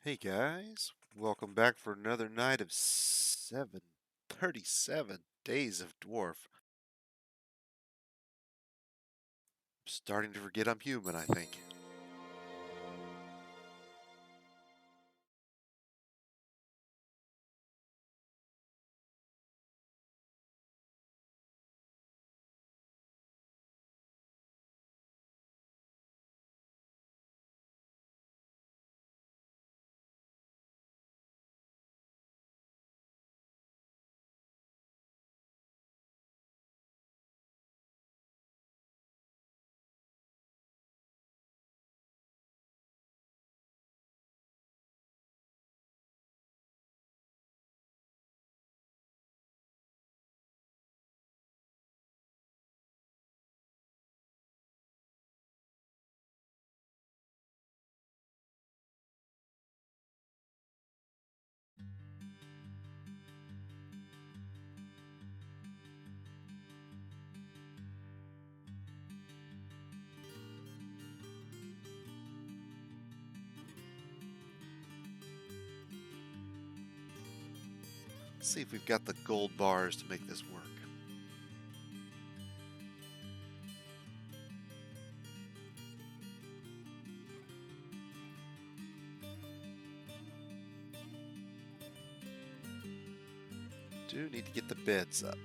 Hey guys, welcome back for another night of 737 Days of Dwarf. I'm starting to forget I'm human, I think. Let's see if we've got the gold bars to make this work. Do need to get the beds up.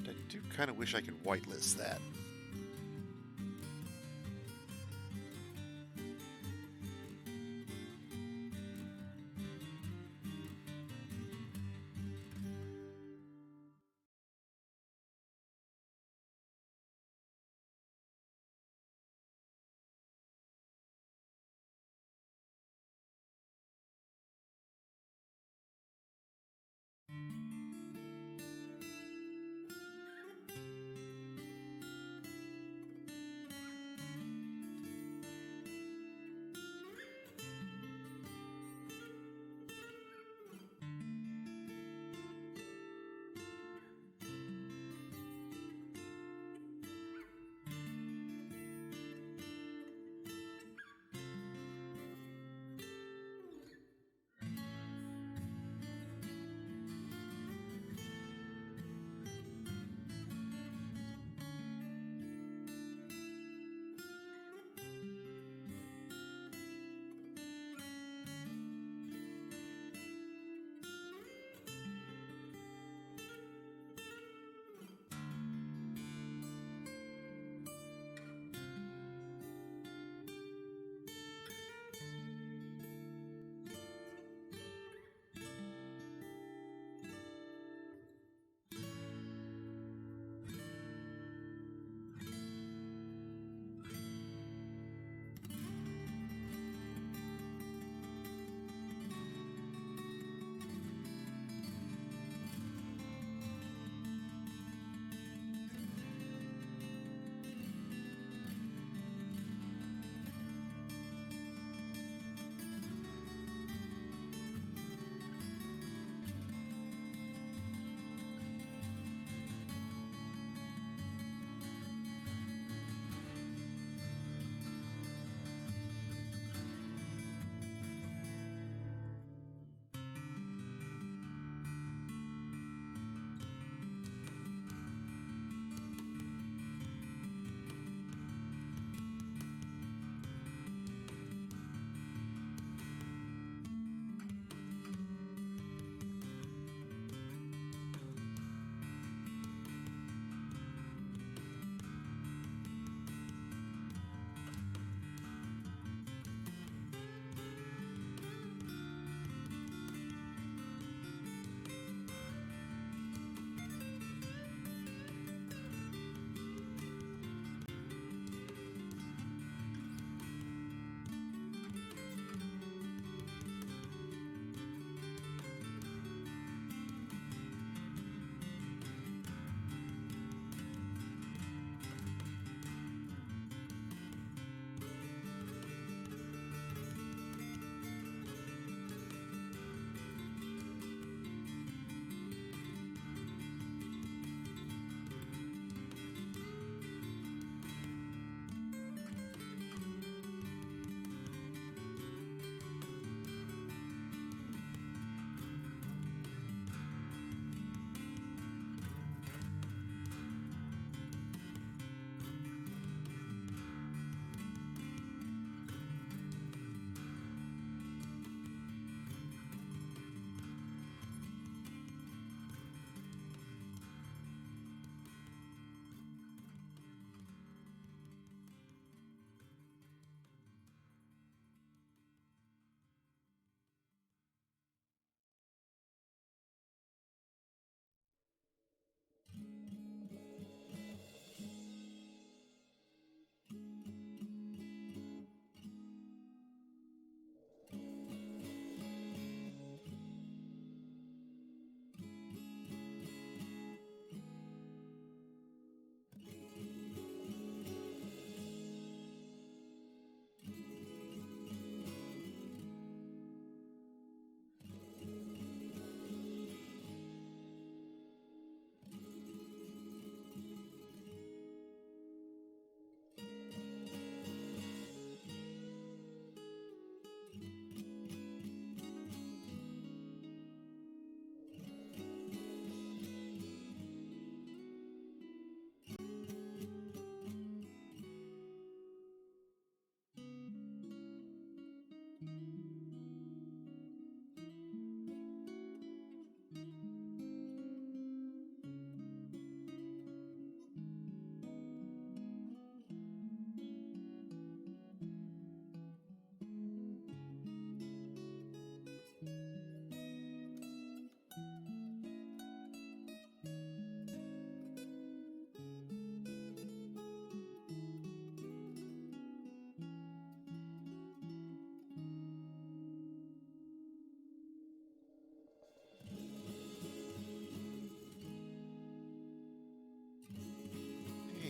I do kind of wish I could whitelist that.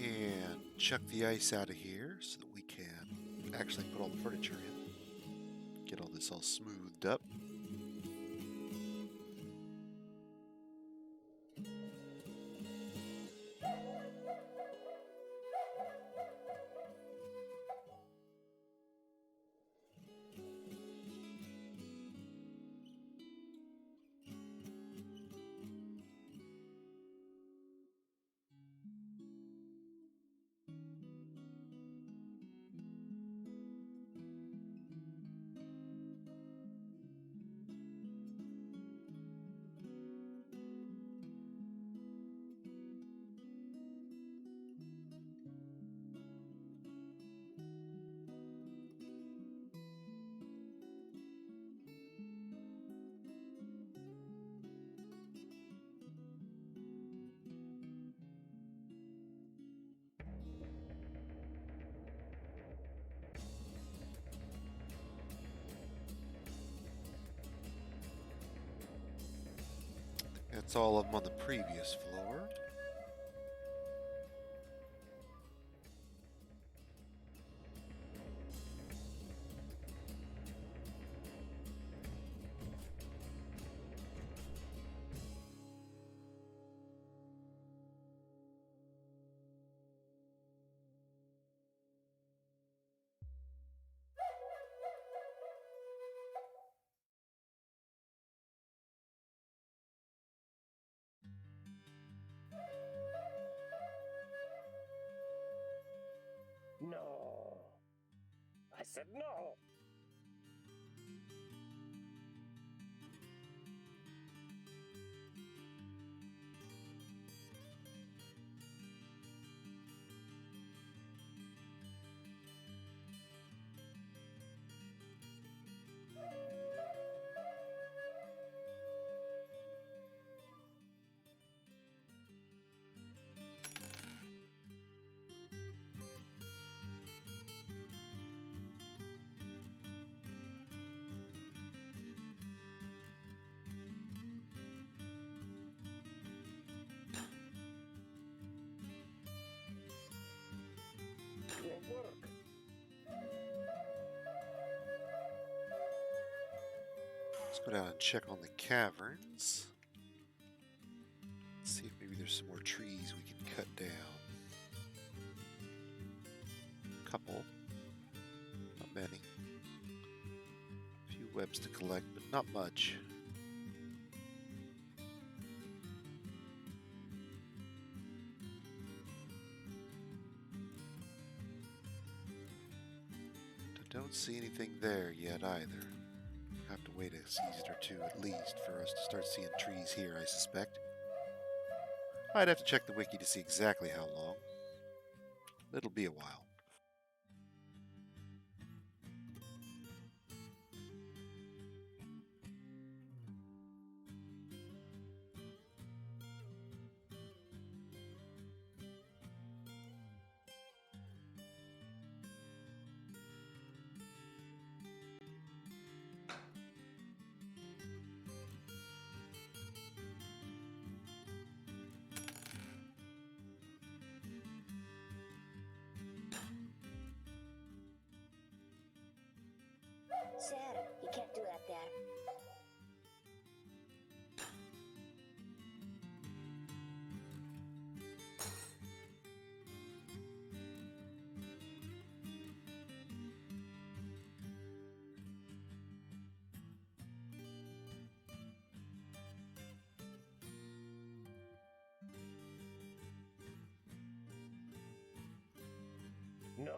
And chuck the ice out of here so that we can actually put all the furniture in. Get all this all smoothed up. That's all of them on the previous floor. No. I said no. It won't work. Let's go down and check on the caverns. See if maybe there's some more trees we can cut down. Couple. Not many. A few webs to collect, but not much. Don't see anything there yet either. Have to wait a season or two at least for us to start seeing trees here, I suspect. I'd have to check the wiki to see exactly how long. It'll be a while. Sir, you can't do that there. No.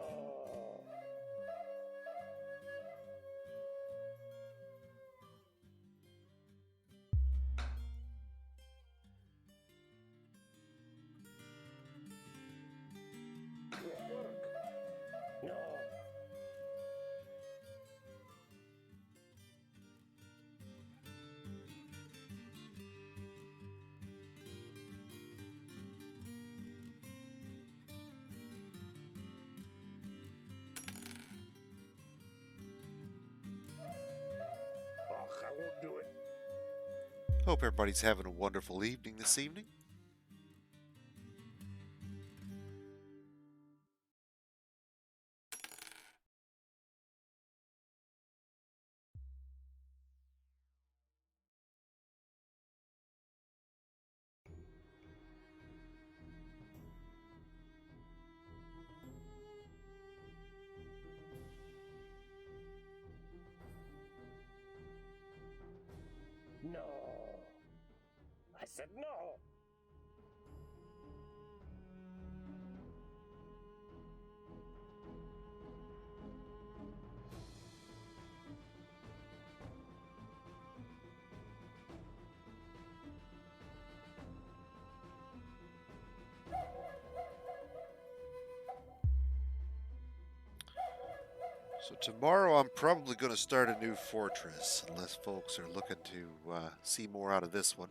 Hope everybody's having a wonderful evening this evening. No. I said no. So tomorrow I'm probably going to start a new fortress, unless folks are looking to see more out of this one.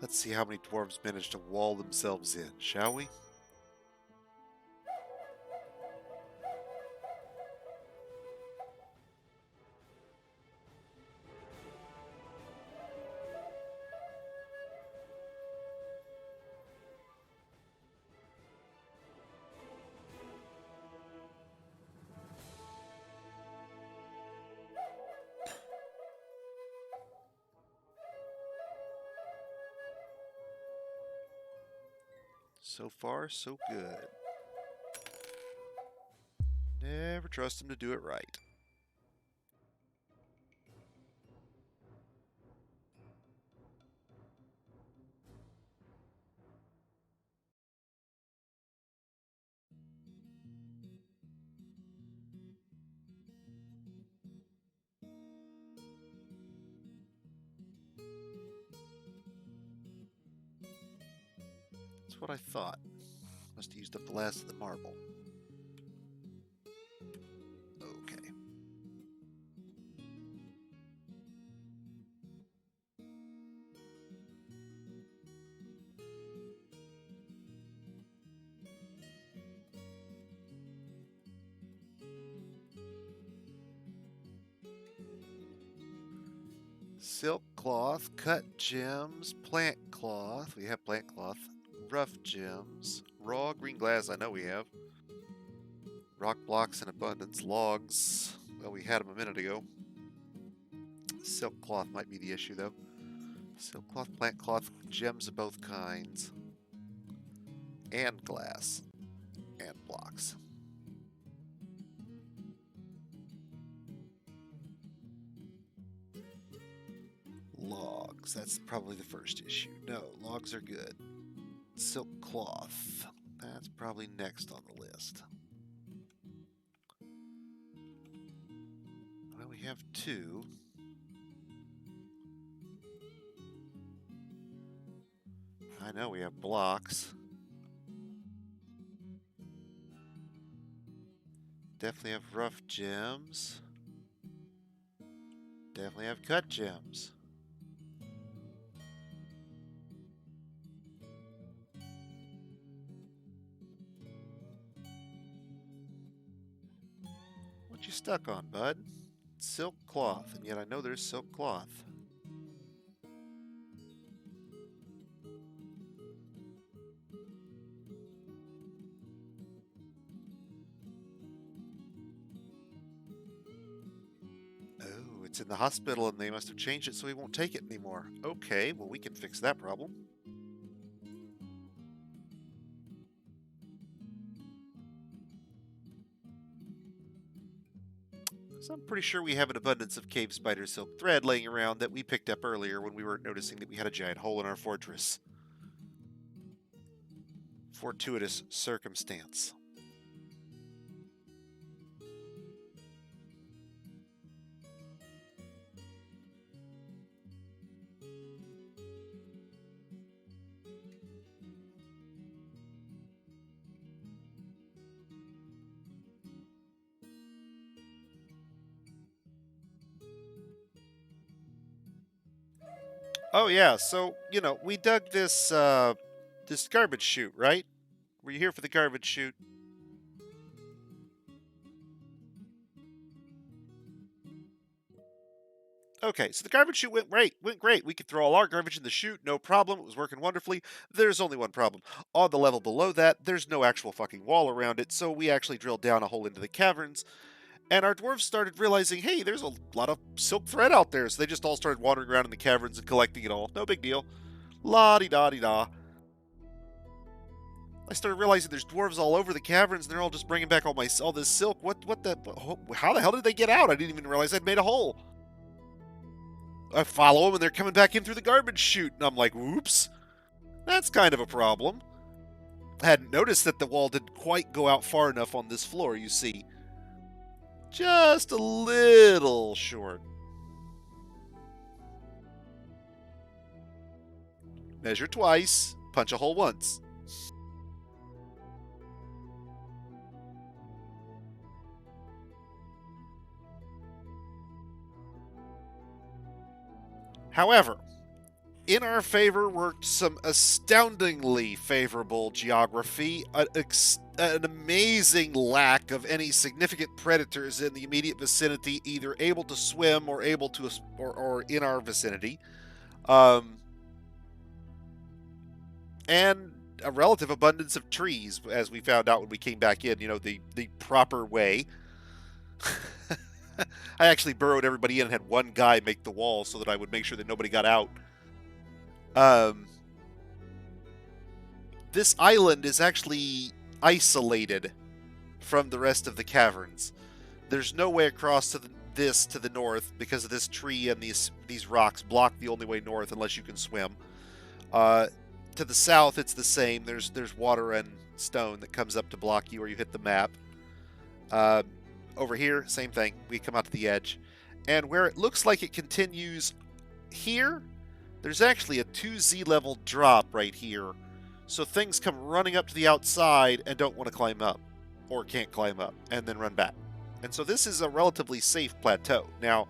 Let's see how many dwarves manage to wall themselves in, shall we? So far, so good. Never trust them to do it right. That's what I thought. Must have used up the last of the marble. Okay. Silk cloth, cut gems, plant cloth. We have plant cloth. Rough gems. Raw green glass, I know we have. Rock blocks in abundance. Logs. Well, we had them a minute ago. Silk cloth might be the issue, though. Silk cloth, plant cloth, gems of both kinds. And glass. And blocks. Logs. That's probably the first issue. No, logs are good. Silk cloth. That's probably next on the list. Well, we have two. I know we have blocks. Definitely have rough gems. Definitely have cut gems. What you stuck on, bud? Silk cloth, and yet I know there's silk cloth. Oh, it's in the hospital and they must have changed it so we won't take it anymore. Okay, well we can fix that problem. So I'm pretty sure we have an abundance of cave spider silk thread laying around that we picked up earlier when we weren't noticing that we had a giant hole in our fortress. fortuitous circumstance. Oh yeah, so we dug this garbage chute, right? Were you here for the garbage chute? Okay, so the garbage chute went great. Went great. We could throw all our garbage in the chute, no problem. It was working wonderfully. There's only one problem. On the level below that, there's no actual fucking wall around it, so we actually drilled down a hole into the caverns, and our dwarves started realizing, hey, there's a lot of silk thread out there, so they just all started wandering around in the caverns and collecting it all. No big deal. La-di-da-di-da. I started realizing there's dwarves all over the caverns, and they're all just bringing back all this silk. How the hell did they get out? I didn't even realize I'd made a hole. I follow them, and they're coming back in through the garbage chute, and I'm like, whoops, that's kind of a problem. I hadn't noticed that the wall didn't quite go out far enough on this floor, you see. Just a little short. Measure twice, punch a hole once. However, in our favor worked some astoundingly favorable geography, an amazing lack of any significant predators in the immediate vicinity, either able to swim or able to or in our vicinity, and a relative abundance of trees, as we found out when we came back in. The proper way. I actually burrowed everybody in and had one guy make the wall so that I would make sure that nobody got out. This island is actually isolated from the rest of the caverns. There's no way across to the north because of this tree, and these rocks block the only way north unless you can swim. To the south, it's the same. There's water and stone that comes up to block you, or you hit the map. Over here, same thing. We come out to the edge, and where it looks like it continues here, there's actually a 2Z level drop right here. So things come running up to the outside and don't want to climb up, or can't climb up, and then run back. And so this is a relatively safe plateau. Now,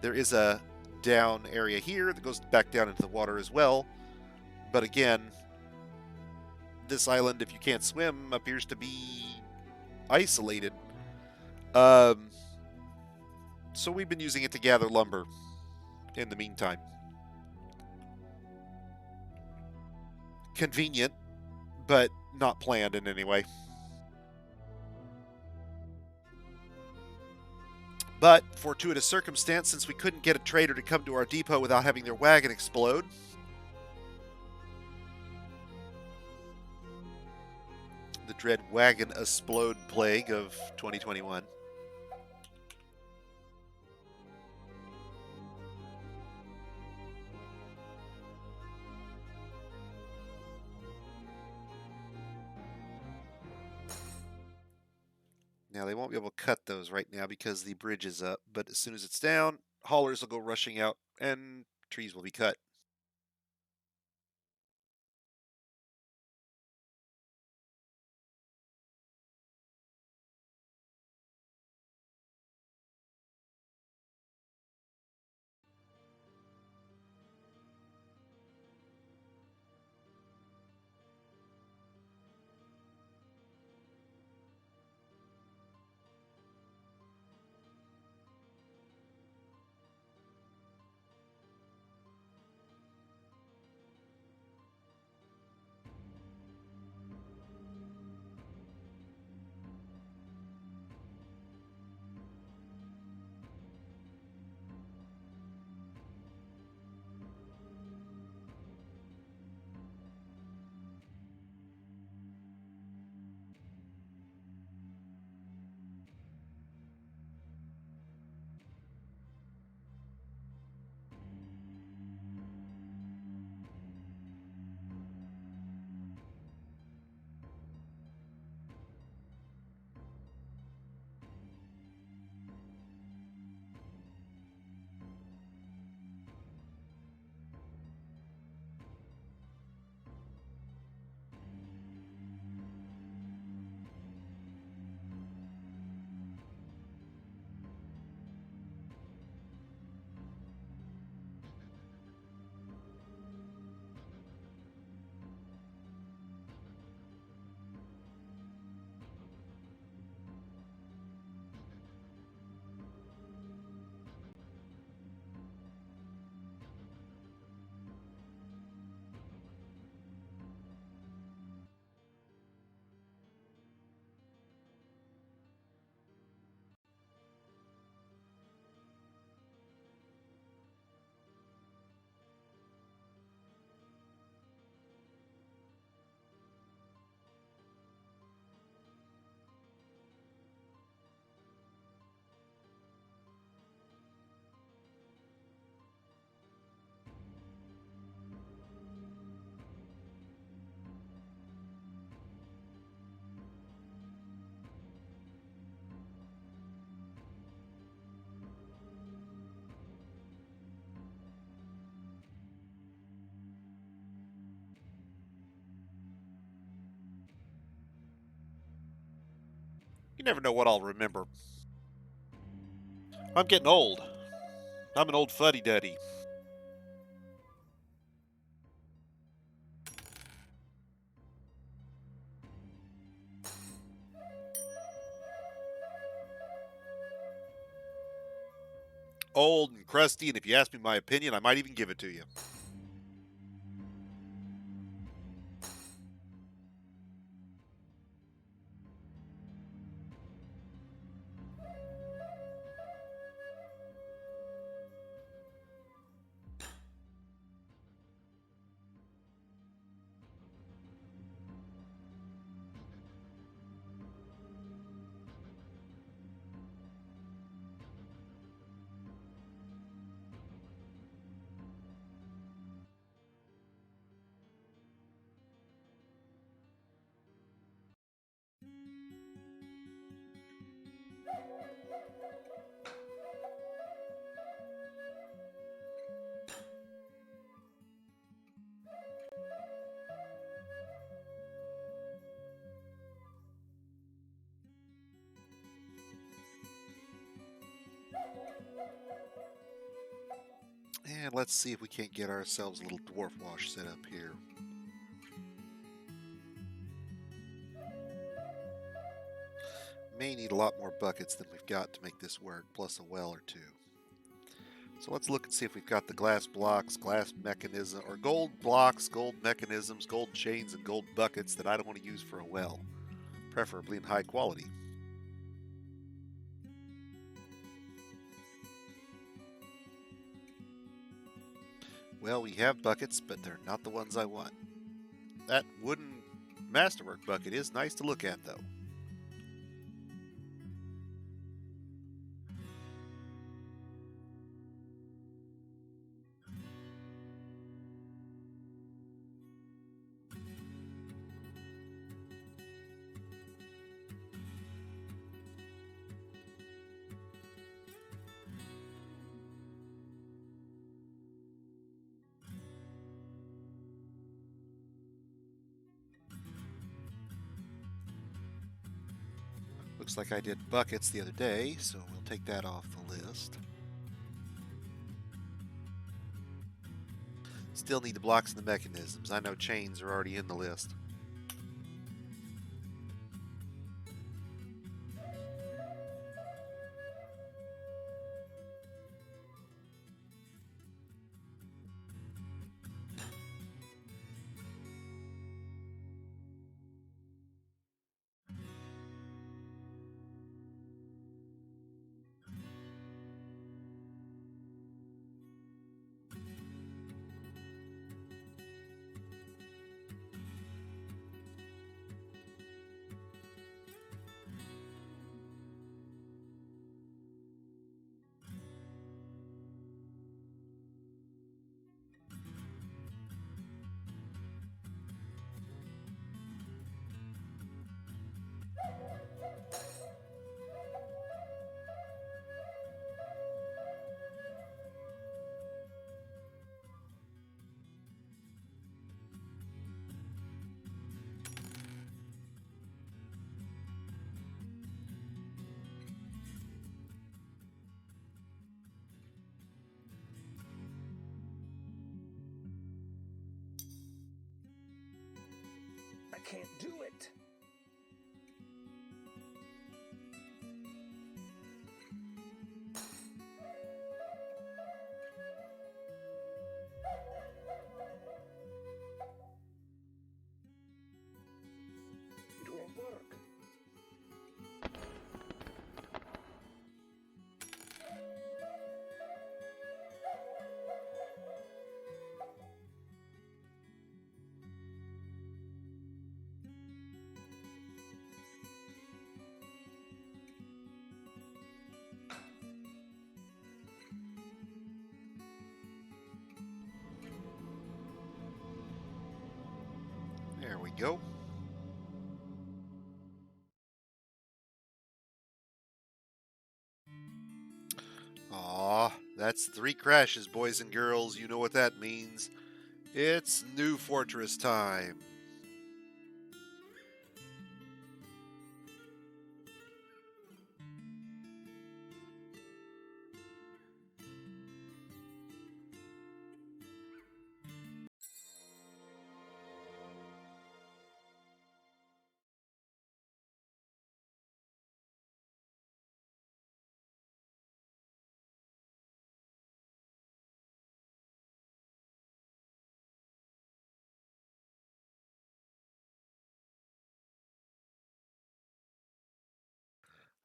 there is a down area here that goes back down into the water as well. But again, this island, if you can't swim, appears to be isolated. So we've been using it to gather lumber in the meantime. Convenient, but not planned in any way. But, fortuitous circumstance, since we couldn't get a trader to come to our depot without having their wagon explode, the dread wagon explode plague of 2021. Now, they won't be able to cut those right now because the bridge is up, but as soon as it's down, haulers will go rushing out and trees will be cut. You never know what I'll remember. I'm getting old. I'm an old fuddy-duddy. Old and crusty, and if you ask me my opinion, I might even give it to you. And let's see if we can't get ourselves a little dwarf wash set up here. May need a lot more buckets than we've got to make this work, plus a well or two. So let's look and see if we've got the glass blocks, glass mechanism, or gold blocks, gold mechanisms, gold chains, and gold buckets that I don't want to use for a well, preferably in high quality. Well, we have buckets, but they're not the ones I want. That wooden masterwork bucket is nice to look at, though. Looks like I did buckets the other day, so we'll take that off the list. Still need the blocks and the mechanisms. I know chains are already in the list. I can't do it. It won't work. There we go. Aw, that's 3 crashes, boys and girls. You know what that means. It's new fortress time.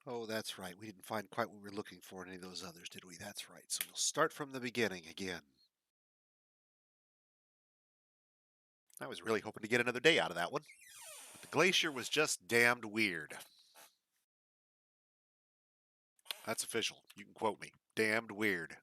Oh, that's right. We didn't find quite what we were looking for in any of those others, did we? That's right. So we'll start from the beginning again. I was really hoping to get another day out of that one. But the glacier was just damned weird. That's official. You can quote me. Damned weird.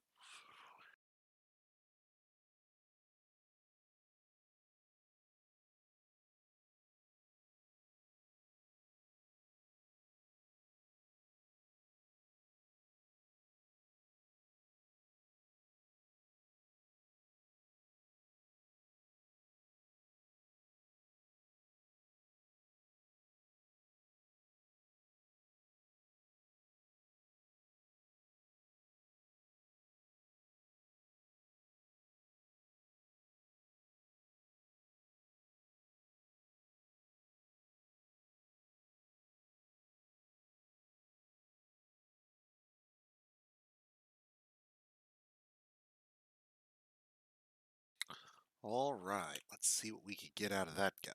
All right, let's see what we can get out of that guy.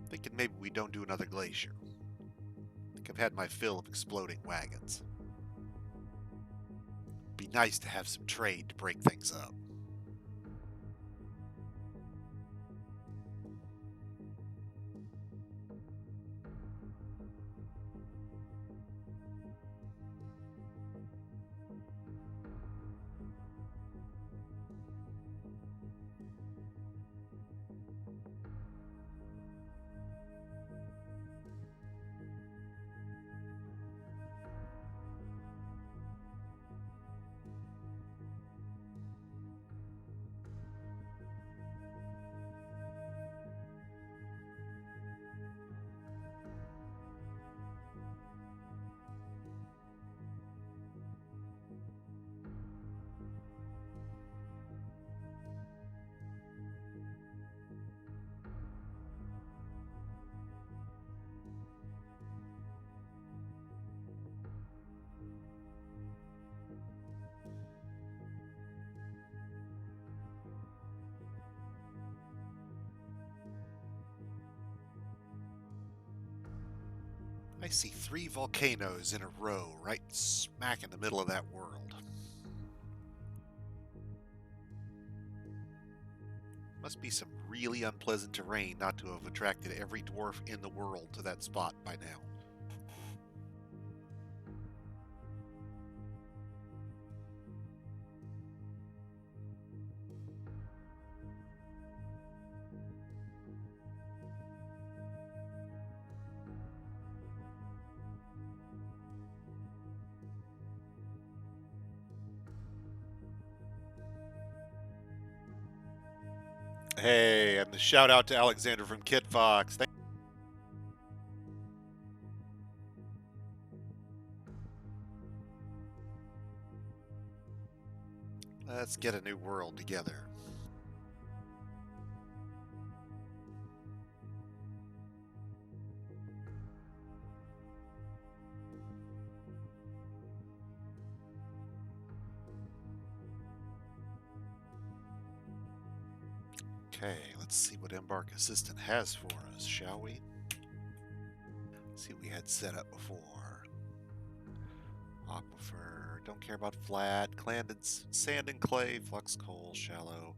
Thinking maybe we don't do another glacier. I think I've had my fill of exploding wagons. Be nice to have some trade to break things up. I see 3 volcanoes in a row right smack in the middle of that world. Must be some really unpleasant terrain not to have attracted every dwarf in the world to that spot by now. Hey, and the shout out to Alexander from Kit Fox. Let's get a new world together. Okay, let's see what Embark Assistant has for us, shall we? See what we had set up before. Aquifer, don't care about flat, Clandon's sand and clay, flux coal, shallow,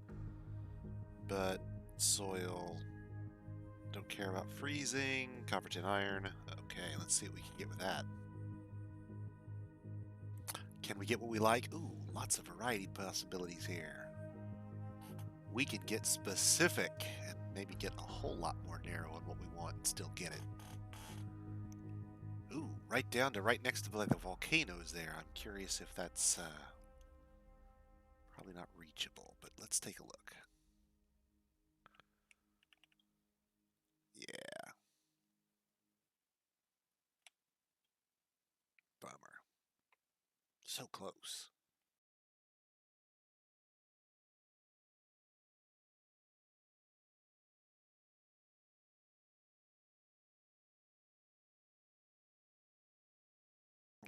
but soil, don't care about freezing, copper tin iron. Okay, let's see what we can get with that. Can we get what we like? Ooh, lots of variety possibilities here. We can get specific and maybe get a whole lot more narrow on what we want and still get it. Ooh, right down to right next to like the volcanoes there. I'm curious if that's probably not reachable, but let's take a look. Yeah, bummer. So close.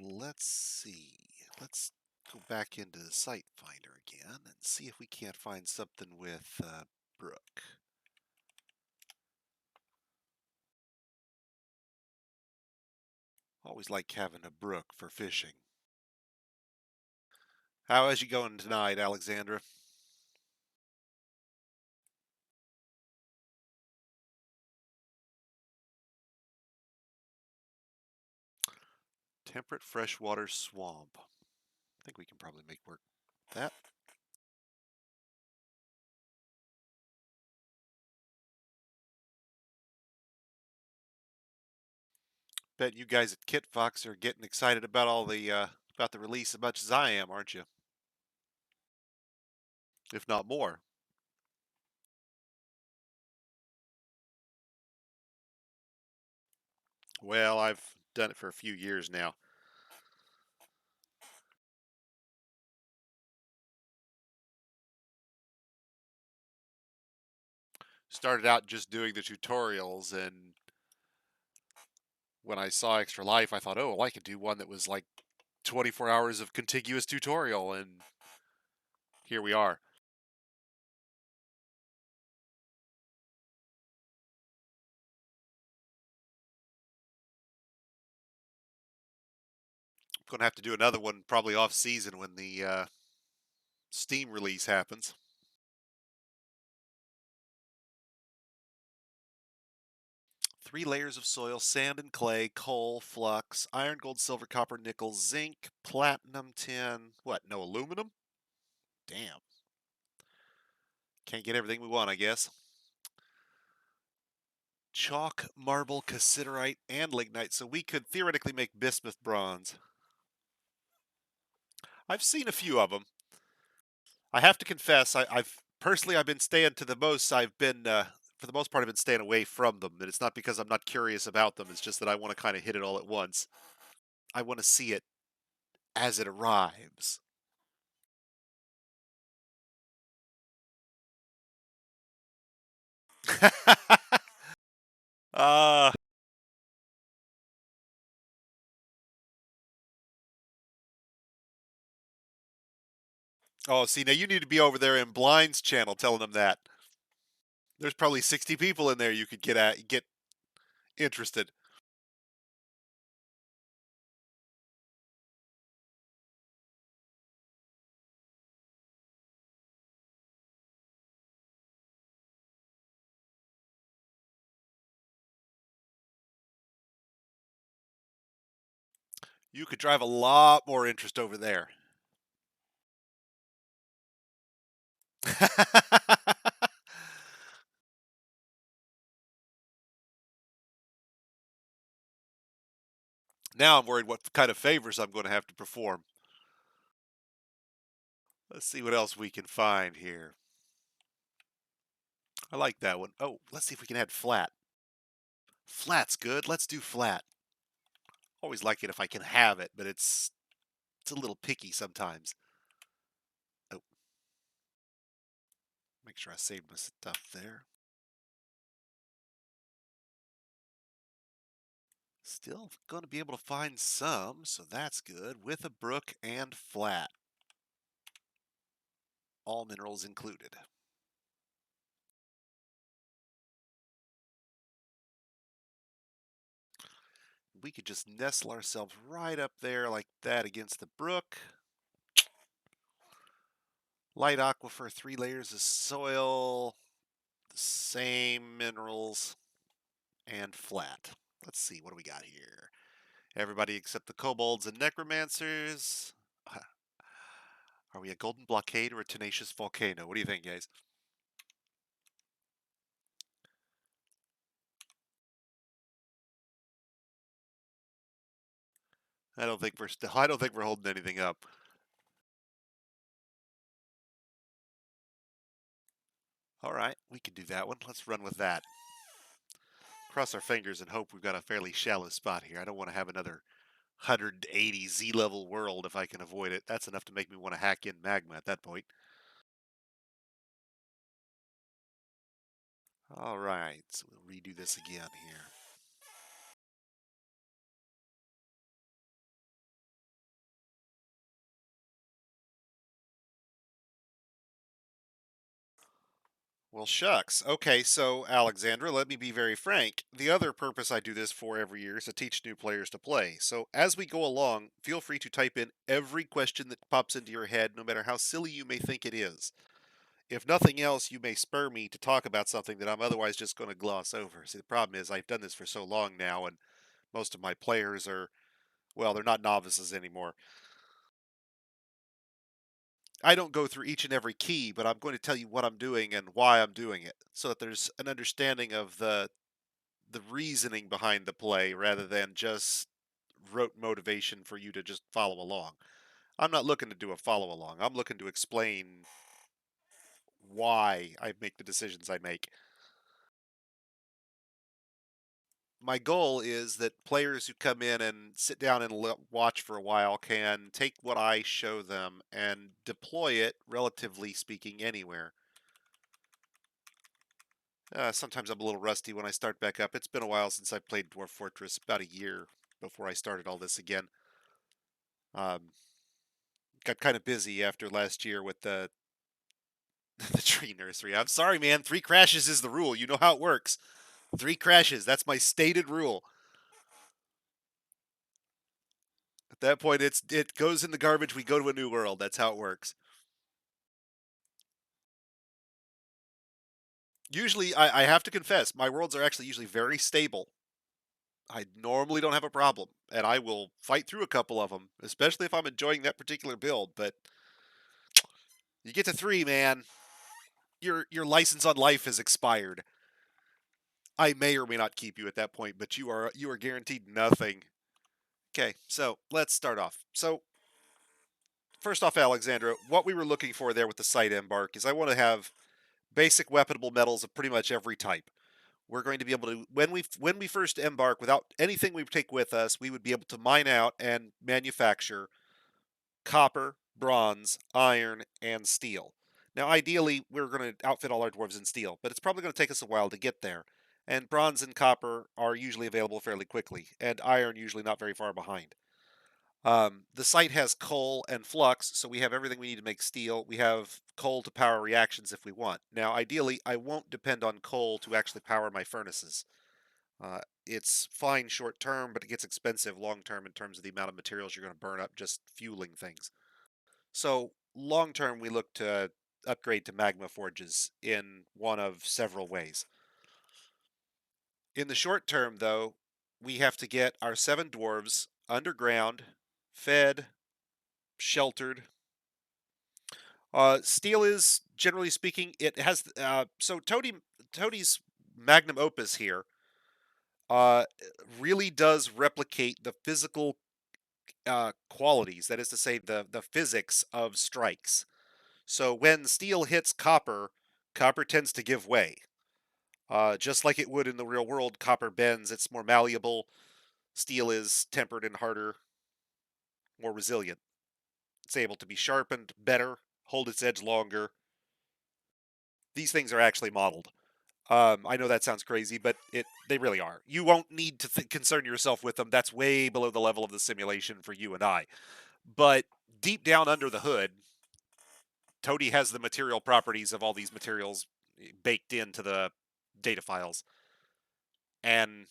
Let's see. Let's Go back into the site finder again and see if we can't find something with Brook. Always like having a brook for fishing. How is you going tonight, Alexandra? Temperate freshwater swamp. I think we can probably make work with that. Bet you guys at Kit Fox are getting excited about all the about the release as much as I am, aren't you? If not more. Well, I've done it for a few years now. Started out just doing the tutorials, and when I saw Extra Life, I thought, oh, well, I could do one that was like 24 hours of contiguous tutorial, and here we are. I'm going to have to do another one probably off season when the Steam release happens. Three layers of soil: sand and clay, coal, flux, iron, gold, silver, copper, nickel, zinc, platinum, tin. What, no aluminum? Damn. Can't get everything we want, I guess. Chalk, marble, cassiterite, and lignite, so we could theoretically make bismuth bronze. I've seen a few of them. I have to confess, I've personally I've been staying to the most. I've been for the most part I've been staying away from them. And it's not because I'm not curious about them. It's just that I want to kind of hit it all at once. I want to see it as it arrives. uh oh, see, now you need to be over there in Blind's channel telling them that. There's probably 60 people in there you could get interested. You could drive a lot more interest over there. Now I'm worried what kind of favors I'm going to have to perform. Let's see what else we can find here. I like that one. Oh, let's see if we can add flat. Flat's good. Let's do flat. Always like it if I can have it, but it's a little picky sometimes. Oh, make sure I saved my stuff there. Still going to be able to find some, so that's good, with a brook and flat. All minerals included. We could just nestle ourselves right up there like that against the brook. Light aquifer, 3 layers of soil, the same minerals, and flat. Let's see, what do we got here? Everybody except the kobolds and necromancers. Are we a golden blockade or a tenacious volcano? What do you think, guys? I don't think we're holding anything up. All right, we can do that one. Let's run with that. Cross our fingers and hope we've got a fairly shallow spot here. I don't want to have another 180 Z level world if I can avoid it. That's enough to make me want to hack in magma at that point. All right, so we'll redo this again here. Well, shucks. Okay, so Alexandra, let me be very frank. The other purpose I do this for every year is to teach new players to play. So as we go along, feel free to type in every question that pops into your head, no matter how silly you may think it is. If nothing else, you may spur me to talk about something that I'm otherwise just going to gloss over. See, the problem is I've done this for so long now, and most of my players are, well, they're not novices anymore. I don't go through each and every key, but I'm going to tell you what I'm doing and why I'm doing it, so that there's an understanding of the reasoning behind the play rather than just rote motivation for you to just follow along. I'm not looking to do a follow along. I'm looking to explain why I make the decisions I make. My goal is that players who come in and sit down and watch for a while can take what I show them and deploy it, relatively speaking, anywhere. Sometimes I'm a little rusty when I start back up. It's been a while since I played Dwarf Fortress, about a year before I started all this again. Um, got kind of busy after last year with the the tree nursery. I'm sorry, man. 3 crashes is the rule. You know how it works. 3 crashes. That's my stated rule. At that point, it goes in the garbage. We go to a new world. That's how it works. Usually, I have to confess, my worlds are actually usually very stable. I normally don't have a problem, and I will fight through a couple of them, especially if I'm enjoying that particular build. But you get to 3, man, your license on life has expired. I may or may not keep you at that point, but you are guaranteed nothing. Okay, so let's start off. So first off, Alexandra, what we were looking for there with the site embark is I want to have basic weaponable metals of pretty much every type. We're going to be able to when we first embark, without anything we take with us, we would be able to mine out and manufacture copper, bronze, iron, and steel. Now, ideally, we're going to outfit all our dwarves in steel, but it's probably going to take us a while to get there. And bronze and copper are usually available fairly quickly, and iron usually not very far behind. The site has coal and flux, so we have everything we need to make steel. We have coal to power reactions if we want. Now, ideally, I won't depend on coal to actually power my furnaces. It's fine short term, but it gets expensive long term in terms of the amount of materials you're going to burn up just fueling things. So, long term, we look to upgrade to magma forges in one of several ways. In the short term, though, we have to get our 7 dwarves underground, fed, sheltered. Steel is, generally speaking, it has. So Toadie's magnum opus here uh, really does replicate the physical qualities. That is to say, the physics of strikes. So when steel hits copper, copper tends to give way. Just like it would in the real world, copper bends. It's more malleable. Steel is tempered and harder, more resilient. It's able to be sharpened better, hold its edge longer. These things are actually modeled. I know that sounds crazy, but they really are. You won't need to concern yourself with them. That's way below the level of the simulation for you and I. But deep down under the hood, Toady has the material properties of all these materials baked into the data files, and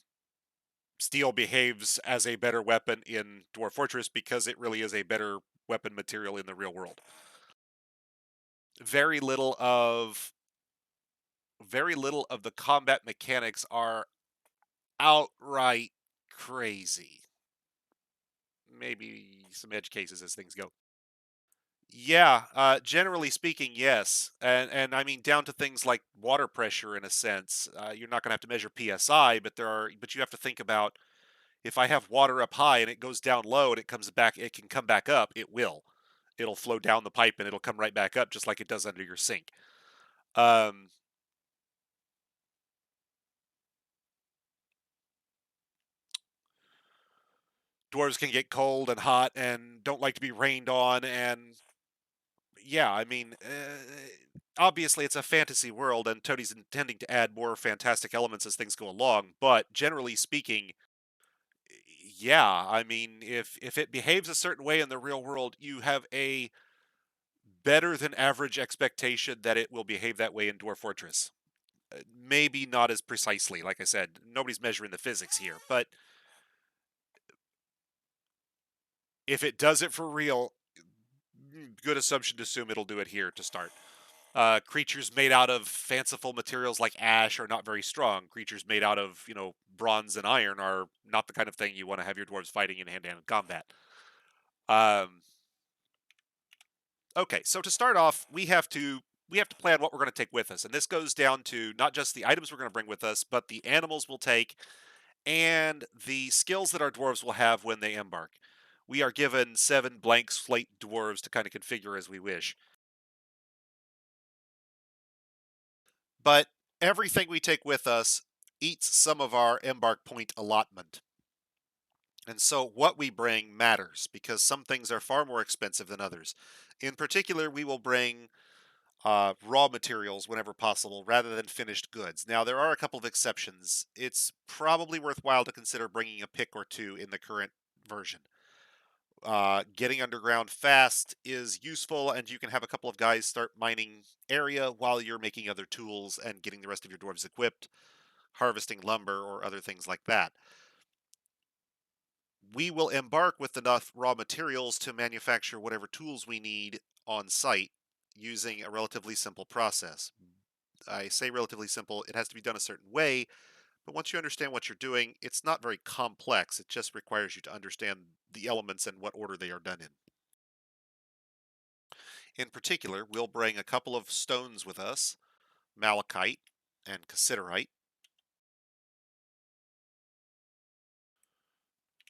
steel behaves as a better weapon in Dwarf Fortress because it really is a better weapon material in the real world. Very little of very little of the combat mechanics are outright crazy. Maybe some edge cases as things go. Yeah, generally speaking, yes, and I mean down to things like water pressure. In a sense, you're not going to have to measure psi, but you have to think about if I have water up high and it goes down low and it comes back, it can come back up. It will. It'll flow down the pipe and it'll come right back up, just like it does under your sink. Um, Dwarves can get cold and hot and don't like to be rained on, and yeah, I mean, obviously it's a fantasy world, and Tony's intending to add more fantastic elements as things go along. But generally speaking, yeah, I mean, if it behaves a certain way in the real world, you have a better than average expectation that it will behave that way in Dwarf Fortress. Maybe not as precisely. Like I said, nobody's measuring the physics here, but if it does it for real, good assumption to assume it'll do it here to start. Creatures made out of fanciful materials like ash are not very strong. Creatures made out of, bronze and iron are not the kind of thing you want to have your dwarves fighting in hand-to-hand combat. Okay, so to start off, we have to plan what we're going to take with us, and this goes down to not just the items we're going to bring with us, but the animals we'll take and the skills that our dwarves will have when they embark. We are given 7 blank slate dwarves to kind of configure as we wish. But everything we take with us eats some of our embark point allotment. And so what we bring matters because some things are far more expensive than others. In particular, we will bring raw materials whenever possible rather than finished goods. Now, there are a couple of exceptions. It's probably worthwhile to consider bringing a pick or two in the current version. Getting underground fast is useful, and you can have a couple of guys start mining area while you're making other tools and getting the rest of your dwarves equipped, harvesting lumber or other things like that. We will embark with enough raw materials to manufacture whatever tools we need on site using a relatively simple process. I say relatively simple, it has to be done a certain way, but once you understand what you're doing, it's not very complex. It just requires you to understand the elements and what order they are done in. In particular, we'll bring a couple of stones with us, malachite and cassiterite.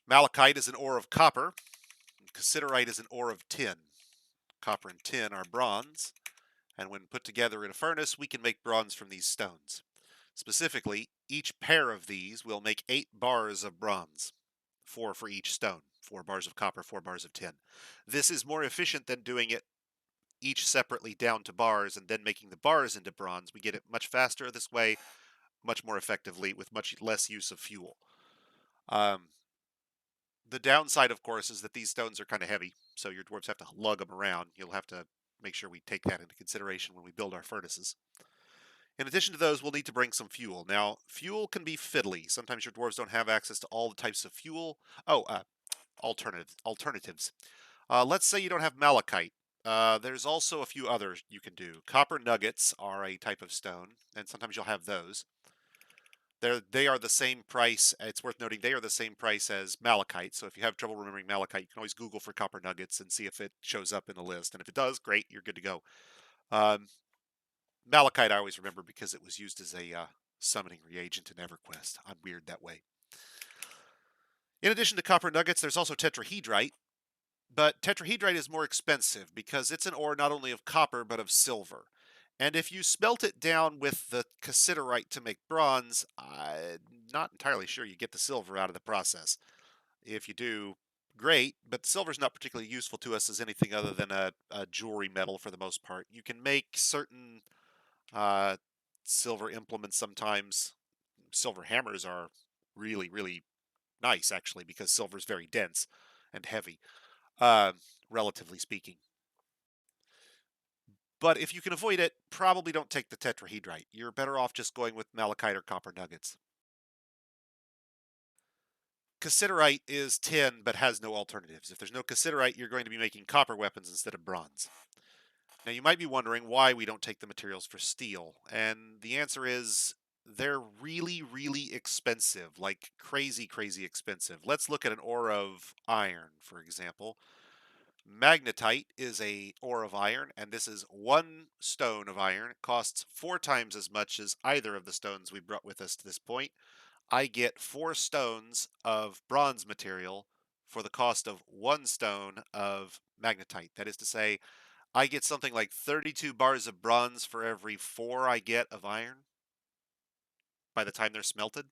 Malachite is an ore of copper, and cassiterite is an ore of tin. Copper and tin are bronze, and when put together in a furnace, we can make bronze from these stones. Specifically, each pair of these will make 8 bars of bronze, 4 for each stone, 4 bars of copper, 4 bars of tin. This is more efficient than doing it each separately down to bars and then making the bars into bronze. We get it much faster this way, much more effectively, with much less use of fuel. Um, the downside, of course, is that these stones are kind of heavy, so your dwarves have to lug them around. You'll have to make sure we take that into consideration when we build our furnaces. In addition to those, we'll need to bring some fuel. Now, fuel can be fiddly. Sometimes your dwarves don't have access to all the types of fuel. Oh, alternatives. Let's say you don't have malachite. There's also a few others you can do. Copper nuggets are a type of stone, and sometimes you'll have those. They are the same price. It's worth noting they are the same price as malachite. So if you have trouble remembering malachite, you can always Google for copper nuggets and see if it shows up in the list. And if it does, great, you're good to go. Um, malachite I always remember because it was used as a summoning reagent in EverQuest. I'm weird that way. In addition to copper nuggets, there's also tetrahedrite. But tetrahedrite is more expensive because it's an ore not only of copper but of silver. And if you smelt it down with the cassiterite to make bronze, I'm not entirely sure you get the silver out of the process. If you do, great, but silver's not particularly useful to us as anything other than a jewelry metal for the most part. You can make certain uh, silver implements sometimes. Silver hammers are really, really nice, actually, because silver is very dense and heavy, uh, relatively speaking. But if you can avoid it, probably don't take the tetrahedrite. You're better off just going with malachite or copper nuggets. Cassiterite is tin but has no alternatives. If there's no cassiterite, you're going to be making copper weapons instead of bronze. Now, you might be wondering why we don't take the materials for steel, and the answer is they're really, really expensive, like crazy, crazy expensive. Let's look at an ore of iron, for example. Magnetite is a ore of iron, and this is 1 stone of iron. It costs 4 times as much as either of the stones we brought with us to this point. I get 4 stones of bronze material for the cost of 1 stone of magnetite. That is to say, I get something like 32 bars of bronze for every 4 I get of iron by the time they're smelted.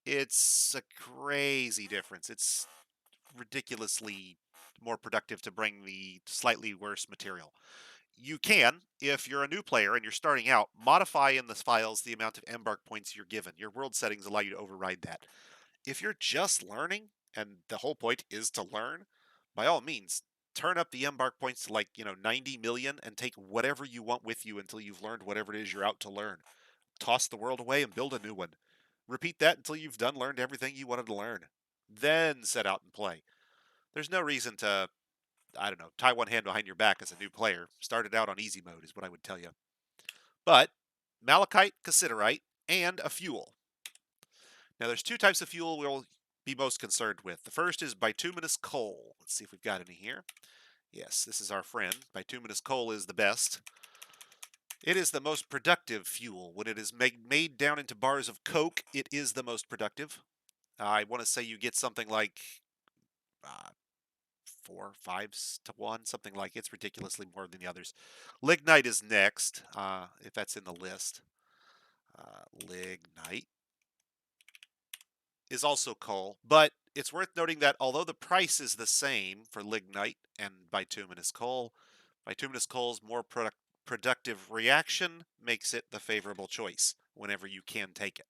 It's a crazy difference. It's ridiculously more productive to bring the slightly worse material. You can, if you're a new player and you're starting out, modify in the files the amount of embark points you're given. Your world settings allow you to override that. If you're just learning, and the whole point is to learn, by all means, turn up the embark points to like, 90 million and take whatever you want with you until you've learned whatever it is you're out to learn. Toss the world away and build a new one. Repeat that until you've learned everything you wanted to learn. Then set out and play. There's no reason to, I don't know, tie one hand behind your back as a new player. Start it out on easy mode is what I would tell you. But malachite, cassiterite, and a fuel. Now there's two types of fuel we'll be most concerned with. The first is bituminous coal. Let's see if we've got any here. Yes, this is our friend. Bituminous coal is the best. It is the most productive fuel. When it is made down into bars of coke, it is the most productive. I want to say you get something like 4, 5 to 1, something like it's ridiculously more than the others. Lignite is next, if that's in the list. Lignite is also coal, but it's worth noting that although the price is the same for lignite and bituminous coal's more productive reaction makes it the favorable choice whenever you can take it.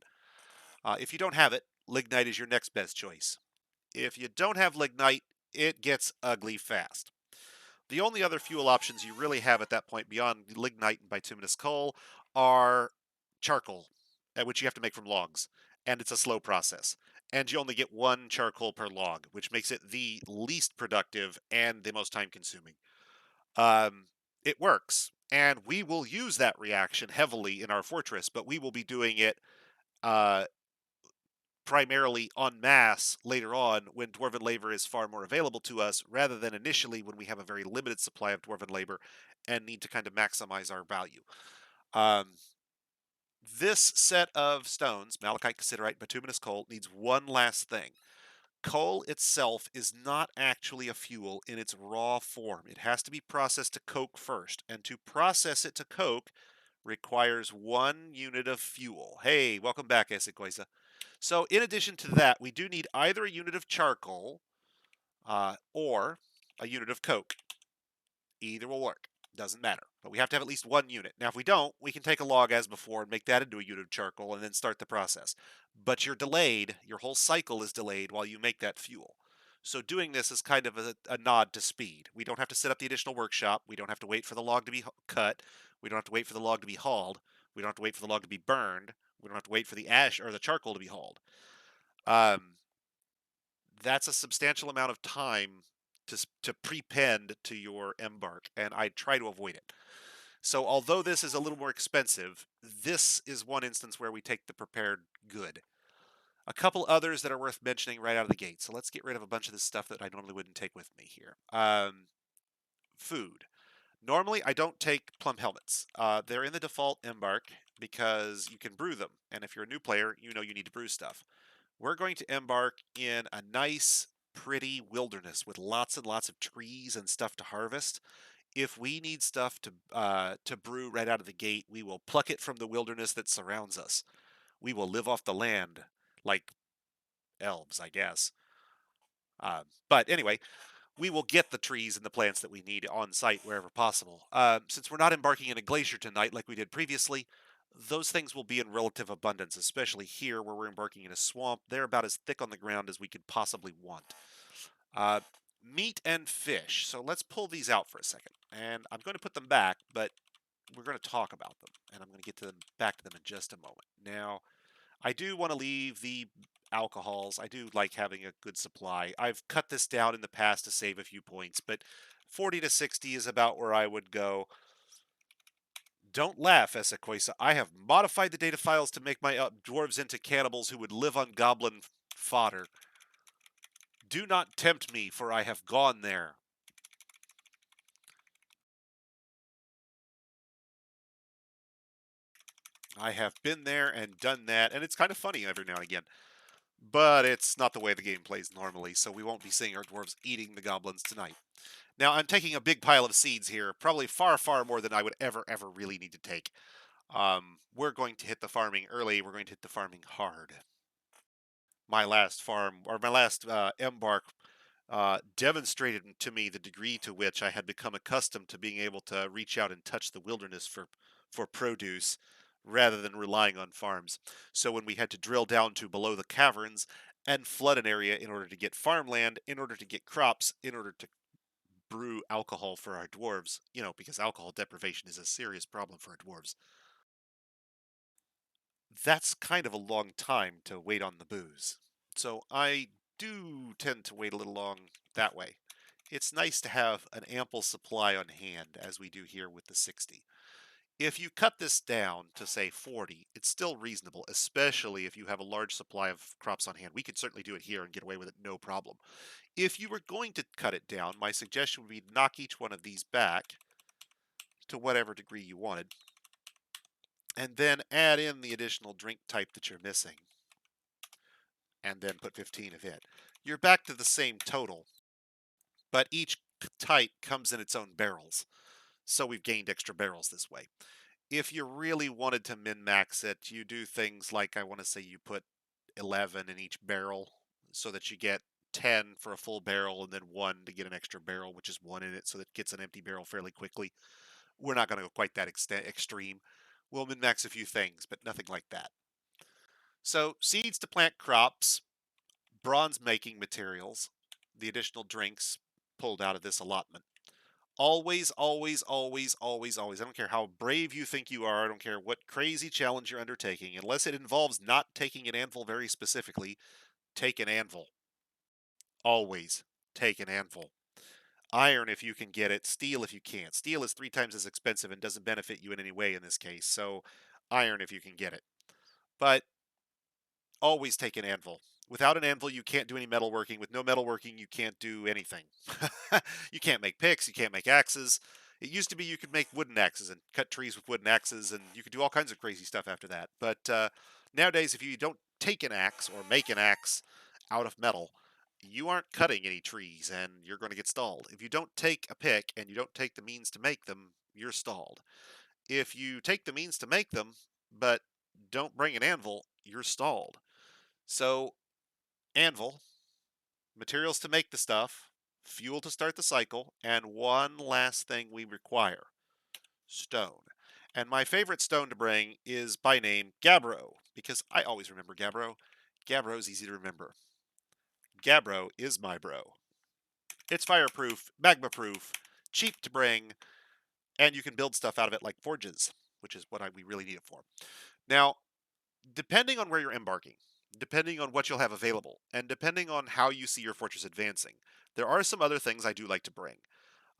If you don't have it, lignite is your next best choice. If you don't have lignite, it gets ugly fast. The only other fuel options you really have at that point beyond lignite and bituminous coal are charcoal, which you have to make from logs, and it's a slow process. And you only get one charcoal per log, which makes it the least productive and the most time consuming. It works, and we will use that reaction heavily in our fortress, but we will be doing it uh, primarily en masse later on when dwarven labor is far more available to us rather than initially when we have a very limited supply of dwarven labor and need to kind of maximize our value. Um, this set of stones, malachite, cassiterite, bituminous coal, needs one last thing. Coal itself is not actually a fuel in its raw form. It has to be processed to coke first, and to process it to coke requires 1 unit of fuel. Hey, welcome back, Essequeza. So in addition to that, we do need either a unit of charcoal or a unit of coke. Either will work. Doesn't matter. But we have to have at least 1 unit. Now, if we don't, we can take a log as before and make that into a unit of charcoal and then start the process. But you're delayed. Your whole cycle is delayed while you make that fuel. So doing this is kind of a nod to speed. We don't have to set up the additional workshop. We don't have to wait for the log to be cut. We don't have to wait for the log to be hauled. We don't have to wait for the log to be burned. We don't have to wait for the ash or the charcoal to be hauled. That's a substantial amount of time to prepend to your embark, and I try to avoid it. So although this is a little more expensive, this is one instance where we take the prepared good. A couple others that are worth mentioning right out of the gate. So let's get rid of a bunch of this stuff that I normally wouldn't take with me here. Food. Normally, I don't take plum helmets. They're in the default embark because you can brew them. And if you're a new player, you know you need to brew stuff. We're going to embark in a nice, pretty wilderness with lots and lots of trees and stuff to harvest. If we need stuff to brew right out of the gate, we will pluck it from the wilderness that surrounds us. We will live off the land like elves, I guess. But anyway, we will get the trees and the plants that we need on site wherever possible. Since we're not embarking in a glacier tonight like we did previously, those things will be in relative abundance, especially here where we're embarking in a swamp. They're about as thick on the ground as we could possibly want. Uh, Meat and fish. So let's pull these out for a second. And I'm going to put them back, but we're going to talk about them. And I'm going to get to them back to them in just a moment. Now, I do want to leave the alcohols. I do like having a good supply. I've cut this down in the past to save a few points, but 40 to 60 is about where I would go. Don't laugh, Essequesa. I have modified the data files to make my dwarves into cannibals who would live on goblin fodder. Do not tempt me, for I have gone there. I have been there and done that, and it's kind of funny every now and again. But it's not the way the game plays normally, so we won't be seeing our dwarves eating the goblins tonight. Now, I'm taking a big pile of seeds here, probably far, far more than I would ever really need to take. We're going to hit the farming early. We're going to hit the farming hard. My last farm, or my last embark, demonstrated to me the degree to which I had become accustomed to being able to reach out and touch the wilderness for produce rather than relying on farms. So when we had to drill down to below the caverns and flood an area in order to get farmland, in order to get crops, in order to brew alcohol for our dwarves, because alcohol deprivation is a serious problem for our dwarves. That's kind of a long time to wait on the booze. So I do tend to wait a little long that way. It's nice to have an ample supply on hand, as we do here with the 60. If you cut this down to, say, 40, it's still reasonable, especially if you have a large supply of crops on hand. We could certainly do it here and get away with it, no problem. If you were going to cut it down, my suggestion would be to knock each one of these back to whatever degree you wanted, and then add in the additional drink type that you're missing, and then put 15 of it. You're back to the same total, but each type comes in its own barrels. So we've gained extra barrels this way. If you really wanted to min-max it, you do things like, I want to say you put 11 in each barrel so that you get 10 for a full barrel and then 1 to get an extra barrel, which is 1 in it, so that it gets an empty barrel fairly quickly. We're not going to go quite that extreme. We'll min-max a few things, but nothing like that. So seeds to plant crops, bronze making materials, the additional drinks pulled out of this allotment. Always, always, always, always, always. I don't care how brave you think you are. I don't care what crazy challenge you're undertaking. Unless it involves not taking an anvil very specifically, take an anvil. Always take an anvil. Iron if you can get it. Steel if you can't. Steel is 3 times as expensive and doesn't benefit you in any way in this case. So iron if you can get it. But always take an anvil. Without an anvil, you can't do any metalworking. With no metalworking, you can't do anything. You can't make picks. You can't make axes. It used to be you could make wooden axes and cut trees with wooden axes, and you could do all kinds of crazy stuff after that. But nowadays, if you don't take an axe or make an axe out of metal, you aren't cutting any trees, and you're going to get stalled. If you don't take a pick and you don't take the means to make them, you're stalled. If you take the means to make them, but don't bring an anvil, you're stalled. So, anvil, materials to make the stuff, fuel to start the cycle, and one last thing we require, stone. And my favorite stone to bring is by name Gabbro, because I always remember Gabbro. Gabbro's easy to remember. Gabbro is my bro. It's fireproof, magma proof, cheap to bring, and you can build stuff out of it like forges, which is what we really need it for. Now, depending on where you're embarking, depending on what you'll have available, and depending on how you see your fortress advancing, there are some other things I do like to bring.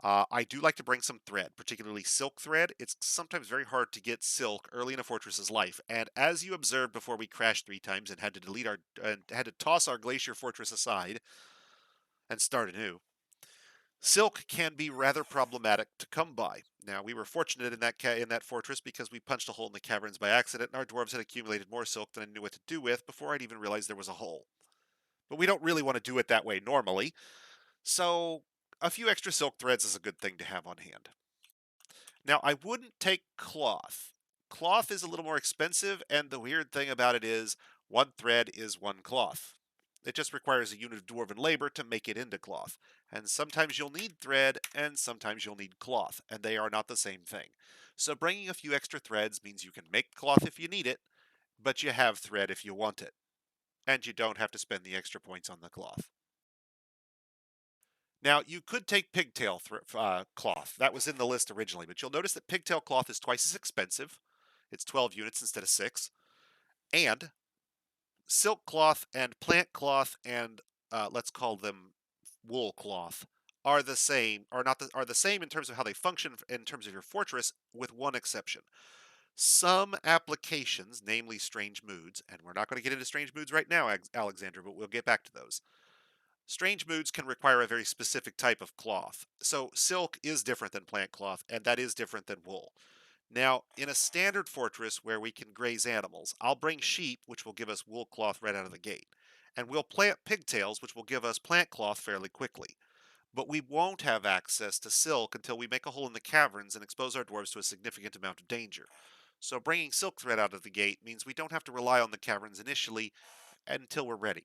I do like to bring some thread, particularly silk thread. It's sometimes very hard to get silk early in a fortress's life, and as you observed before we crashed 3 times and had to had to toss our glacier fortress aside and start anew, silk can be rather problematic to come by. Now, we were fortunate in that fortress because we punched a hole in the caverns by accident, and our dwarves had accumulated more silk than I knew what to do with before I'd even realized there was a hole. But we don't really want to do it that way normally, so a few extra silk threads is a good thing to have on hand. Now, I wouldn't take cloth. Cloth is a little more expensive, and the weird thing about it is one thread is one cloth. It just requires a unit of dwarven labor to make it into cloth. And sometimes you'll need thread, and sometimes you'll need cloth, and they are not the same thing. So bringing a few extra threads means you can make cloth if you need it, but you have thread if you want it. And you don't have to spend the extra points on the cloth. Now, you could take pigtail cloth. That was in the list originally, but you'll notice that pigtail cloth is twice as expensive. It's 12 units instead of 6. And silk cloth and plant cloth and let's call them wool cloth are the same, are the same in terms of how they function in terms of your fortress, with one exception. Some applications, namely strange moods, and we're not going to get into strange moods right now, Alexander, but we'll get back to those. Strange moods can require a very specific type of cloth. So silk is different than plant cloth, and that is different than wool. Now, in a standard fortress where we can graze animals, I'll bring sheep, which will give us wool cloth right out of the gate. And we'll plant pigtails, which will give us plant cloth fairly quickly. But we won't have access to silk until we make a hole in the caverns and expose our dwarves to a significant amount of danger. So bringing silk thread out of the gate means we don't have to rely on the caverns initially until we're ready.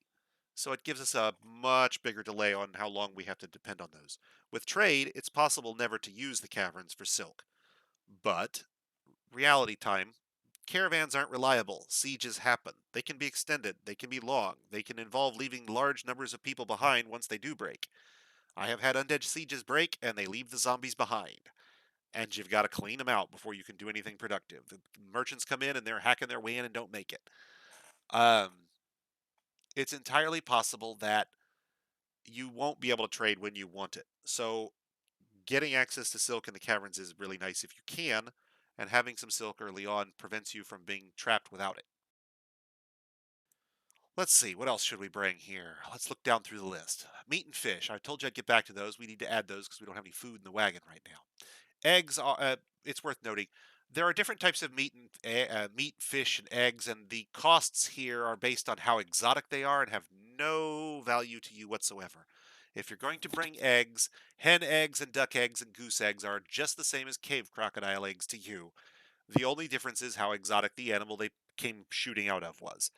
So it gives us a much bigger delay on how long we have to depend on those. With trade, it's possible never to use the caverns for silk. But, reality time, caravans aren't reliable. Sieges happen. They can be extended. They can be long. They can involve leaving large numbers of people behind once they do break. I have had undead sieges break, and they leave the zombies behind. And you've got to clean them out before you can do anything productive. The merchants come in and they're hacking their way in and don't make it. Um, it's entirely possible that you won't be able to trade when you want it. So getting access to silk in the caverns is really nice if you can, and having some silk early on prevents you from being trapped without it. Let's see, what else should we bring here? Let's look down through the list. Meat and fish. I told you I'd get back to those. We need to add those because we don't have any food in the wagon right now. Eggs are, it's worth noting, there are different types of meat, fish, and eggs, and the costs here are based on how exotic they are and have no value to you whatsoever. If you're going to bring eggs, hen eggs and duck eggs and goose eggs are just the same as cave crocodile eggs to you. The only difference is how exotic the animal they came shooting out of was.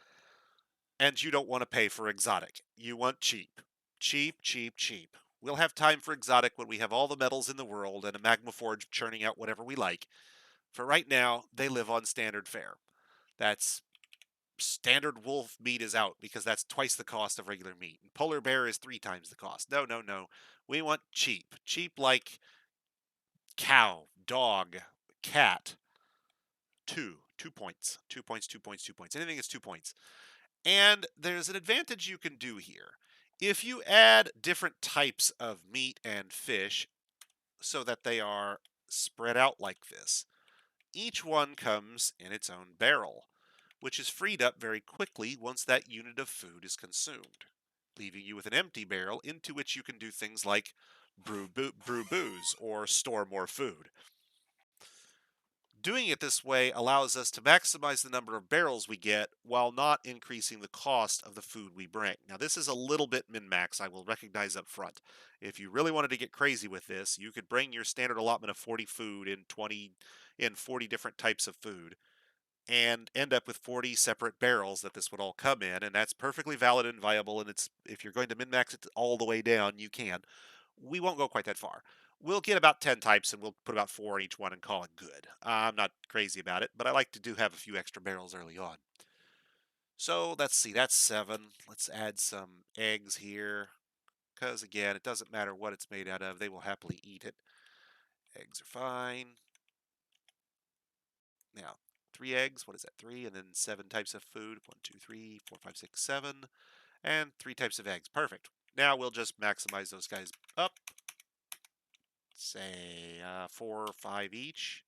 And you don't want to pay for exotic. You want cheap. Cheap, cheap, cheap. We'll have time for exotic when we have all the metals in the world and a magma forge churning out whatever we like. For right now, they live on standard fare. That's standard wolf meat is out because that's twice the cost of regular meat. And polar bear is 3 times the cost. No, no, no. We want cheap. Cheap like cow, dog, cat. 2 points. 2 points, 2 points, 2 points. Anything is 2 points. And there's an advantage you can do here. If you add different types of meat and fish so that they are spread out like this, each one comes in its own barrel, which is freed up very quickly once that unit of food is consumed, leaving you with an empty barrel into which you can do things like brew booze or store more food. Doing it this way allows us to maximize the number of barrels we get while not increasing the cost of the food we bring. Now, this is a little bit min-max, I will recognize up front. If you really wanted to get crazy with this, you could bring your standard allotment of 40 food in 40 different types of food and end up with 40 separate barrels that this would all come in, and that's perfectly valid and viable, and it's if you're going to min-max it all the way down, you can. We won't go quite that far. We'll get about 10 types and we'll put about 4 in each one and call it good. I'm not crazy about it, but I like to do have a few extra barrels early on. So let's see, that's 7. Let's add some eggs here, because again, it doesn't matter what it's made out of, they will happily eat it. Eggs are fine. Now, 3 eggs, what is that? 3, and then 7 types of food. 1, 2, 3, 4, 5, 6, 7, and 3 types of eggs. Perfect. Now we'll just maximize those guys up. Say 4 or 5 each.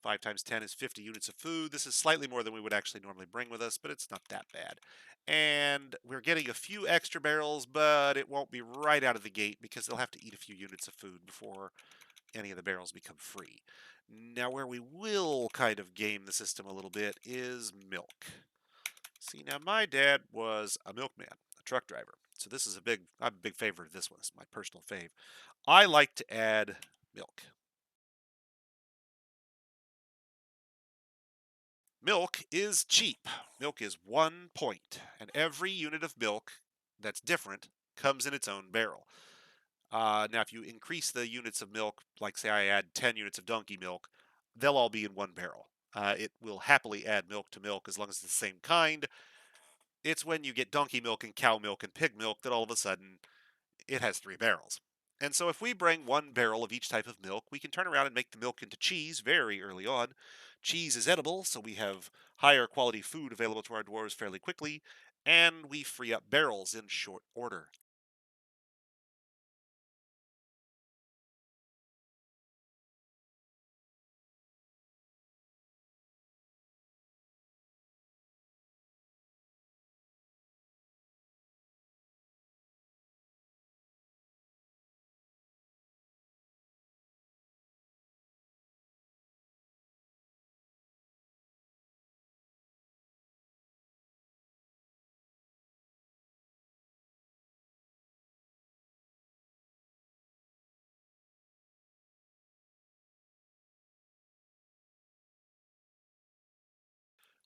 5 times 10 is 50 units of food. This is slightly more than we would actually normally bring with us, but it's not that bad. And we're getting a few extra barrels, but it won't be right out of the gate because they'll have to eat a few units of food before any of the barrels become free. Now, where we will kind of game the system a little bit is milk. See, now my dad was a milkman, a truck driver. So this is I'm a big favorite of this one. It's my personal fave. I like to add milk. Milk is cheap. Milk is 1 point, and every unit of milk that's different comes in its own barrel. Now, if you increase the units of milk, like say I add 10 units of donkey milk, they'll all be in one barrel. It will happily add milk to milk as long as it's the same kind. It's when you get donkey milk and cow milk and pig milk that all of a sudden it has 3 barrels. And so if we bring 1 barrel of each type of milk, we can turn around and make the milk into cheese very early on. Cheese is edible, so we have higher quality food available to our dwarves fairly quickly, and we free up barrels in short order.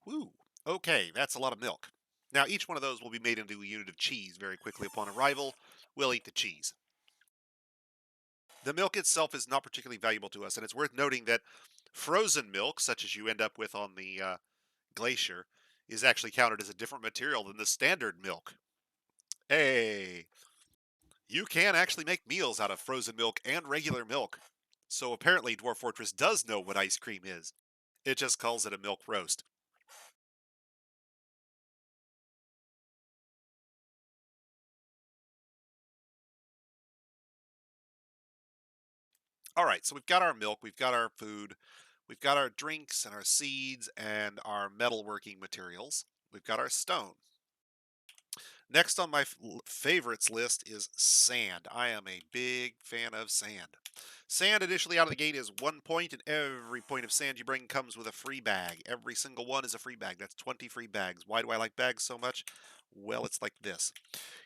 Woo! Okay, that's a lot of milk. Now, each one of those will be made into a unit of cheese very quickly upon arrival. We'll eat the cheese. The milk itself is not particularly valuable to us, and it's worth noting that frozen milk, such as you end up with on the glacier, is actually counted as a different material than the standard milk. Hey! You can actually make meals out of frozen milk and regular milk. So apparently, Dwarf Fortress does know what ice cream is. It just calls it a milk roast. All right, so we've got our milk, we've got our food, we've got our drinks and our seeds and our metalworking materials. We've got our stone. Next on my favorites list is sand. I am a big fan of sand. Sand initially out of the gate is 1 point, and every point of sand you bring comes with a free bag. Every single one is a free bag. That's 20 free bags. Why do I like bags so much? Well, it's like this.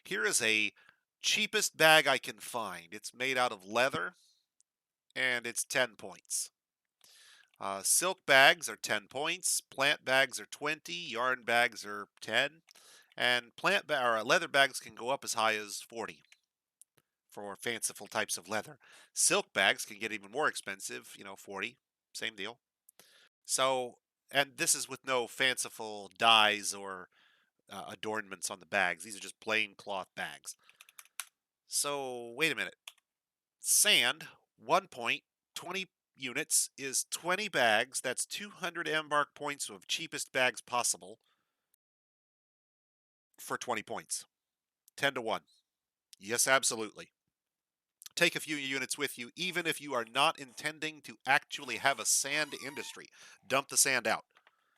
Here is a cheapest bag I can find. It's made out of leather, and it's 10 points. Silk bags are 10 points. Plant bags are 20. Yarn bags are 10. And or leather bags can go up as high as 40 for fanciful types of leather. Silk bags can get even more expensive, 40, same deal. So, and this is with no fanciful dyes or adornments on the bags. These are just plain cloth bags. So, wait a minute. Sand, 1 point, 20 units is 20 bags. That's 200 embark points of cheapest bags possible for 20 points. 10 to 1. Yes, absolutely. Take a few units with you, even if you are not intending to actually have a sand industry. Dump the sand out.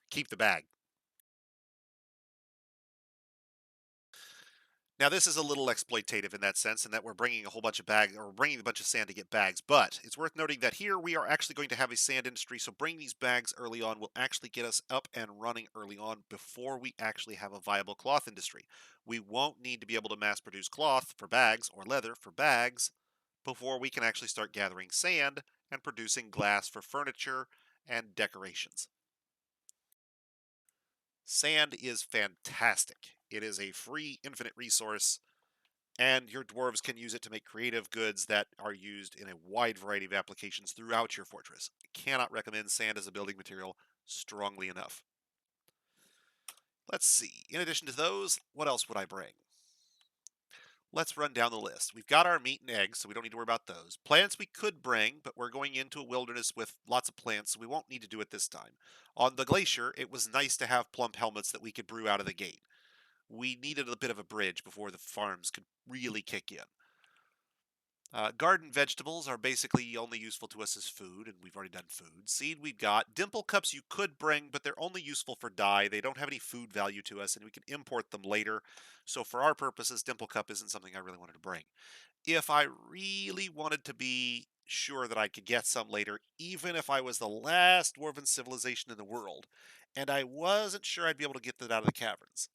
Keep the bag. Now, this is a little exploitative in that sense, in that we're bringing a whole bunch of bags, or bringing a bunch of sand to get bags. But it's worth noting that here we are actually going to have a sand industry, so bringing these bags early on will actually get us up and running early on before we actually have a viable cloth industry. We won't need to be able to mass produce cloth for bags or leather for bags before we can actually start gathering sand and producing glass for furniture and decorations. Sand is fantastic. It is a free, infinite resource, and your dwarves can use it to make creative goods that are used in a wide variety of applications throughout your fortress. I cannot recommend sand as a building material strongly enough. Let's see. In addition to those, what else would I bring? Let's run down the list. We've got our meat and eggs, so we don't need to worry about those. Plants we could bring, but we're going into a wilderness with lots of plants, so we won't need to do it this time. On the glacier, it was nice to have plump helmets that we could brew out of the gate. We needed a bit of a bridge before the farms could really kick in. Garden vegetables are basically only useful to us as food, and we've already done food. Seed we've got. Dimple cups you could bring, but they're only useful for dye. They don't have any food value to us, and we can import them later. So for our purposes, dimple cup isn't something I really wanted to bring. If I really wanted to be sure that I could get some later, even if I was the last dwarven civilization in the world, and I wasn't sure I'd be able to get that out of the caverns,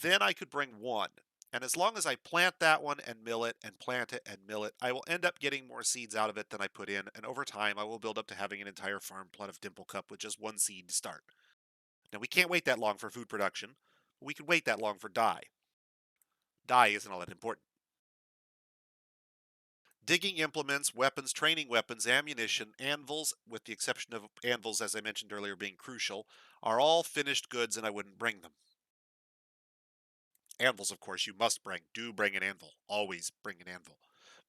then I could bring one. And as long as I plant that one and mill it and plant it and mill it, I will end up getting more seeds out of it than I put in. And over time, I will build up to having an entire farm plot of Dimple Cup with just one seed to start. Now, we can't wait that long for food production. But we can wait that long for dye. Dye isn't all that important. Digging implements, weapons, training weapons, ammunition, anvils, with the exception of anvils, as I mentioned earlier, being crucial, are all finished goods and I wouldn't bring them. Anvils, of course, you must bring. Do bring an anvil. Always bring an anvil.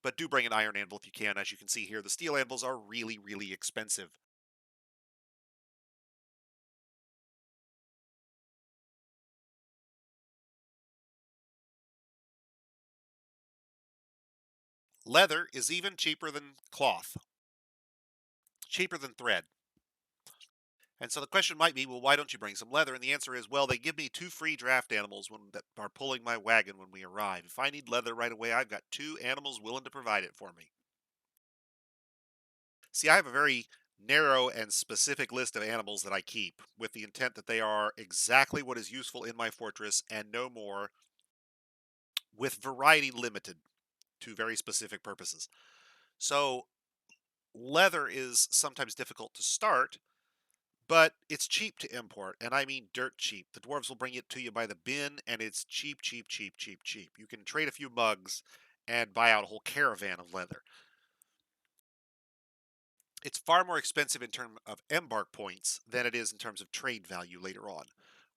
But do bring an iron anvil if you can. As you can see here, the steel anvils are really, really expensive. Leather is even cheaper than cloth, cheaper than thread. And so the question might be, well, why don't you bring some leather? And the answer is, well, they give me two free draft animals that are pulling my wagon when we arrive. If I need leather right away, I've got two animals willing to provide it for me. See, I have a very narrow and specific list of animals that I keep with the intent that they are exactly what is useful in my fortress and no more, with variety limited to very specific purposes. So, leather is sometimes difficult to start, but it's cheap to import, and I mean dirt cheap. The dwarves will bring it to you by the bin, and it's cheap, cheap, cheap, cheap, cheap. You can trade a few mugs and buy out a whole caravan of leather. It's far more expensive in terms of embark points than it is in terms of trade value later on.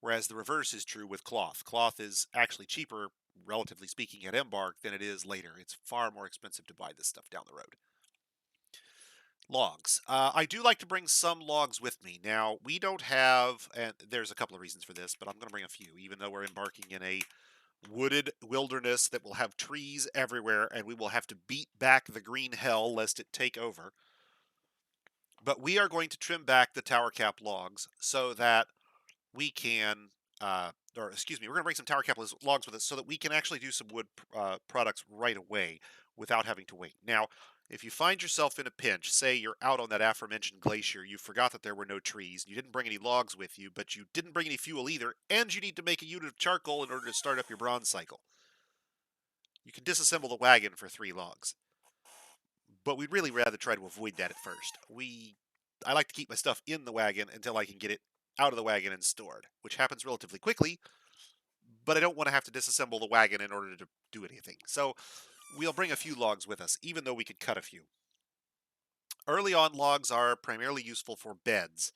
Whereas the reverse is true with cloth. Cloth is actually cheaper relatively speaking, at Embark than it is later. It's far more expensive to buy this stuff down the road. Logs. I do like to bring some logs with me. Now, we don't have, and there's a couple of reasons for this, but I'm going to bring a few, even though we're embarking in a wooded wilderness that will have trees everywhere, and we will have to beat back the green hell lest it take over. But we are going to trim back the tower cap logs so that we can, or excuse me, we're going to bring some tower cap logs with us so that we can actually do some wood products right away without having to wait. Now, if you find yourself in a pinch, say you're out on that aforementioned glacier, you forgot that there were no trees, you didn't bring any logs with you, but you didn't bring any fuel either, and you need to make a unit of charcoal in order to start up your bronze cycle. You can disassemble the wagon for 3 logs. But we'd really rather try to avoid that at first. I like to keep my stuff in the wagon until I can get it out of the wagon and stored, which happens relatively quickly, but I don't want to have to disassemble the wagon in order to do anything. So we'll bring a few logs with us, even though we could cut a few. Early on, logs are primarily useful for beds.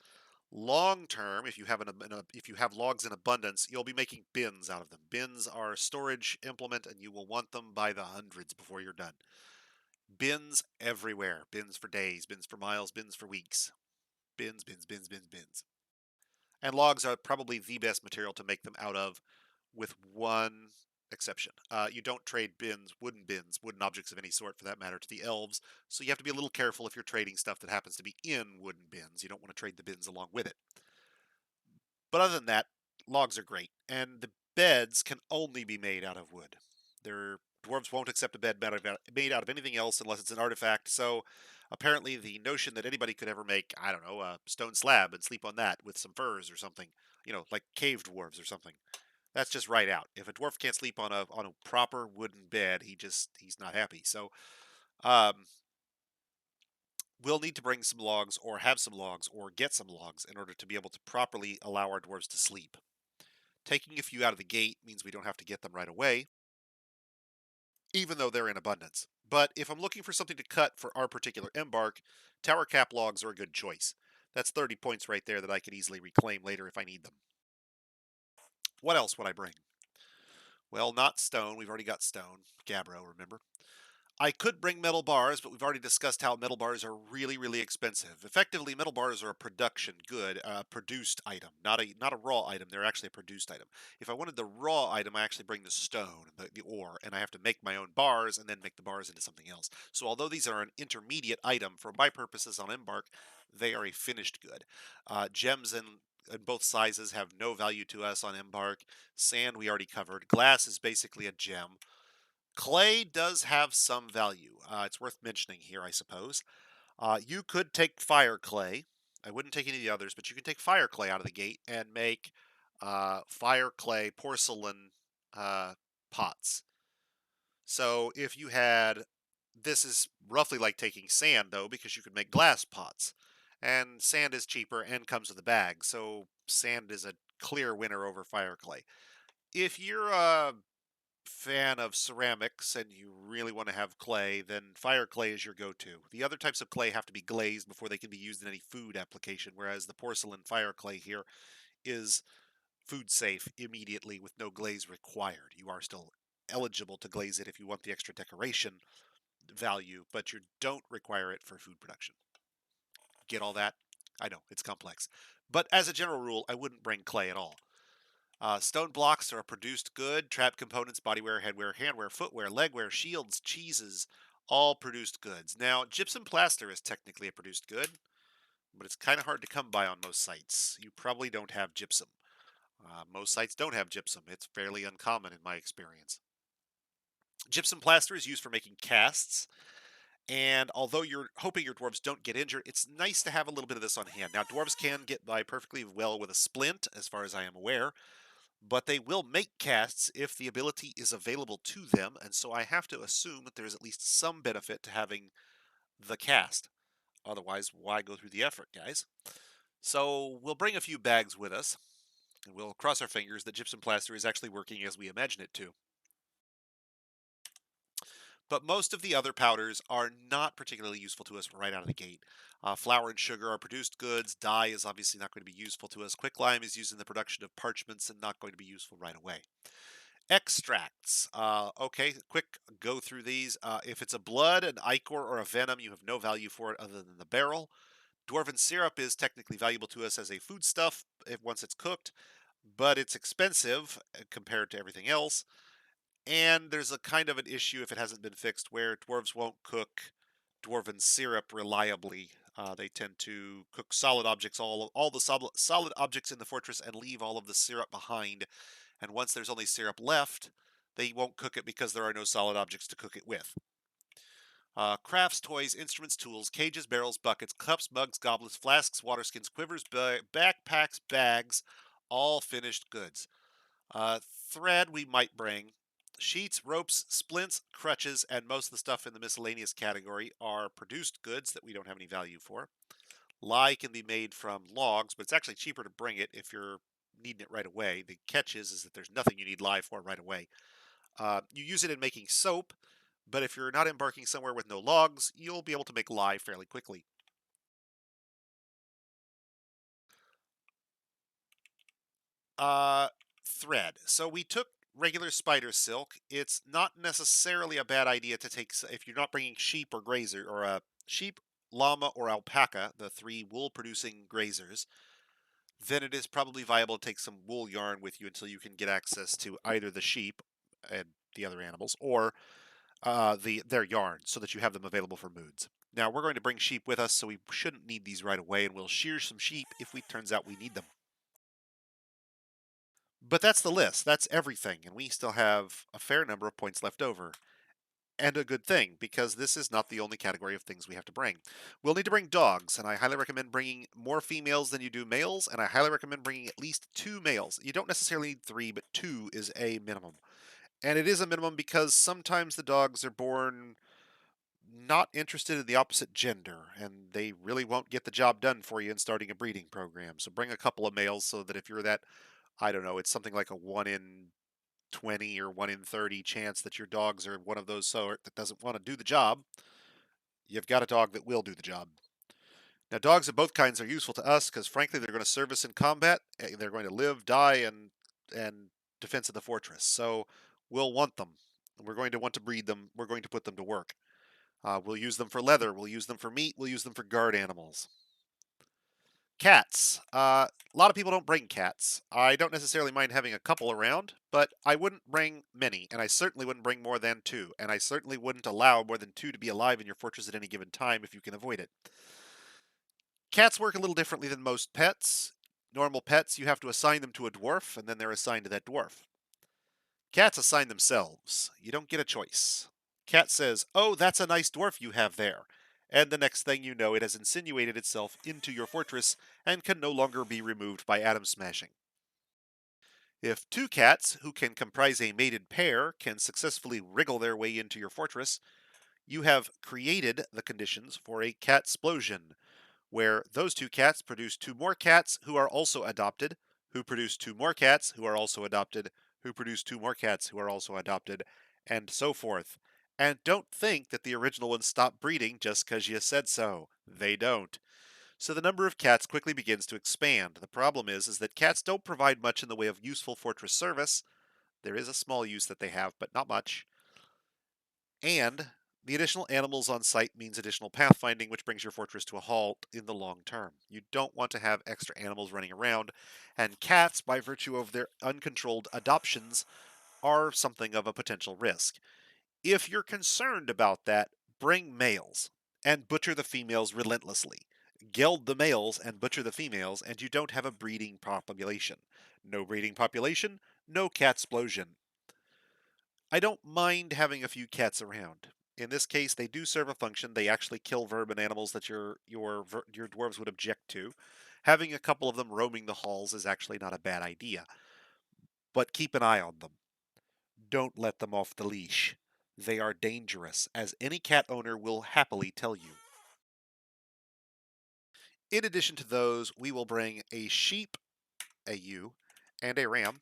Long term, if you have logs in abundance, you'll be making bins out of them. Bins are a storage implement, and you will want them by the hundreds before you're done. Bins everywhere. Bins for days, bins for miles, bins for weeks. Bins, bins, bins, bins, bins. And logs are probably the best material to make them out of, with one exception. You don't trade bins, wooden objects of any sort for that matter, to the elves, so you have to be a little careful if you're trading stuff that happens to be in wooden bins. You don't want to trade the bins along with it. But other than that, logs are great, and the beds can only be made out of wood. Dwarves won't accept a bed made out of anything else unless it's an artifact, so apparently the notion that anybody could ever make, I don't know, a stone slab and sleep on that with some furs or something, like cave dwarves or something, that's just right out. If a dwarf can't sleep on a proper wooden bed, he's not happy. So um, we'll need to bring some logs or have some logs or get some logs in order to be able to properly allow our dwarves to sleep. Taking a few out of the gate means we don't have to get them right away, even though they're in abundance. But if I'm looking for something to cut for our particular embark, tower cap logs are a good choice. That's 30 points right there that I could easily reclaim later if I need them. What else would I bring? Well, not stone. We've already got stone. Gabbro, remember? I could bring metal bars, but we've already discussed how metal bars are really, really expensive. Effectively, metal bars are a production good, produced item, not a raw item. They're actually a produced item. If I wanted the raw item, I actually bring the stone, the ore, and I have to make my own bars and then make the bars into something else. So although these are an intermediate item for my purposes on Embark, they are a finished good. Gems in both sizes have no value to us on Embark. Sand we already covered. Glass is basically a gem. Clay does have some value. It's worth mentioning here, I suppose. You could take fire clay. I wouldn't take any of the others, but you can take fire clay out of the gate and make fire clay porcelain pots. So if you had, this is roughly like taking sand though, because you could make glass pots. And sand is cheaper and comes with a bag, so sand is a clear winner over fire clay. If you're a fan of ceramics and you really want to have clay, then fire clay is your go-to. The other types of clay have to be glazed before they can be used in any food application, whereas the porcelain fire clay here is food safe immediately with no glaze required. You are still eligible to glaze it if you want the extra decoration value, but you don't require it for food production. Get all that? I know, it's complex. But as a general rule, I wouldn't bring clay at all. Stone blocks are a produced good. Trap components, bodywear, headwear, handwear, footwear, legwear, shields, cheeses, all produced goods. Now, gypsum plaster is technically a produced good, but it's kind of hard to come by on most sites. You probably don't have gypsum. Most sites don't have gypsum. It's fairly uncommon in my experience. Gypsum plaster is used for making casts, and although you're hoping your dwarves don't get injured, it's nice to have a little bit of this on hand. Now, dwarves can get by perfectly well with a splint, as far as I am aware, but they will make casts if the ability is available to them, and so I have to assume that there's at least some benefit to having the cast. Otherwise, why go through the effort, guys? So we'll bring a few bags with us, and we'll cross our fingers that gypsum plaster is actually working as we imagine it to. But most of the other powders are not particularly useful to us right out of the gate. Flour and sugar are produced goods. Dye is obviously not going to be useful to us. Quicklime is used in the production of parchments and not going to be useful right away. Extracts. Okay, quick go through these. If it's a blood, an ichor, or a venom, you have no value for it other than the barrel. Dwarven syrup is technically valuable to us as a foodstuff once it's cooked, but it's expensive compared to everything else. And there's a kind of an issue if it hasn't been fixed where dwarves won't cook dwarven syrup reliably. They tend to cook solid objects, all the solid objects in the fortress, and leave all of the syrup behind. And once there's only syrup left, they won't cook it because there are no solid objects to cook it with. Crafts, toys, instruments, tools, cages, barrels, buckets, cups, mugs, goblets, flasks, water skins, quivers, backpacks, bags, all finished goods. Thread we might bring. Sheets, ropes, splints, crutches, and most of the stuff in the miscellaneous category are produced goods that we don't have any value for. Lye can be made from logs, but it's actually cheaper to bring it if you're needing it right away. The catch is that there's nothing you need lye for right away. You use it in making soap, but if you're not embarking somewhere with no logs, you'll be able to make lye fairly quickly. Uh, Thread. So we took regular spider silk. It's not necessarily a bad idea to take if you're not bringing sheep or grazer or a sheep, llama, or alpaca, the three wool-producing grazers. Then it is probably viable to take some wool yarn with you until you can get access to either the sheep and the other animals or their yarn so that you have them available for moods. Now, we're going to bring sheep with us, so we shouldn't need these right away, and we'll shear some sheep if it turns out we need them. But that's the list. That's everything, and we still have a fair number of points left over. And a good thing, because this is not the only category of things we have to bring. We'll need to bring dogs, and I highly recommend bringing more females than you do males, and I highly recommend bringing at least 2 males. You don't necessarily need 3, but 2 is a minimum. And it is a minimum because sometimes the dogs are born not interested in the opposite gender, and they really won't get the job done for you in starting a breeding program. So bring a couple of males so that if you're that, I don't know, it's something like a 1 in 20 or 1 in 30 chance that your dogs are one of those sort that doesn't want to do the job, you've got a dog that will do the job. Now, dogs of both kinds are useful to us because, frankly, they're going to serve us in combat. They're going to live, die, and defense of the fortress. So we'll want them. We're going to want to breed them. We're going to put them to work. We'll use them for leather. We'll use them for meat. We'll use them for guard animals. Cats. A lot of people don't bring cats. I don't necessarily mind having a couple around, but I wouldn't bring many, and I certainly wouldn't bring more than 2, and I certainly wouldn't allow more than 2 to be alive in your fortress at any given time if you can avoid it. Cats work a little differently than most pets. Normal pets, you have to assign them to a dwarf, and then they're assigned to that dwarf. Cats assign themselves. You don't get a choice. Cat says, "Oh, that's a nice dwarf you have there." And the next thing you know, it has insinuated itself into your fortress and can no longer be removed by atom smashing. If 2 cats, who can comprise a mated pair, can successfully wriggle their way into your fortress, you have created the conditions for a cat explosion, where those 2 cats produce 2 more cats who are also adopted, who produce 2 more cats who are also adopted, who produce 2 more cats who are also adopted, and so forth. And don't think that the original ones stop breeding just because you said so. They don't. So the number of cats quickly begins to expand. The problem is that cats don't provide much in the way of useful fortress service. There is a small use that they have, but not much. And the additional animals on site means additional pathfinding, which brings your fortress to a halt in the long term. You don't want to have extra animals running around, and cats, by virtue of their uncontrolled adoptions, are something of a potential risk. If you're concerned about that, bring males and butcher the females relentlessly. Geld the males and butcher the females, and you don't have a breeding population. No breeding population, no cat explosion. I don't mind having a few cats around. In this case, they do serve a function. They actually kill vermin animals that your dwarves would object to. Having a couple of them roaming the halls is actually not a bad idea, but keep an eye on them. Don't let them off the leash. They are dangerous, as any cat owner will happily tell you. In addition to those, we will bring a sheep, a ewe, and a ram,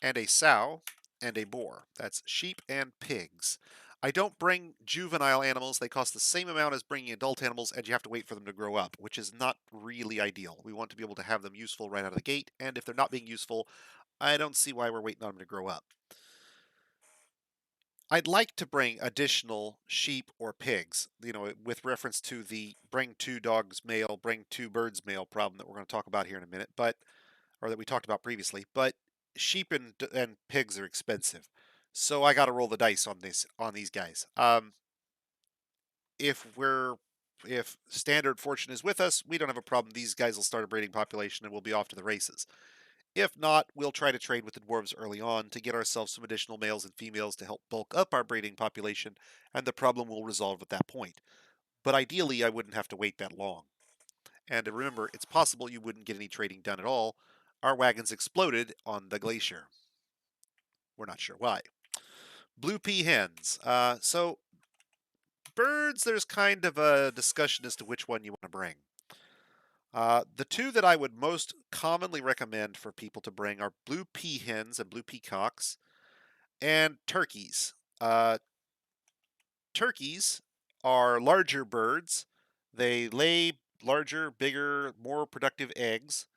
and a sow, and a boar. That's sheep and pigs. I don't bring juvenile animals. They cost the same amount as bringing adult animals, and you have to wait for them to grow up, which is not really ideal. We want to be able to have them useful right out of the gate, and if they're not being useful, I don't see why we're waiting on them to grow up. I'd like to bring additional sheep or pigs, with reference to the bring two dogs male, bring two birds male problem that we're going to talk about here in a minute, or that we talked about previously. But sheep and pigs are expensive, so I got to roll the dice on these guys. If we're if standard fortune is with us, we don't have a problem. These guys will start a breeding population and we'll be off to the races. If not, we'll try to trade with the dwarves early on to get ourselves some additional males and females to help bulk up our breeding population, and the problem will resolve at that point. But ideally, I wouldn't have to wait that long. And remember, it's possible you wouldn't get any trading done at all. Our wagons exploded on the glacier. We're not sure why. Blue pea hens. So birds, there's kind of a discussion as to which one you want to bring. The two that I would most commonly recommend for people to bring are blue pea hens and blue peacocks, and turkeys. Uh, Turkeys are larger birds. They lay larger, bigger, more productive eggs,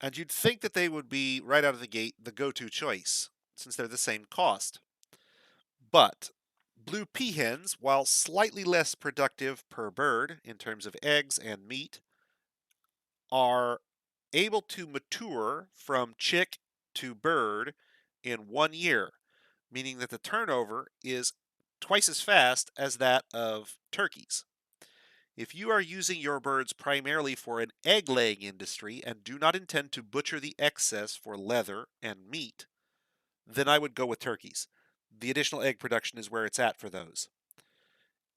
and you'd think that they would be right out of the gate the go-to choice since they're the same cost. But blue peahens, while slightly less productive per bird in terms of eggs and meat, are able to mature from chick to bird in 1 year, meaning that the turnover is twice as fast as that of turkeys. If you are using your birds primarily for an egg laying industry and do not intend to butcher the excess for leather and meat, then I would go with turkeys. The additional egg production is where it's at for those.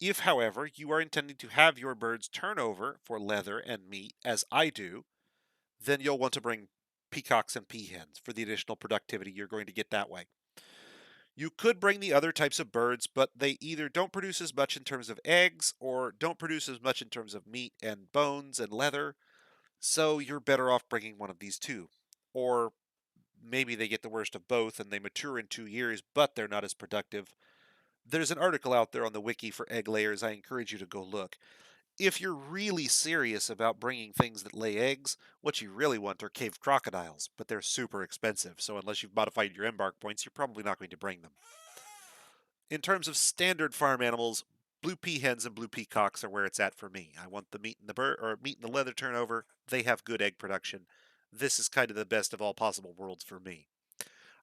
If, however, you are intending to have your birds turn over for leather and meat, as I do, then you'll want to bring peacocks and peahens for the additional productivity you're going to get that way. You could bring the other types of birds, but they either don't produce as much in terms of eggs or don't produce as much in terms of meat and bones and leather, so you're better off bringing one of these two. Or maybe they get the worst of both and they mature in 2 years, but they're not as productive. There's an article out there on the wiki for egg layers. I encourage you to go look. If you're really serious about bringing things that lay eggs, what you really want are cave crocodiles, but they're super expensive, so unless you've modified your embark points, you're probably not going to bring them. In terms of standard farm animals, blue peahens and blue peacocks are where it's at for me. I want the meat and the meat and the leather turnover. They have good egg production. This is kind of the best of all possible worlds for me.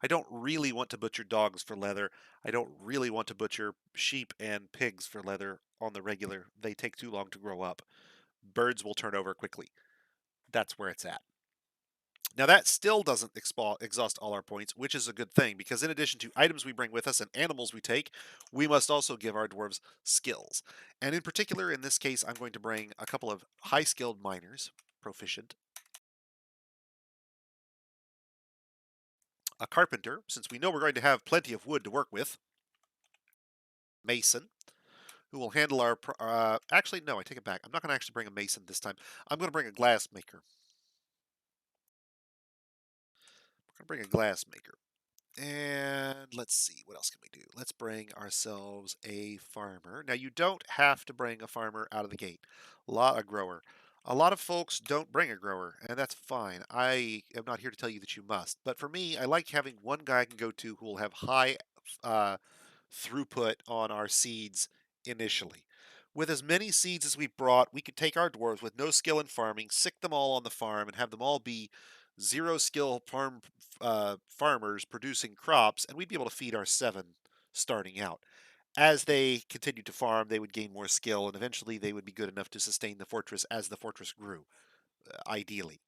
I don't really want to butcher dogs for leather. I don't really want to butcher sheep and pigs for leather on the regular. They take too long to grow up. Birds will turn over quickly. That's where it's at. Now, that still doesn't exhaust all our points, which is a good thing, because in addition to items we bring with us and animals we take, we must also give our dwarves skills. And in particular, in this case, I'm going to bring a couple of high skilled miners, proficient, a carpenter, since we know we're going to have plenty of wood to work with, mason, who will handle our. Actually, no, I take it back. I'm not going to actually bring a mason this time. I'm going to bring a glass maker. We're going to bring a glass maker. And let's see, what else can we do? Let's bring ourselves a farmer. Now, you don't have to bring a farmer out of the gate. A grower. A lot of folks don't bring a grower, and that's fine. I am not here to tell you that you must. But for me, I like having one guy I can go to who will have high uh, throughput on our seeds initially. With as many seeds as we've brought, we could take our dwarves with no skill in farming, sick them all on the farm, and have them all be zero skill farmers producing crops, and we'd be able to feed our 7 starting out. As they continued to farm, they would gain more skill, and eventually they would be good enough to sustain the fortress as the fortress grew, ideally.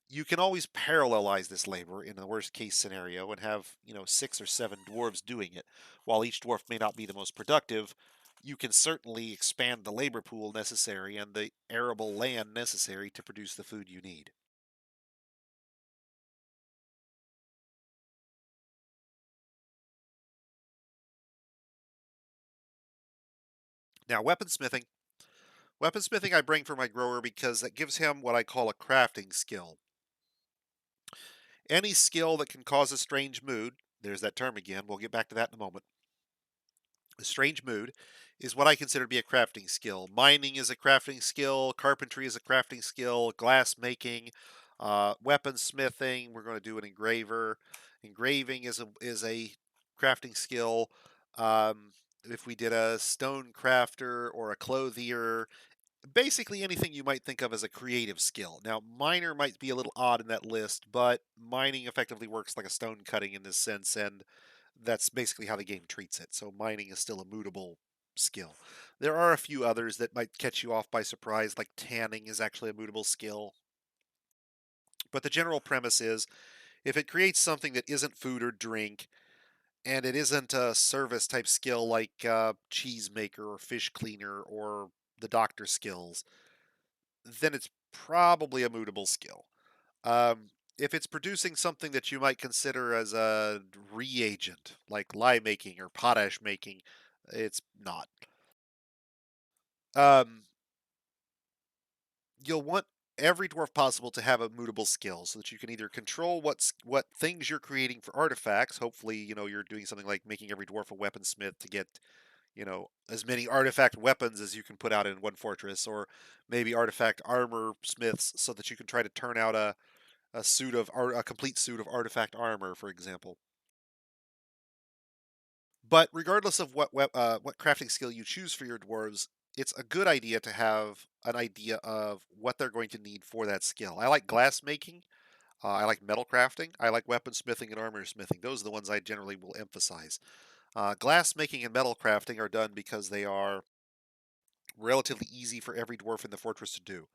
You can always parallelize this labor in the worst case scenario and have, 6 or 7 dwarves doing it. While each dwarf may not be the most productive, you can certainly expand the labor pool necessary and the arable land necessary to produce the food you need. Now, weaponsmithing. Weaponsmithing I bring for my grower because that gives him what I call a crafting skill. Any skill that can cause a strange mood, there's that term again, we'll get back to that in a moment. A strange mood is what I consider to be a crafting skill. Mining is a crafting skill, carpentry is a crafting skill, glass making, weaponsmithing, we're going to do an engraver. Engraving is a crafting skill. Um, if we did a stone crafter or a clothier, basically anything you might think of as a creative skill. Now, miner might be a little odd in that list, but mining effectively works like a stone cutting in this sense, and that's basically how the game treats it. So mining is still a mutable skill. There are a few others that might catch you off by surprise, like tanning is actually a mutable skill. But the general premise is if it creates something that isn't food or drink, and it isn't a service type skill like cheese maker or fish cleaner or the doctor skills, then it's probably a mutable skill. If it's producing something that you might consider as a reagent, like lye making or potash making, it's not. Um, you'll want every dwarf possible to have a mutable skill so that you can either control what things you're creating for artifacts. Hopefully, you're doing something like making every dwarf a weaponsmith to get as many artifact weapons as you can put out in one fortress, or maybe artifact armor smiths so that you can try to turn out a complete suit of artifact armor, for example. But regardless of what crafting skill you choose for your dwarves, it's a good idea to have an idea of what they're going to need for that skill. I like glass making. I like metal crafting. I like weaponsmithing and armor smithing. Those are the ones I generally will emphasize. Glass making and metal crafting are done because they are relatively easy for every dwarf in the fortress to do.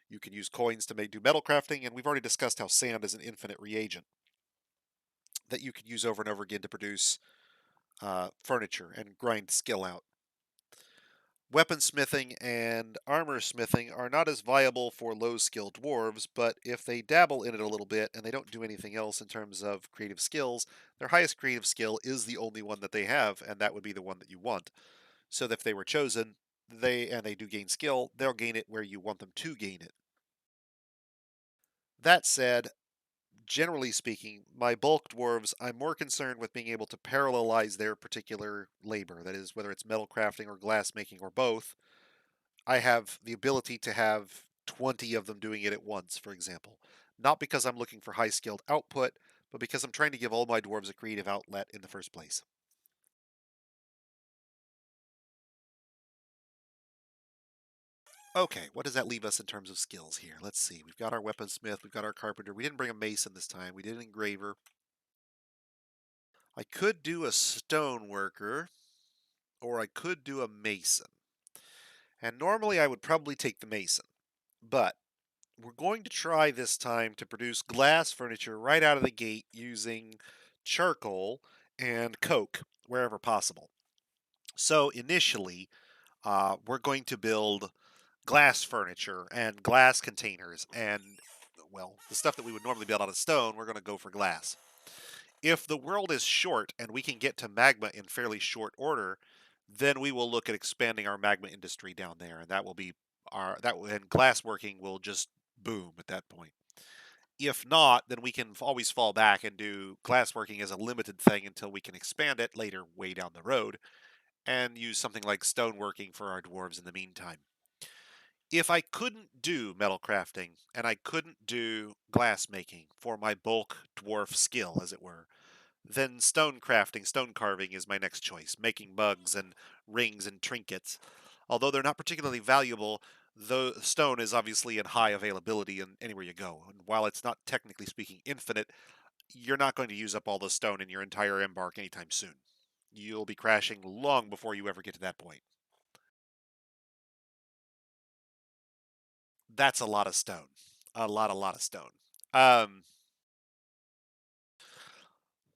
You can use coins to do metal crafting, and we've already discussed how sand is an infinite reagent that you can use over and over again to produce furniture and grind skill out. Weaponsmithing and armor smithing are not as viable for low skill dwarves, but if they dabble in it a little bit and they don't do anything else in terms of creative skills, their highest creative skill is the only one that they have, and that would be the one that you want. So that if they were chosen, they do gain skill, they'll gain it where you want them to gain it. That said, generally speaking, my bulk dwarves, I'm more concerned with being able to parallelize their particular labor. That is, whether it's metal crafting or glass making or both. I have the ability to have 20 of them doing it at once, for example. Not because I'm looking for high skilled output, but because I'm trying to give all my dwarves a creative outlet in the first place. Okay, what does that leave us in terms of skills here? Let's see. We've got our weaponsmith, we've got our carpenter. We didn't bring a mason this time, we did an engraver. I could do a stone worker, or I could do a mason. And normally I would probably take the mason. But we're going to try this time to produce glass furniture right out of the gate using charcoal and coke wherever possible. So initially, we're going to build glass furniture and glass containers and, well, the stuff that we would normally build out of stone, we're going to go for glass. If the world is short and we can get to magma in fairly short order, then we will look at expanding our magma industry down there, and that will be and glassworking will just boom at that point. If not, then we can always fall back and do glassworking as a limited thing until we can expand it later, way down the road, and use something like stoneworking for our dwarves in the meantime. If I couldn't do metal crafting and I couldn't do glass making for my bulk dwarf skill, as it were, then stone crafting, stone carving is my next choice, making mugs and rings and trinkets. Although they're not particularly valuable, the stone is obviously in high availability in anywhere you go. And while it's not technically speaking infinite, you're not going to use up all the stone in your entire embark anytime soon. You'll be crashing long before you ever get to that point. That's a lot of stone. A lot of stone. Um,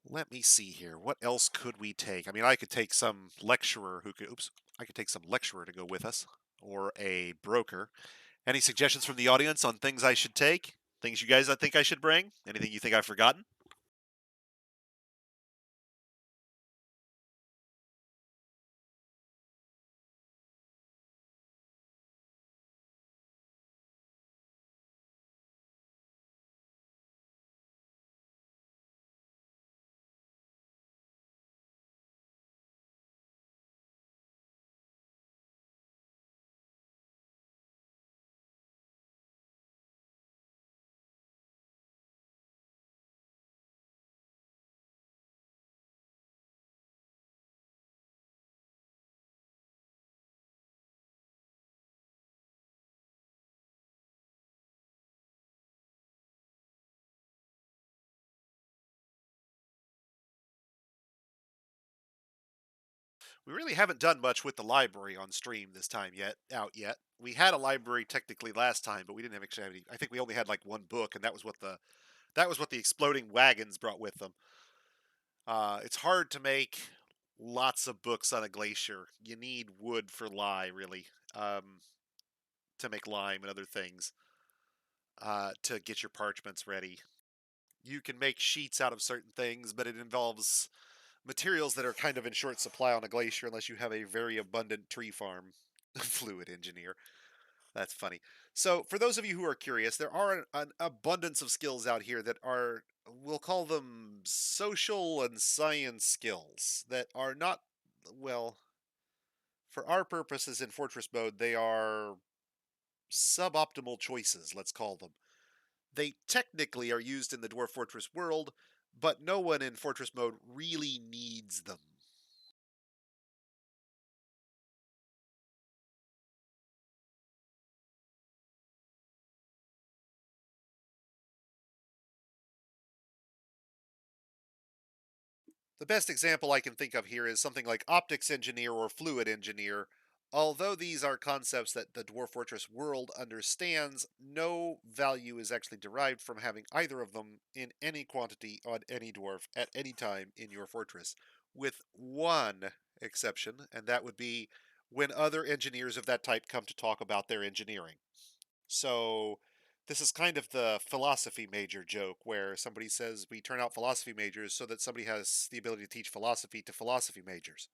Let me see here. What else could we take? I mean, I could take some lecturer who could. Oops. I could take some lecturer to go with us, or a broker. Any suggestions from the audience on things I should take? Things you guys I think I should bring? Anything you think I've forgotten? We really haven't done much with the library on stream this time yet. We had a library technically last time, but we didn't actually have any. I think we only had like one book, and that was what the exploding wagons brought with them. It's hard to make lots of books on a glacier. You need wood for lye, really, um, to make lime and other things, to get your parchments ready. You can make sheets out of certain things, but it involves materials that are kind of in short supply on a glacier unless you have a very abundant tree farm. Fluid engineer. That's funny. So, for those of you who are curious, there are an abundance of skills out here that are, we'll call them social and science skills, that are not, well, for our purposes in Fortress mode, they are suboptimal choices, let's call them. They technically are used in the Dwarf Fortress world, but no one in Fortress mode really needs them. The best example I can think of here is something like optics engineer or fluid engineer. Although these are concepts that the Dwarf Fortress world understands, no value is actually derived from having either of them in any quantity on any dwarf at any time in your fortress, with one exception, and that would be when other engineers of that type come to talk about their engineering. So this is kind of the philosophy major joke where somebody says we turn out philosophy majors so that somebody has the ability to teach philosophy to philosophy majors.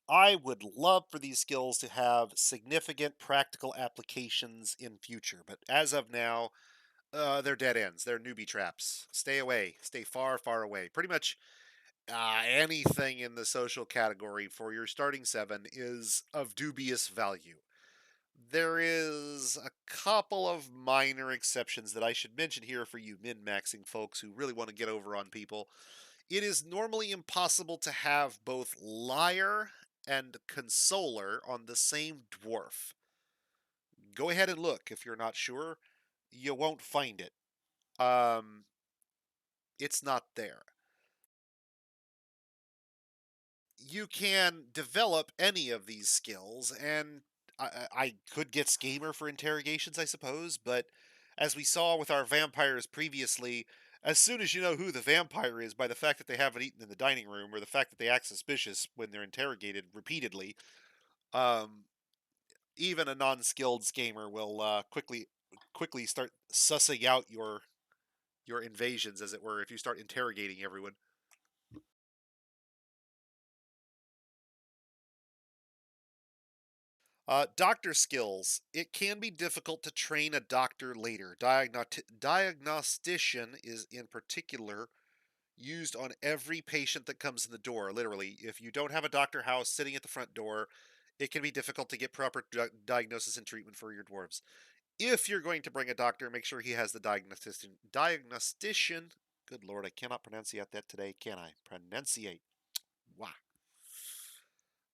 I would love for these skills to have significant practical applications in future, but as of now, they're dead ends. They're newbie traps. Stay away. Stay far, far away. Pretty much anything in the social category for your starting seven is of dubious value. There is a couple of minor exceptions that I should mention here for you min maxing folks who really want to get over on people. It is normally impossible to have both liar and consoler on the same dwarf. Go ahead and look if you're not sure. You won't find it. Um, it's not there. You can develop any of these skills, and I could get Skamer for interrogations, I suppose, but as we saw with our vampires previously, as soon as you know who the vampire is by the fact that they haven't eaten in the dining room or the fact that they act suspicious when they're interrogated repeatedly, um, even a non-skilled Skamer will quickly start sussing out your invasions, as it were, if you start interrogating everyone. Doctor skills. It can be difficult to train a doctor later. Diagnostician is in particular used on every patient that comes in the door. Literally, if you don't have a doctor house sitting at the front door, it can be difficult to get proper diagnosis and treatment for your dwarves. If you're going to bring a doctor, make sure he has the diagnostician. Diagnostician. Good lord, I cannot pronunciate that today, can I? Pronunciate. Wow.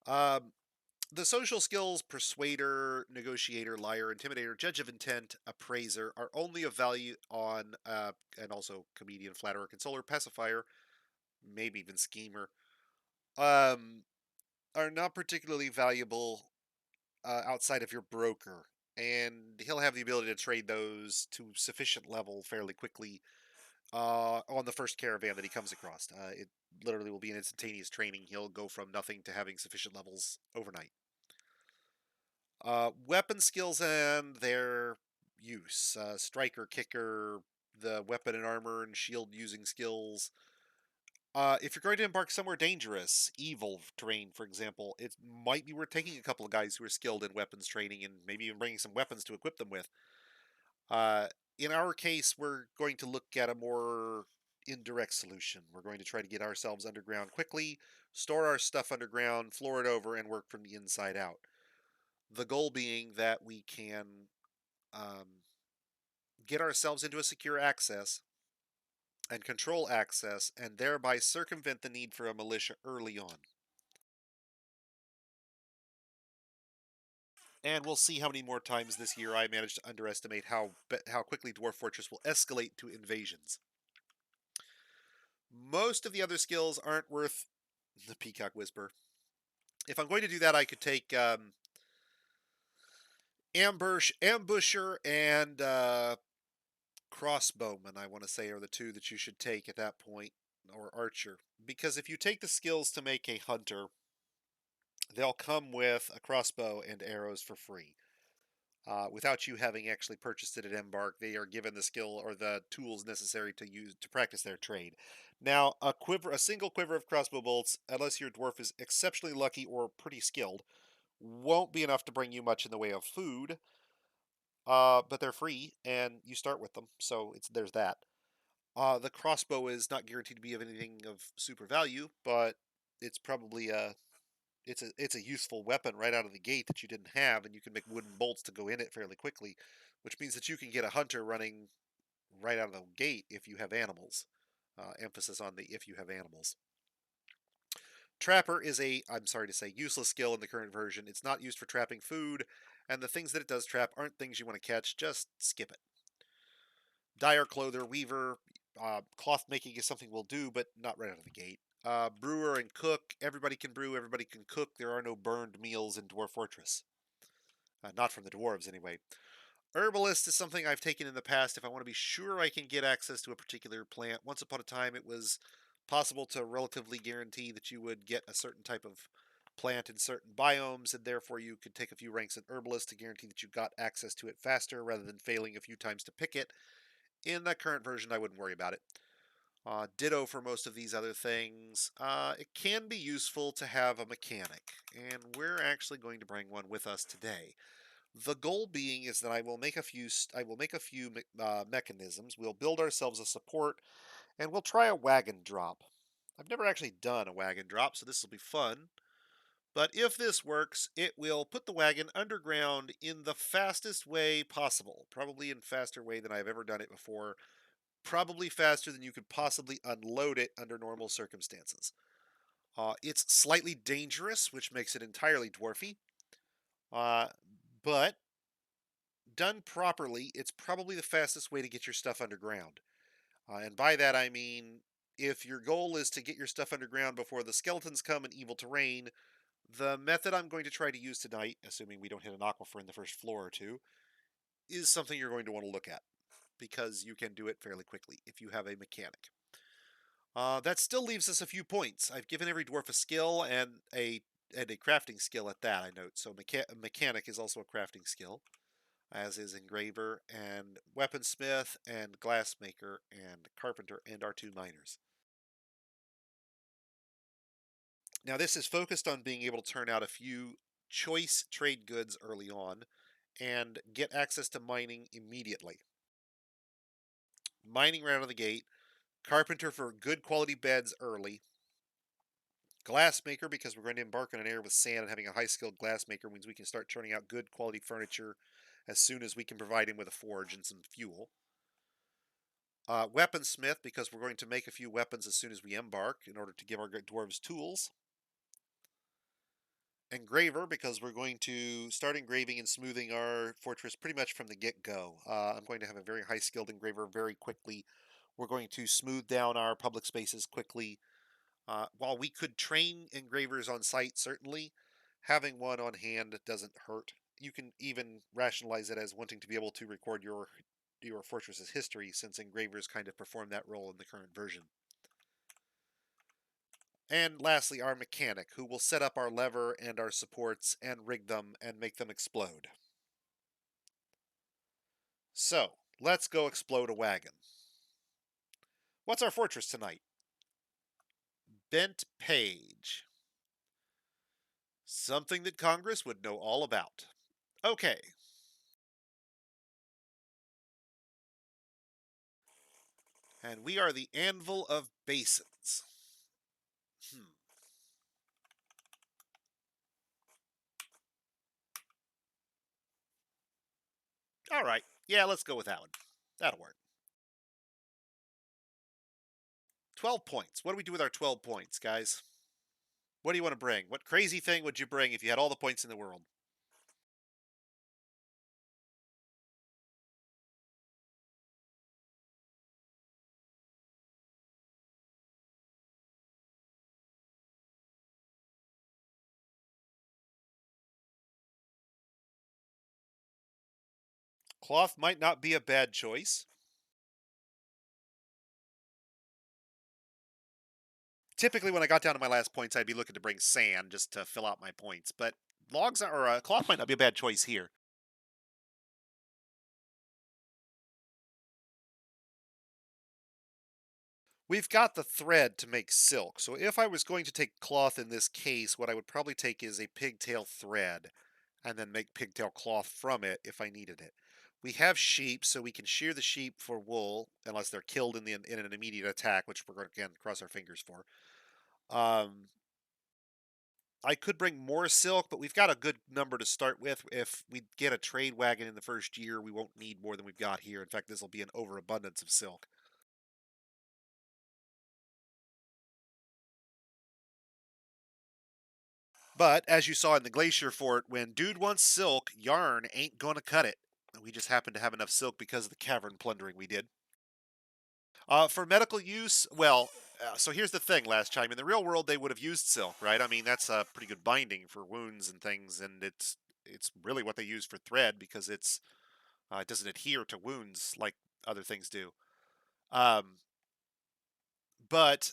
Um, The social skills persuader, negotiator, liar, intimidator, judge of intent, appraiser are only of value on, and also comedian, flatterer, consoler, pacifier, maybe even schemer, um, are not particularly valuable outside of your broker. And he'll have the ability to trade those to sufficient level fairly quickly on the first caravan that he comes across. It literally will be an instantaneous training. He'll go from nothing to having sufficient levels overnight. Weapon skills and their use. Striker, kicker, the weapon and armor and shield using skills. If you're going to embark somewhere dangerous, evil terrain, for example, it might be worth taking a couple of guys who are skilled in weapons training and maybe even bringing some weapons to equip them with. Uh, in our case, we're going to look at a more indirect solution. We're going to try to get ourselves underground quickly, store our stuff underground, floor it over, and work from the inside out. The goal being that we can get ourselves into a secure access and control access and thereby circumvent the need for a militia early on. And we'll see how many more times this year I manage to underestimate how quickly Dwarf Fortress will escalate to invasions. Most of the other skills aren't worth the Peacock Whisper. If I'm going to do that, I could take Ambusher, and Crossbowman, I want to say, are the two that you should take at that point, or Archer. Because if you take the skills to make a Hunter, they'll come with a crossbow and arrows for free. Without you having actually purchased it at Embark, they are given the skill or the tools necessary to use to practice their trade. Now, a single quiver of crossbow bolts, unless your dwarf is exceptionally lucky or pretty skilled, won't be enough to bring you much in the way of food. But they're free, and you start with them, so there's that. The crossbow is not guaranteed to be of anything of super value, but it's probably it's a useful weapon right out of the gate that you didn't have, and you can make wooden bolts to go in it fairly quickly, which means that you can get a hunter running right out of the gate if you have animals. Emphasis on the if you have animals. Trapper is I'm sorry to say, useless skill in the current version. It's not used for trapping food, and the things that it does trap aren't things you want to catch. Just skip it. Dyer, clother, weaver, cloth making is something we'll do, but not right out of the gate. Brewer and cook. Everybody can brew, everybody can cook. There are no burned meals in Dwarf Fortress. Not from the dwarves, anyway. Herbalist is something I've taken in the past if I want to be sure I can get access to a particular plant. Once upon a time, it was possible to relatively guarantee that you would get a certain type of plant in certain biomes, and therefore you could take a few ranks in herbalist to guarantee that you got access to it faster rather than failing a few times to pick it. In the current version, I wouldn't worry about it. Ditto for most of these other things. It can be useful to have a mechanic, and we're actually going to bring one with us today. The goal being is that I will make a few mechanisms. We'll build ourselves a support, and we'll try a wagon drop. I've never actually done a wagon drop, so this will be fun. But if this works, it will put the wagon underground in the fastest way possible, probably in faster way than I've ever done it before, probably faster than you could possibly unload it under normal circumstances. It's slightly dangerous, which makes it entirely dwarfy, uh, but done properly, it's probably the fastest way to get your stuff underground. And by that I mean, if your goal is to get your stuff underground before the skeletons come in evil terrain, the method I'm going to try to use tonight, assuming we don't hit an aquifer in the first floor or two, is something you're going to want to look at, because you can do it fairly quickly if you have a mechanic. That still leaves us a few points. I've given every dwarf a skill and a crafting skill at that, I note. So mechanic is also a crafting skill, as is engraver and weaponsmith and glassmaker and carpenter and our two miners. Now this is focused on being able to turn out a few choice trade goods early on and get access to mining immediately. Mining right out of the gate, carpenter for good quality beds early, glassmaker because we're going to embark on an area with sand, and having a high skilled glassmaker means we can start turning out good quality furniture as soon as we can provide him with a forge and some fuel. Weaponsmith because we're going to make a few weapons as soon as we embark in order to give our dwarves tools. Engraver because we're going to start engraving and smoothing our fortress pretty much from the get-go. I'm going to have a very high-skilled engraver very quickly. We're going to smooth down our public spaces quickly. While we could train engravers on site, certainly, having one on hand doesn't hurt. You can even rationalize it as wanting to be able to record your fortress's history, since engravers kind of perform that role in the current version. And lastly, our mechanic, who will set up our lever and our supports and rig them and make them explode. So, let's go explode a wagon. What's our fortress tonight? Bent Page. Something that Congress would know all about. Okay. And we are the Anvil of Basins. Hmm. All right. Yeah, let's go with that one. That'll work. 12 points. What do we do with our 12 points, guys? What do you want to bring? What crazy thing would you bring if you had all the points in the world? Cloth might not be a bad choice. Typically, when I got down to my last points, I'd be looking to bring sand just to fill out my points. But logs or cloth might not be a bad choice here. We've got the thread to make silk, so if I was going to take cloth in this case, what I would probably take is a pigtail thread, and then make pigtail cloth from it if I needed it. We have sheep, so we can shear the sheep for wool, unless they're killed in an immediate attack, which we're going to again cross our fingers for. Um, I could bring more silk, but we've got a good number to start with. If we get a trade wagon in the first year, we won't need more than we've got here. In fact, this will be an overabundance of silk. But as you saw in the Glacier Fort, when dude wants silk, yarn ain't gonna cut it. We just happen to have enough silk because of the cavern plundering we did. For medical use, well, so here's the thing, Last Chime. In the real world, they would have used silk, right? I mean, that's a pretty good binding for wounds and things, and it's really what they use for thread because it doesn't adhere to wounds like other things do. Um, but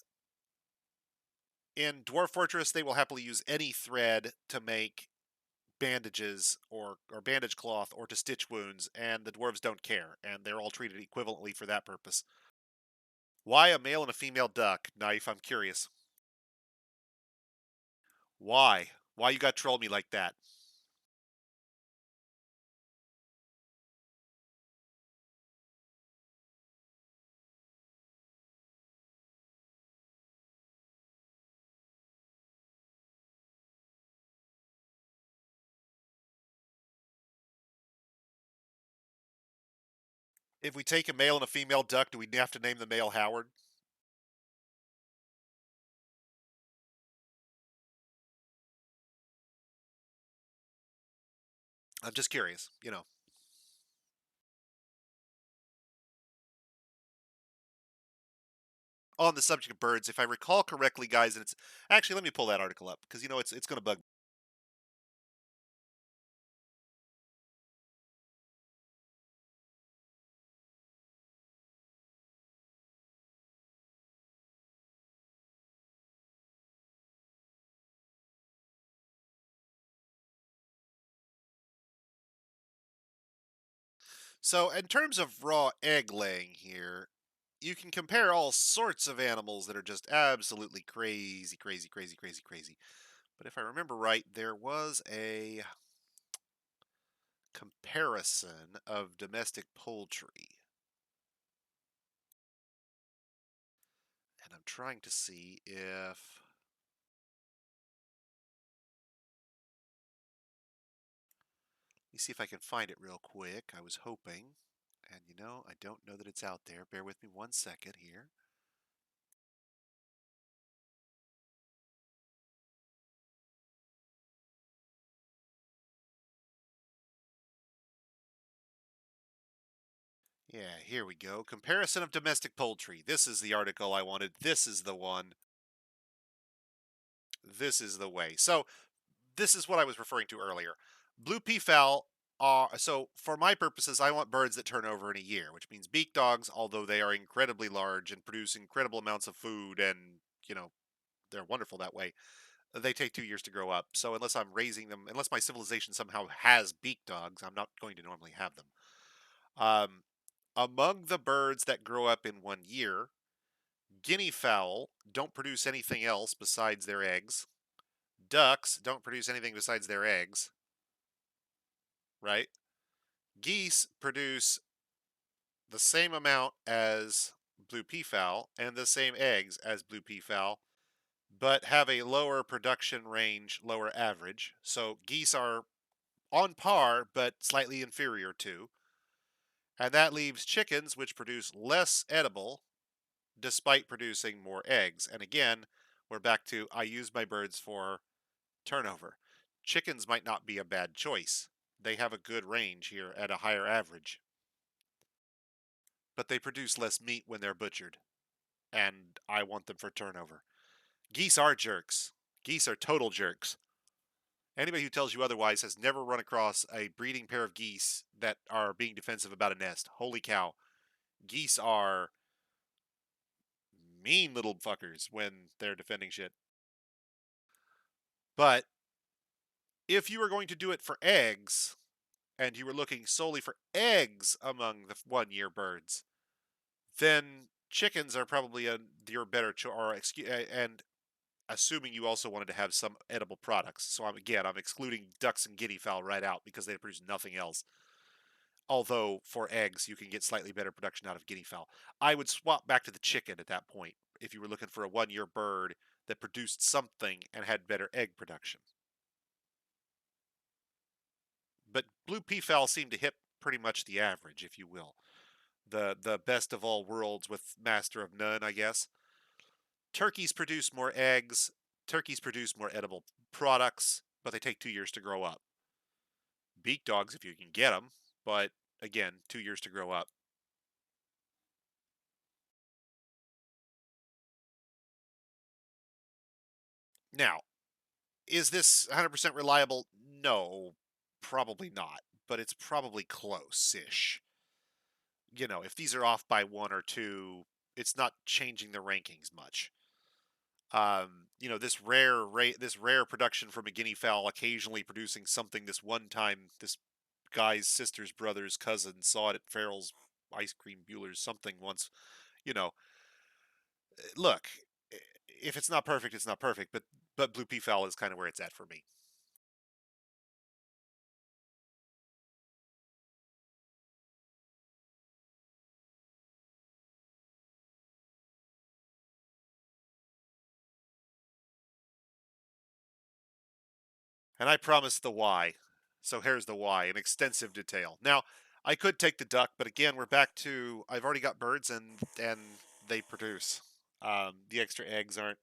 in Dwarf Fortress, they will happily use any thread to make bandages or bandage cloth or to stitch wounds, and the dwarves don't care, and they're all treated equivalently for that purpose. Why a male and a female duck? Knife, I'm curious. Why? Why you got troll me like that? If we take a male and a female duck, do we have to name the male Howard? I'm just curious, you know. On the subject of birds, if I recall correctly, guys, and it's actually let me pull that article up because you know it's going to bug. So, in terms of raw egg laying here, you can compare all sorts of animals that are just absolutely crazy, crazy, crazy, crazy, crazy. But if I remember right, there was a comparison of domestic poultry. And I'm trying to see if. Let me see if I can find it real quick. I was hoping. And you know, I don't know that it's out there. Bear with me 1 second here. Yeah, here we go. Comparison of domestic poultry. This is the article I wanted. This is the one. This is the way. So, this is what I was referring to earlier. Blue peafowl are, so for my purposes, I want birds that turn over in a year, which means beak dogs, although they are incredibly large and produce incredible amounts of food and, you know, they're wonderful that way. They take 2 years to grow up. So unless I'm raising them, unless my civilization somehow has beak dogs, I'm not going to normally have them. Um, Among the birds that grow up in 1 year, guinea fowl don't produce anything else besides their eggs. Ducks don't produce anything besides their eggs, right? Geese produce the same amount as blue peafowl and the same eggs as blue peafowl, but have a lower production range, lower average. So geese are on par, but slightly inferior to. And that leaves chickens, which produce less edible despite producing more eggs. And again, we're back to I use my birds for turnover. Chickens might not be a bad choice. They have a good range here at a higher average, but they produce less meat when they're butchered, and I want them for turnover. Geese are jerks. Geese are total jerks. Anybody who tells you otherwise has never run across a breeding pair of geese that are being defensive about a nest. Holy cow. Geese are mean little fuckers when they're defending shit. But if you were going to do it for eggs, and you were looking solely for eggs among the 1-year birds, then chickens are probably your better choice. And assuming you also wanted to have some edible products. So I'm excluding ducks and guinea fowl right out because they produce nothing else. Although for eggs, you can get slightly better production out of guinea fowl. I would swap back to the chicken at that point if you were looking for a 1-year bird that produced something and had better egg production. But blue peafowl seem to hit pretty much the average, if you will. The best of all worlds with master of none, I guess. Turkeys produce more eggs. Turkeys produce more edible products, but they take 2 years to grow up. Beak dogs, if you can get them, but again, 2 years to grow up. Now, is this 100% reliable? No, probably not, but it's probably close-ish. If these are off by 1 or 2, it's not changing the rankings much. This rare production from a guinea fowl occasionally producing something this one time this guy's sister's brother's cousin saw it at Farrell's ice cream Bueller's something once. You know, look, if it's not perfect, it's not perfect, but blue peafowl is kind of where it's at for me. And I promised the why. So here's the why in extensive detail. Now, I could take the duck, but again, we're back to I've already got birds and they produce. The extra eggs aren't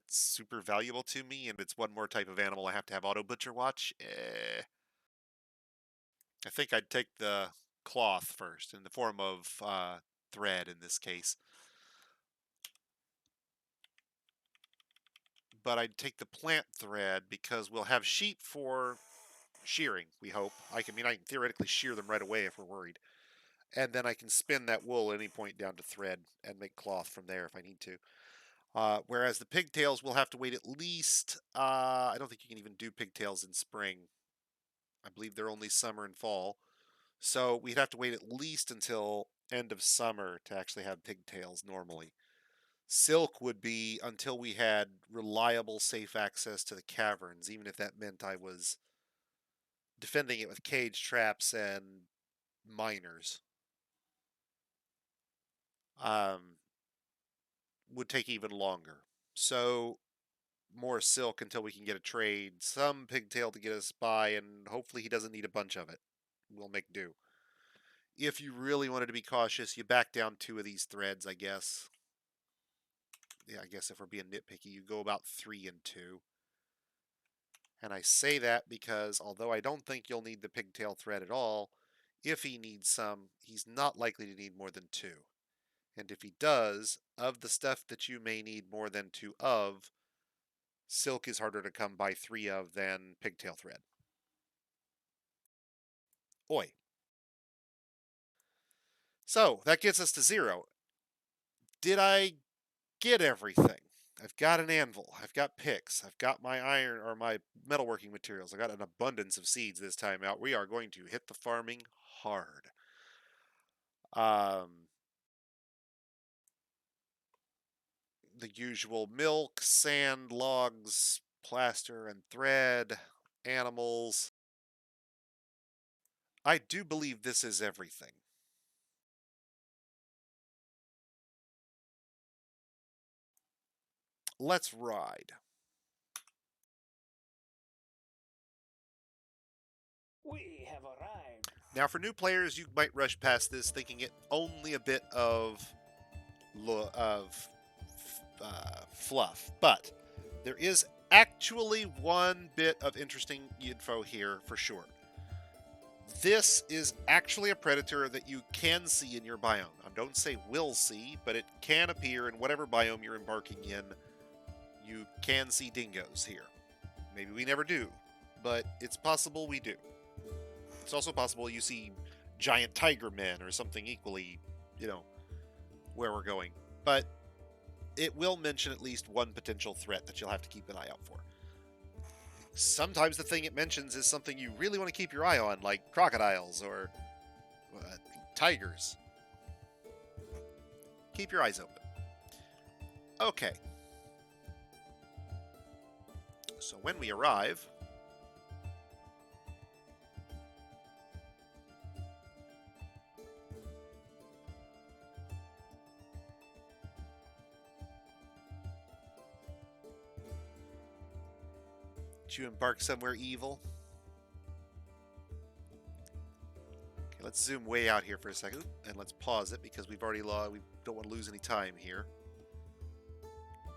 super valuable to me, and it's one more type of animal I have to have auto butcher watch. I think I'd take the cloth first in the form of thread in this case. But I'd take the plant thread because we'll have sheep for shearing, we hope. I can theoretically shear them right away if we're worried. And then I can spin that wool at any point down to thread and make cloth from there if I need to. Whereas the pigtails will have to wait at least, I don't think you can even do pigtails in spring. I believe they're only summer and fall. So we'd have to wait at least until end of summer to actually have pigtails normally. Silk would be until we had reliable, safe access to the caverns, even if that meant I was defending it with cage traps and miners. Would take even longer. So more silk until we can get a trade, some pigtail to get us by, and hopefully he doesn't need a bunch of it. We'll make do. If you really wanted to be cautious, you back down 2 of these threads, I guess. Yeah, I guess if we're being nitpicky, you go about 3 and 2. And I say that because although I don't think you'll need the pigtail thread at all, if he needs some, he's not likely to need more than 2. And if he does, of the stuff that you may need more than 2 of, silk is harder to come by 3 of than pigtail thread. Oi. So, that gets us to 0. Did I get everything? I've got an anvil. I've got picks. I've got my iron or my metalworking materials. I got an abundance of seeds this time out. We are going to hit the farming hard. The usual milk, sand, logs, plaster and thread, animals. I do believe this is everything. Let's ride. We have arrived. Now, for new players, you might rush past this thinking it only a bit of fluff, but there is actually one bit of interesting info here for sure. This is actually a predator that you can see in your biome. I don't say will see, but it can appear in whatever biome you're embarking in. You can see dingoes here. Maybe we never do, but it's possible we do. It's also possible you see giant tiger men or something equally, where we're going. But it will mention at least one potential threat that you'll have to keep an eye out for. Sometimes the thing it mentions is something you really want to keep your eye on, like crocodiles or tigers. Keep your eyes open. Okay. So when we arrive, did you embark somewhere evil? Okay, let's zoom way out here for a second, and let's pause it because we don't want to lose any time here.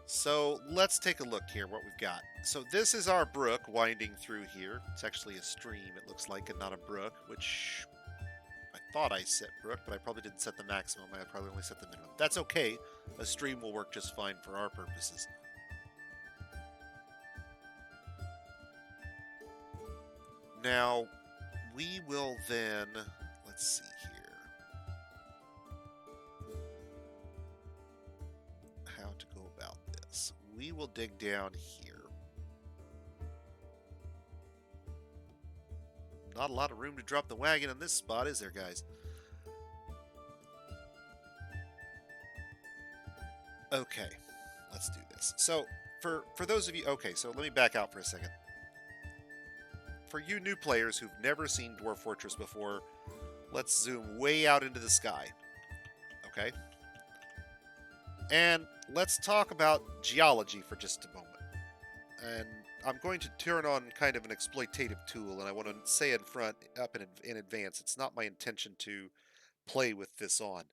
So let's take a look here what we've got. So this is our brook winding through here. It's actually a stream, it looks like, and not a brook, which I thought I set brook, but I probably didn't set the maximum. I probably only set the minimum. That's okay. A stream will work just fine for our purposes. Now, we will then, let's see here. How to go about this. We will dig down here. Not a lot of room to drop the wagon in this spot, is there, guys? Okay, let's do this. So, for those of you... Okay, so let me back out for a second. For you new players who've never seen Dwarf Fortress before, let's zoom way out into the sky. Okay? And let's talk about geology for just a moment. And I'm going to turn on kind of an exploitative tool, and I want to say up in advance, it's not my intention to play with this on.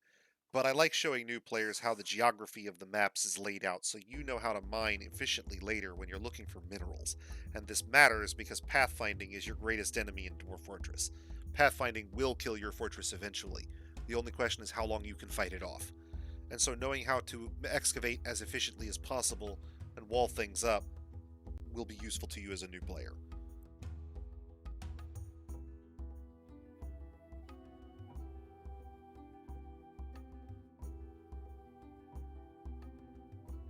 But I like showing new players how the geography of the maps is laid out so you know how to mine efficiently later when you're looking for minerals. And this matters because pathfinding is your greatest enemy in Dwarf Fortress. Pathfinding will kill your fortress eventually. The only question is how long you can fight it off. And so knowing how to excavate as efficiently as possible and wall things up will be useful to you as a new player.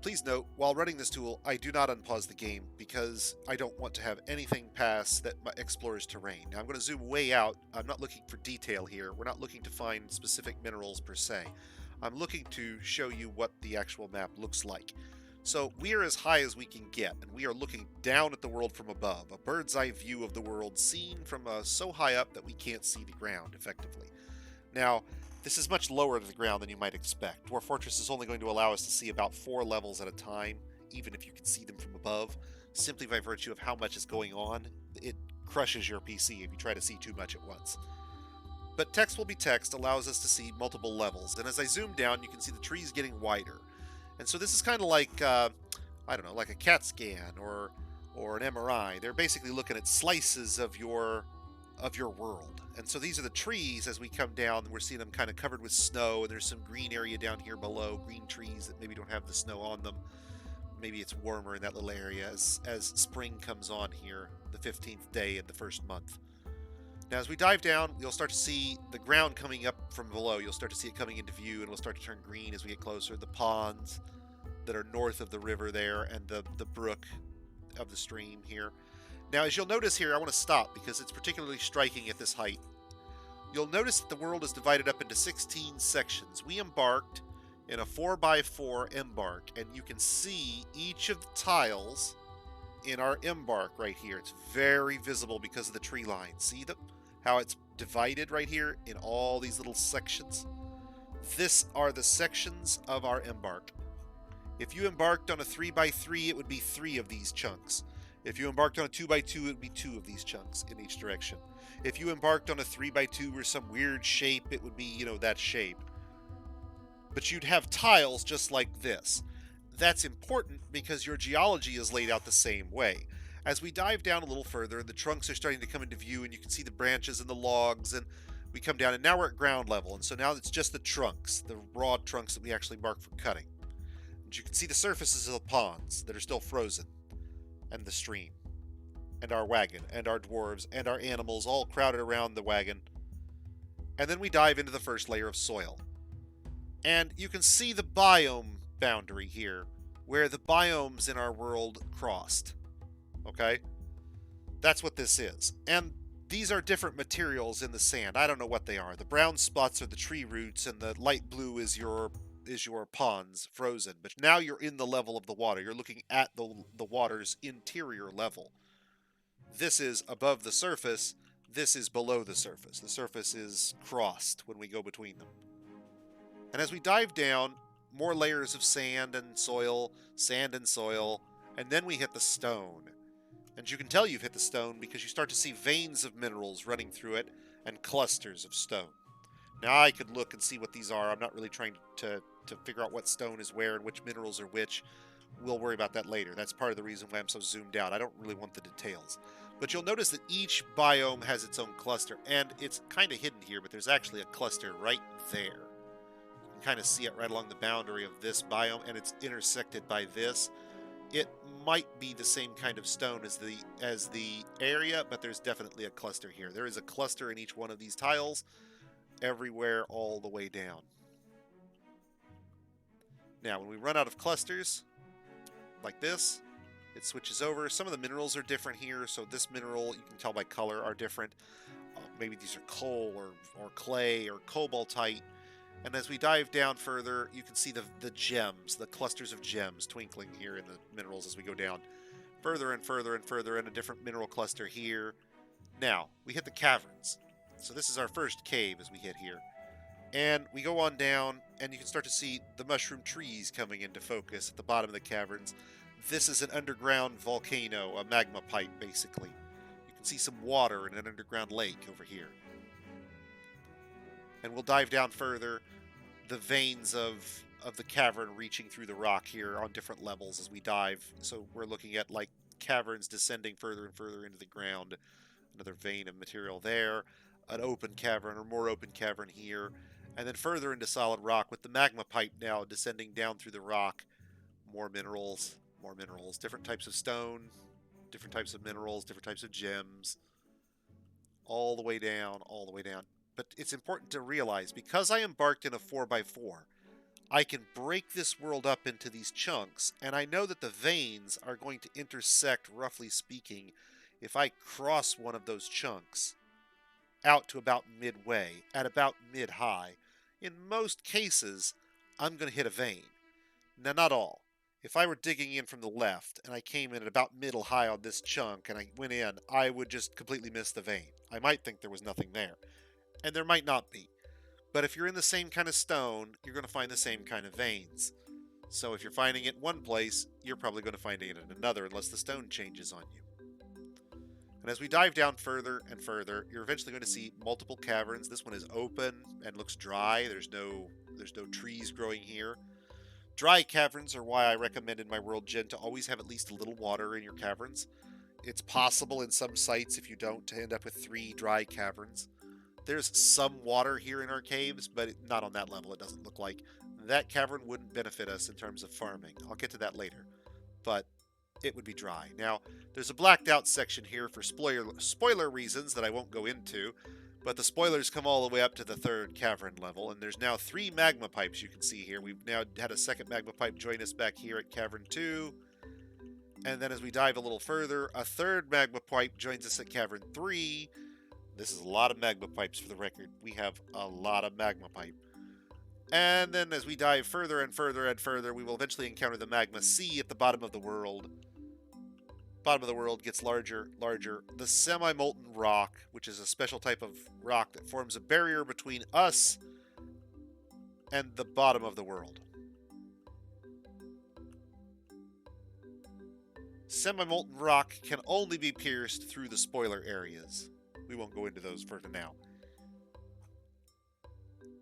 Please note, while running this tool, I do not unpause the game because I don't want to have anything pass that explores terrain. Now I'm going to zoom way out. I'm not looking for detail here. We're not looking to find specific minerals per se. I'm looking to show you what the actual map looks like. So we are as high as we can get, and we are looking down at the world from above, a bird's eye view of the world seen from so high up that we can't see the ground effectively. Now, this is much lower to the ground than you might expect. Dwarf Fortress is only going to allow us to see about 4 levels at a time, even if you can see them from above, simply by virtue of how much is going on. It crushes your PC if you try to see too much at once. But text will be text allows us to see multiple levels, and as I zoom down, you can see the trees getting wider. And so this is kind of like, I don't know, like a CAT scan or an MRI. They're basically looking at slices of your world. And so these are the trees as we come down. We're seeing them kind of covered with snow, and there's some green area down here below, green trees that maybe don't have the snow on them. Maybe it's warmer in that little area as spring comes on here, the 15th day of the first month. Now as we dive down, you'll start to see the ground coming up from below. You'll start to see it coming into view, and it'll start to turn green as we get closer. The ponds that are north of the river there, and the brook of the stream here. Now, as you'll notice here, I want to stop because it's particularly striking at this height. You'll notice that the world is divided up into 16 sections. We embarked in a 4x4 embark, and you can see each of the tiles in our embark right here. It's very visible because of the tree line. See how it's divided right here in all these little sections? This are the sections of our embark. If you embarked on a 3x3, it would be 3 of these chunks. If you embarked on a 2x2, it would be 2 of these chunks in each direction. If you embarked on a 3x2 or some weird shape, it would be, that shape. But you'd have tiles just like this. That's important because your geology is laid out the same way. As we dive down a little further, the trunks are starting to come into view, and you can see the branches and the logs, and we come down, and now we're at ground level, and so now it's just the trunks, the raw trunks that we actually mark for cutting. And you can see the surfaces of the ponds that are still frozen, and the stream. and our wagon, and our dwarves, and our animals all crowded around the wagon. And then we dive into the first layer of soil. And you can see the biome boundary here, where the biomes in our world crossed. Okay? That's what this is. And these are different materials in the sand. I don't know what they are. The brown spots are the tree roots, and the light blue is your ponds frozen. But now you're in the level of the water. You're looking at the water's interior level. This is above the surface. This is below the surface. The surface is crossed when we go between them. And as we dive down, more layers of sand and soil, and then we hit the stone. And you can tell you've hit the stone because you start to see veins of minerals running through it and clusters of stone. Now I could look and see what these are. I'm not really trying to figure out what stone is where and which minerals are which. We'll worry about that later. That's part of the reason why I'm so zoomed out. I don't really want the details. But you'll notice that each biome has its own cluster, and it's kind of hidden here, but there's actually a cluster right there. You can kind of see it right along the boundary of this biome, and it's intersected by this. It might be the same kind of stone as the area, but there's definitely a cluster here. There is a cluster in each one of these tiles, everywhere all the way down. Now, when we run out of clusters, like this, it switches over. Some of the minerals are different here, so this mineral, you can tell by color, are different. Maybe these are coal or clay or cobaltite. And as we dive down further, you can see the gems, the clusters of gems twinkling here in the minerals as we go down. Further and further and further, and a different mineral cluster here. Now, we hit the caverns. So this is our first cave as we hit here. And we go on down, and you can start to see the mushroom trees coming into focus at the bottom of the caverns. This is an underground volcano, a magma pipe, basically. You can see some water in an underground lake over here. And we'll dive down further, the veins of the cavern reaching through the rock here on different levels as we dive. So we're looking at like caverns descending further and further into the ground. Another vein of material there. An open cavern or more open cavern here. And then further into solid rock with the magma pipe now descending down through the rock. More minerals, different types of stone, different types of minerals, different types of gems. All the way down, all the way down. But it's important to realize, because I embarked in a 4x4, I can break this world up into these chunks, and I know that the veins are going to intersect, roughly speaking, if I cross one of those chunks out to about midway, at about mid-high. In most cases, I'm going to hit a vein. Now, not all. If I were digging in from the left, and I came in at about middle high on this chunk, and I went in, I would just completely miss the vein. I might think there was nothing there. And there might not be. But if you're in the same kind of stone, you're going to find the same kind of veins. So if you're finding it in one place, you're probably going to find it in another, unless the stone changes on you. And as we dive down further and further, you're eventually going to see multiple caverns. This one is open and looks dry. There's no trees growing here. Dry caverns are why I recommend in my World Gen to always have at least a little water in your caverns. It's possible in some sites, if you don't, to end up with 3 dry caverns. There's some water here in our caves, but not on that level, it doesn't look like. That cavern wouldn't benefit us in terms of farming. I'll get to that later. But it would be dry. Now, there's a blacked out section here for spoiler reasons that I won't go into, but the spoilers come all the way up to the 3rd cavern level, and there's now 3 magma pipes you can see here. We've now had a second magma pipe join us back here at Cavern 2, and then as we dive a little further, a 3rd magma pipe joins us at Cavern 3. This is a lot of magma pipes for the record. We have a lot of magma pipe. And then as we dive further and further and further, we will eventually encounter the magma sea at the bottom of the world. Bottom of the world gets larger, larger. The semi-molten rock, which is a special type of rock that forms a barrier between us and the bottom of the world. Semi-molten rock can only be pierced through the spoiler areas. We won't go into those for now.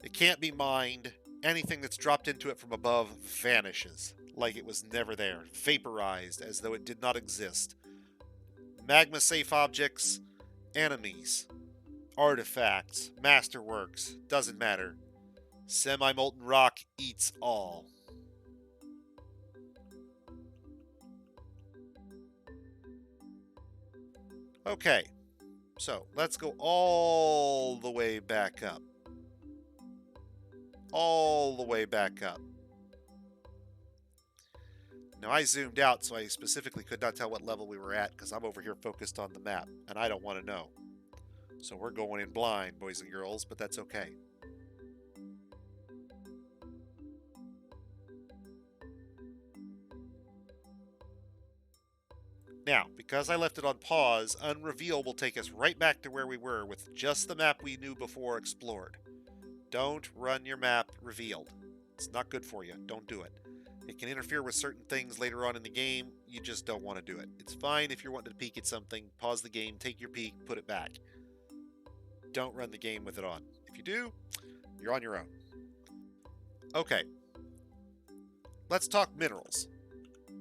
It can't be mined. Anything that's dropped into it from above vanishes, like it was never there, vaporized as though it did not exist. Magma-safe objects, enemies, artifacts, masterworks, doesn't matter. Semi-molten rock eats all. Okay, so let's go all the way back up. All the way back up. Now, I zoomed out, so I specifically could not tell what level we were at because I'm over here focused on the map, and I don't want to know. So we're going in blind, boys and girls, but that's okay. Now, because I left it on pause, Unreveal will take us right back to where we were with just the map we knew before explored. Don't run your map revealed. It's not good for you. Don't do it. It can interfere with certain things later on in the game. You just don't want to do it. It's fine if you're wanting to peek at something, pause the game, take your peek, put it back. Don't run the game with it on. If you do, you're on your own. Okay. Let's talk minerals.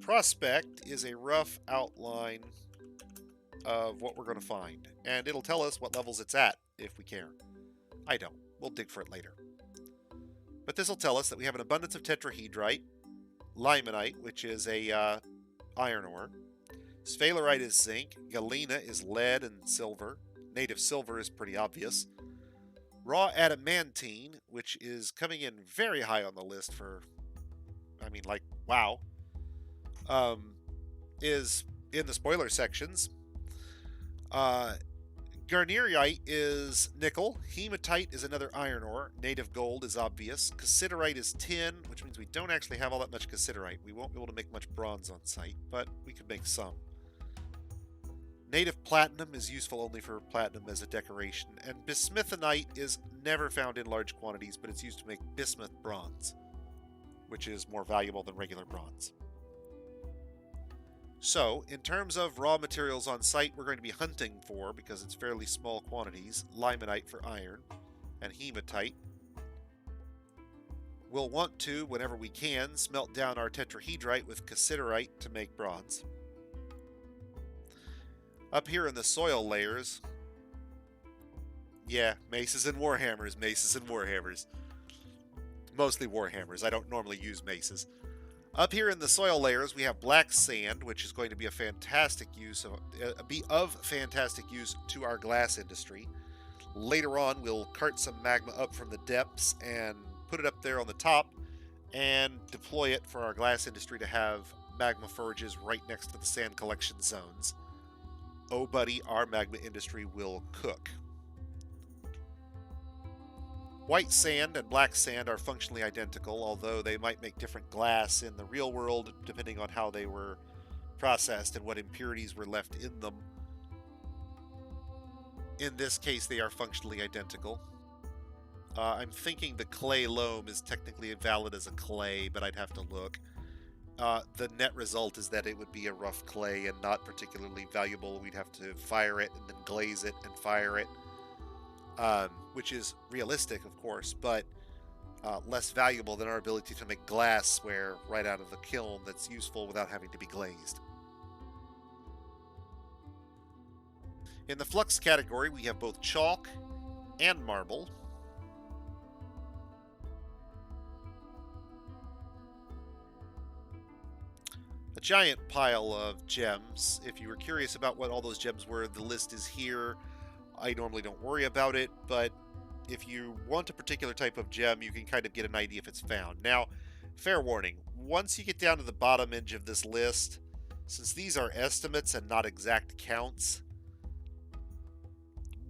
Prospect is a rough outline of what we're going to find, and it'll tell us what levels it's at if we care. I don't. We'll dig for it later. But this will tell us that we have an abundance of tetrahedrite, limonite, which is a iron ore, sphalerite is zinc, galena is lead and silver, native silver is pretty obvious, raw adamantine, which is coming in very high on the list for, I mean, like, wow, is in the spoiler sections. Garnierite is nickel. Hematite is another iron ore. Native gold is obvious. Cassiterite is tin, which means we don't actually have all that much cassiterite. We won't be able to make much bronze on site, but we could make some. Native platinum is useful only for platinum as a decoration, and bismuthinite is never found in large quantities, but it's used to make bismuth bronze, which is more valuable than regular bronze. So, in terms of raw materials on site, we're going to be hunting for, because it's fairly small quantities, limonite for iron and hematite. We'll want to, whenever we can, smelt down our tetrahedrite with cassiterite to make bronze. Up here in the soil layers, yeah, maces and warhammers, maces and warhammers. Mostly warhammers. I don't normally use maces. Up here in the soil layers, we have black sand, which is going to be a fantastic use of fantastic use to our glass industry. Later on, we'll cart some magma up from the depths and put it up there on the top and deploy it for our glass industry to have magma forges right next to the sand collection zones. Oh, buddy, our magma industry will cook. White sand and black sand are functionally identical, although they might make different glass in the real world depending on how they were processed and what impurities were left in them. In this case, they are functionally identical. I'm thinking the clay loam is technically valid as a clay, but I'd have to look. The net result is that it would be a rough clay and not particularly valuable. We'd have to fire it and then glaze it and fire it. Which is realistic, of course, but less valuable than our ability to make glassware right out of the kiln that's useful without having to be glazed. In the flux category, we have both chalk and marble. A giant pile of gems. If you were curious about what all those gems were, the list is here. I normally don't worry about it, but if you want a particular type of gem, you can kind of get an idea if it's found. Now, fair warning, once you get down to the bottom edge of this list, since these are estimates and not exact counts,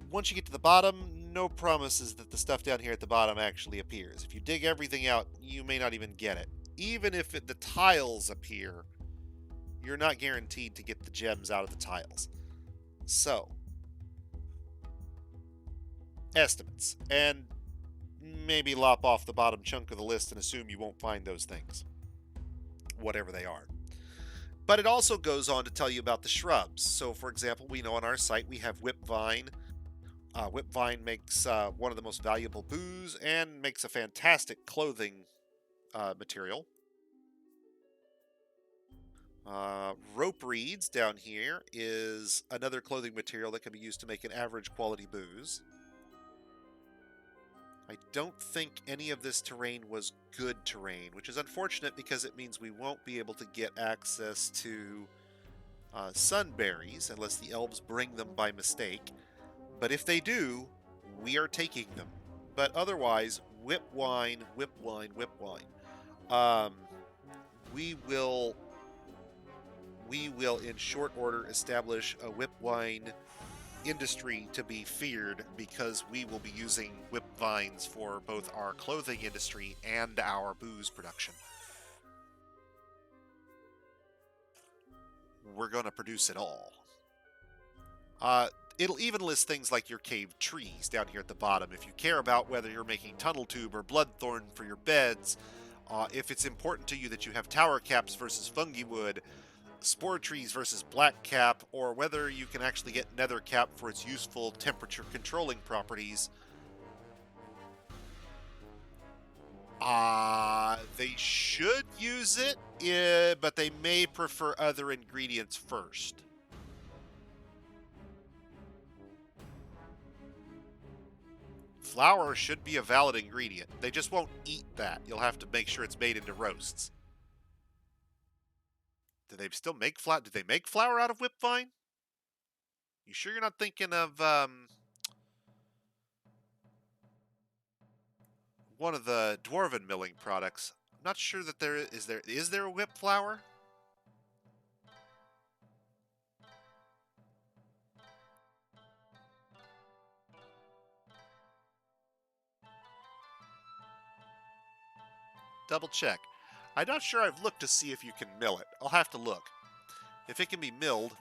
once you get to the bottom, no promises that the stuff down here at the bottom actually appears. If you dig everything out, you may not even get it. Even if the tiles appear, you're not guaranteed to get the gems out of the tiles. So, estimates, and maybe lop off the bottom chunk of the list and assume you won't find those things, whatever they are. But it also goes on to tell you about the shrubs. So, for example, we know on our site we have whipvine. Whipvine makes one of the most valuable booze and makes a fantastic clothing material. Rope reeds down here is another clothing material that can be used to make an average quality booze. I don't think any of this terrain was good terrain, which is unfortunate because it means we won't be able to get access to sunberries, unless the elves bring them by mistake. But if they do, we are taking them. But otherwise, whip wine, whip wine, whip wine. Um, we will in short order establish a whip wine industry to be feared because we will be using whip vines for both our clothing industry and our booze production. We're going to produce it all. Uh, it'll even list things like your cave trees down here at the bottom if you care about whether you're making tunnel tube or bloodthorn for your beds. If it's important to you that you have tower caps versus fungi wood, spore trees versus black cap, or whether you can actually get nether cap for its useful temperature controlling properties. They should use it, but they may prefer other ingredients first. Flour should be a valid ingredient. They just won't eat that. You'll have to make sure it's made into roasts. Do they still make flour? Did they make flour out of whipvine? You sure you're not thinking of one of the dwarven milling products? I'm not sure that there is. Is there a whip flour? Double check. I'm not sure I've looked to see if you can mill it. I'll have to look. If it can be milled,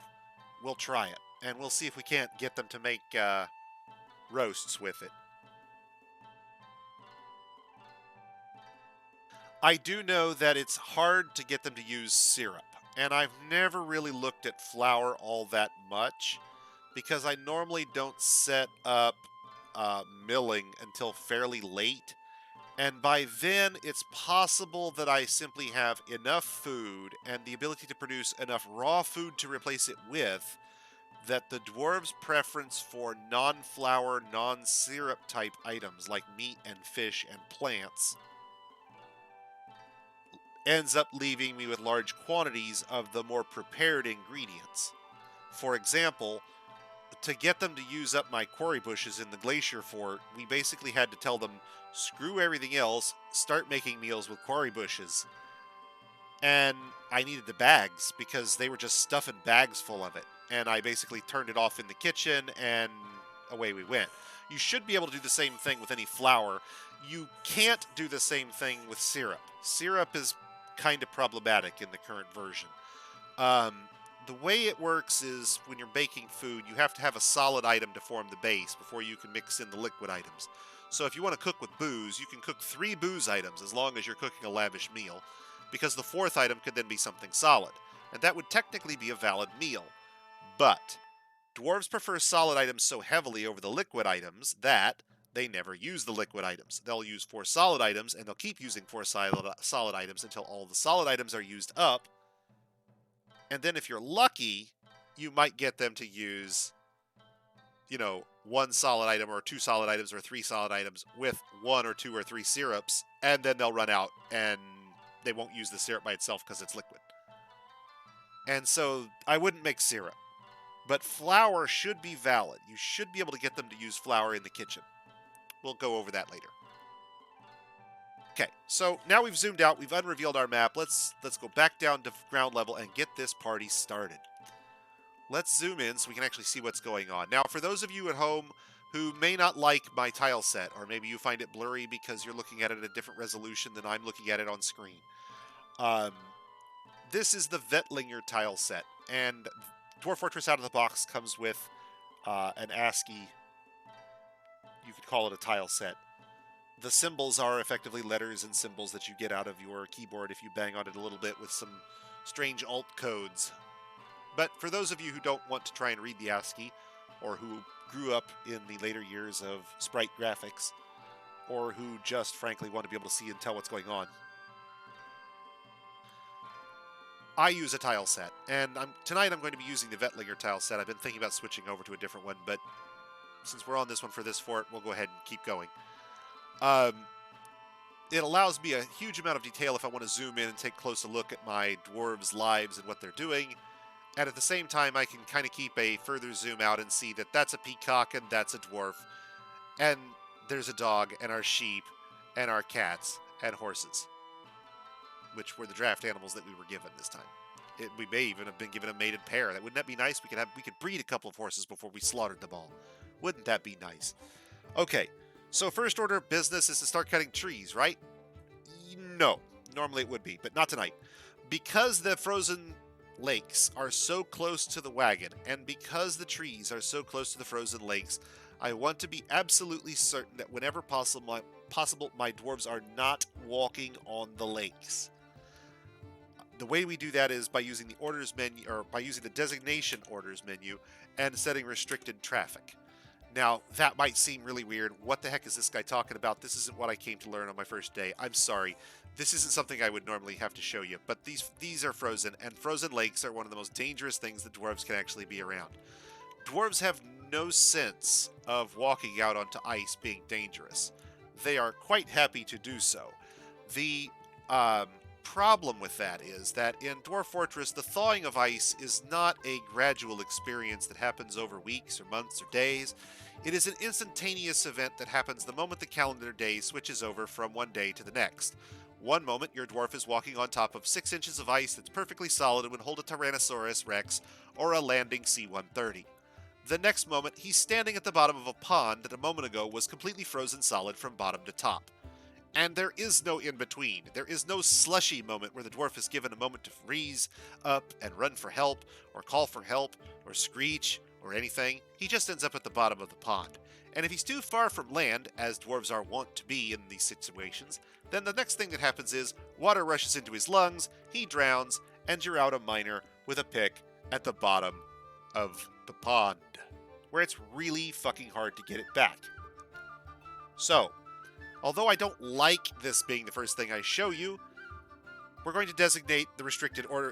we'll try it. And we'll see if we can't get them to make roasts with it. I do know that it's hard to get them to use syrup. And I've never really looked at flour all that much because I normally don't set up milling until fairly late. And by then, it's possible that I simply have enough food and the ability to produce enough raw food to replace it with that the dwarves' preference for non-flour, non-syrup type items like meat and fish and plants ends up leaving me with large quantities of the more prepared ingredients. For example, to get them to use up my quarry bushes in the glacier fort, we basically had to tell them, screw everything else, start making meals with quarry bushes. And I needed the bags because they were just stuffing bags full of it. And I basically turned it off in the kitchen and away we went. You should be able to do the same thing with any flour. You can't do the same thing with syrup. Syrup is kind of problematic in the current version. The way it works is when you're baking food, you have to have a solid item to form the base before you can mix in the liquid items. So if you want to cook with booze, you can cook 3 booze items as long as you're cooking a lavish meal, because the 4th item could then be something solid, and that would technically be a valid meal. But dwarves prefer solid items so heavily over the liquid items that they never use the liquid items. They'll use 4 solid items, and they'll keep using 4 solid items until all the solid items are used up. And then if you're lucky, you might get them to use, 1 solid item or 2 solid items or 3 solid items with 1 or 2 or 3 syrups, and then they'll run out and they won't use the syrup by itself because it's liquid. And so I wouldn't make syrup. But flour should be valid. You should be able to get them to use flour in the kitchen. We'll go over that later. Okay, so now we've zoomed out, we've unrevealed our map. Let's go back down to ground level and get this party started. Let's zoom in so we can actually see what's going on. Now, for those of you at home who may not like my tile set, or maybe you find it blurry because you're looking at it at a different resolution than I'm looking at it on screen. This is the Vetlinger tile set, and Dwarf Fortress out of the box comes with an ASCII, you could call it a tile set. The symbols are effectively letters and symbols that you get out of your keyboard if you bang on it a little bit with some strange alt codes. But for those of you who don't want to try and read the ASCII, or who grew up in the later years of sprite graphics, or who just frankly want to be able to see and tell what's going on, I use a tile set, and tonight I'm going to be using the Vetlinger tile set. I've been thinking about switching over to a different one, but since we're on this one for this fort, we'll go ahead and keep going. It allows me a huge amount of detail if I want to zoom in and take a closer look at my dwarves' lives and what they're doing. And at the same time, I can kind of keep a further zoom out and see that that's a peacock and that's a dwarf. And there's a dog and our sheep and our cats and horses, which were the draft animals that we were given this time. We may even have been given a mated pair. Wouldn't that be nice? We could breed a couple of horses before we slaughtered them all. Wouldn't that be nice? Okay, so first order of business is to start cutting trees, right? No, normally it would be, but not tonight. Because the frozen lakes are so close to the wagon, and because the trees are so close to the frozen lakes, I want to be absolutely certain that whenever possible, my dwarves are not walking on the lakes. The way we do that is by using the orders menu, or by using the designation orders menu, and setting restricted traffic. Now, that might seem really weird. What the heck is this guy talking about? This isn't what I came to learn on my first day. I'm sorry. This isn't something I would normally have to show you, but these are frozen, and frozen lakes are one of the most dangerous things that dwarves can actually be around. Dwarves have no sense of walking out onto ice being dangerous. They are quite happy to do so. The problem with that is that in Dwarf Fortress, the thawing of ice is not a gradual experience that happens over weeks or months or days. It is an instantaneous event that happens the moment the calendar day switches over from one day to the next. One moment, your dwarf is walking on top of 6 inches of ice that's perfectly solid and would hold a Tyrannosaurus Rex or a landing C-130. The next moment, he's standing at the bottom of a pond that a moment ago was completely frozen solid from bottom to top. And there is no in between. There is no slushy moment where the dwarf is given a moment to freeze up and run for help, or call for help, or screech, or anything. He just ends up at the bottom of the pond. And if he's too far from land, as dwarves are wont to be in these situations, then the next thing that happens is water rushes into his lungs, he drowns, and you're out a miner with a pick at the bottom of the pond, where it's really fucking hard to get it back. So, although I don't like this being the first thing I show you, we're going to designate the restricted order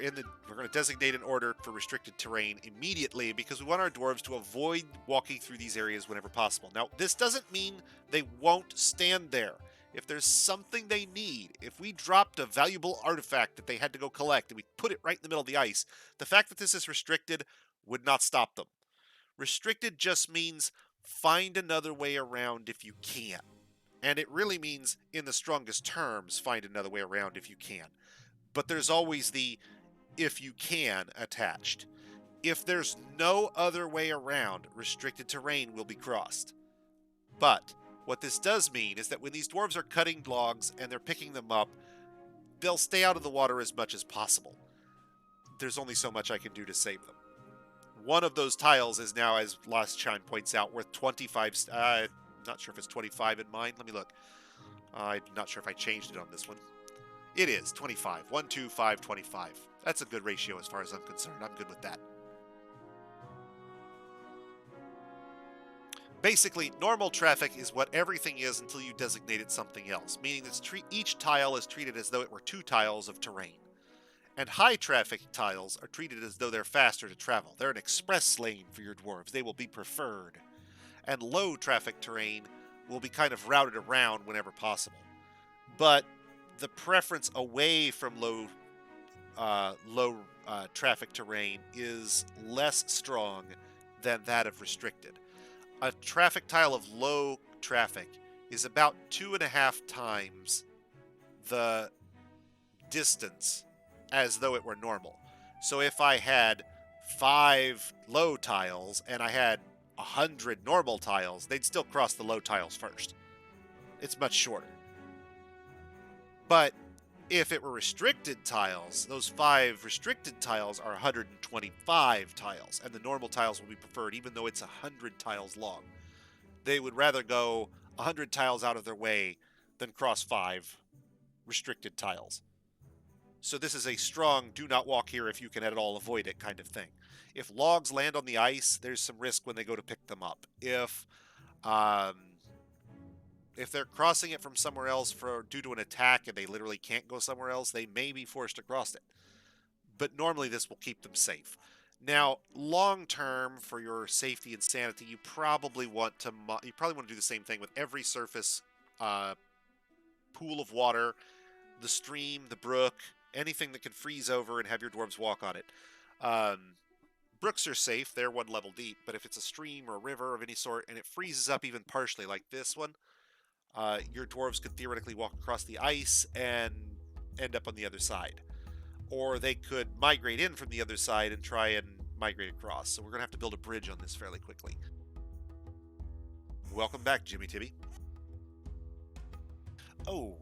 we're going to designate an order for restricted terrain immediately because we want our dwarves to avoid walking through these areas whenever possible. Now, this doesn't mean they won't stand there. If there's something they need, if we dropped a valuable artifact that they had to go collect and we put it right in the middle of the ice, the fact that this is restricted would not stop them. Restricted just means find another way around if you can. And it really means, in the strongest terms, find another way around if you can. But there's always the if you can attached. If there's no other way around, restricted terrain will be crossed. But what this does mean is that when these dwarves are cutting logs and they're picking them up, they'll stay out of the water as much as possible. There's only so much I can do to save them. One of those tiles is now, as Lost Chime points out, worth 25. Not sure if it's 25 in mine. Let me look. I'm not sure if I changed it on this one. It is 25. 1, 2, 5, 25. That's a good ratio as far as I'm concerned. I'm good with that. Basically, normal traffic is what everything is until you designate it something else, meaning that each tile is treated as though it were 2 tiles of terrain. And high traffic tiles are treated as though they're faster to travel. They're an express lane for your dwarves. They will be preferred. And low traffic terrain will be kind of routed around whenever possible. But the preference away from low traffic terrain is less strong than that of restricted. A traffic tile of low traffic is about 2.5 times the distance as though it were normal. So if I had 5 low tiles and I had 100 normal tiles, they'd still cross the low tiles first. It's much shorter. But if it were restricted tiles, those 5 restricted tiles are 125 tiles, and the normal tiles will be preferred even though it's 100 tiles long. They would rather go 100 tiles out of their way than cross 5 restricted tiles. So this is a strong do not walk here if you can at all avoid it kind of thing. If logs land on the ice, there's some risk when they go to pick them up. If they're crossing it from somewhere else due to an attack and they literally can't go somewhere else, they may be forced to cross it. But normally this will keep them safe. Now, long term, for your safety and sanity, you probably want to do the same thing with every surface pool of water, the stream, the brook, anything that can freeze over and have your dwarves walk on it. Brooks are safe, they're 1 level deep, but if it's a stream or a river of any sort and it freezes up even partially like this one, your dwarves could theoretically walk across the ice and end up on the other side. Or they could migrate in from the other side and try and migrate across. So we're going to have to build a bridge on this fairly quickly. Welcome back, Jimmy Tibby. Oh,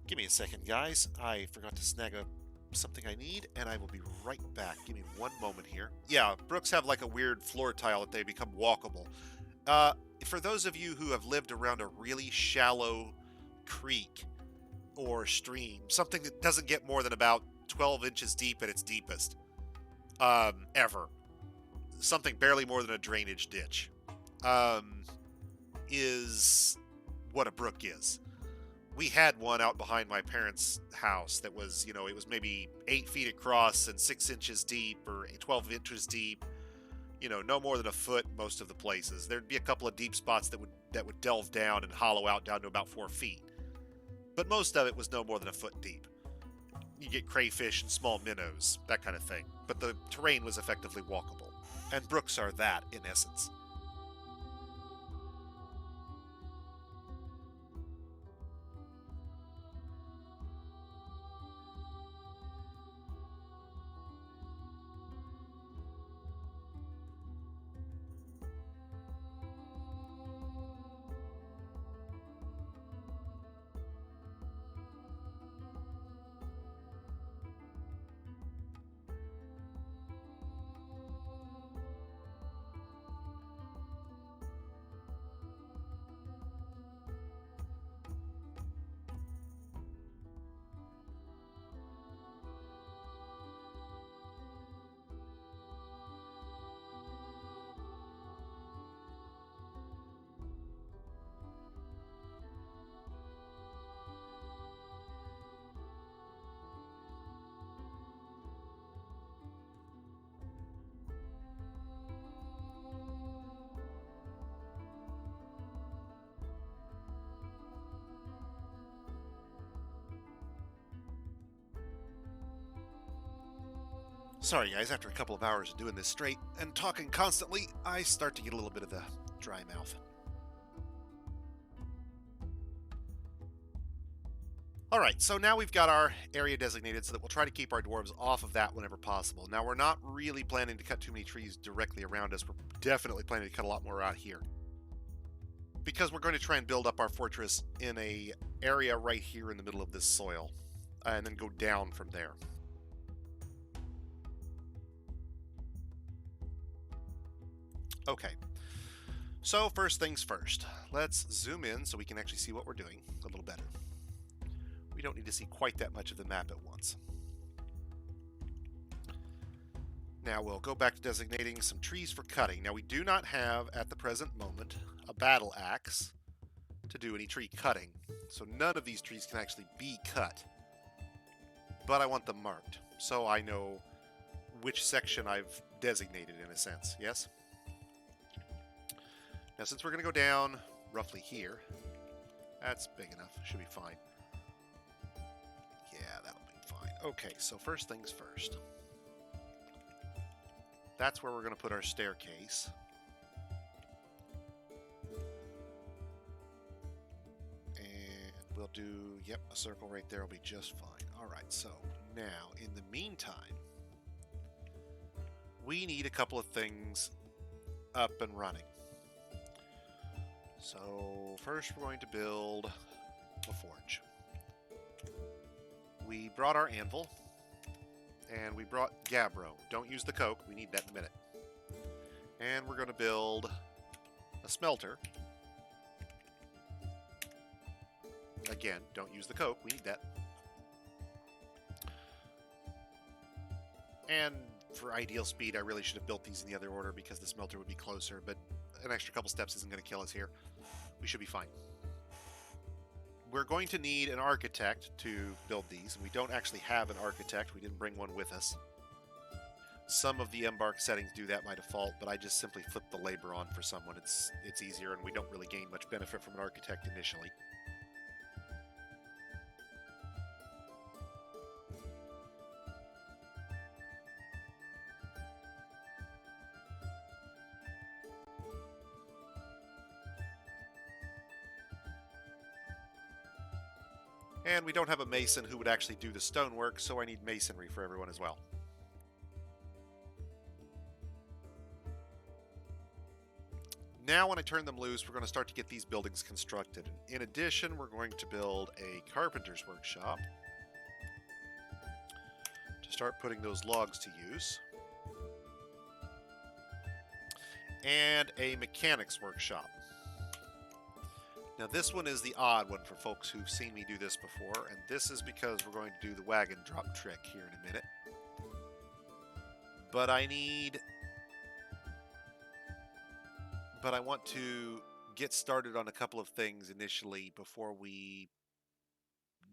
give me a second, guys. I forgot to snag something I need, and I will be right back. Give me 1 moment here. Yeah, brooks have like a weird floor tile that they become walkable. For those of you who have lived around a really shallow creek or stream, something that doesn't get more than about 12 inches deep at its deepest, ever, something barely more than a drainage ditch, is what a brook is. We had one out behind my parents' house that was, it was maybe 8 feet across and 6 inches deep or 12 inches deep. No more than a foot most of the places. There'd be a couple of deep spots that would delve down and hollow out down to about 4 feet. But most of it was no more than a foot deep. You get crayfish and small minnows, that kind of thing. But the terrain was effectively walkable. And brooks are that, in essence. Sorry guys, after a couple of hours of doing this straight and talking constantly, I start to get a little bit of the dry mouth. Alright, so now we've got our area designated so that we'll try to keep our dwarves off of that whenever possible. Now we're not really planning to cut too many trees directly around us, we're definitely planning to cut a lot more out here. Because we're going to try and build up our fortress in a area right here in the middle of this soil, and then go down from there. Okay, so first things first, let's zoom in so we can actually see what we're doing a little better. We don't need to see quite that much of the map at once. Now we'll go back to designating some trees for cutting. Now we do not have, at the present moment, a battle axe to do any tree cutting, so none of these trees can actually be cut. But I want them marked, so I know which section I've designated in a sense, yes? Now, since we're going to go down roughly here, that's big enough. Should be fine. Yeah, that'll be fine. Okay, so first things first. That's where we're going to put our staircase. And we'll do, yep, a circle right there will be just fine. All right, so now, in the meantime, we need a couple of things up and running. So first we're going to build a forge. We brought our anvil, and we brought gabbro. Don't use the coke, we need that in a minute. And we're going to build a smelter. Again, don't use the coke, we need that. And for ideal speed, I really should have built these in the other order because the smelter would be closer, but an extra couple steps isn't going to kill us here. We should be fine. We're going to need an architect to build these, and we don't actually have an architect. We didn't bring one with us. Some of the embark settings do that by default, but I just simply flip the labor on for someone. It's easier, and we don't really gain much benefit from an architect initially. And we don't have a mason who would actually do the stonework, so I need masonry for everyone as well. Now when I turn them loose, we're going to start to get these buildings constructed. In addition, we're going to build a carpenter's workshop to start putting those logs to use. And a mechanics workshop. Now this one is the odd one for folks who've seen me do this before, and this is because we're going to do the wagon drop trick here in a minute. But I want to get started on a couple of things initially before we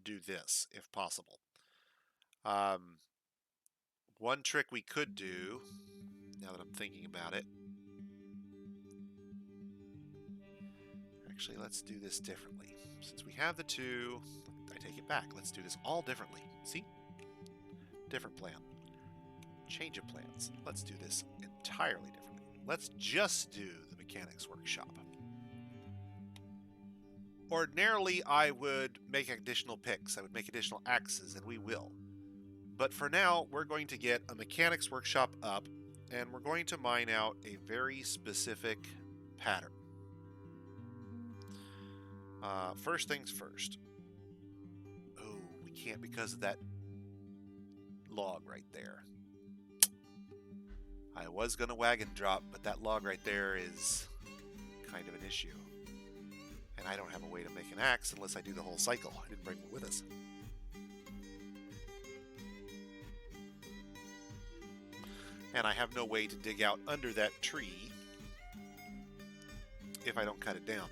do this, if possible. One trick we could do, now that I'm thinking about it, actually, let's do this differently. Since we have the two, I take it back. Let's do this all differently. See? Different plan. Change of plans. Let's do this entirely differently. Let's just do the mechanics workshop. Ordinarily, I would make additional picks. I would make additional axes, and we will. But for now, we're going to get a mechanics workshop up, and we're going to mine out a very specific pattern. First things first. Oh, we can't because of that log right there. I was going to wagon drop, but that log right there is kind of an issue. And I don't have a way to make an axe unless I do the whole cycle. I didn't bring it with us. And I have no way to dig out under that tree if I don't cut it down.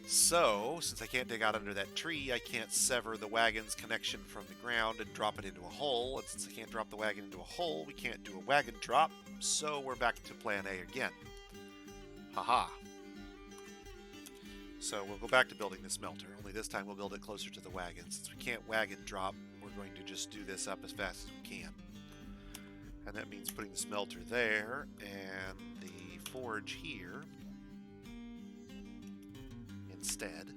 So, since I can't dig out under that tree, I can't sever the wagon's connection from the ground and drop it into a hole. And since I can't drop the wagon into a hole, we can't do a wagon drop. So we're back to plan A again. Haha. So we'll go back to building the smelter, only this time we'll build it closer to the wagon. Since we can't wagon drop, we're going to just do this up as fast as we can. And that means putting the smelter there and the forge here instead.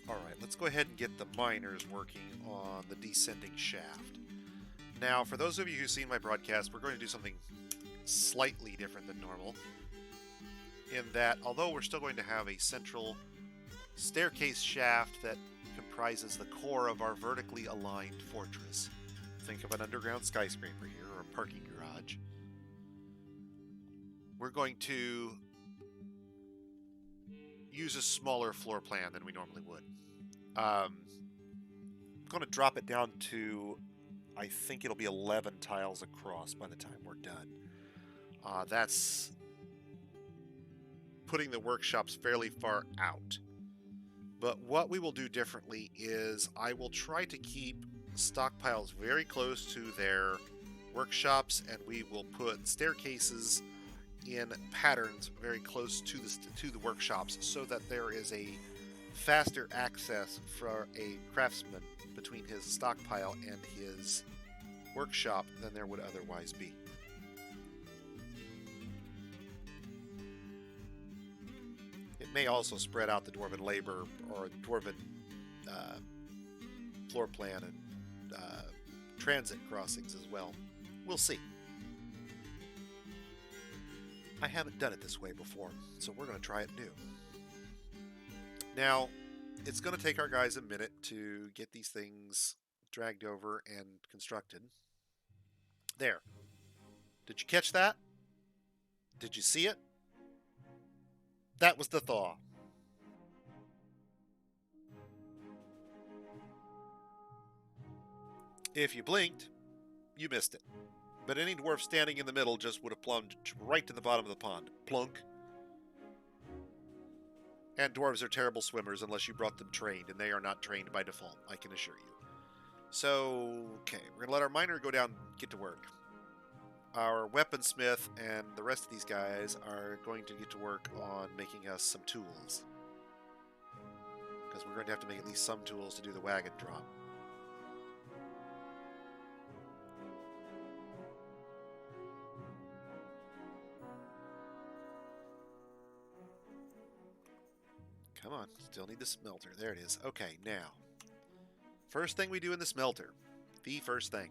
Alright, let's go ahead and get the miners working on the descending shaft. Now, for those of you who've seen my broadcast, we're going to do something slightly different than normal, in that although we're still going to have a central staircase shaft that comprises the core of our vertically aligned fortress. Think of an underground skyscraper here, or a parking garage. We're going to use a smaller floor plan than we normally would. I'm going to drop it down to, I think it'll be 11 tiles across by the time we're done. That's putting the workshops fairly far out. But what we will do differently is I will try to keep stockpiles very close to their workshops, and we will put staircases in patterns very close to the workshops so that there is a faster access for a craftsman between his stockpile and his workshop than there would otherwise be. It may also spread out the dwarven labor or dwarven floor plan and transit crossings as well. We'll see. I haven't done it this way before, so we're going to try it new. Now, it's going to take our guys a minute to get these things dragged over and constructed. There. Did you catch that? Did you see it? That was the thaw. If you blinked, you missed it. But any dwarf standing in the middle just would have plumbed right to the bottom of the pond. Plunk. And dwarves are terrible swimmers unless you brought them trained, and they are not trained by default, I can assure you. So, okay, we're going to let our miner go down and get to work. Our weaponsmith and the rest of these guys are going to get to work on making us some tools. because we're going to have to make at least some tools to do the wagon drop. Come on, still need the smelter. There it is. Okay, now. First thing we do in the smelter. The first thing.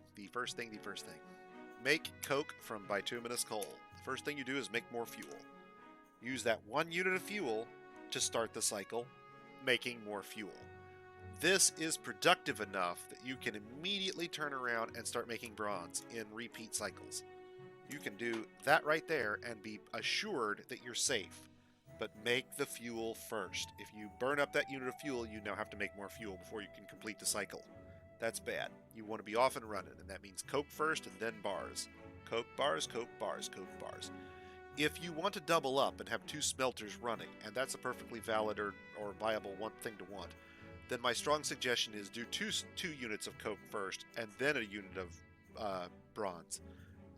Make coke from bituminous coal. The first thing you do is make more fuel. Use that 1 unit of fuel to start the cycle, making more fuel. This is productive enough that you can immediately turn around and start making bronze in repeat cycles. You can do that right there and be assured that you're safe. But make the fuel first. If you burn up that unit of fuel, you now have to make more fuel before you can complete the cycle. That's bad. You want to be off and running, and that means coke first and then bars. Coke bars, coke bars, coke bars. If you want to double up and have 2 smelters running, and that's a perfectly valid or viable thing to want, then my strong suggestion is do two units of coke first and then a unit of bronze.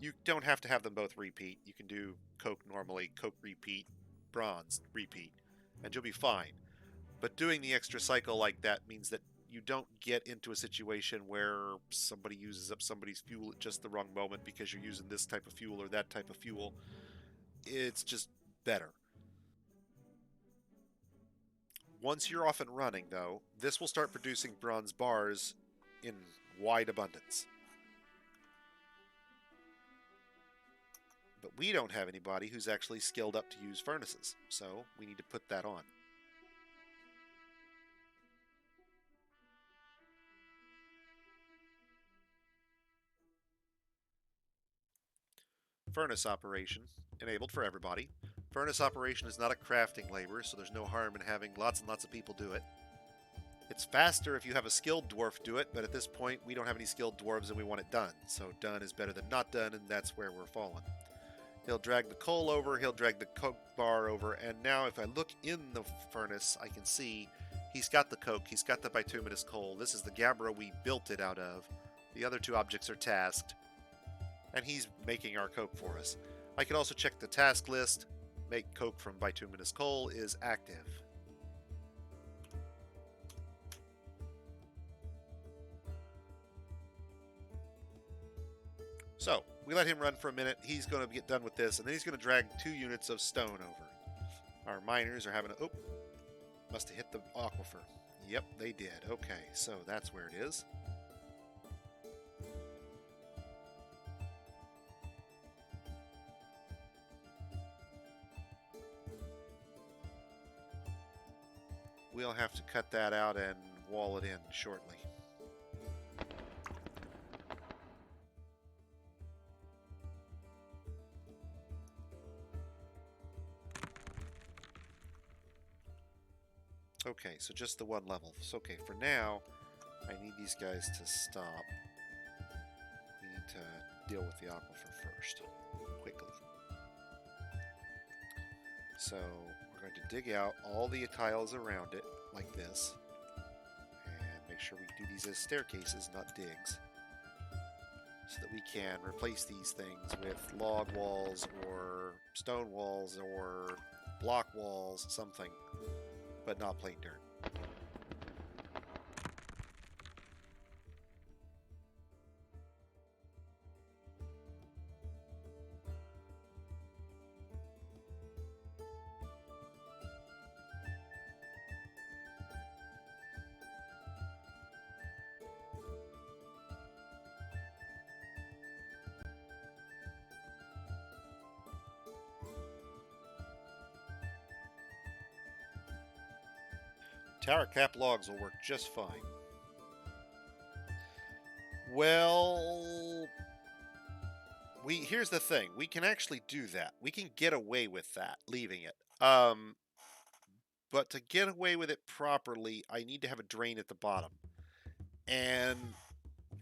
You don't have to have them both repeat. You can do coke normally, coke repeat, bronze repeat, and you'll be fine. But doing the extra cycle like that means that you don't get into a situation where somebody uses up somebody's fuel at just the wrong moment because you're using this type of fuel or that type of fuel. It's just better. Once you're off and running, though, this will start producing bronze bars in wide abundance. But we don't have anybody who's actually skilled up to use furnaces, so we need to put that on. Furnace operation, enabled for everybody. Furnace operation is not a crafting labor, so there's no harm in having lots and lots of people do it. It's faster if you have a skilled dwarf do it, but at this point we don't have any skilled dwarves and we want it done. So done is better than not done, and that's where we're falling. He'll drag the coal over, he'll drag the coke bar over, and now if I look in the furnace, I can see he's got the coke, he's got the bituminous coal. This is the gabbro we built it out of. The other 2 objects are tasked, and he's making our coke for us. I can also check the task list. Make coke from bituminous coal is active. So, we let him run for a minute. He's going to get done with this, and then he's going to drag 2 units of stone over. Our miners are having a... Oh, must have hit the aquifer. Yep, they did. Okay, so that's where it is. We'll have to cut that out and wall it in shortly. Okay, so just the 1 level. So, okay, for now, I need these guys to stop. We need to deal with the aquifer first, quickly. So, we're going to dig out all the tiles around it, like this, and make sure we do these as staircases, not digs, so that we can replace these things with log walls, or stone walls, or block walls, something, but not plain dirt. Tower cap logs will work just fine. Well, here's the thing. We can actually do that. We can get away with that, leaving it. But to get away with it properly, I need to have a drain at the bottom. And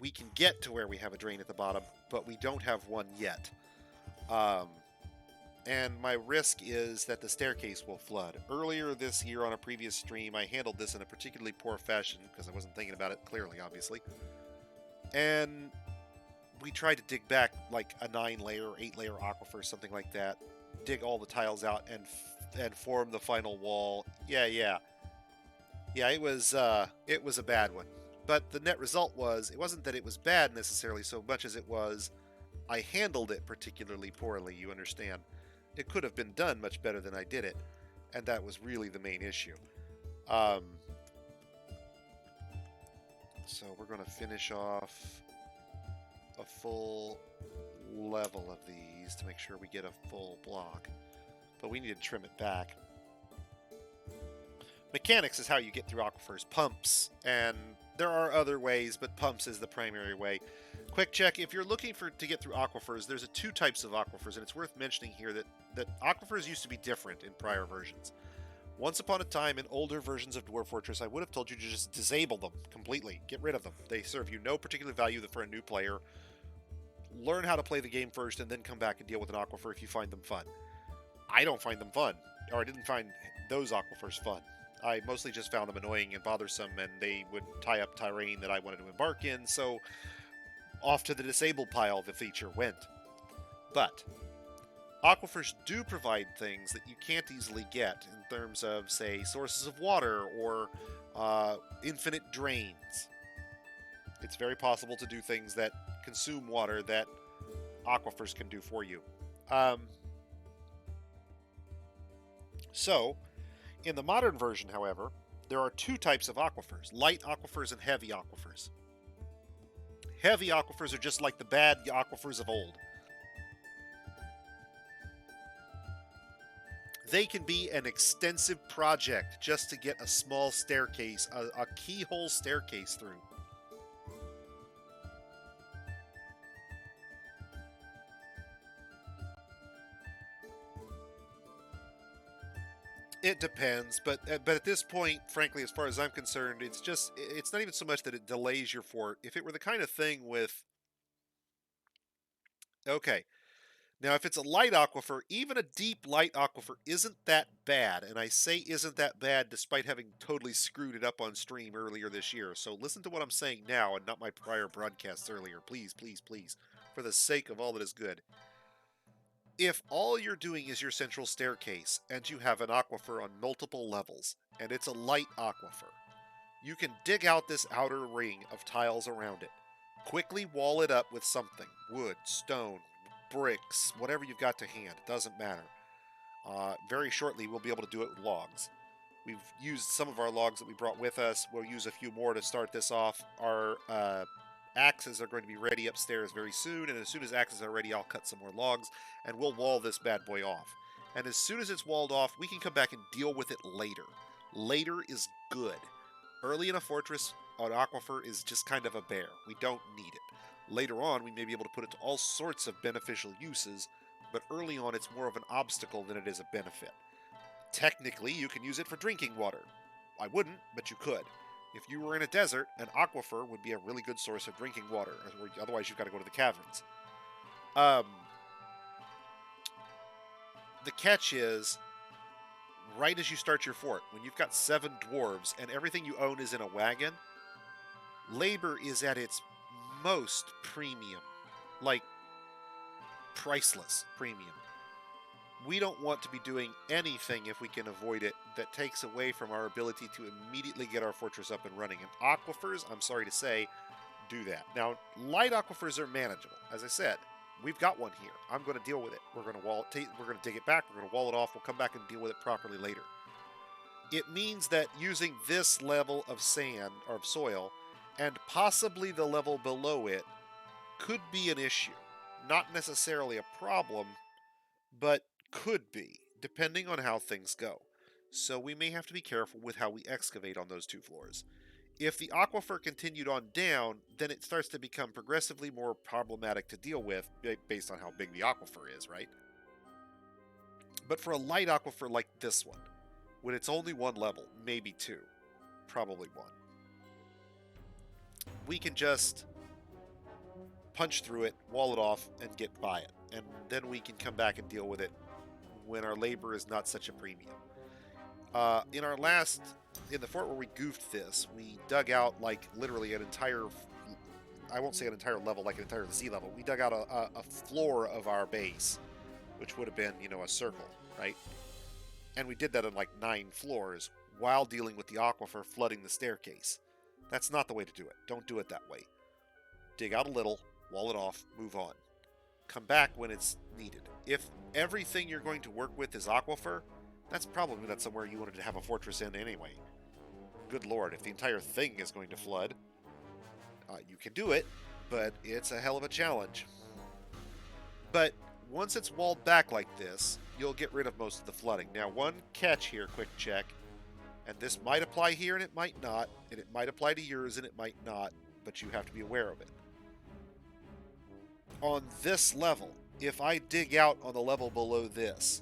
we can get to where we have a drain at the bottom, but we don't have one yet. And my risk is that the staircase will flood. Earlier this year on a previous stream, I handled this in a particularly poor fashion because I wasn't thinking about it clearly, obviously. And we tried to dig back like a 9-layer or 8-layer aquifer, something like that. Dig all the tiles out and form the final wall. Yeah. Yeah, it was a bad one. But the net result was it wasn't that it was bad necessarily so much as it was I handled it particularly poorly, you understand. It could have been done much better than I did it, and that was really the main issue. Um, so we're going to finish off a full level of these to make sure we get a full block. But we need to trim it back. Mechanics is how you get through aquifers. Pumps, and there are other ways, but pumps is the primary way. Quick check, if you're looking to get through aquifers, there's two types of aquifers, and it's worth mentioning here that aquifers used to be different in prior versions. Once upon a time, in older versions of Dwarf Fortress, I would have told you to just disable them completely. Get rid of them. They serve you no particular value for a new player. Learn how to play the game first, and then come back and deal with an aquifer if you find them fun. I don't find them fun, or I didn't find those aquifers fun. I mostly just found them annoying and bothersome, and they would tie up terrain that I wanted to embark in, so off to the disabled pile the feature went. But aquifers do provide things that you can't easily get in terms of, say, sources of water or infinite drains. It's very possible to do things that consume water that aquifers can do for you. So, in the modern version, however, there are two types of aquifers, light aquifers and heavy aquifers. Heavy aquifers are just like the bad aquifers of old. They can be an extensive project just to get a small staircase, a keyhole staircase through. It depends, but at this point, frankly, as far as I'm concerned, it's not even so much that it delays your fort. If it were the kind of thing with, okay, now if it's a light aquifer, even a deep light aquifer isn't that bad, and I say isn't that bad despite having totally screwed it up on stream earlier this year. So listen to what I'm saying now and not my prior broadcasts earlier, please, please, please, for the sake of all that is good. If all you're doing is your central staircase and you have an aquifer on multiple levels, and it's a light aquifer, you can dig out this outer ring of tiles around it. Quickly wall it up with something wood, stone, bricks, whatever you've got to hand, it doesn't matter. Very shortly, we'll be able to do it with logs. We've used some of our logs that we brought with us. We'll use a few more to start this off. Our axes are going to be ready upstairs very soon, and as soon as axes are ready, I'll cut some more logs, and we'll wall this bad boy off. And as soon as it's walled off, we can come back and deal with it later. Later is good. Early in a fortress, an aquifer is just kind of a bear. We don't need it. Later on, we may be able to put it to all sorts of beneficial uses, but early on it's more of an obstacle than it is a benefit. Technically, you can use it for drinking water. I wouldn't, but you could. If you were in a desert, an aquifer would be a really good source of drinking water. Otherwise, you've got to go to the caverns. The catch is, right as you start your fort, when you've got 7 dwarves and everything you own is in a wagon, labor is at its most premium. Like, priceless premium. We don't want to be doing anything, if we can avoid it, that takes away from our ability to immediately get our fortress up and running. And aquifers, I'm sorry to say, do that. Now, light aquifers are manageable. As I said, we've got one here. I'm going to deal with it. We're going to we're going to dig it back. We're going to wall it off. We'll come back and deal with it properly later. It means that using this level of sand or of soil and possibly the level below it could be an issue. Not necessarily a problem, but could be, depending on how things go. So we may have to be careful with how we excavate on those 2 floors. If the aquifer continued on down, then it starts to become progressively more problematic to deal with based on how big the aquifer is, right? But for a light aquifer like this one, when it's only 1 level, maybe 2, probably 1, we can just punch through it, wall it off, and get by it. And then we can come back and deal with it when our labor is not such a premium. In the fort where we goofed this, we dug out, like, literally an entire, I won't say an entire level, like an entire Z level. We dug out a floor of our base, which would have been, a circle, right? And we did that on, like, 9 floors. while dealing with the aquifer flooding the staircase. That's not the way to do it. Don't do it that way. Dig out a little, wall it off, move on. Come back when it's needed. If everything you're going to work with is aquifer, that's probably not somewhere you wanted to have a fortress in anyway. Good lord, if the entire thing is going to flood, you can do it, but it's a hell of a challenge. But once it's walled back like this, you'll get rid of most of the flooding. Now, one catch here, quick check, and this might apply here and it might not, and it might apply to yours and it might not, but you have to be aware of it. On this level, if I dig out on the level below this,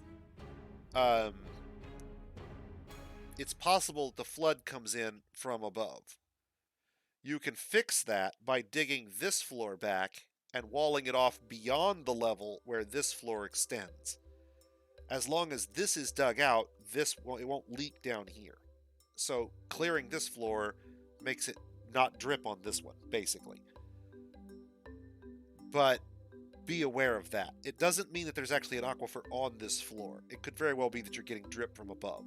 it's possible that the flood comes in from above. You can fix that by digging this floor back and walling it off beyond the level where this floor extends. As long as this is dug out, it won't leak down here. So clearing this floor makes it not drip on this one, basically. But be aware of that. It doesn't mean that there's actually an aquifer on this floor. It could very well be that you're getting drip from above.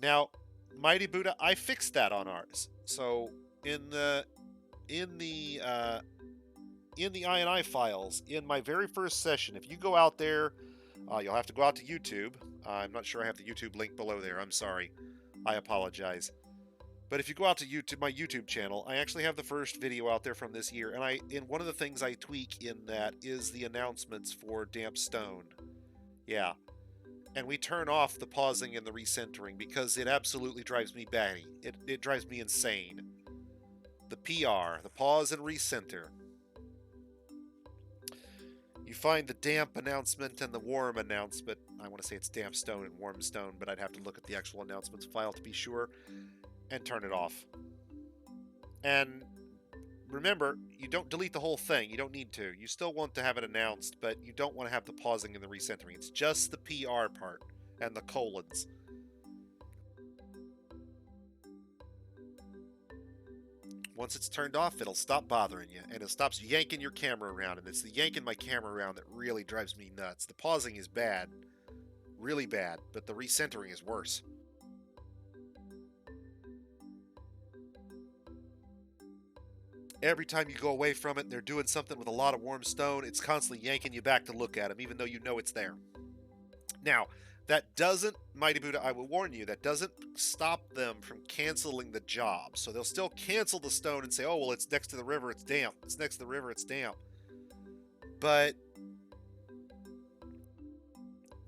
Now, Mighty Buddha, I fixed that on ours. So in the INI files, in my very first session, if you go out there, you'll have to go out to YouTube. I'm not sure I have the YouTube link below there. I'm sorry. I apologize. But if you go out to YouTube, my YouTube channel, I actually have the first video out there from this year, and one of the things I tweak in that is the announcements for Damp Stone. Yeah. And we turn off the pausing and the recentering because it absolutely drives me batty. It drives me insane. The PR, the pause and recenter. You find the damp announcement and the warm announcement. I want to say it's damp stone and warm stone, but I'd have to look at the actual announcements file to be sure. And turn it off. And remember, you don't delete the whole thing. You don't need to. You still want to have it announced, but you don't want to have the pausing and the recentering. It's just the PR part and the colons. Once it's turned off, it'll stop bothering you, and it stops yanking your camera around, and it's the yanking my camera around that really drives me nuts. The pausing is bad, really bad, but the recentering is worse. Every time you go away from it and they're doing something with a lot of warm stone, it's constantly yanking you back to look at them, even though you know it's there. Now, that doesn't, Mighty Buddha, I will warn you, that doesn't stop them from canceling the job. So they'll still cancel the stone and say, oh, well, it's next to the river, it's damp. It's next to the river, it's damp. But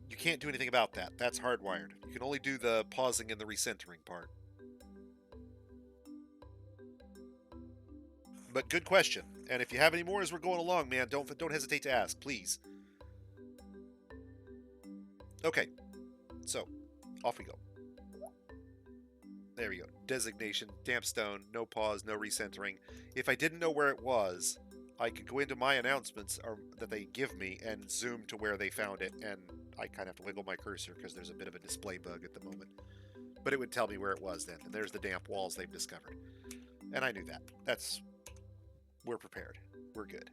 you can't do anything about that. That's hardwired. You can only do the pausing and the recentering part. But good question. And if you have any more as we're going along, man, don't hesitate to ask, please. Okay. So, off we go. There we go. Designation, damp stone, no pause, no recentering. If I didn't know where it was, I could go into my announcements that they give me and zoom to where they found it. And I kind of have to wiggle my cursor because there's a bit of a display bug at the moment. But it would tell me where it was then. And there's the damp walls they've discovered. And I knew that. We're prepared. We're good.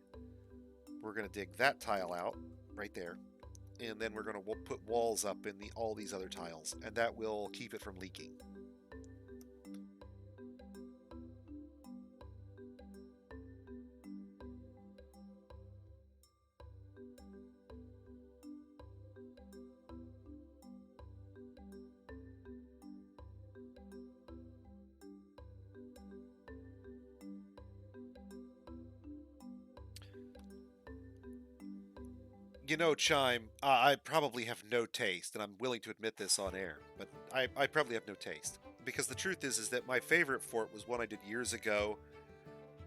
We're going to dig that tile out right there. And then we're going to put walls up in all these other tiles. And that will keep it from leaking. You know, Chime, I probably have no taste, and I'm willing to admit this on air, but I probably have no taste. Because the truth is that my favorite fort was one I did years ago.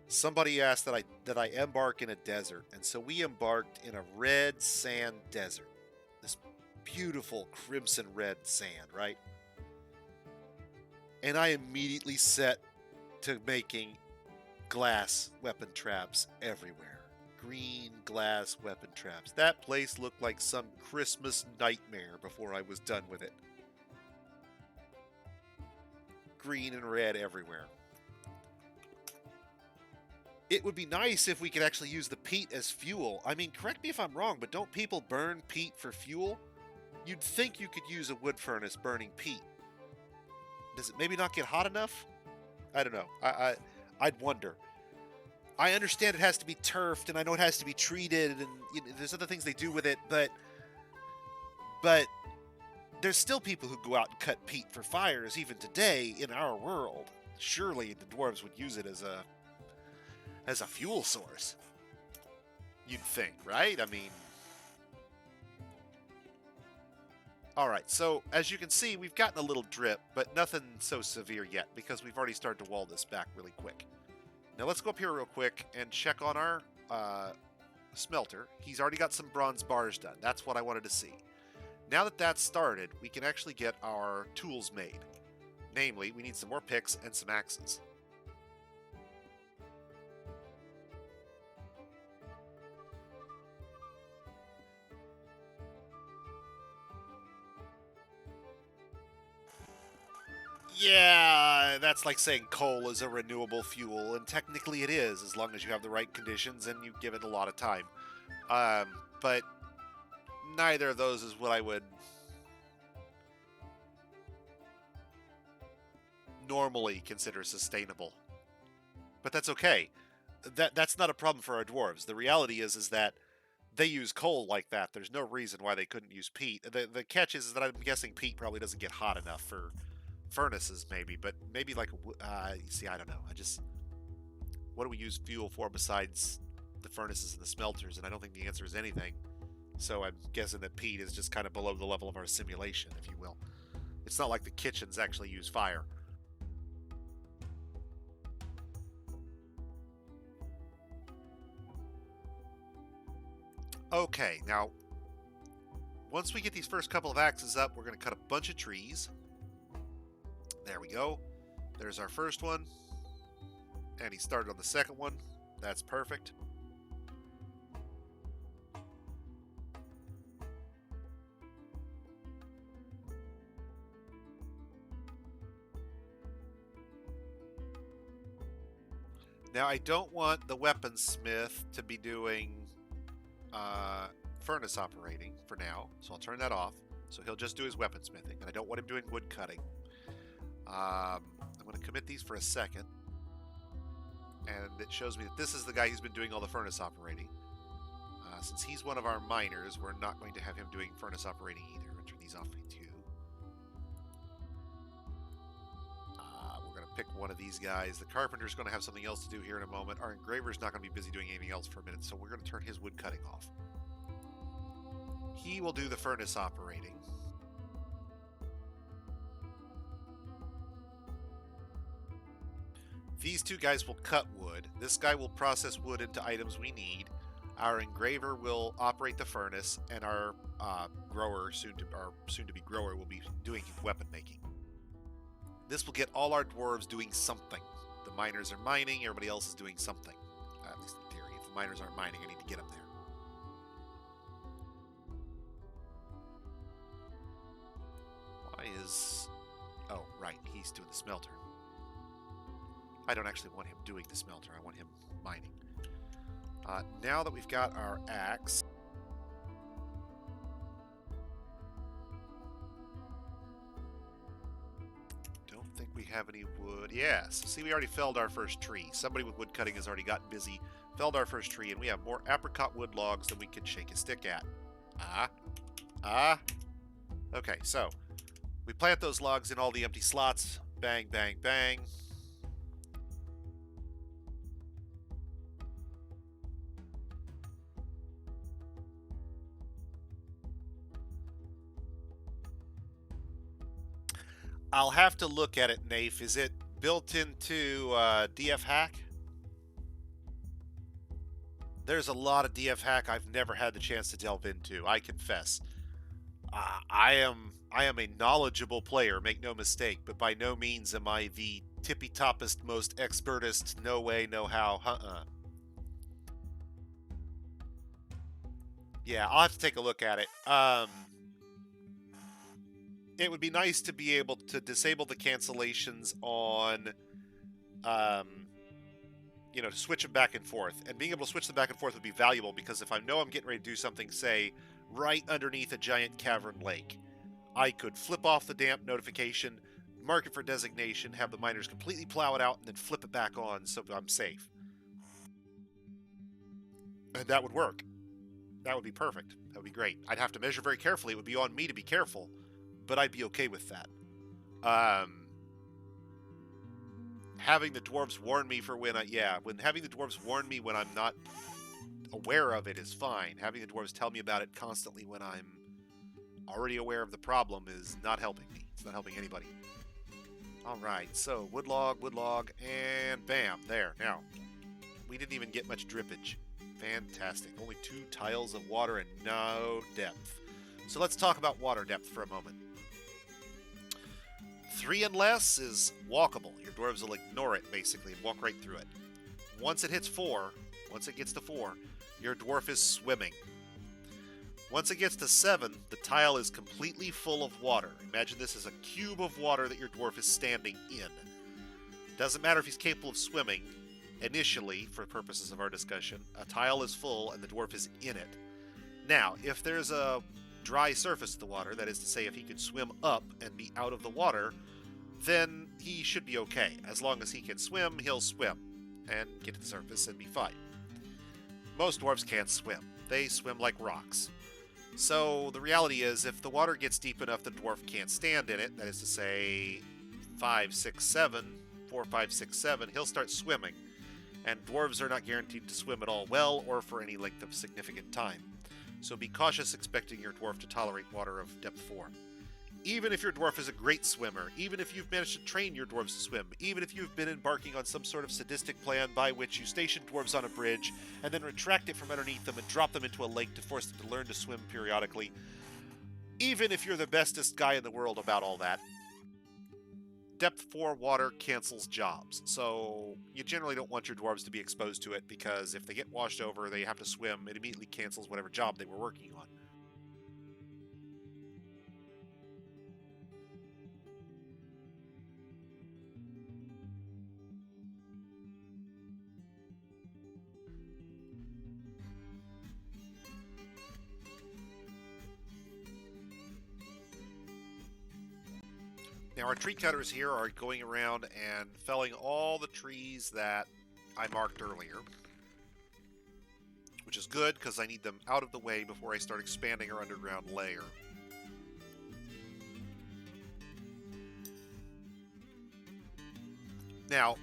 Somebody asked that I embark in a desert, and so we embarked in a red sand desert. This beautiful crimson red sand, right? And I immediately set to making glass weapon traps everywhere. Green glass weapon traps. That place looked like some Christmas nightmare before I was done with it. Green and red everywhere. It would be nice if we could actually use the peat as fuel. I mean, correct me if I'm wrong, but don't people burn peat for fuel? You'd think you could use a wood furnace burning peat. Does it maybe not get hot enough? I don't know. I'd wonder. I understand it has to be turfed, and I know it has to be treated, and there's other things they do with it, but there's still people who go out and cut peat for fires even today in our world. Surely the dwarves would use it as a fuel source. You'd think, right? I mean, all right. So as you can see, we've gotten a little drip, but nothing so severe yet because we've already started to wall this back really quick. Now let's go up here real quick and check on our smelter. He's already got some bronze bars done. That's what I wanted to see. Now that that's started, we can actually get our tools made. Namely, we need some more picks and some axes. Yeah, that's like saying coal is a renewable fuel, and technically it is, as long as you have the right conditions and you give it a lot of time. But neither of those is what I would normally consider sustainable. But that's okay. That's not a problem for our dwarves. The reality is that they use coal like that. There's no reason why they couldn't use peat. The catch is that I'm guessing peat probably doesn't get hot enough for furnaces, maybe, but maybe like see, I don't know. What do we use fuel for besides the furnaces and the smelters? And I don't think the answer is anything. So I'm guessing that peat is just kind of below the level of our simulation, if you will. It's not like the kitchens actually use fire. Okay, now, once we get these first couple of axes up, we're going to cut a bunch of trees. There we go. There's our first one. And he started on the second one. That's perfect. Now, I don't want the weaponsmith to be doing furnace operating for now, so I'll turn that off. So he'll just do his weaponsmithing, and I don't want him doing wood cutting. I'm going to commit these for a second, and it shows me that this is the guy who's been doing all the furnace operating. Since he's one of our miners, we're not going to have him doing furnace operating either. I'll turn these off too. We're going to pick one of these guys. The carpenter's going to have something else to do here in a moment. Our engraver's not going to be busy doing anything else for a minute, so we're going to turn his wood cutting off. He will do the furnace operating. These two guys will cut wood. This guy will process wood into items we need. Our engraver will operate the furnace, and our grower, soon to be grower, will be doing weapon making. This will get all our dwarves doing something. The miners are mining, everybody else is doing something. At least in theory. If the miners aren't mining, I need to get them there. Why is... Oh, right, he's doing the smelter. I don't actually want him doing the smelter, I want him mining. Now that we've got our axe, don't think we have any wood. Yes, see, we already felled our first tree. Somebody with wood cutting has already gotten busy, felled our first tree, and we have more apricot wood logs than we can shake a stick at. Okay, so we plant those logs in all the empty slots. Bang, bang, bang. I'll have to look at it, Nafe. Is it built into DF Hack? There's a lot of DF Hack I've never had the chance to delve into, I confess. I am a knowledgeable player, make no mistake, but by no means am I the tippy-toppest, most expertest, no way, no how, Yeah, I'll have to take a look at it. It would be nice to be able to disable the cancellations on, to switch them back and forth. And being able to switch them back and forth would be valuable because if I know I'm getting ready to do something, say, right underneath a giant cavern lake. I could flip off the damp notification, mark it for designation, have the miners completely plow it out, and then flip it back on so I'm safe. And that would work. That would be perfect. That would be great. I'd have to measure very carefully. It would be on me to be careful, but I'd be okay with that. Having the dwarves warn me for when having the dwarves warn me when I'm not aware of it is fine. Having the dwarves tell me about it constantly when I'm already aware of the problem is not helping me. It's not helping anybody. Alright, so wood log, and bam, there. Now, we didn't even get much drippage. Fantastic. Only 2 tiles of water and no depth. So let's talk about water depth for a moment. 3 and less is walkable. Your dwarves will ignore it, basically, and walk right through it. Once it hits 4, once it gets to 4, your dwarf is swimming. Once it gets to 7, the tile is completely full of water. Imagine this as a cube of water that your dwarf is standing in. Doesn't matter if he's capable of swimming. Initially, for purposes of our discussion, a tile is full and the dwarf is in it. Now, if there's a dry surface to the water, that is to say if he can swim up and be out of the water, then he should be okay. As long as he can swim, he'll swim and get to the surface and be fine. Most dwarves can't swim. They swim like rocks. So the reality is, if the water gets deep enough the dwarf can't stand in it, that is to say 5, 6, 7, 4, 5, 6, 7, he'll start swimming. And dwarves are not guaranteed to swim at all well or for any length of significant time. So be cautious expecting your dwarf to tolerate water of depth 4. Even if your dwarf is a great swimmer, even if you've managed to train your dwarves to swim, even if you've been embarking on some sort of sadistic plan by which you station dwarves on a bridge and then retract it from underneath them and drop them into a lake to force them to learn to swim periodically, even if you're the bestest guy in the world about all that, depth 4 water cancels jobs. So you generally don't want your dwarves to be exposed to it because if they get washed over, they have to swim. It immediately cancels whatever job they were working on. Now our tree cutters here are going around and felling all the trees that I marked earlier, which is good because I need them out of the way before I start expanding our underground layer. Now,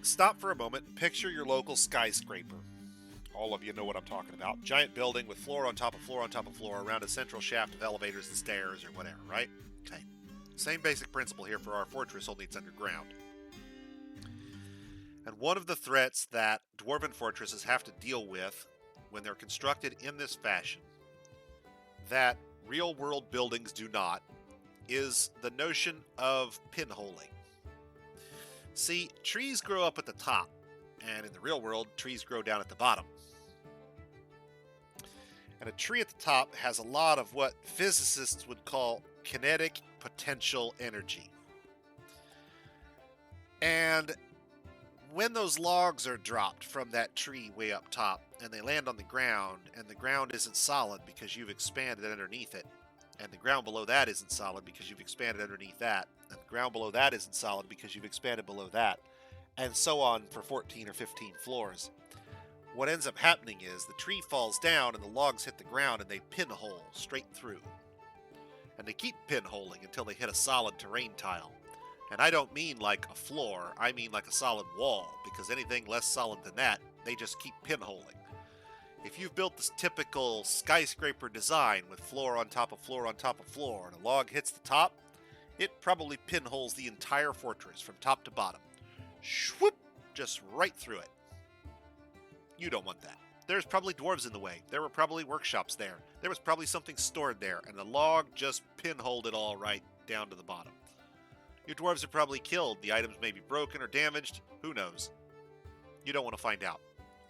stop for a moment and picture your local skyscraper. All of you know what I'm talking about. Giant building with floor on top of floor on top of floor around a central shaft of elevators and stairs or whatever, right? Okay. Same basic principle here for our fortress, only it's underground. And one of the threats that dwarven fortresses have to deal with when they're constructed in this fashion, that real-world buildings do not, is the notion of pinholing. See, trees grow up at the top, and in the real world, trees grow down at the bottom. And a tree at the top has a lot of what physicists would call kinetic potential energy. And when those logs are dropped from that tree way up top and they land on the ground and the ground isn't solid because you've expanded underneath it, and the ground below that isn't solid because you've expanded underneath that, and the ground below that isn't solid because you've expanded below that, and so on for 14 or 15 floors, what ends up happening is the tree falls down and the logs hit the ground and they pinhole straight through. And they keep pinholing until they hit a solid terrain tile. And I don't mean like a floor, I mean like a solid wall, because anything less solid than that, they just keep pinholing. If you've built this typical skyscraper design with floor on top of floor on top of floor, and a log hits the top, it probably pinholes the entire fortress from top to bottom. Shwoop! Just right through it. You don't want that. There's probably dwarves in the way. There were probably workshops there. There was probably something stored there, and the log just pinholed it all right down to the bottom. Your dwarves are probably killed. The items may be broken or damaged. Who knows? You don't want to find out.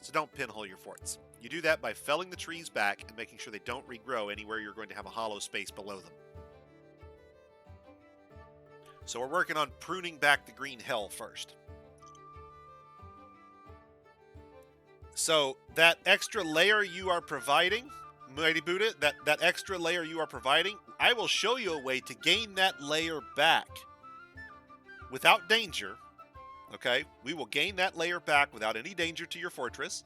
So don't pinhole your forts. You do that by felling the trees back and making sure they don't regrow anywhere you're going to have a hollow space below them. So we're working on pruning back the green hell first. So that extra layer you are providing Mighty Buddha, that extra layer you are providing, I will show you a way to gain that layer back without danger. Okay? We will gain that layer back without any danger to your fortress,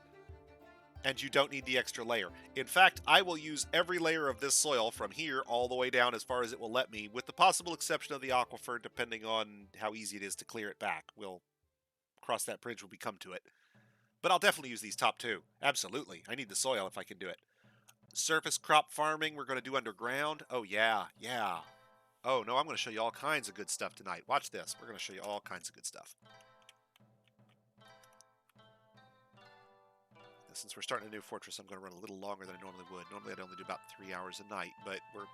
and you don't need the extra layer. In fact, I will use every layer of this soil from here all the way down as far as it will let me, with the possible exception of the aquifer, depending on how easy it is to clear it back. We'll cross that bridge when we come to it. But I'll definitely use these top two. Absolutely. I need the soil if I can do it. Surface crop farming we're going to do underground. Oh, yeah. Oh, no, I'm going to show you all kinds of good stuff tonight. Watch this. We're going to show you all kinds of good stuff. Since we're starting a new fortress, I'm going to run a little longer than I normally would. Normally, I'd only do about 3 hours a night, but we're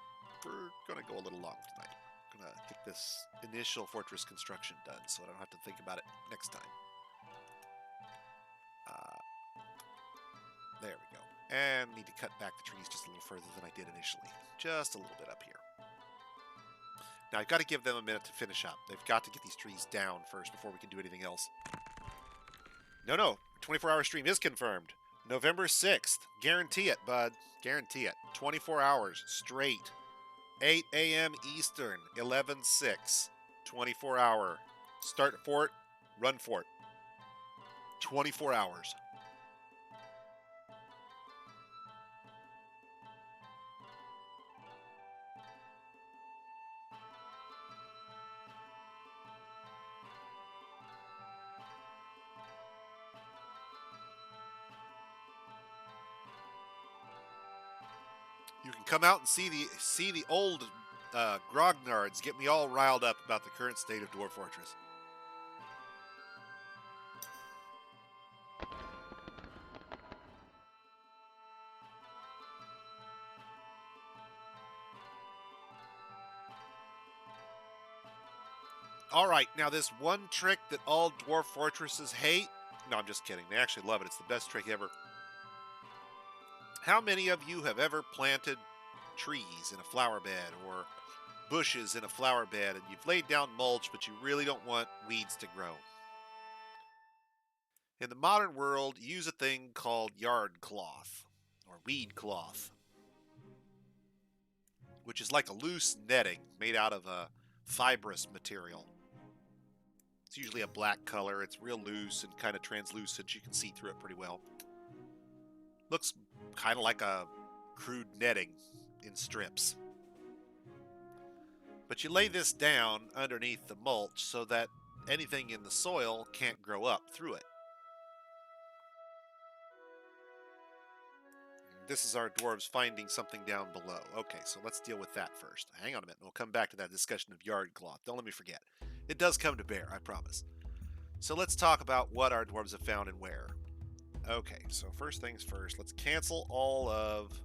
going to go a little longer tonight. I'm going to get this initial fortress construction done so I don't have to think about it next time. There we go. And need to cut back the trees just a little further than I did initially. Just a little bit up here. Now, I've got to give them a minute to finish up. They've got to get these trees down first before we can do anything else. No. 24-hour stream is confirmed. November 6th. Guarantee it, bud. Guarantee it. 24 hours straight. 8 a.m. Eastern. 11/6. 24-hour. Start fort. Run fort. 24 hours. You can come out and see the old grognards get me all riled up about the current state of Dwarf Fortress. Alright, now this one trick that all Dwarf Fortresses hate... No, I'm just kidding. They actually love it. It's the best trick ever. How many of you have ever planted trees in a flower bed or bushes in a flower bed and you've laid down mulch, but you really don't want weeds to grow? In the modern world, use a thing called yard cloth or weed cloth, which is like a loose netting made out of a fibrous material. It's usually a black color. It's real loose and kind of translucent. You can see through it pretty well. Looks kind of like a crude netting in strips. But you lay this down underneath the mulch so that anything in the soil can't grow up through it. This is our dwarves finding something down below. Okay, so let's deal with that first. Hang on a minute. We'll come back to that discussion of yard cloth. Don't let me forget. It does come to bear, I promise. So let's talk about what our dwarves have found and where. Okay, so first things first, let's cancel all of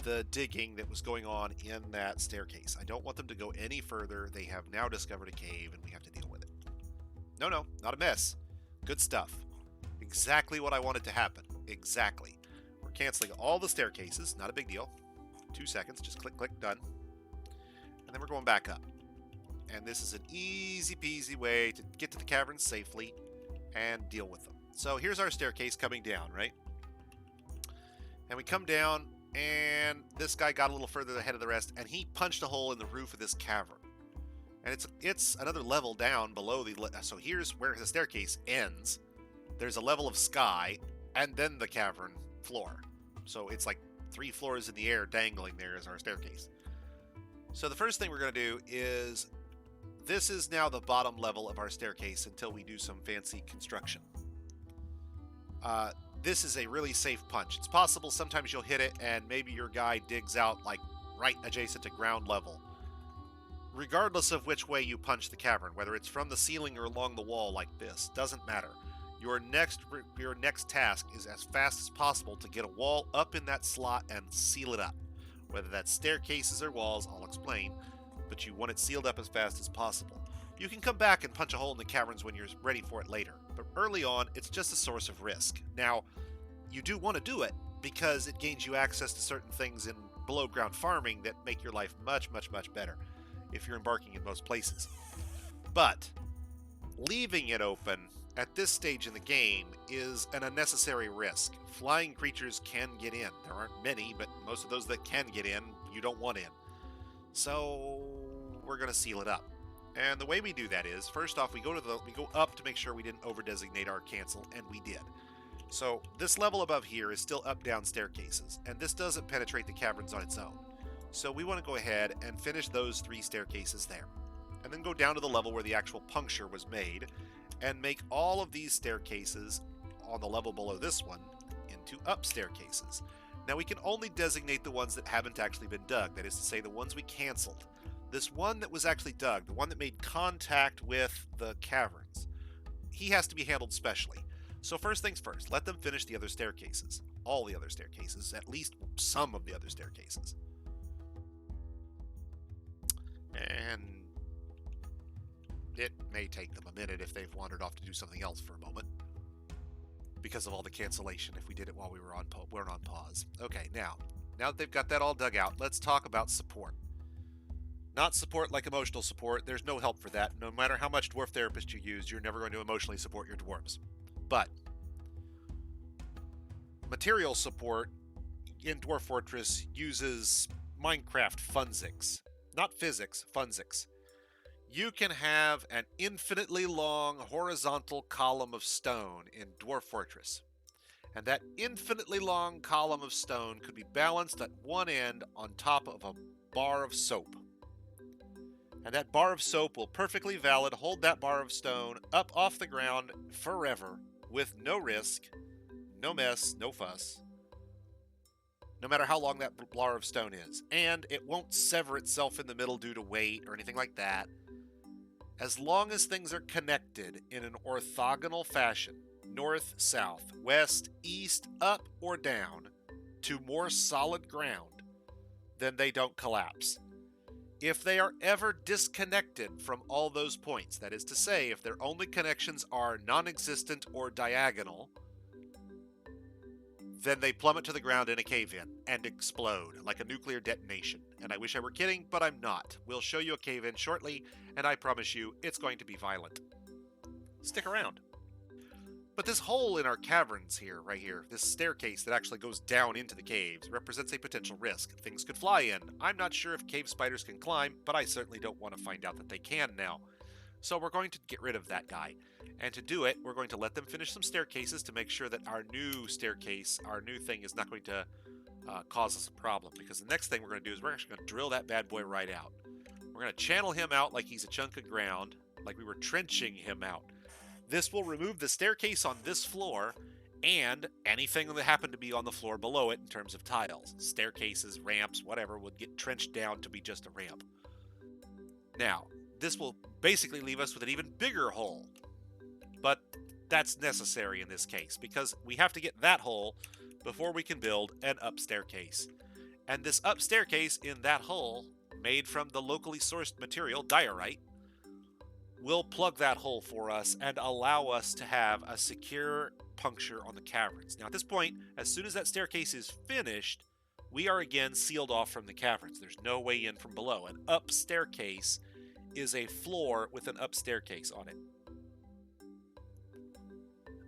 the digging that was going on in that staircase. I don't want them to go any further. They have now discovered a cave and we have to deal with it. No, not a mess. Good stuff. Exactly what I wanted to happen. Exactly. We're canceling all the staircases. Not a big deal. 2 seconds. Just click, done. And then we're going back up. And this is an easy peasy way to get to the caverns safely and deal with them. So here's our staircase coming down, right? And we come down, and this guy got a little further ahead of the rest, and he punched a hole in the roof of this cavern. And it's another level down below the... So here's where the staircase ends. There's a level of sky, and then the cavern floor. So it's like 3 floors in the air dangling there as our staircase. So the first thing we're going to do is... This is now the bottom level of our staircase until we do some fancy construction. This is a really safe punch. It's possible sometimes you'll hit it and maybe your guy digs out like right adjacent to ground level. Regardless of which way you punch the cavern, whether it's from the ceiling or along the wall like this, doesn't matter. Your next task is as fast as possible to get a wall up in that slot and seal it up. Whether that's staircases or walls, I'll explain, but you want it sealed up as fast as possible. You can come back and punch a hole in the caverns when you're ready for it later, but early on, it's just a source of risk. Now, you do want to do it because it gains you access to certain things in below ground farming that make your life much, much, much better if you're embarking in most places. But leaving it open at this stage in the game is an unnecessary risk. Flying creatures can get in. There aren't many, but most of those that can get in, you don't want in. So we're going to seal it up. And the way we do that is, first off, we go up to make sure we didn't over-designate our cancel, and we did. So this level above here is still up-down staircases, and this doesn't penetrate the caverns on its own. So we want to go ahead and finish those 3 staircases there. And then go down to the level where the actual puncture was made, and make all of these staircases on the level below this one into up staircases. Now we can only designate the ones that haven't actually been dug, that is to say the ones we canceled. This one that was actually dug, the one that made contact with the caverns, he has to be handled specially. So first things first, let them finish the other staircases. All the other staircases, at least some of the other staircases. And it may take them a minute if they've wandered off to do something else for a moment, because of all the cancellation if we did it while we were on pause. Okay, now that they've got that all dug out, let's talk about support. Not support like emotional support. There's no help for that. No matter how much dwarf therapist you use, you're never going to emotionally support your dwarves. But material support in Dwarf Fortress uses Minecraft funsics. Not physics, funsics. You can have an infinitely long horizontal column of stone in Dwarf Fortress. And that infinitely long column of stone could be balanced at one end on top of a bar of soap. And that bar of soap will perfectly valid hold that bar of stone up off the ground forever with no risk, no mess, no fuss, no matter how long that bar of stone is. And it won't sever itself in the middle due to weight or anything like that. As long as things are connected in an orthogonal fashion, north, south, west, east, up, or down, to more solid ground, then they don't collapse. If they are ever disconnected from all those points, that is to say, if their only connections are non-existent or diagonal, then they plummet to the ground in a cave-in and explode like a nuclear detonation. And I wish I were kidding, but I'm not. We'll show you a cave-in shortly, and I promise you it's going to be violent. Stick around. But this hole in our caverns here, right here, this staircase that actually goes down into the caves, represents a potential risk. Things could fly in. I'm not sure if cave spiders can climb, but I certainly don't want to find out that they can now. So we're going to get rid of that guy. And to do it, we're going to let them finish some staircases to make sure that our new staircase, our new thing, is not going to cause us a problem. Because the next thing we're going to do is we're actually going to drill that bad boy right out. We're going to channel him out like he's a chunk of ground, like we were trenching him out. This will remove the staircase on this floor and anything that happened to be on the floor below it in terms of tiles. Staircases, ramps, whatever, would get trenched down to be just a ramp. Now, this will basically leave us with an even bigger hole. But that's necessary in this case because we have to get that hole before we can build an up staircase. And this up staircase in that hole, made from the locally sourced material, diorite, will plug that hole for us and allow us to have a secure puncture on the caverns. Now at this point, as soon as that staircase is finished, we are again sealed off from the caverns. There's no way in from below. An up staircase is a floor with an up staircase on it.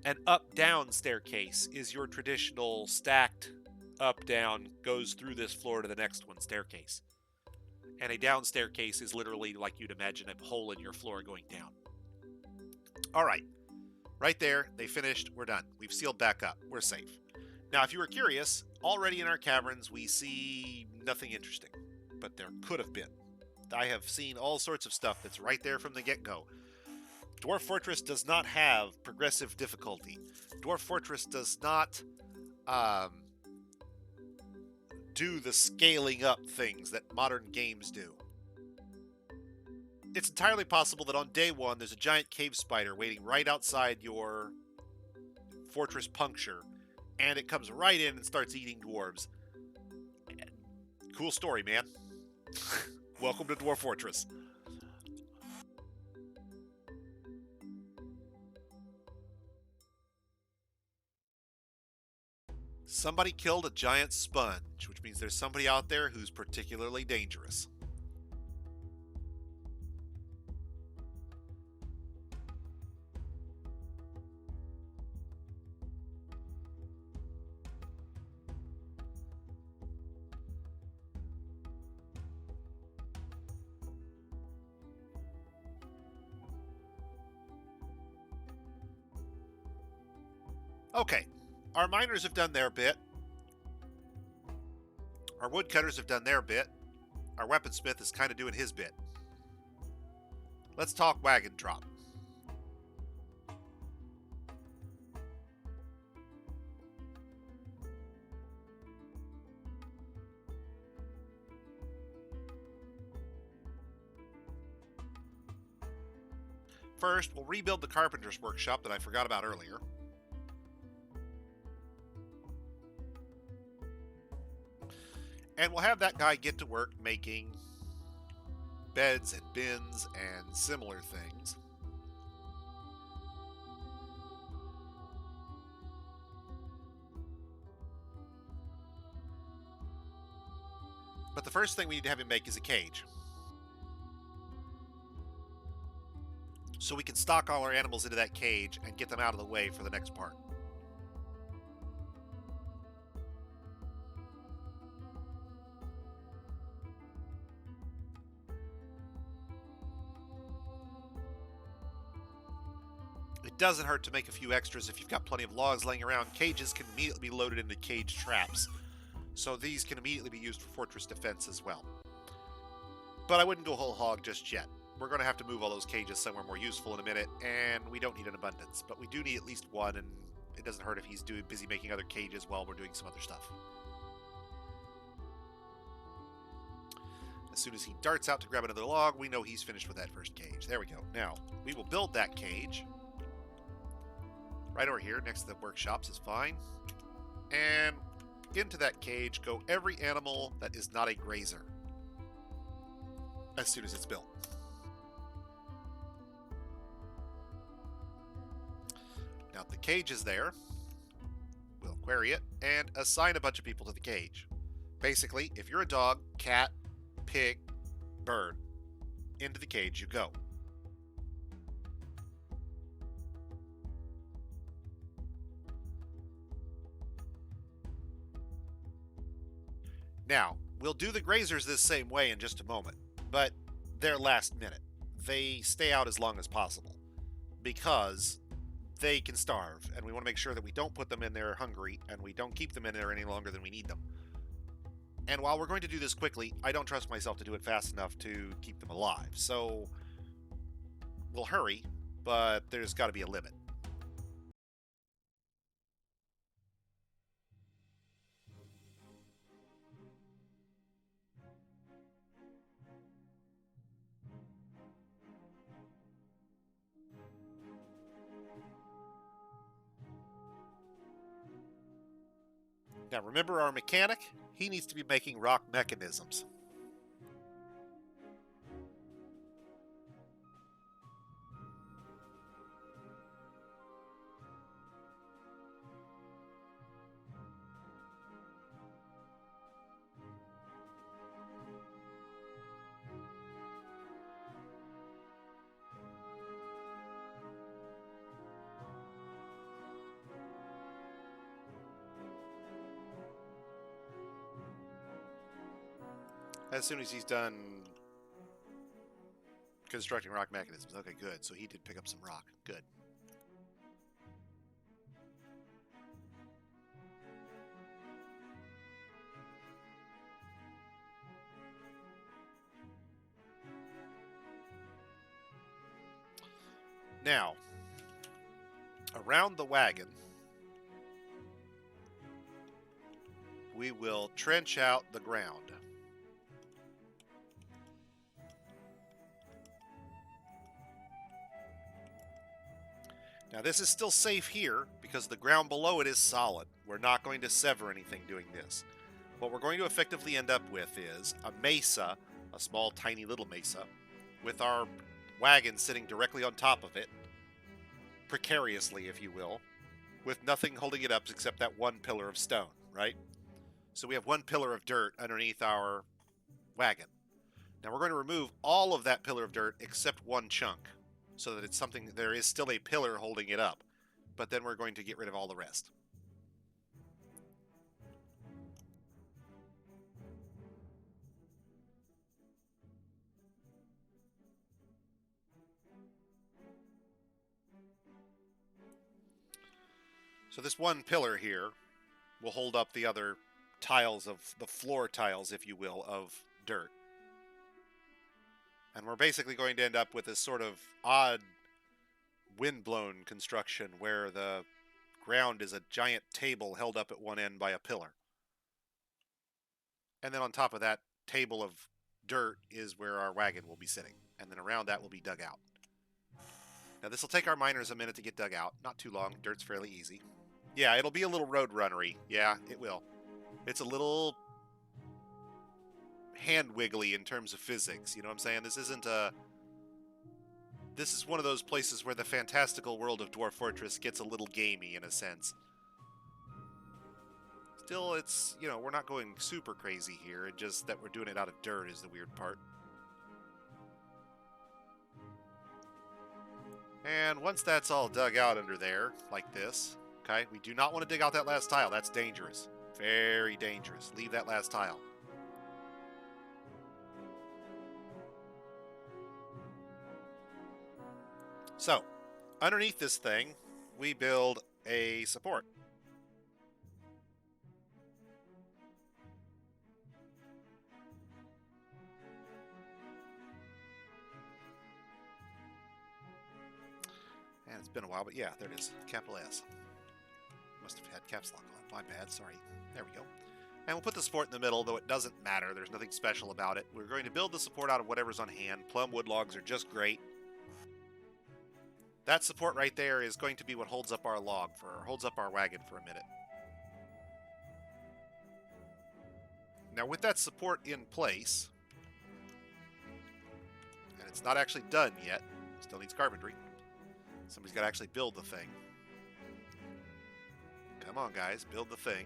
An up-down staircase is your traditional stacked up-down, goes through this floor to the next one staircase. And a down staircase is literally like you'd imagine a hole in your floor going down. All right. Right there, they finished. We're done. We've sealed back up. We're safe. Now, if you were curious, already in our caverns, we see nothing interesting. But there could have been. I have seen all sorts of stuff that's right there from the get-go. Dwarf Fortress does not have progressive difficulty. Dwarf Fortress does not do the scaling up things that modern games do. It's entirely possible that on day one there's a giant cave spider waiting right outside your fortress puncture, and it comes right in and starts eating dwarves. Cool story, man. Welcome to Dwarf Fortress. Somebody killed a giant sponge, which means there's somebody out there who's particularly dangerous. Okay, our miners have done their bit. Our woodcutters have done their bit. Our weaponsmith is kind of doing his bit. Let's talk wagon drop. First, we'll rebuild the carpenter's workshop that I forgot about earlier. And we'll have that guy get to work making beds and bins and similar things. But the first thing we need to have him make is a cage. So we can stock all our animals into that cage and get them out of the way for the next part. It doesn't hurt to make a few extras if you've got plenty of logs laying around. Cages can immediately be loaded into cage traps, so these can immediately be used for fortress defense as well. But I wouldn't go whole hog just yet. We're going to have to move all those cages somewhere more useful in a minute, and we don't need an abundance, but we do need at least one, and it doesn't hurt if he's busy making other cages while we're doing some other stuff. As soon as he darts out to grab another log, we know he's finished with that first cage. There we go. Now, we will build that cage. Right over here, next to the workshops is fine. And into that cage go every animal that is not a grazer. As soon as it's built. Now the cage is there. We'll query it and assign a bunch of people to the cage. Basically, if you're a dog, cat, pig, bird, into the cage you go. Now, we'll do the grazers this same way in just a moment, but they're last minute. They stay out as long as possible because they can starve, and we want to make sure that we don't put them in there hungry and we don't keep them in there any longer than we need them. And while we're going to do this quickly, I don't trust myself to do it fast enough to keep them alive. So we'll hurry, but there's got to be a limit. Now remember our mechanic? He needs to be making rock mechanisms. As soon as he's done constructing rock mechanisms. Okay, good. So he did pick up some rock. Good. Now, around the wagon, we will trench out the ground. Now this is still safe here because the ground below it is solid. We're not going to sever anything doing this. What we're going to effectively end up with is a mesa, a small tiny little mesa, with our wagon sitting directly on top of it, precariously if you will, with nothing holding it up except that one pillar of stone, right? So we have one pillar of dirt underneath our wagon. Now we're going to remove all of that pillar of dirt except one chunk, so that it's something, there is still a pillar holding it up, but then we're going to get rid of all the rest. So this one pillar here will hold up the other tiles of the floor tiles, if you will, of dirt. And we're basically going to end up with this sort of odd windblown construction where the ground is a giant table held up at one end by a pillar. And then on top of that table of dirt is where our wagon will be sitting. And then around that will be dug out. Now this will take our miners a minute to get dug out. Not too long. Dirt's fairly easy. Yeah, it'll be a little road runnery. Yeah, it will. It's a little hand wiggly in terms of physics. You know what I'm saying? This isn't a... This is one of those places where the fantastical world of Dwarf Fortress gets a little gamey in a sense. Still, it's, you know, we're not going super crazy here. It's just that we're doing it out of dirt is the weird part. And once that's all dug out under there, like this, okay, we do not want to dig out that last tile. That's dangerous. Very dangerous. Leave that last tile. So, underneath this thing, we build a support. And it's been a while, but yeah, there it is. Capital S. Must have had caps lock on. My bad, sorry. There we go. And we'll put the support in the middle, though it doesn't matter. There's nothing special about it. We're going to build the support out of whatever's on hand. Plum wood logs are just great. That support right there is going to be what holds up our holds up our wagon for a minute. Now with that support in place, and it's not actually done yet, still needs carpentry. Somebody's got to actually build the thing. Come on, guys, build the thing.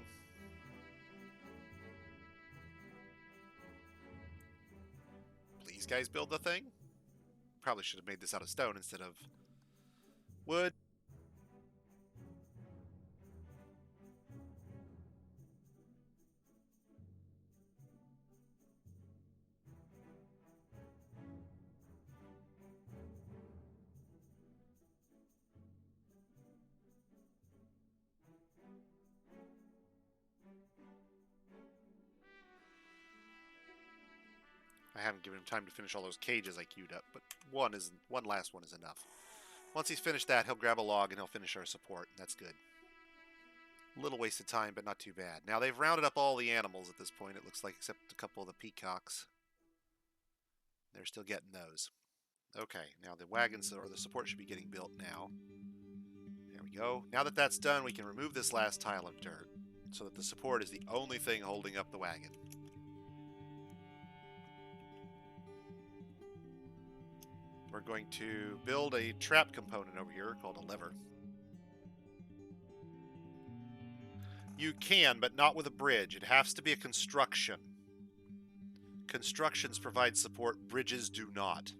Please, guys, build the thing. Probably should have made this out of stone instead of wood. I haven't given him time to finish all those cages I queued up, but one last one is enough. Once he's finished that, he'll grab a log and he'll finish our support. That's good. A little waste of time, but not too bad. Now they've rounded up all the animals at this point, it looks like, except a couple of the peacocks. They're still getting those. Okay, now the wagons or the support should be getting built now. There we go. Now that that's done, we can remove this last tile of dirt so that the support is the only thing holding up the wagon. We're going to build a trap component over here called a lever. You can, but not with a bridge. It has to be a construction. Constructions provide support, bridges do not.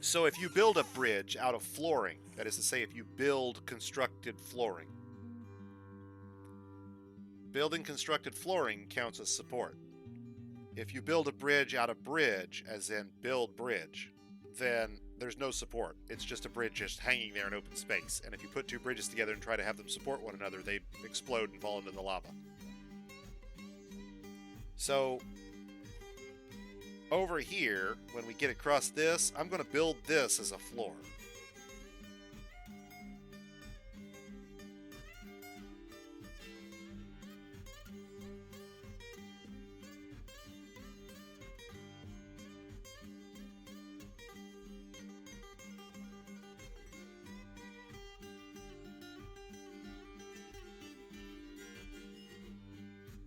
So if you build a bridge out of flooring, that is to say, if you build constructed flooring, building constructed flooring counts as support. If you build a bridge out of bridge, as in build bridge, then there's no support. It's just a bridge just hanging there in open space. And if you put two bridges together and try to have them support one another, they explode and fall into the lava. So, over here, when we get across this, I'm going to build this as a floor.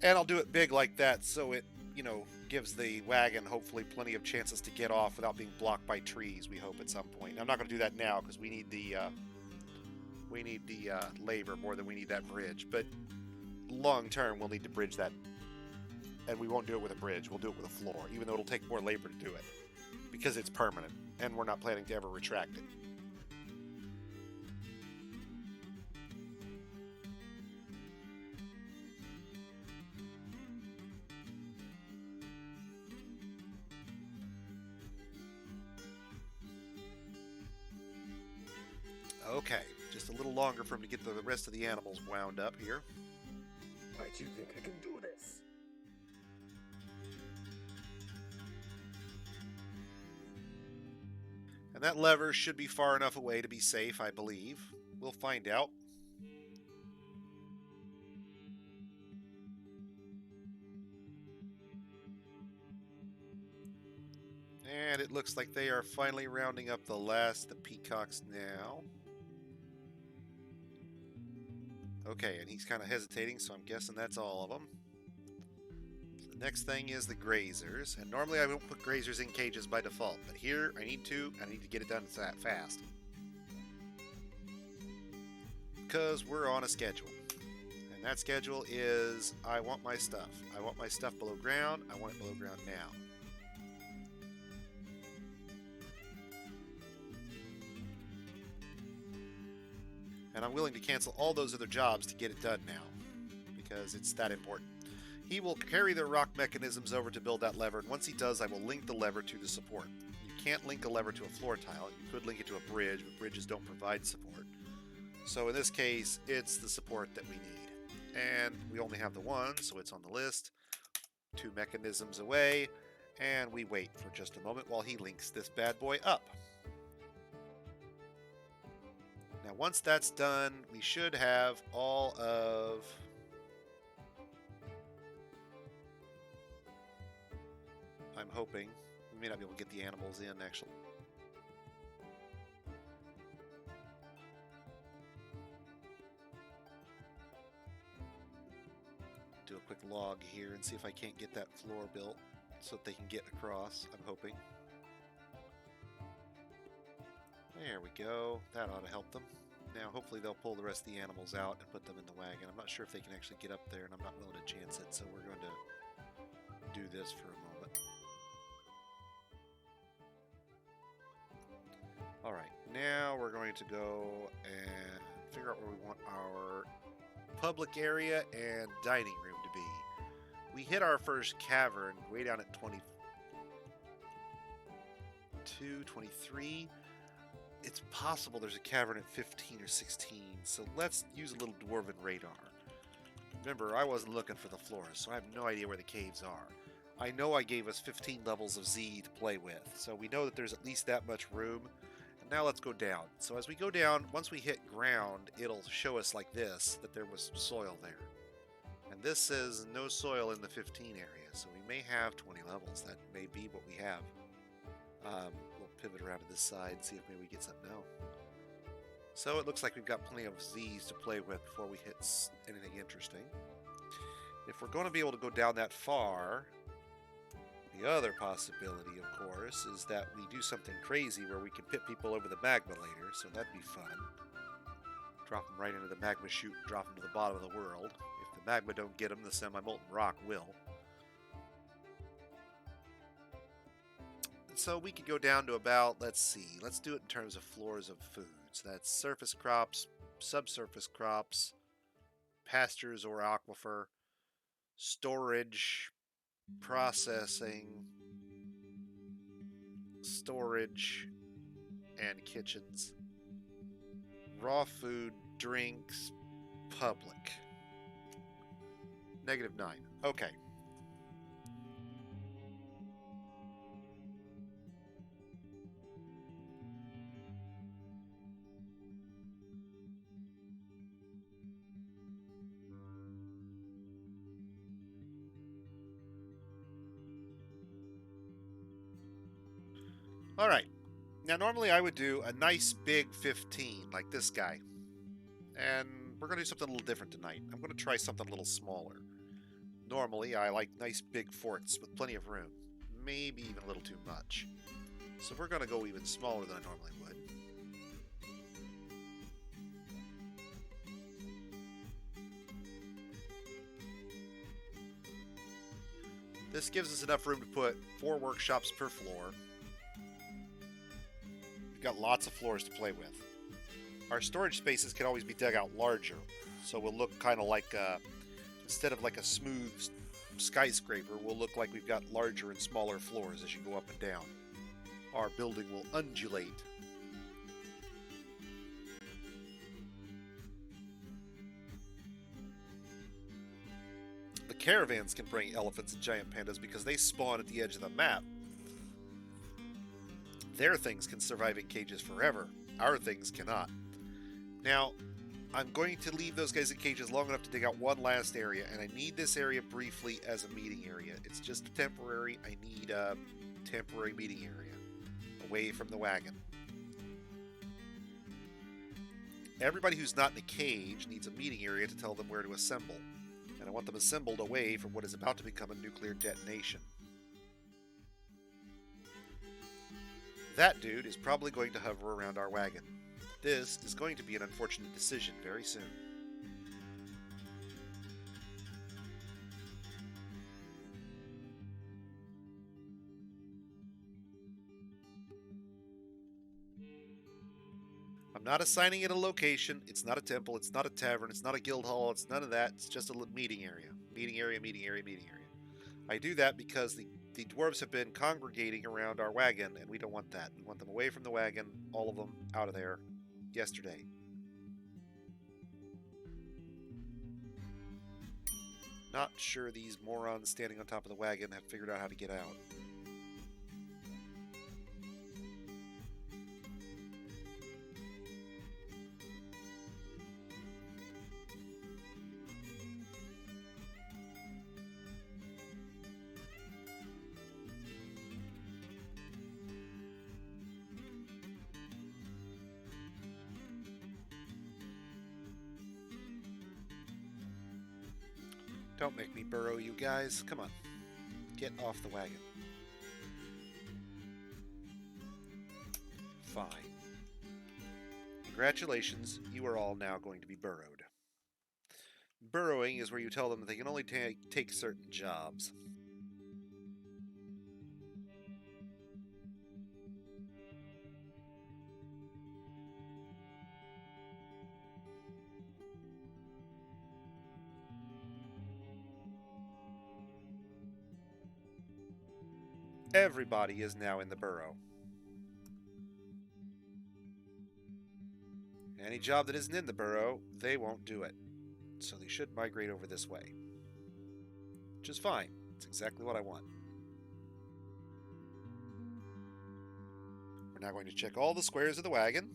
And I'll do it big like that so it, you know, gives the wagon hopefully plenty of chances to get off without being blocked by trees, we hope, at some point. I'm not going to do that now because we need the labor more than we need that bridge. But long term, we'll need to bridge that. And we won't do it with a bridge. We'll do it with a floor, even though it'll take more labor to do it because it's permanent and we're not planning to ever retract it. Okay, just just a little longer for him to get the rest of the animals wound up here. Why do you think I can do this? And that lever should be far enough away to be safe, I believe. We'll find out. And it looks like they are finally rounding up the last of the peacocks now. Okay, and he's kind of hesitating, so I'm guessing that's all of them. So the next thing is the grazers. And normally I won't put grazers in cages by default, but here I need to get it done that fast. Because we're on a schedule. And that schedule is, I want my stuff. I want my stuff below ground. I want it below ground now. And I'm willing to cancel all those other jobs to get it done now, because it's that important. He will carry the rock mechanisms over to build that lever, and once he does, I will link the lever to the support. You can't link a lever to a floor tile. You could link it to a bridge, but bridges don't provide support. So in this case, it's the support that we need. And we only have the one, so it's on the list. 2 mechanisms away, and we wait for just a moment while he links this bad boy up. Now, once that's done, we should have all of... I'm hoping. We may not be able to get the animals in, actually. Do a quick log here and see if I can't get that floor built so that they can get across. I'm hoping. There we go. That ought to help them. Now, hopefully they'll pull the rest of the animals out and put them in the wagon. I'm not sure if they can actually get up there, and I'm not willing to chance it, so we're going to do this for a moment. Alright, now we're going to go and figure out where we want our public area and dining room to be. We hit our first cavern way down at 22, 23. It's possible there's a cavern at 15 or 16, so let's use a little dwarven radar. Remember, I wasn't looking for the floors, so I have no idea where the caves are. I know I gave us 15 levels of Z to play with, so we know that there's at least that much room. And now let's go down. So as we go down, once we hit ground, it'll show us like this, that there was soil there. And this says no soil in the 15 area, so we may have 20 levels. That may be what we have. We'll pivot around to this side and see if maybe we get something else. So it looks like we've got plenty of Z's to play with before we hit anything interesting. If we're going to be able to go down that far, the other possibility, of course, is that we do something crazy where we can pit people over the magma later, so that'd be fun. Drop them right into the magma chute, drop them to the bottom of the world. If the magma don't get them, the semi-molten rock will. So we could go down to about, let's see, let's do it in terms of floors of foods. That's surface crops, subsurface crops, pastures or aquifer, storage, processing, storage, and kitchens, raw food, drinks, public. -9. Okay. Alright, now normally I would do a nice big 15, like this guy. And we're going to do something a little different tonight. I'm going to try something a little smaller. Normally I like nice big forts with plenty of room. Maybe even a little too much. So we're going to go even smaller than I normally would. This gives us enough room to put 4 workshops per floor. Got lots of floors to play with. Our storage spaces can always be dug out larger, so we'll look kind of like instead of like a smooth skyscraper, we'll look like we've got larger and smaller floors as you go up and down. Our building will undulate. caravans can bring elephants and giant pandas because they spawn at the edge of the map. Their things can survive in cages forever. Our things cannot. Now, I'm going to leave those guys in cages long enough to dig out one last area, and I need this area briefly as a meeting area. It's just temporary. I need a temporary meeting area away from the wagon. Everybody who's not in a cage needs a meeting area to tell them where to assemble, and I want them assembled away from what is about to become a nuclear detonation. That dude is probably going to hover around our wagon. This is going to be an unfortunate decision very soon. I'm not assigning it a location. It's not a temple. It's not a tavern. It's not a guild hall. It's none of that. It's just a meeting area. Meeting area, meeting area, meeting area. I do that because the dwarves have been congregating around our wagon, and we don't want that. We want them away from the wagon, all of them out of there, yesterday. Not sure these morons standing on top of the wagon have figured out how to get out. Don't make me burrow, you guys. Come on. Get off the wagon. Fine. Congratulations, you are all now going to be burrowed. Burrowing is where you tell them that they can only take certain jobs. Everybody is now in the burrow. Any job that isn't in the burrow, they won't do it. So they should migrate over this way. Which is fine. It's exactly what I want. We're now going to check all the squares of the wagon.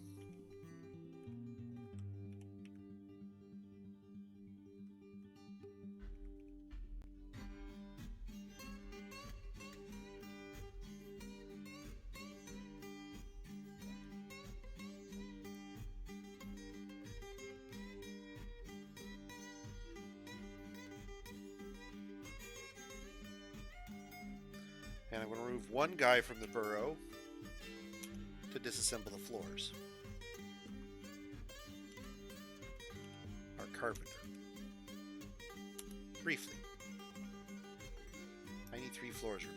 And I'm going to remove one guy from the burrow to disassemble the floors. Our carpenter. Briefly. I need 3 floors removed.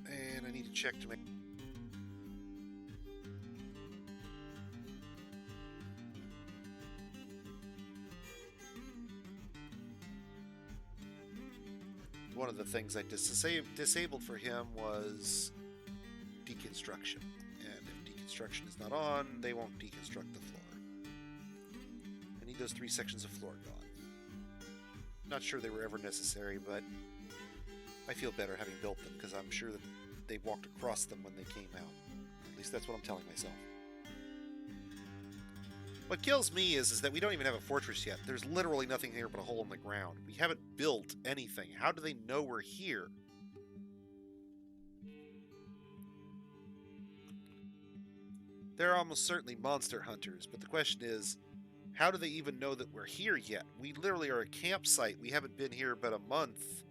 And I need to check to make... One of the things I disabled for him was deconstruction. And if deconstruction is not on, they won't deconstruct the floor. I need those 3 sections of floor gone. Not sure they were ever necessary, but I feel better having built them because I'm sure that they walked across them when they came out. At least that's what I'm telling myself. What kills me is that we don't even have a fortress yet. There's literally nothing here but a hole in the ground. We haven't built anything. How do they know we're here? They're almost certainly monster hunters, but the question is, how do they even know that we're here yet? We literally are a campsite. We haven't been here but a month,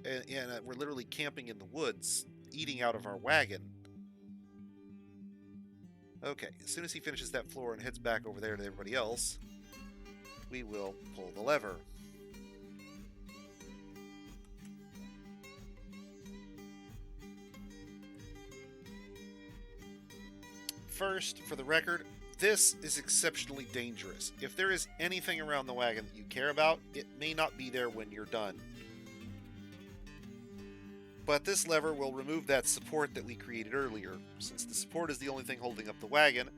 and we're literally camping in the woods, eating out of our wagon. Okay, as soon as he finishes that floor and heads back over there to everybody else, we will pull the lever. First, for the record, this is exceptionally dangerous. If there is anything around the wagon that you care about, it may not be there when you're done. But this lever will remove that support that we created earlier. Since the support is the only thing holding up the wagon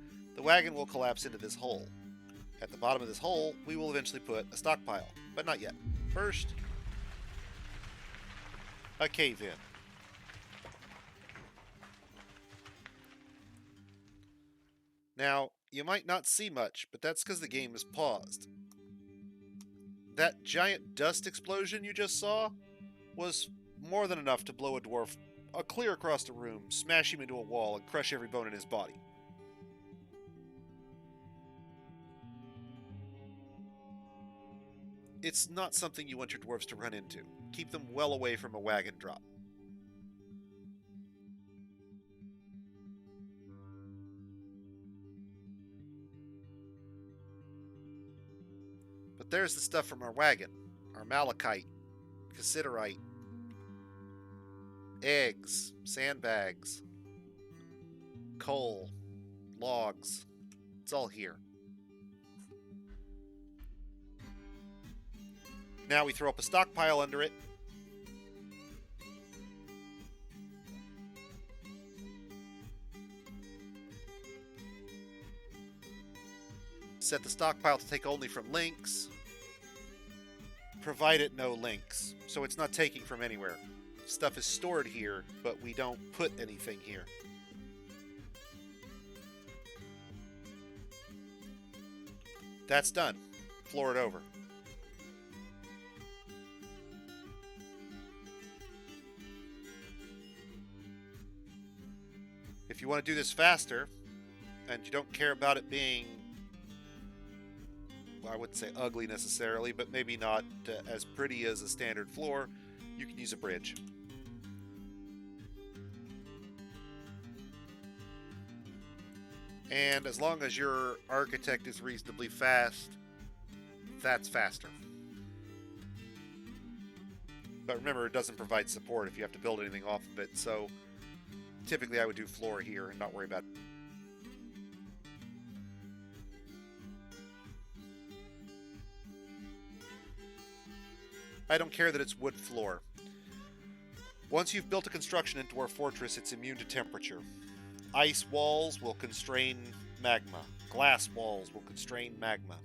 will collapse into this hole. At the bottom of this hole, we will eventually put a stockpile, but not yet. First, a cave-in. Now, you might not see much, but that's because the game is paused. That giant dust explosion you just saw was more than enough to blow a dwarf clear across the room, smash him into a wall, and crush every bone in his body. It's not something you want your dwarves to run into. Keep them well away from a wagon drop. But there's the stuff from our wagon. Our malachite, cassiterite, eggs, sandbags, coal, logs. It's all here. Now we throw up a stockpile under it. Set the stockpile to take only from links. Provide it no links, so it's not taking from anywhere. Stuff is stored here, but we don't put anything here. That's done. Floor it over. If you want to do this faster, and you don't care about it being, well, I wouldn't say ugly necessarily, but maybe not as pretty as a standard floor, you can use a bridge. And as long as your architect is reasonably fast, that's faster. But remember, it doesn't provide support if you have to build anything off of it, so typically I would do floor here and not worry about it. I don't care that it's wood floor. Once you've built a construction into our fortress, it's immune to temperature. Ice walls will constrain magma. Glass walls will constrain magma.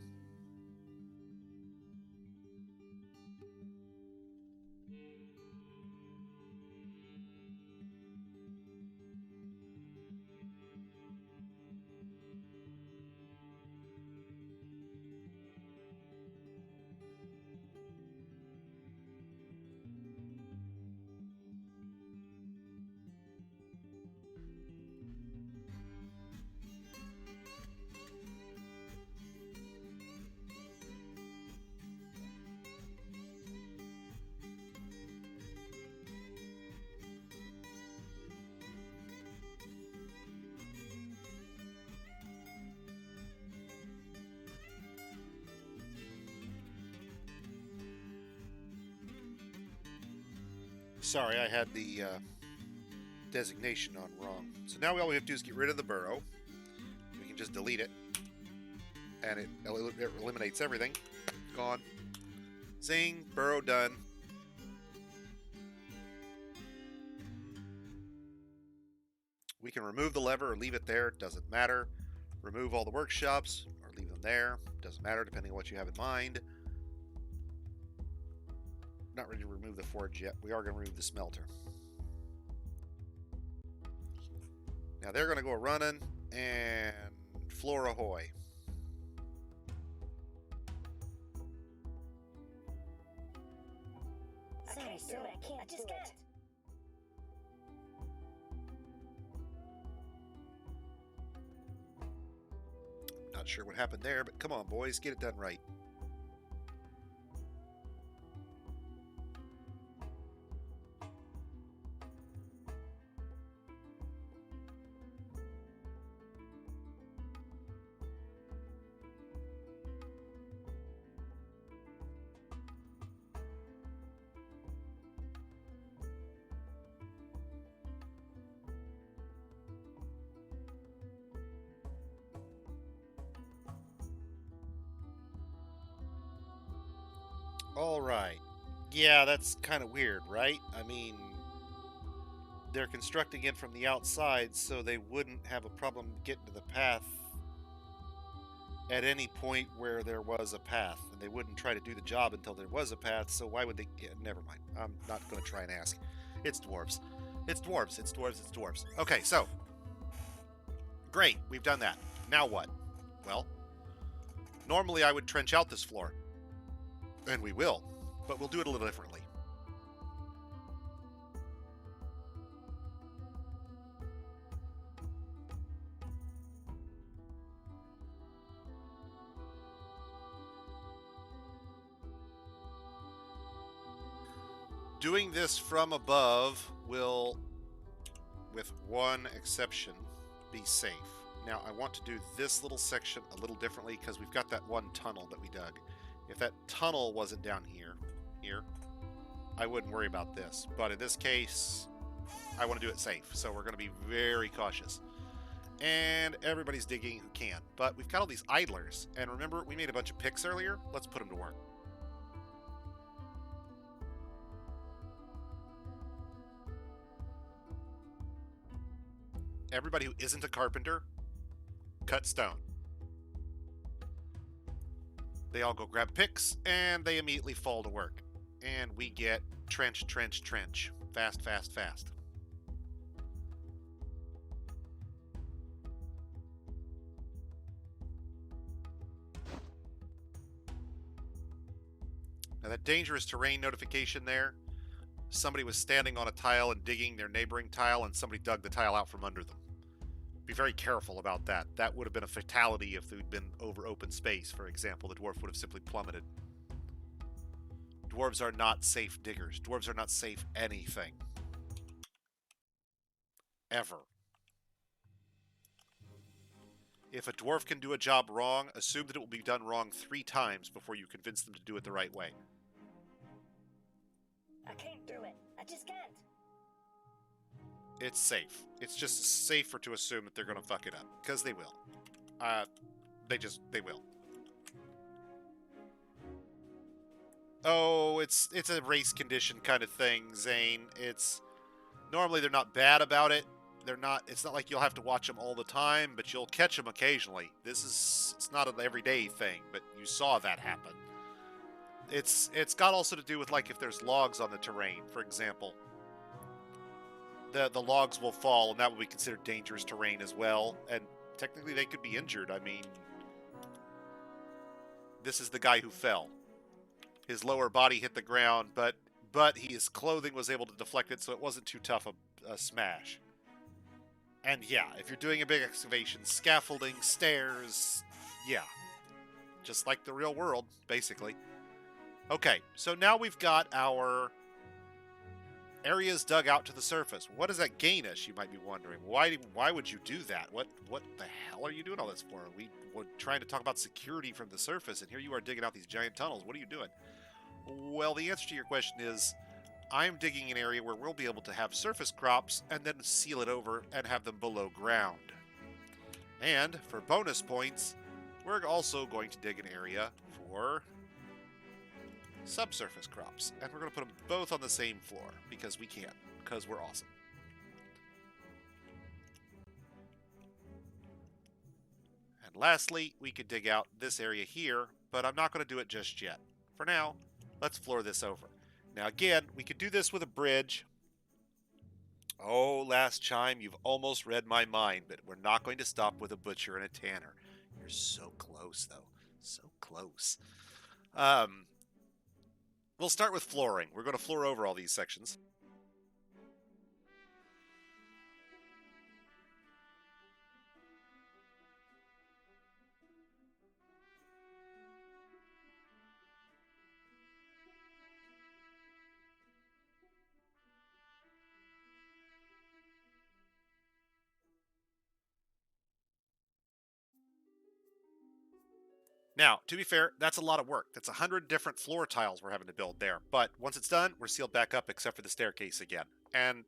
Sorry, I had the designation on wrong. So now all we have to do is get rid of the burrow. We can just delete it. And it eliminates everything. Gone. Zing, burrow done. We can remove the lever or leave it there. Doesn't matter. Remove all the workshops or leave them there. Doesn't matter depending on what you have in mind. Not ready to remove the forge yet. We are going to remove the smelter. Now they're going to go running and floor ahoy. Sorry, sir, I can't do it. Not sure what happened there, but come on, boys, get it done right. All right. Yeah, that's kind of weird, right? I mean, they're constructing it from the outside so they wouldn't have a problem getting to the path at any point where there was a path, and they wouldn't try to do the job until there was a path. So why would they? Yeah, never mind. I'm not going to try and ask. It's dwarves. It's dwarves. It's dwarves. It's dwarves. Okay, so great. We've done that. Now what? Well, normally I would trench out this floor, and we will, but we'll do it a little differently. Doing this from above will, with one exception, be safe. Now, I want to do this little section a little differently because we've got that one tunnel that we dug. If that tunnel wasn't down here, I wouldn't worry about this. But in this case, I want to do it safe. So we're going to be very cautious. And everybody's digging who can. But we've got all these idlers. And remember, we made a bunch of picks earlier? Let's put them to work. Everybody who isn't a carpenter, cut stone. They all go grab picks, and they immediately fall to work. And we get trench, trench, trench. Fast, fast, fast. Now that dangerous terrain notification there, somebody was standing on a tile and digging their neighboring tile, and somebody dug the tile out from under them. Be very careful about that. That would have been a fatality if they'd been over open space, for example. The dwarf would have simply plummeted. Dwarves are not safe diggers. Dwarves are not safe anything. Ever. If a dwarf can do a job wrong, assume that it will be done wrong 3 times before you convince them to do it the right way. I can't do it. I just can't. It's safe. It's just safer to assume that they're going to fuck it up. Because they will. They will. Oh, it's a race condition kind of thing, Zane. Normally they're not bad about it. It's not like you'll have to watch them all the time, but you'll catch them occasionally. It's not an everyday thing, but you saw that happen. It's got also to do with, like, if there's logs on the terrain, for example. The logs will fall, and that will be considered dangerous terrain as well. And technically, they could be injured. I mean, this is the guy who fell. His lower body hit the ground, but his clothing was able to deflect it, so it wasn't too tough a smash. And yeah, if you're doing a big excavation, scaffolding, stairs, yeah. Just like the real world, basically. Okay, so now we've got our areas dug out to the surface. What does that gain us, you might be wondering? Why would you do that? What the hell are you doing all this for? We were trying to talk about security from the surface, and here you are digging out these giant tunnels. What are you doing? Well, the answer to your question is, I'm digging an area where we'll be able to have surface crops and then seal it over and have them below ground. And for bonus points, we're also going to dig an area for subsurface crops, and we're going to put them both on the same floor because we can, because we're awesome. And lastly, we could dig out this area here, but I'm not going to do it just yet. For now, let's floor this over. Now again, we could do this with a bridge. Oh, last chime, you've almost read my mind, but we're not going to stop with a butcher and a tanner. You're so close, though. So close. We'll start with flooring. We're going to floor over all these sections. Now, to be fair, that's a lot of work. That's 100 different floor tiles we're having to build there. But once it's done, we're sealed back up except for the staircase again. And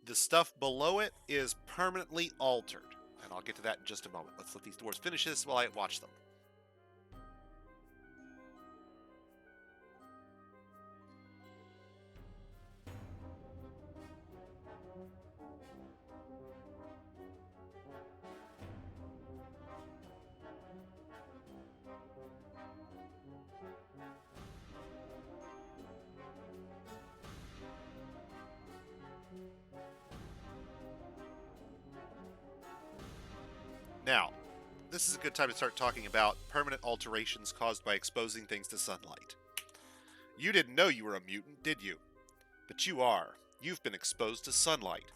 the stuff below it is permanently altered. And I'll get to that in just a moment. Let's let these dwarves finish this while I watch them. Now, this is a good time to start talking about permanent alterations caused by exposing things to sunlight. You didn't know you were a mutant, did you? But you are. You've been exposed to sunlight.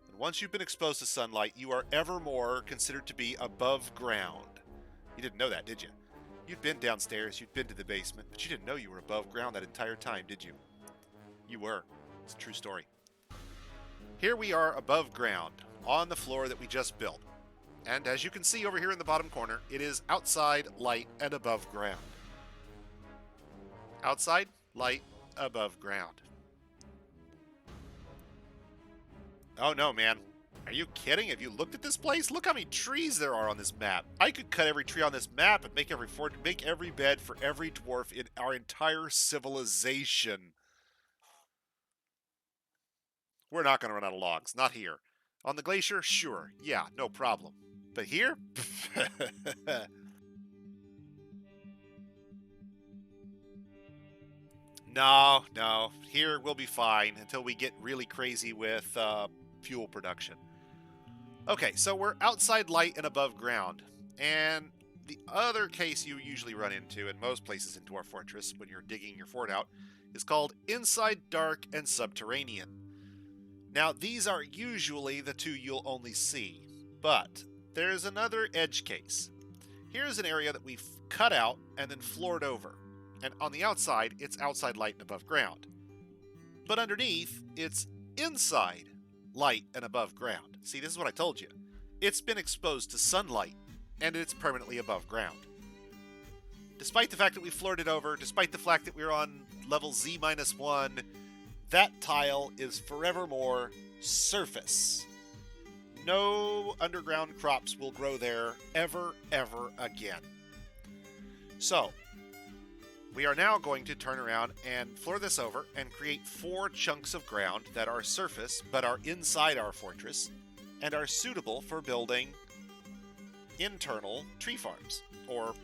And once you've been exposed to sunlight, you are evermore considered to be above ground. You didn't know that, did you? You'd been downstairs, you'd been to the basement, but you didn't know you were above ground that entire time, did you? You were. It's a true story. Here we are above ground, on the floor that we just built. And as you can see over here in the bottom corner, it is outside, light, and above ground. Outside, light, above ground. Oh no, man. Are you kidding? Have you looked at this place? Look how many trees there are on this map. I could cut every tree on this map and make every bed for every dwarf in our entire civilization. We're not going to run out of logs. Not here. On the glacier? Sure. Yeah, no problem. But here? No. Here we'll be fine until we get really crazy with fuel production. Okay, so we're outside light and above ground. And the other case you usually run into in most places in Dwarf Fortress when you're digging your fort out is called inside dark and subterranean. Now, these are usually the two you'll only see, but there's another edge case. Here's an area that we've cut out and then floored over. And on the outside, it's outside light and above ground. But underneath, it's inside light and above ground. See, this is what I told you. It's been exposed to sunlight, and it's permanently above ground. Despite the fact that we floored it over, despite the fact that we're on level Z-1, that tile is forevermore surface. No underground crops will grow there ever again. So, we are now going to turn around and floor this over and create 4 chunks of ground that are surface but are inside our fortress and are suitable for building internal tree farms or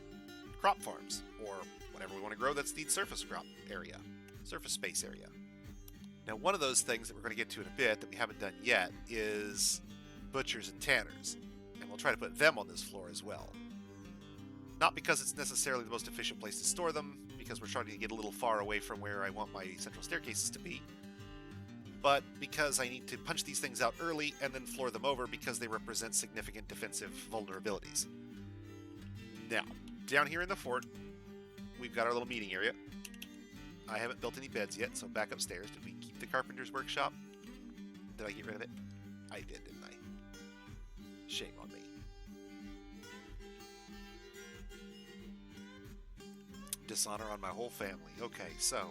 crop farms or whatever we want to grow that's the surface crop area, surface space area. Now, one of those things that we're going to get to in a bit that we haven't done yet is butchers and tanners, and we'll try to put them on this floor as well. Not because it's necessarily the most efficient place to store them, because we're trying to get a little far away from where I want my central staircases to be, but because I need to punch these things out early and then floor them over because they represent significant defensive vulnerabilities. Now, down here in the fort, we've got our little meeting area. I haven't built any beds yet, so back upstairs. Did we keep the carpenter's workshop? Did I get rid of it? I did, didn't I? Shame on me. Dishonor on my whole family. Okay, so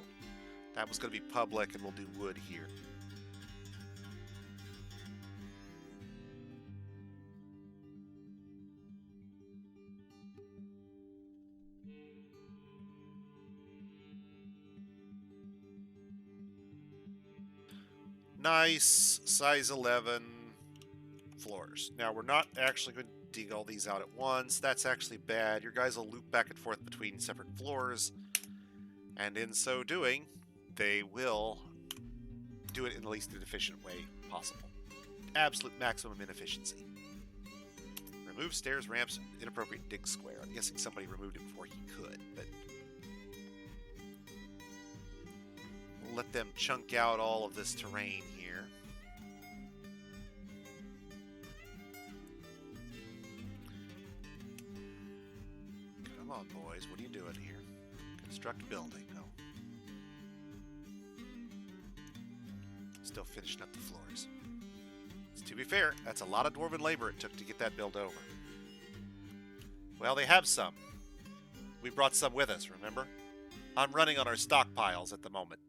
that was going to be public, and we'll do wood here. Nice, size 11 floors. Now, we're not actually going to dig all these out at once. That's actually bad. Your guys will loop back and forth between separate floors, and in so doing, they will do it in the least inefficient way possible. Absolute maximum inefficiency. Remove stairs, ramps, inappropriate dig square. I'm guessing somebody removed it before he could, but we'll let them chunk out all of this terrain here. Come on, boys. What are you doing here? Construct building. No. Still finishing up the floors. To be fair, that's a lot of dwarven labor it took to get that build over. Well, they have some. We brought some with us, remember? I'm running on our stockpiles at the moment.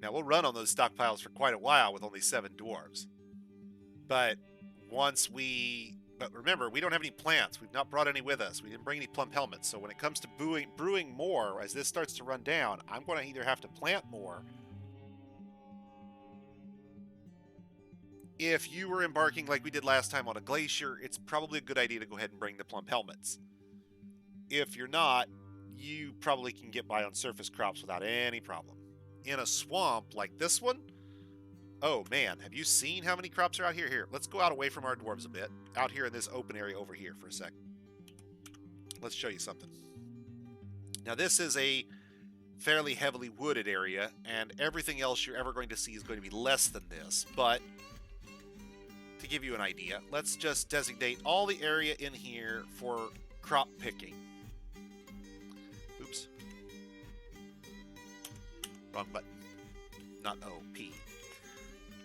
Now, we'll run on those stockpiles for quite a while with only 7 dwarves. But remember, we don't have any plants. We've not brought any with us. We didn't bring any plump helmets. So when it comes to brewing more, as this starts to run down, I'm going to either have to plant more. If you were embarking like we did last time on a glacier, it's probably a good idea to go ahead and bring the plump helmets. If you're not, you probably can get by on surface crops without any problem. In a swamp like this one, Oh man, have you seen how many crops are out here? Here, let's go out away from our dwarves a bit. Out here in this open area over here for a sec. Let's show you something. Now this is a fairly heavily wooded area, and everything else you're ever going to see is going to be less than this. But to give you an idea, let's just designate all the area in here for crop picking. Oops. Wrong button. Not O, P.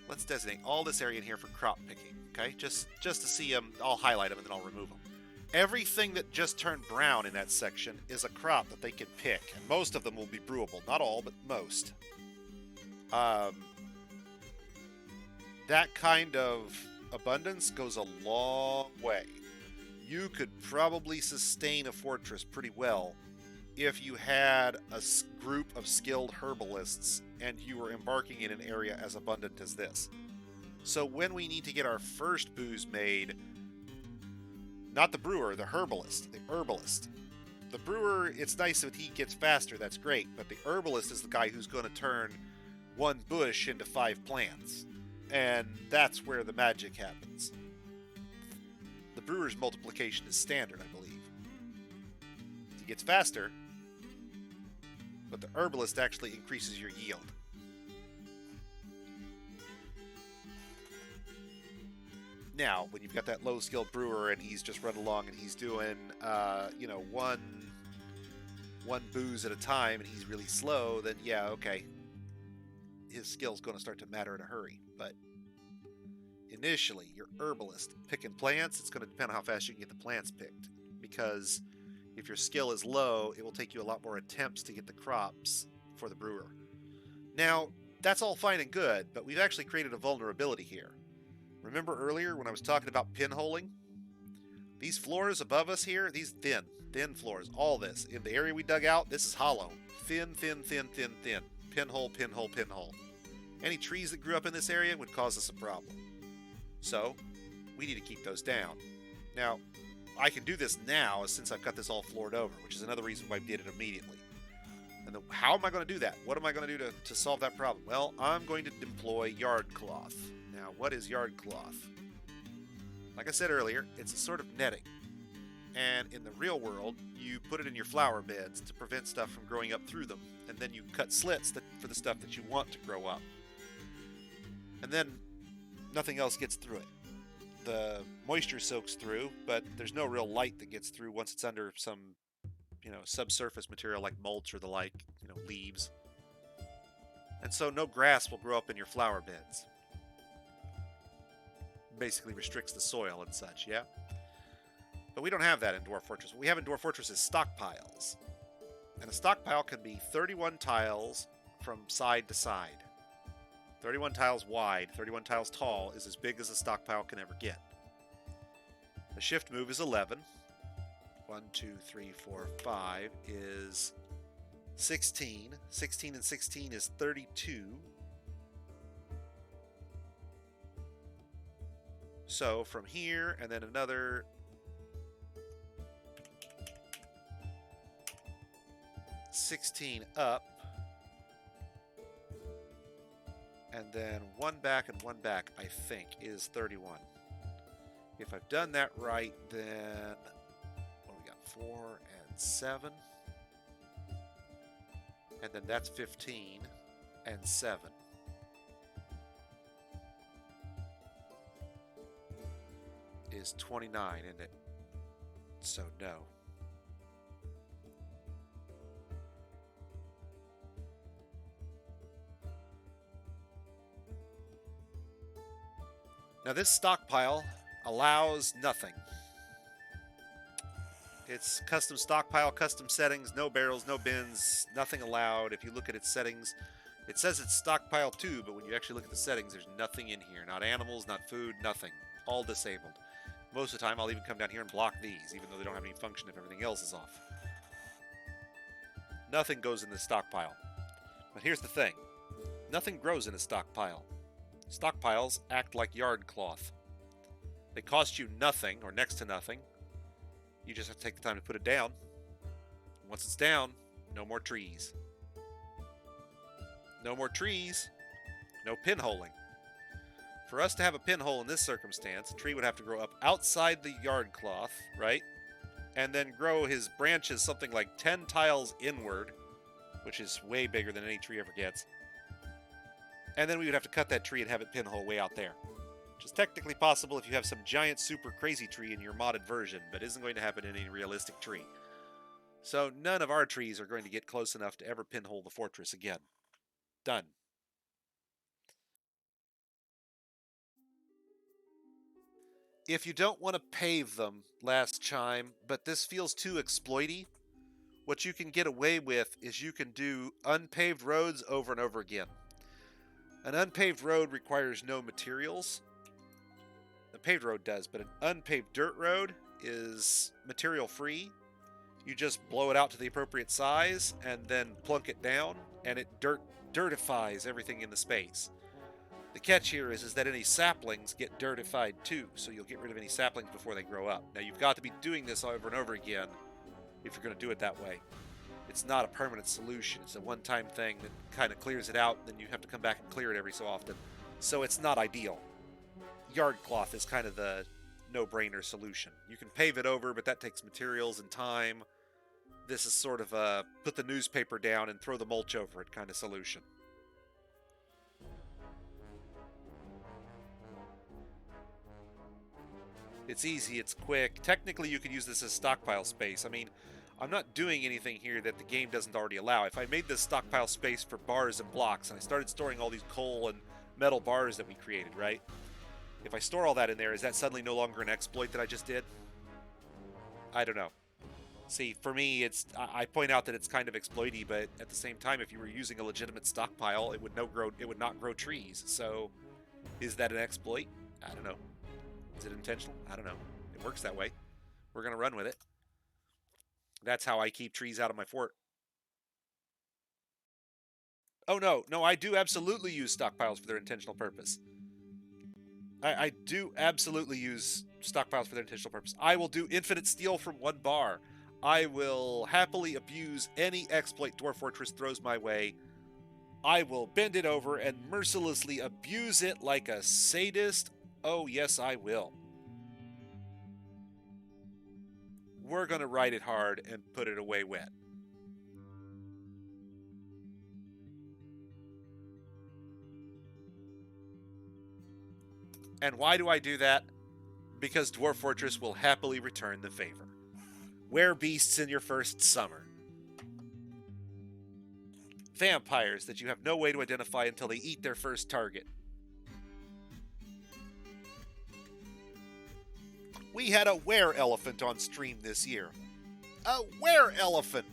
Let's designate all this area in here for crop picking, okay? Just to see them, I'll highlight them and then I'll remove them. Everything that just turned brown in that section is a crop that they can pick, and most of them will be brewable. Not all, but most. That kind of abundance goes a long way. You could probably sustain a fortress pretty well if you had a group of skilled herbalists and you were embarking in an area as abundant as this. So when we need to get our first booze made, not the brewer, the herbalist, the herbalist. The brewer, it's nice that he gets faster, that's great, but the herbalist is the guy who's going to turn one bush into 5 plants. And that's where the magic happens. The brewer's multiplication is standard, I believe. He gets faster, but the herbalist actually increases your yield. Now, when you've got that low-skilled brewer and he's just run along and he's doing, one booze at a time and he's really slow, then yeah, okay. His skill's going to start to matter in a hurry. But initially, your herbalist picking plants, it's going to depend on how fast you can get the plants picked. Because if your skill is low, it will take you a lot more attempts to get the crops for the brewer. Now, that's all fine and good, but we've actually created a vulnerability here. Remember earlier when I was talking about pinholing? These floors above us here, these thin floors, all this. In the area we dug out, this is hollow. Thin. Pinhole. Any trees that grew up in this area would cause us a problem. So, we need to keep those down. Now, I can do this now since I've got this all floored over, which is another reason why I did it immediately. And then, how am I going to do that? What am I going to do to solve that problem? Well, I'm going to employ yard cloth. Now, what is yard cloth? Like I said earlier, it's a sort of netting. And in the real world, you put it in your flower beds to prevent stuff from growing up through them. And then you cut slits for the stuff that you want to grow up. And then nothing else gets through it. The moisture soaks through, but there's no real light that gets through once it's under some, subsurface material like mulch or the like, leaves. And so no grass will grow up in your flower beds. Basically restricts the soil and such, yeah? But we don't have that in Dwarf Fortress. What we have in Dwarf Fortress is stockpiles. And a stockpile can be 31 tiles from side to side. 31 tiles wide, 31 tiles tall is as big as a stockpile can ever get. The shift move is 11. 1, 2, 3, 4, 5 is 16. 16 and 16 is 32. So from here and then another 16 up, and then one back and one back, I think, is 31. If I've done that right, then what we got? 4 and 7, and then that's 15 and 7. Is 29, isn't it? So no. Now this stockpile allows nothing. It's custom stockpile, custom settings, no barrels, no bins, nothing allowed. If you look at its settings, it says it's stockpile 2, but when you actually look at the settings, there's nothing in here. Not animals, not food, nothing. All disabled. Most of the time, I'll even come down here and block these, even though they don't have any function if everything else is off. Nothing goes in the stockpile. But here's the thing. Nothing grows in a stockpile. Stockpiles act like yard cloth. They cost you nothing, or next to nothing. You just have to take the time to put it down. Once it's down, no more trees. No more trees, no pinholing. For us to have a pinhole in this circumstance, a tree would have to grow up outside the yard cloth, right? And then grow his branches something like 10 tiles inward, which is way bigger than any tree ever gets. And then we would have to cut that tree and have it pinhole way out there. Which is technically possible if you have some giant super crazy tree in your modded version, but isn't going to happen in any realistic tree. So none of our trees are going to get close enough to ever pinhole the fortress again. Done. If you don't want to pave them, last chime, but this feels too exploity, what you can get away with is you can do unpaved roads over and over again. An unpaved road requires no materials. A paved road does, but an unpaved dirt road is material free. You just blow it out to the appropriate size and then plunk it down, and it dirtifies everything in the space. The catch here is that any saplings get dirtified too, so you'll get rid of any saplings before they grow up. Now, you've got to be doing this over and over again if you're going to do it that way. It's not a permanent solution. It's a one-time thing that kind of clears it out, then you have to come back and clear it every so often. So it's not ideal. Yard cloth is kind of the no-brainer solution. You can pave it over, but that takes materials and time. This is sort of a put the newspaper down and throw the mulch over it kind of solution. It's easy, it's quick. Technically, you could use this as stockpile space. I mean, I'm not doing anything here that the game doesn't already allow. If I made this stockpile space for bars and blocks, and I started storing all these coal and metal bars that we created, right? If I store all that in there, is that suddenly no longer an exploit that I just did? I don't know. See, for me, I point out that it's kind of exploity, but at the same time, if you were using a legitimate stockpile, it would not grow trees. So, is that an exploit? I don't know. Is it intentional? I don't know. It works that way. We're going to run with it. That's how I keep trees out of my fort. Oh, no, I do absolutely use stockpiles for their intentional purpose. I do absolutely use stockpiles for their intentional purpose. I will do infinite steal from 1 bar. I will happily abuse any exploit Dwarf Fortress throws my way. I will bend it over and mercilessly abuse it like a sadist. Oh, yes, I will. We're going to ride it hard and put it away wet. And why do I do that? Because Dwarf Fortress will happily return the favor. Were beasts in your first summer. Vampires that you have no way to identify until they eat their first target. We had a were-elephant on stream this year. A were-elephant!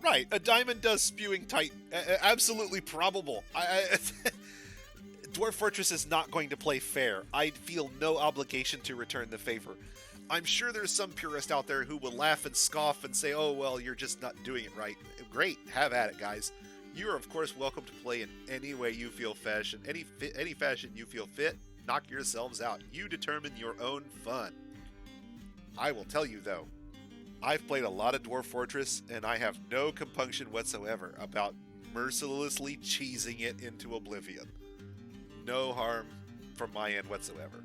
Right, a diamond dust spewing titan. Absolutely probable. Dwarf Fortress is not going to play fair. I feel no obligation to return the favor. I'm sure there's some purist out there who will laugh and scoff and say, oh, well, you're just not doing it right. Great, have at it, guys. You are, of course, welcome to play in any way you feel fashion, any fashion you feel fit. Knock yourselves out. You determine your own fun. I will tell you, though, I've played a lot of Dwarf Fortress, and I have no compunction whatsoever about mercilessly cheesing it into oblivion. No harm from my end whatsoever.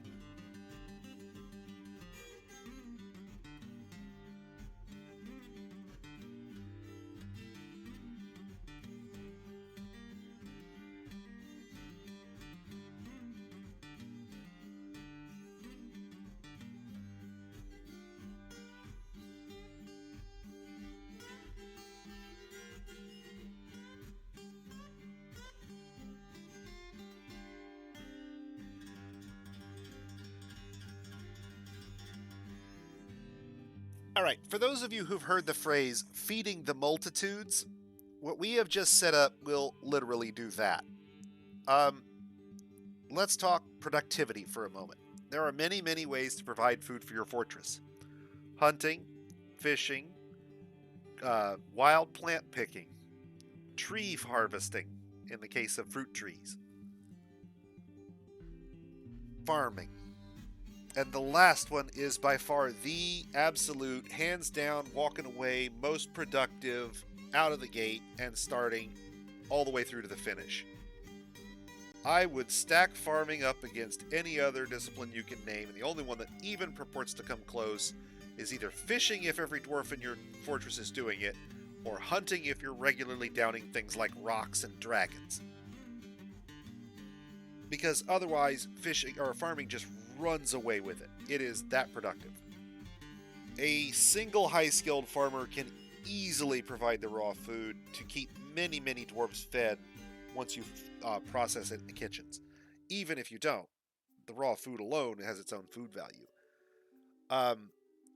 Alright, for those of you who've heard the phrase, feeding the multitudes, what we have just set up will literally do that. Let's talk productivity for a moment. There are many, many ways to provide food for your fortress. Hunting, fishing, wild plant picking, tree harvesting, in the case of fruit trees, farming. And the last one is by far the absolute, hands down, walking away, most productive out of the gate and starting all the way through to the finish. I would stack farming up against any other discipline you can name, and the only one that even purports to come close is either fishing if every dwarf in your fortress is doing it, or hunting if you're regularly downing things like rocks and dragons. Because otherwise, fishing or farming just runs away with it. It is that productive. A single high-skilled farmer can easily provide the raw food to keep many, many dwarves fed once you process it in the kitchens. Even if you don't, the raw food alone has its own food value.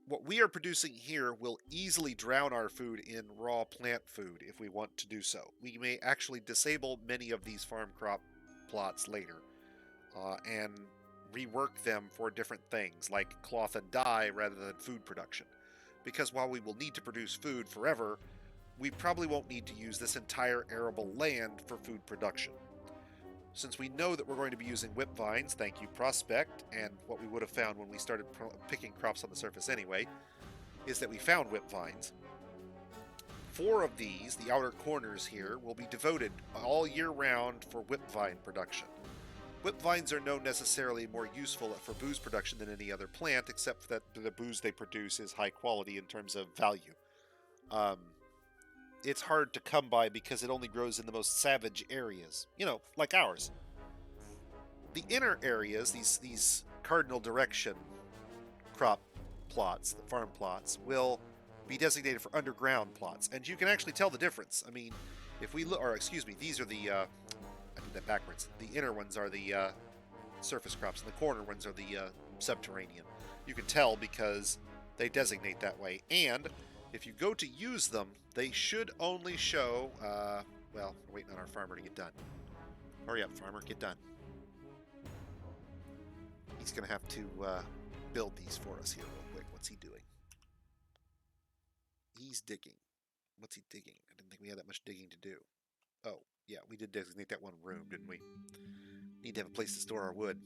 What we are producing here will easily drown our food in raw plant food if we want to do so. We may actually disable many of these farm crop plots later and rework them for different things like cloth and dye rather than food production. Because while we will need to produce food forever, we probably won't need to use this entire arable land for food production. Since we know that we're going to be using whip vines, thank you Prospect, and what we would have found when we started picking crops on the surface anyway, is that we found whip vines. 4 of these, the outer corners here, will be devoted all year round for whip vine production. Whip vines are no necessarily more useful for booze production than any other plant, except that the booze they produce is high quality in terms of value. It's hard to come by because it only grows in the most savage areas, like ours. The inner areas, these cardinal direction crop plots, the farm plots, will be designated for underground plots, and you can actually tell the difference. I mean, if we look, or excuse me, these are the, I did that backwards. The inner ones are the surface crops, and the corner ones are the subterranean. You can tell because they designate that way, and if you go to use them, they should only show, well, we're waiting on our farmer to get done. Hurry up, farmer, get done. He's going to have to build these for us here real quick. What's he doing? He's digging. What's he digging? I didn't think we had that much digging to do. Oh, yeah, we did designate that one room, didn't we? Need to have a place to store our wood.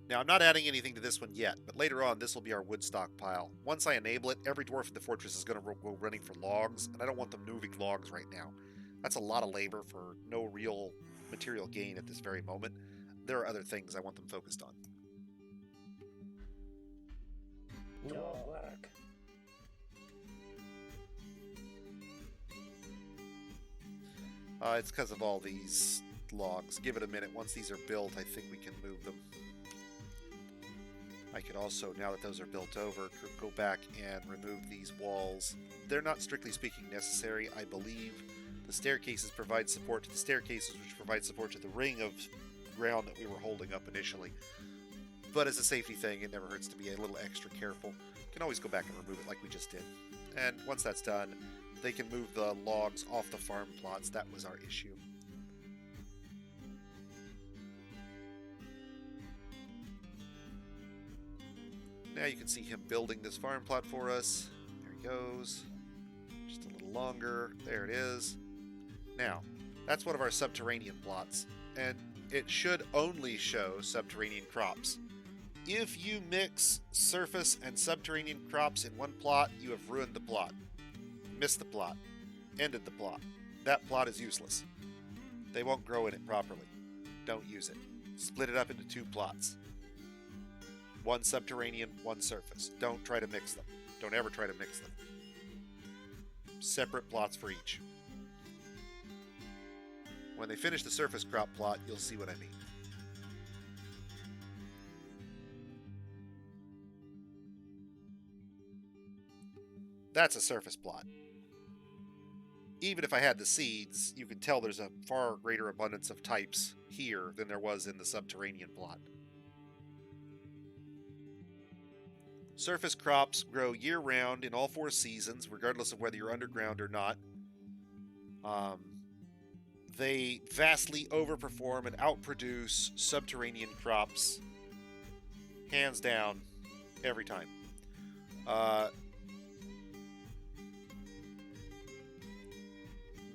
Now, I'm not adding anything to this one yet, but later on, this will be our wood stockpile. Once I enable it, every dwarf in the fortress is going to go running for logs, and I don't want them moving logs right now. That's a lot of labor for no real material gain at this very moment. There are other things I want them focused on. Your work. It's because of all these logs. Give it a minute. Once these are built, I think we can move them. I could also, now that those are built over, go back and remove these walls. They're not strictly speaking necessary. I believe the staircases provide support to the staircases, which provide support to the ring of ground that we were holding up initially. But as a safety thing, it never hurts to be a little extra careful. You can always go back and remove it like we just did. And once that's done, they can move the logs off the farm plots. That was our issue. Now you can see him building this farm plot for us. There he goes. Just a little longer. There it is. Now, that's one of our subterranean plots, and it should only show subterranean crops. If you mix surface and subterranean crops in one plot, you have ruined the plot. Missed the plot. Ended the plot. That plot is useless. They won't grow in it properly. Don't use it. Split it up into 2 plots. 1 subterranean, 1 surface. Don't try to mix them. Don't ever try to mix them. Separate plots for each. When they finish the surface crop plot, you'll see what I mean. That's a surface plot. Even if I had the seeds, you can tell there's a far greater abundance of types here than there was in the subterranean plot. Surface crops grow year-round in all 4 seasons, regardless of whether you're underground or not. They vastly overperform and outproduce subterranean crops, hands down, every time.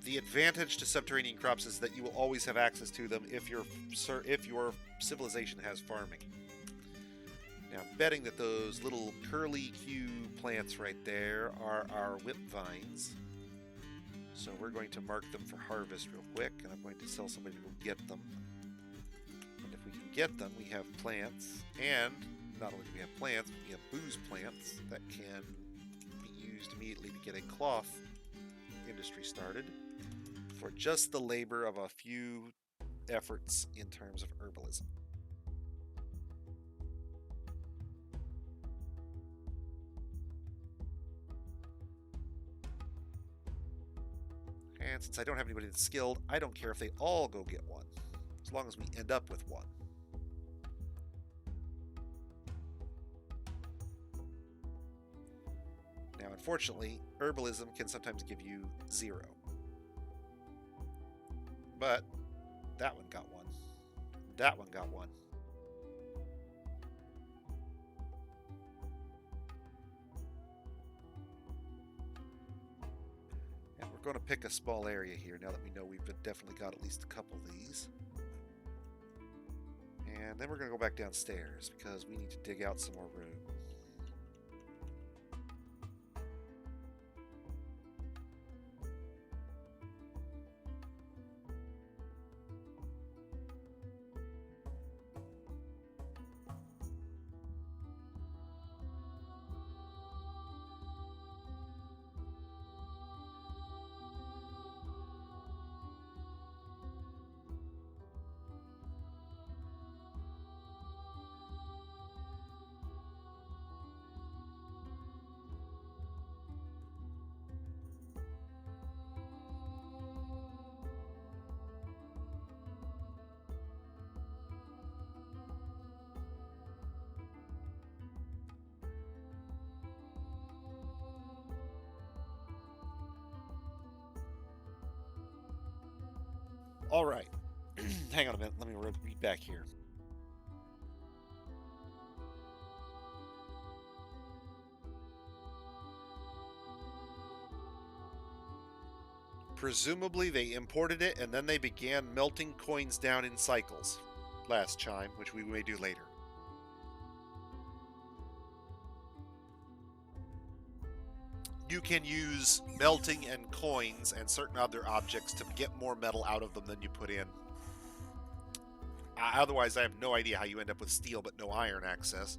The advantage to subterranean crops is that you will always have access to them if your civilization has farming. Now, I'm betting that those little curly Q plants right there are our whip vines. So we're going to mark them for harvest real quick, and I'm going to tell somebody to go get them. And if we can get them, we have plants, and not only do we have plants, but we have booze plants that can be used immediately to get a cloth industry started for just the labor of a few efforts in terms of herbalism. And since I don't have anybody that's skilled, I don't care if they all go get one, as long as we end up with one. Now, unfortunately, herbalism can sometimes give you 0. But that one got one. That one got one. And we're going to pick a small area here now that we know we've definitely got at least a couple of these. And then we're going to go back downstairs because we need to dig out some more room. All right. Hang on a minute. Let me read back here. Presumably they imported it and then they began melting coins down in cycles last chime, which we may do later. You can use melting and coins and certain other objects to get more metal out of them than you put in. Otherwise, I have no idea how you end up with steel but no iron access.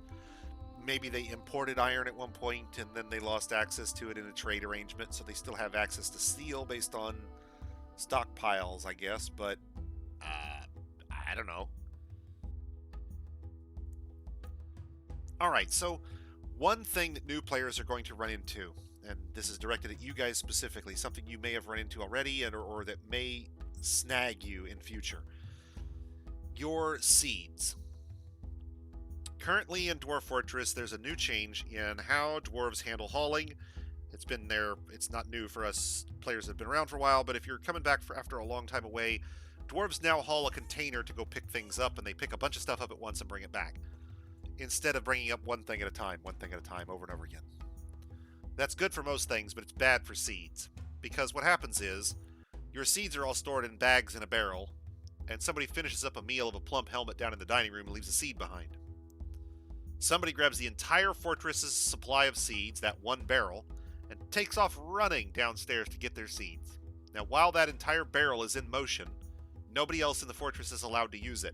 Maybe they imported iron at one point and then they lost access to it in a trade arrangement, so they still have access to steel based on stockpiles, I guess, but I don't know. Alright, so one thing that new players are going to run into, and this is directed at you guys specifically, something you may have run into already or that may snag you in future. Your seeds. Currently in Dwarf Fortress, there's a new change in how dwarves handle hauling. It's been there. It's not new for us players that have been around for a while, but if you're coming back after a long time away, dwarves now haul a container to go pick things up, and they pick a bunch of stuff up at once and bring it back, instead of bringing up one thing at a time, over and over again. That's good for most things, but it's bad for seeds, because what happens is your seeds are all stored in bags in a barrel, and somebody finishes up a meal of a plump helmet down in the dining room and leaves a seed behind. Somebody grabs the entire fortress's supply of seeds, that one barrel, and takes off running downstairs to get their seeds. Now, while that entire barrel is in motion, nobody else in the fortress is allowed to use it.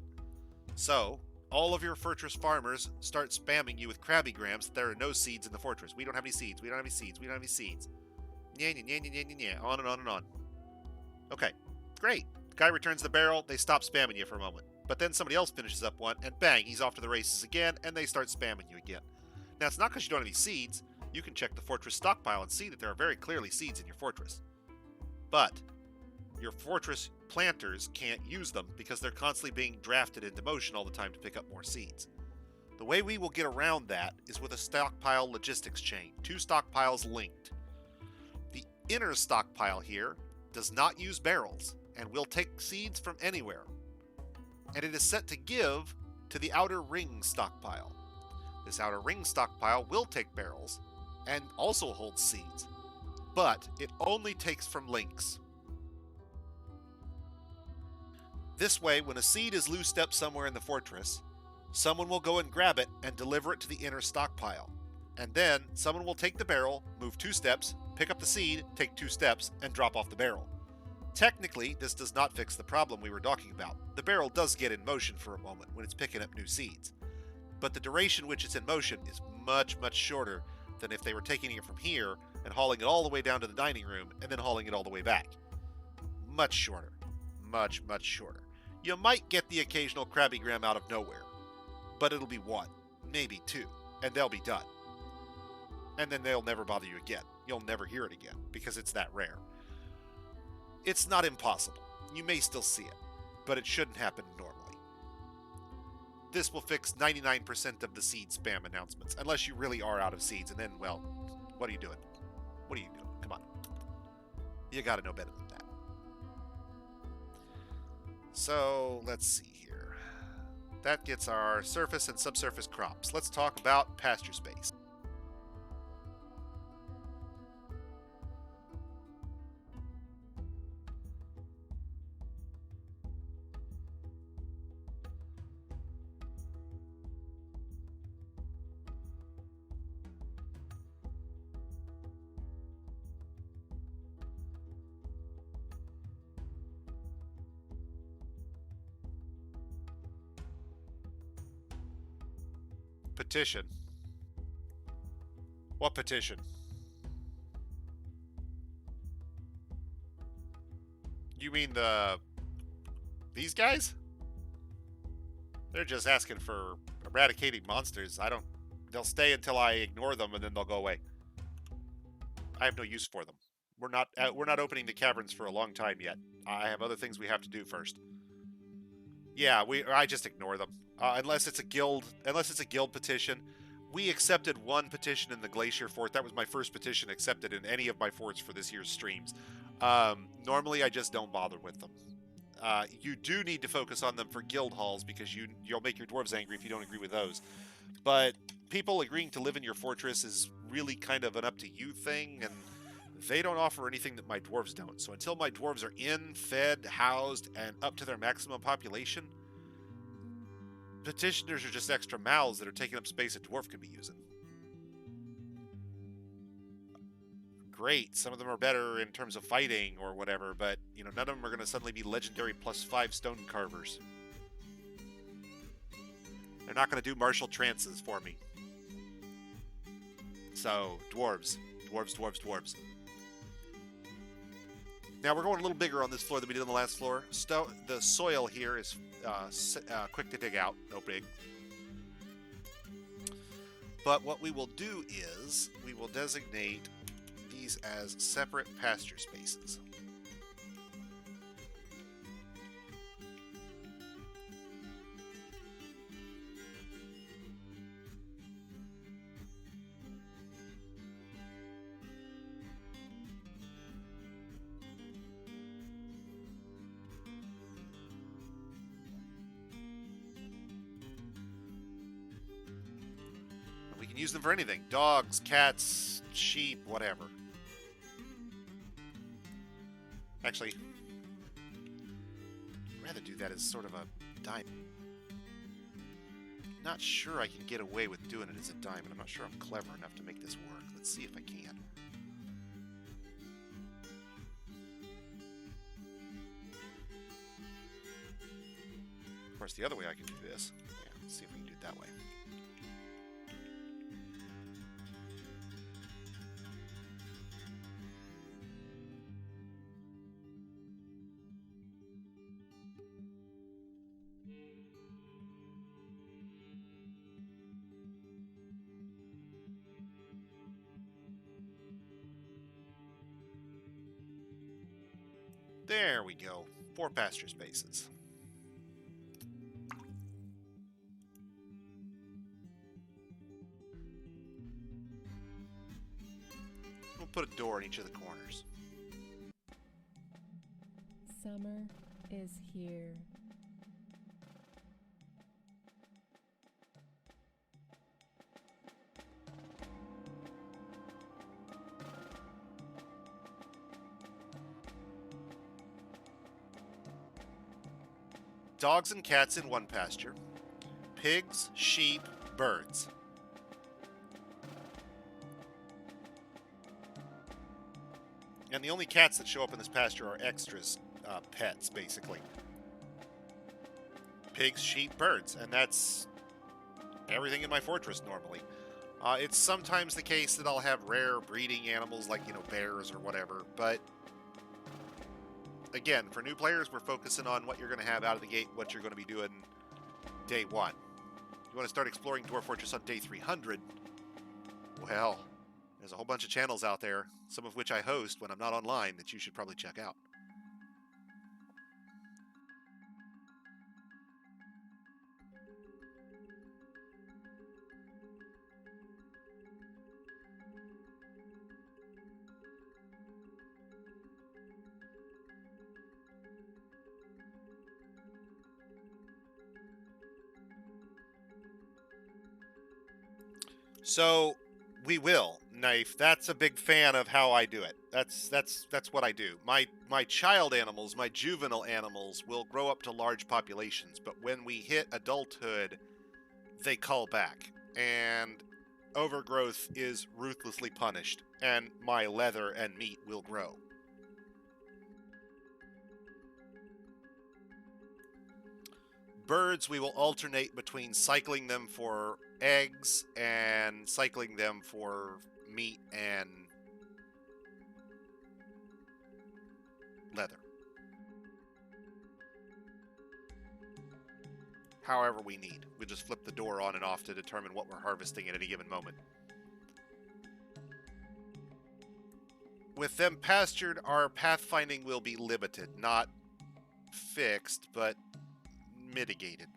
So, all of your fortress farmers start spamming you with crabbygrams that there are no seeds in the fortress. We don't have any seeds. We don't have any seeds. We don't have any seeds. On and on and on. Okay, great. Guy returns the barrel. They stop spamming you for a moment. But then somebody else finishes up one, and bang, he's off to the races again, and they start spamming you again. Now, it's not because you don't have any seeds. You can check the fortress stockpile and see that there are very clearly seeds in your fortress. But your fortress planters can't use them because they're constantly being drafted into motion all the time to pick up more seeds. The way we will get around that is with a stockpile logistics chain, 2 stockpiles linked. The inner stockpile here does not use barrels and will take seeds from anywhere, and it is set to give to the outer ring stockpile. This outer ring stockpile will take barrels and also hold seeds, but it only takes from links. This way, when a seed is loosed up somewhere in the fortress, someone will go and grab it and deliver it to the inner stockpile. And then someone will take the barrel, move 2 steps, pick up the seed, take 2 steps, and drop off the barrel. Technically, this does not fix the problem we were talking about. The barrel does get in motion for a moment when it's picking up new seeds, but the duration which it's in motion is much, much shorter than if they were taking it from here and hauling it all the way down to the dining room and then hauling it all the way back. Much shorter. Much, much shorter. You might get the occasional crabbygram out of nowhere, but it'll be 1, maybe 2, and they'll be done. And then they'll never bother you again. You'll never hear it again because it's that rare. It's not impossible. You may still see it, but it shouldn't happen normally. This will fix 99% of the seed spam announcements, unless you really are out of seeds, and then, well, what are you doing? What are you doing? Come on. You gotta know better than that. So, let's see here. That gets our surface and subsurface crops. Let's talk about pasture space. Petition. What petition? You mean these guys? They're just asking for eradicating monsters. They'll stay until I ignore them and then they'll go away. I have no use for them. We're not opening the caverns for a long time yet. I have other things we have to do first. Yeah, I just ignore them. Unless it's a guild petition. We accepted 1 petition in the Glacier Fort. That was my first petition accepted in any of my forts for this year's streams. Normally, I just don't bother with them. You do need to focus on them for guild halls because you'll make your dwarves angry if you don't agree with those. But people agreeing to live in your fortress is really kind of an up to you thing, and they don't offer anything that my dwarves don't. So until my dwarves are in, fed, housed, and up to their maximum population, petitioners are just extra mouths that are taking up space a dwarf could be using. Great, some of them are better in terms of fighting or whatever, but none of them are going to suddenly be legendary +5 stone carvers. They're not going to do martial trances for me. So, dwarves. Dwarves. Now, we're going a little bigger on this floor than we did on the last floor. The soil here is quick to dig out, no big. But what we will do is, we will designate these as separate pasture spaces. We can use them for anything. Dogs, cats, sheep, whatever. Actually, I'd rather do that as sort of a diamond. Not sure I can get away with doing it as a diamond. I'm not sure I'm clever enough to make this work. Let's see if I can. Of course, the other way I can do this. Yeah, let's see if we can do it that way. There we go. 4 pasture spaces. put a door in each of the corners. Summer is here. Dogs and cats in one pasture. Pigs, sheep, birds. And the only cats that show up in this pasture are extras, pets, basically. Pigs, sheep, birds. And that's everything in my fortress normally. It's sometimes the case that I'll have rare breeding animals like, bears or whatever. But again, for new players, we're focusing on what you're going to have out of the gate, what you're going to be doing day 1. You want to start exploring Dwarf Fortress on day 300? Well, there's a whole bunch of channels out there, some of which I host when I'm not online, that you should probably check out. So we will, Knife. That's a big fan of how I do it. That's what I do. My child animals, my juvenile animals, will grow up to large populations, but when we hit adulthood, they call back, and overgrowth is ruthlessly punished, and my leather and meat will grow. Birds, we will alternate between cycling them for eggs and cycling them for meat and leather. However we need. We just flip the door on and off to determine what we're harvesting at any given moment. With them pastured, our pathfinding will be limited, not fixed, but mitigated.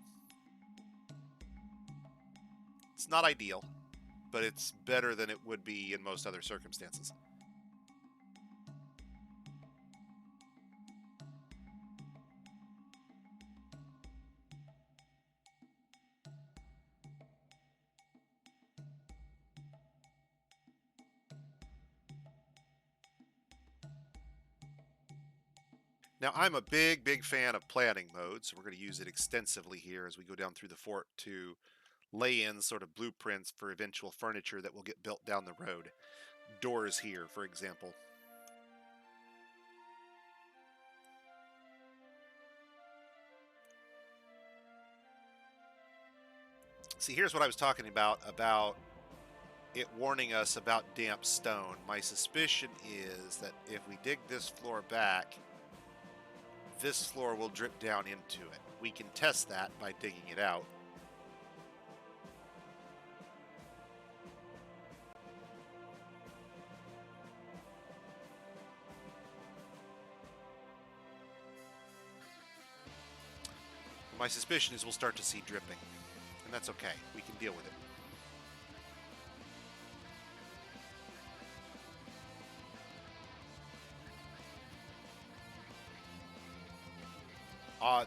It's not ideal, but it's better than it would be in most other circumstances. Now, I'm a big fan of planning mode, so we're going to use it extensively here as we go down through the fort to lay in sort of blueprints for eventual furniture that will get built down the road. Doors here, for example. See, here's what I was talking about it warning us about damp stone. My suspicion is that if we dig this floor back, this floor will drip down into it. We can test that by digging it out. My suspicion is we'll start to see dripping, and that's okay. We can deal with it.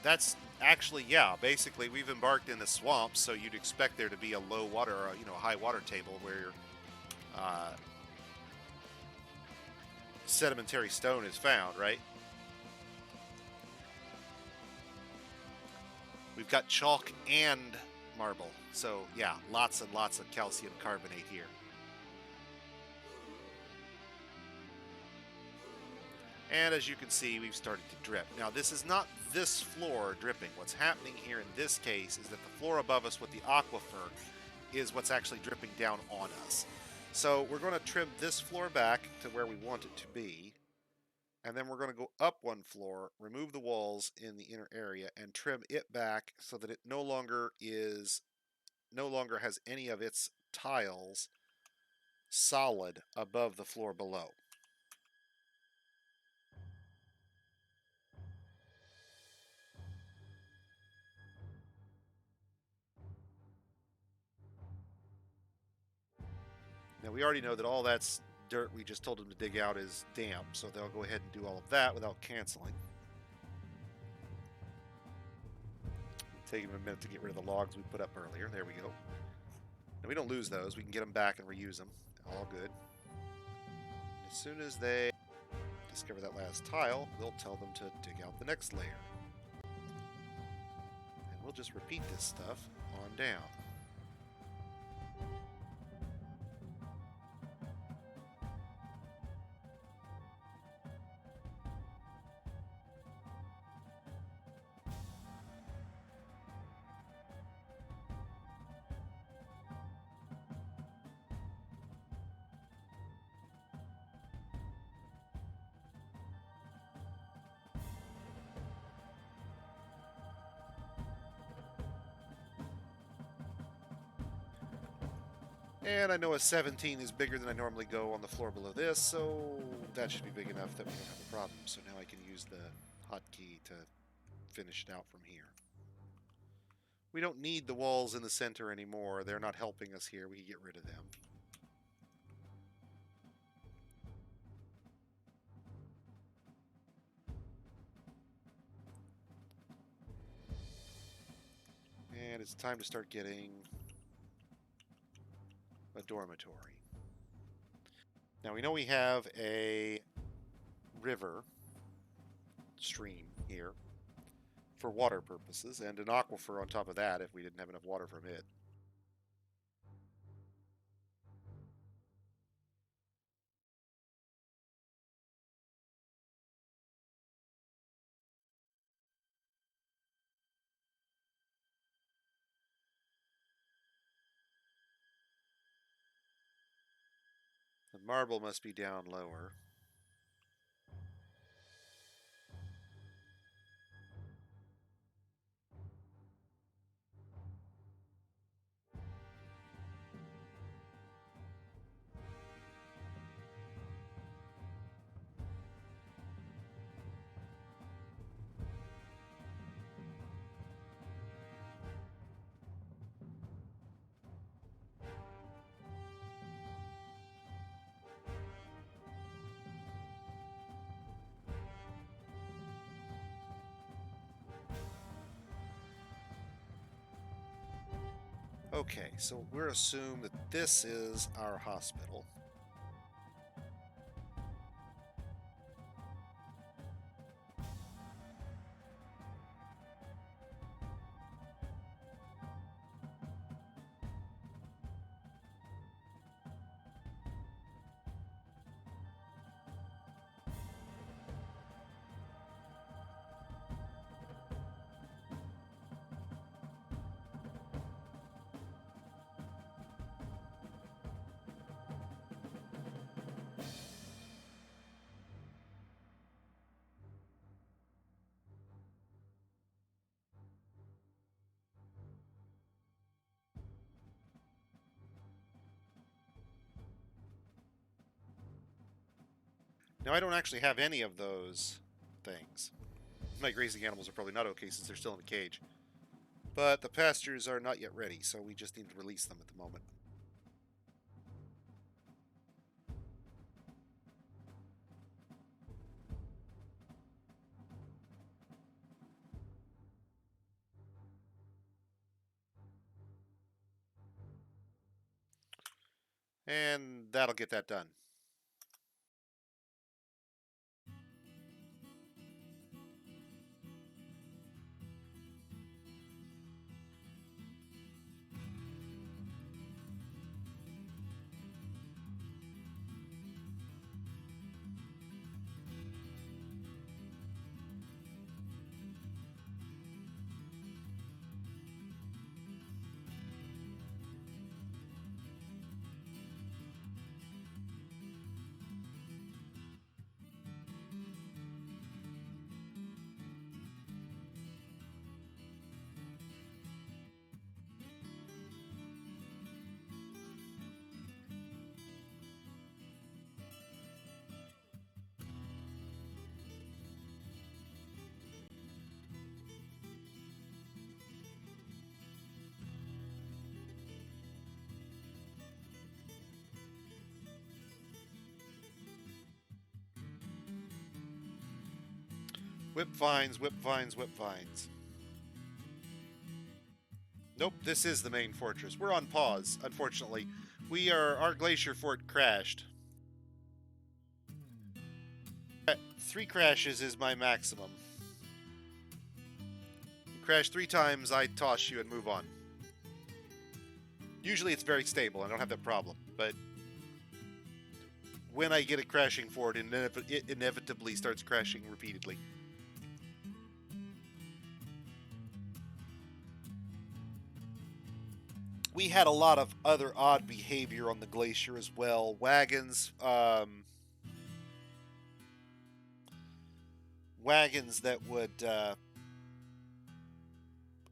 That's actually, yeah, basically we've embarked in the swamp, so you'd expect there to be a low water, or, a high water table where sedimentary stone is found, right? We've got chalk and marble, so yeah, lots and lots of calcium carbonate here. And as you can see, we've started to drip. Now, this is not this floor dripping. What's happening here in this case is that the floor above us with the aquifer is what's actually dripping down on us. So we're going to trim this floor back to where we want it to be. And then we're going to go up one floor, remove the walls in the inner area, and trim it back so that it no longer has any of its tiles solid above the floor below. Now, we already know that all that's dirt we just told them to dig out is damp, so they'll go ahead and do all of that without canceling. Taking them a minute to get rid of the logs we put up earlier. There we go. And we don't lose those. We can get them back and reuse them. All good. As soon as they discover that last tile, we'll tell them to dig out the next layer. And we'll just repeat this stuff on down. And I know a 17 is bigger than I normally go on the floor below this, so that should be big enough that we don't have a problem. So now I can use the hotkey to finish it out from here. We don't need the walls in the center anymore. They're not helping us here. We can get rid of them. And it's time to start getting a dormitory. Now we know we have a river stream here for water purposes and an aquifer on top of that if we didn't have enough water from it. The marble must be down lower. Okay, so we're assumed that this is our hospital. Now, I don't actually have any of those things. My grazing animals are probably not okay since they're still in a cage. But the pastures are not yet ready, so we just need to release them at the moment. And that'll get that done. Whip vines, whip vines, whip vines. Nope, this is the main fortress. We're on pause, unfortunately. Our glacier fort crashed. 3 crashes is my maximum. You crash 3 times, I toss you and move on. Usually it's very stable, I don't have that problem, but when I get a crashing fort, it inevitably starts crashing repeatedly. We had a lot of other odd behavior on the glacier as well. Wagons, wagons that would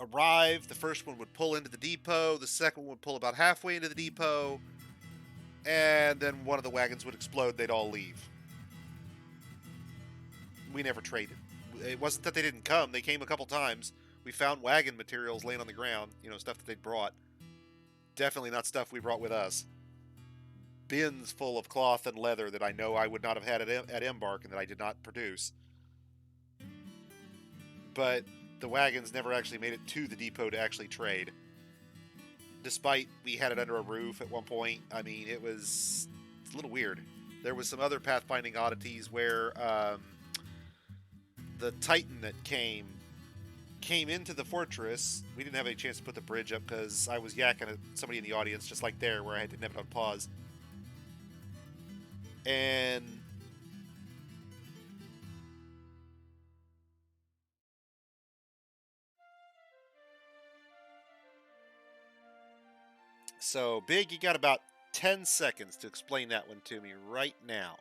arrive. The first one would pull into the depot. The second one would pull about halfway into the depot. And then one of the wagons would explode. They'd all leave. We never traded. It wasn't that they didn't come. They came a couple times. We found wagon materials laying on the ground. You know, stuff that they'd brought. Definitely not stuff we brought with us. Bins full of cloth and leather that I know I would not have had at Embark and that I did not produce. But the wagons never actually made it to the depot to actually trade. Despite we had it under a roof at one point. I mean, it's a little weird. There was some other pathfinding oddities where the Titan that came into the fortress. We didn't have any chance to put the bridge up because I was yakking at somebody in the audience, just like there, where I didn't have it on pause. And so, Big, you got about 10 seconds to explain that one to me right now.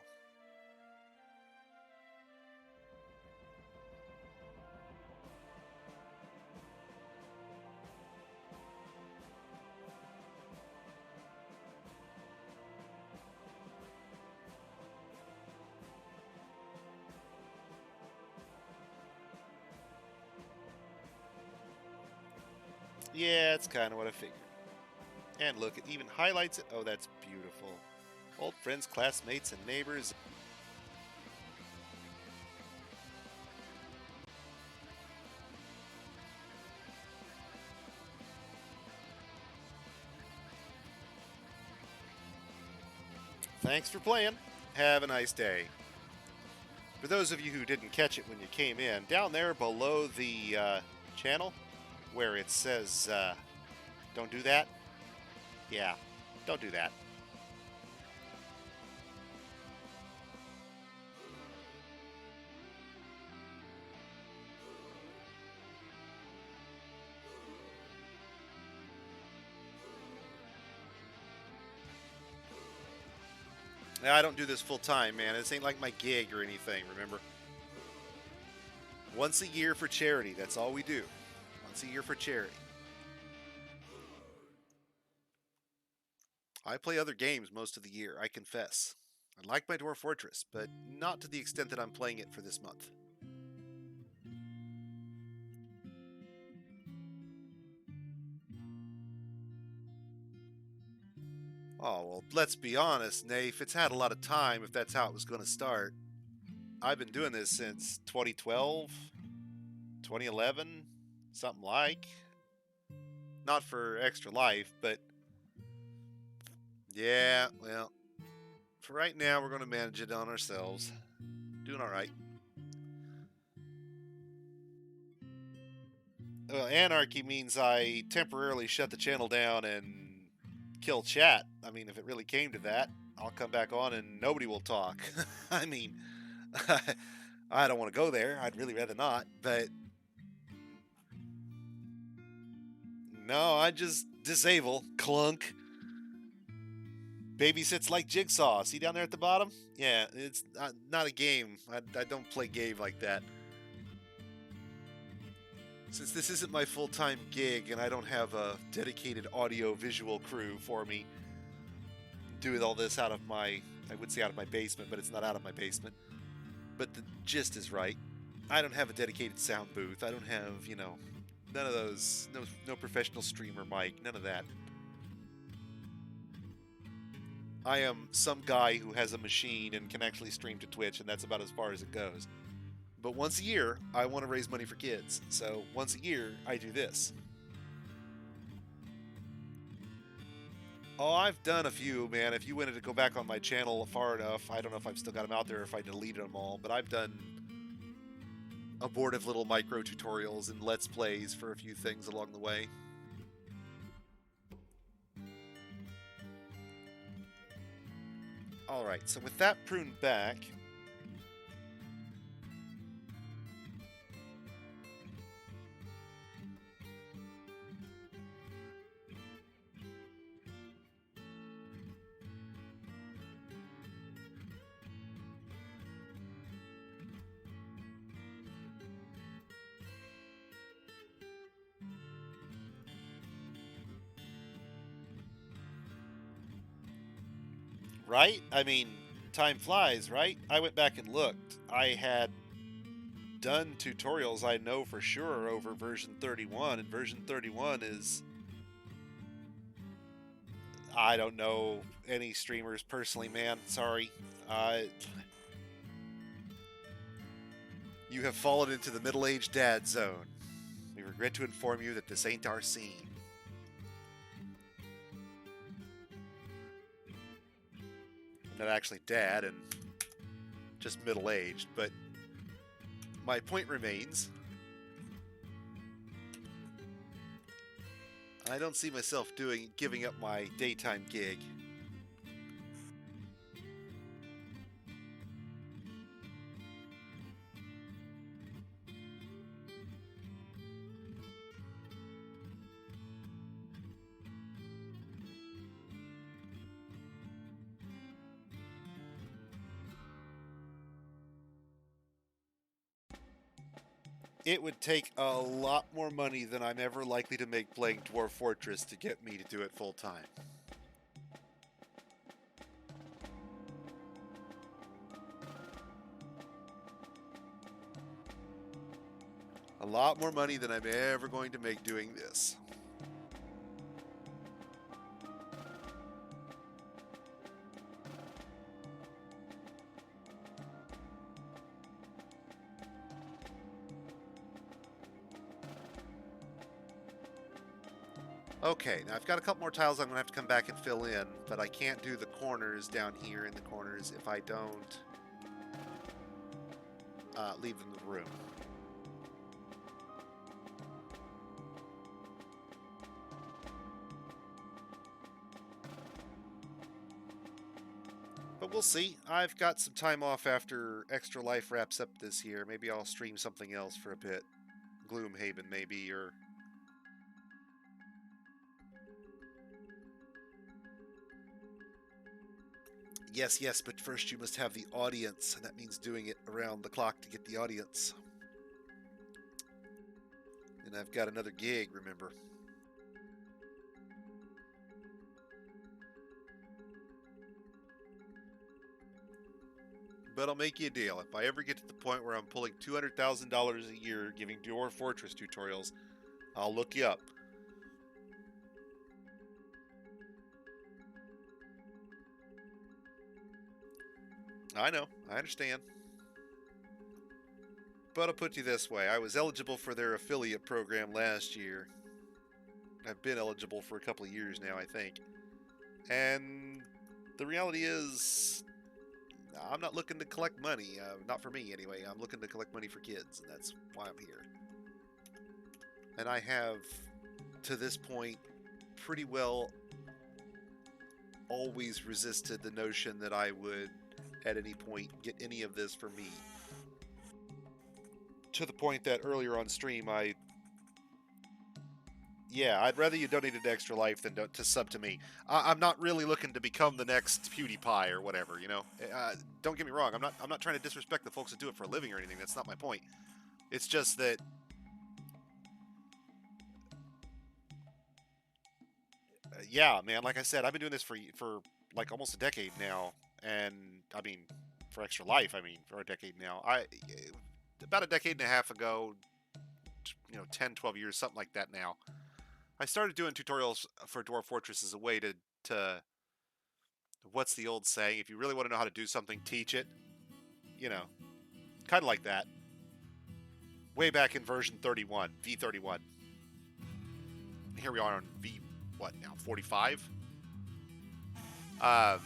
Yeah, it's kind of what I figured. And look, it even highlights it. Oh, that's beautiful. Old friends, classmates, and neighbors. Thanks for playing. Have a nice day. For those of you who didn't catch it when you came in, down there below the channel, where it says, don't do that. Yeah, don't do that. Now, I don't do this full time, man. This ain't like my gig or anything, remember? Once a year for charity. That's all we do. Once a year for charity. I play other games most of the year, I confess. I like my Dwarf Fortress, but not to the extent that I'm playing it for this month. Oh, well, let's be honest, Nafe. It's had a lot of time if that's how it was going to start. I've been doing this since 2012, 2011, something like. Not for Extra Life, but yeah, well, for right now, we're going to manage it on ourselves. Doing all right. Well, anarchy means I temporarily shut the channel down and kill chat. I mean, if it really came to that, I'll come back on and nobody will talk. I mean, I don't want to go there. I'd really rather not, but no, I just disable. Clunk. Babysits like Jigsaw. See down there at the bottom? Yeah, it's not a game. I don't play game like that. Since this isn't my full-time gig and I don't have a dedicated audio-visual crew for me doing all this out of my, I would say out of my basement, but it's not out of my basement. But the gist is right. I don't have a dedicated sound booth. I don't have, you know, none of those, no professional streamer mic, none of that. I am some guy who has a machine and can actually stream to Twitch, and that's about as far as it goes. But once a year, I want to raise money for kids. So once a year, I do this. Oh, I've done a few, man. If you wanted to go back on my channel far enough, I don't know if I've still got them out there or if I deleted them all, but I've done abortive little micro tutorials and let's plays for a few things along the way. Alright, so with that pruned back, right? I mean, time flies, right? I went back and looked. I had done tutorials I know for sure over version 31, and version 31 is... I don't know any streamers personally, man. Sorry. You have fallen into the middle-aged dad zone. We regret to inform you that this ain't our scene. I'm not actually dad and just middle-aged, but my point remains. I don't see myself giving up my daytime gig. It would take a lot more money than I'm ever likely to make playing Dwarf Fortress to get me to do it full time. A lot more money than I'm ever going to make doing this. Okay, now I've got a couple more tiles I'm going to have to come back and fill in, but I can't do the corners down here in the corners if I don't leave them the room. But we'll see. I've got some time off after Extra Life wraps up this year. Maybe I'll stream something else for a bit. Gloomhaven, maybe, or... Yes, yes, but first you must have the audience, and that means doing it around the clock to get the audience. And I've got another gig, remember. But I'll make you a deal. If I ever get to the point where I'm pulling $200,000 a year giving Dwarf Fortress tutorials, I'll look you up. I know, I understand. But I'll put you this way. I was eligible for their affiliate program last year. I've been eligible for a couple of years now, I think. And the reality is, I'm not looking to collect money. Not for me, anyway. I'm looking to collect money for kids, and that's why I'm here. And I have, to this point, pretty well always resisted the notion that I would, at any point, get any of this for me. To the point that earlier on stream, yeah, I'd rather you donated to Extra Life than to sub to me. I'm not really looking to become the next PewDiePie or whatever, you know. Don't get me wrong. I'm not trying to disrespect the folks that do it for a living or anything. That's not my point. It's just that yeah, man. Like I said, I've been doing this for like almost a decade now, and I mean, for Extra Life, I mean, for a decade now. About a decade and a half ago, 10, 12 years, something like that now. I started doing tutorials for Dwarf Fortress as a way to what's the old saying? If you really want to know how to do something, teach it. You know, kind of like that. way back in version 31, V31. Here we are on V, what now, 45? But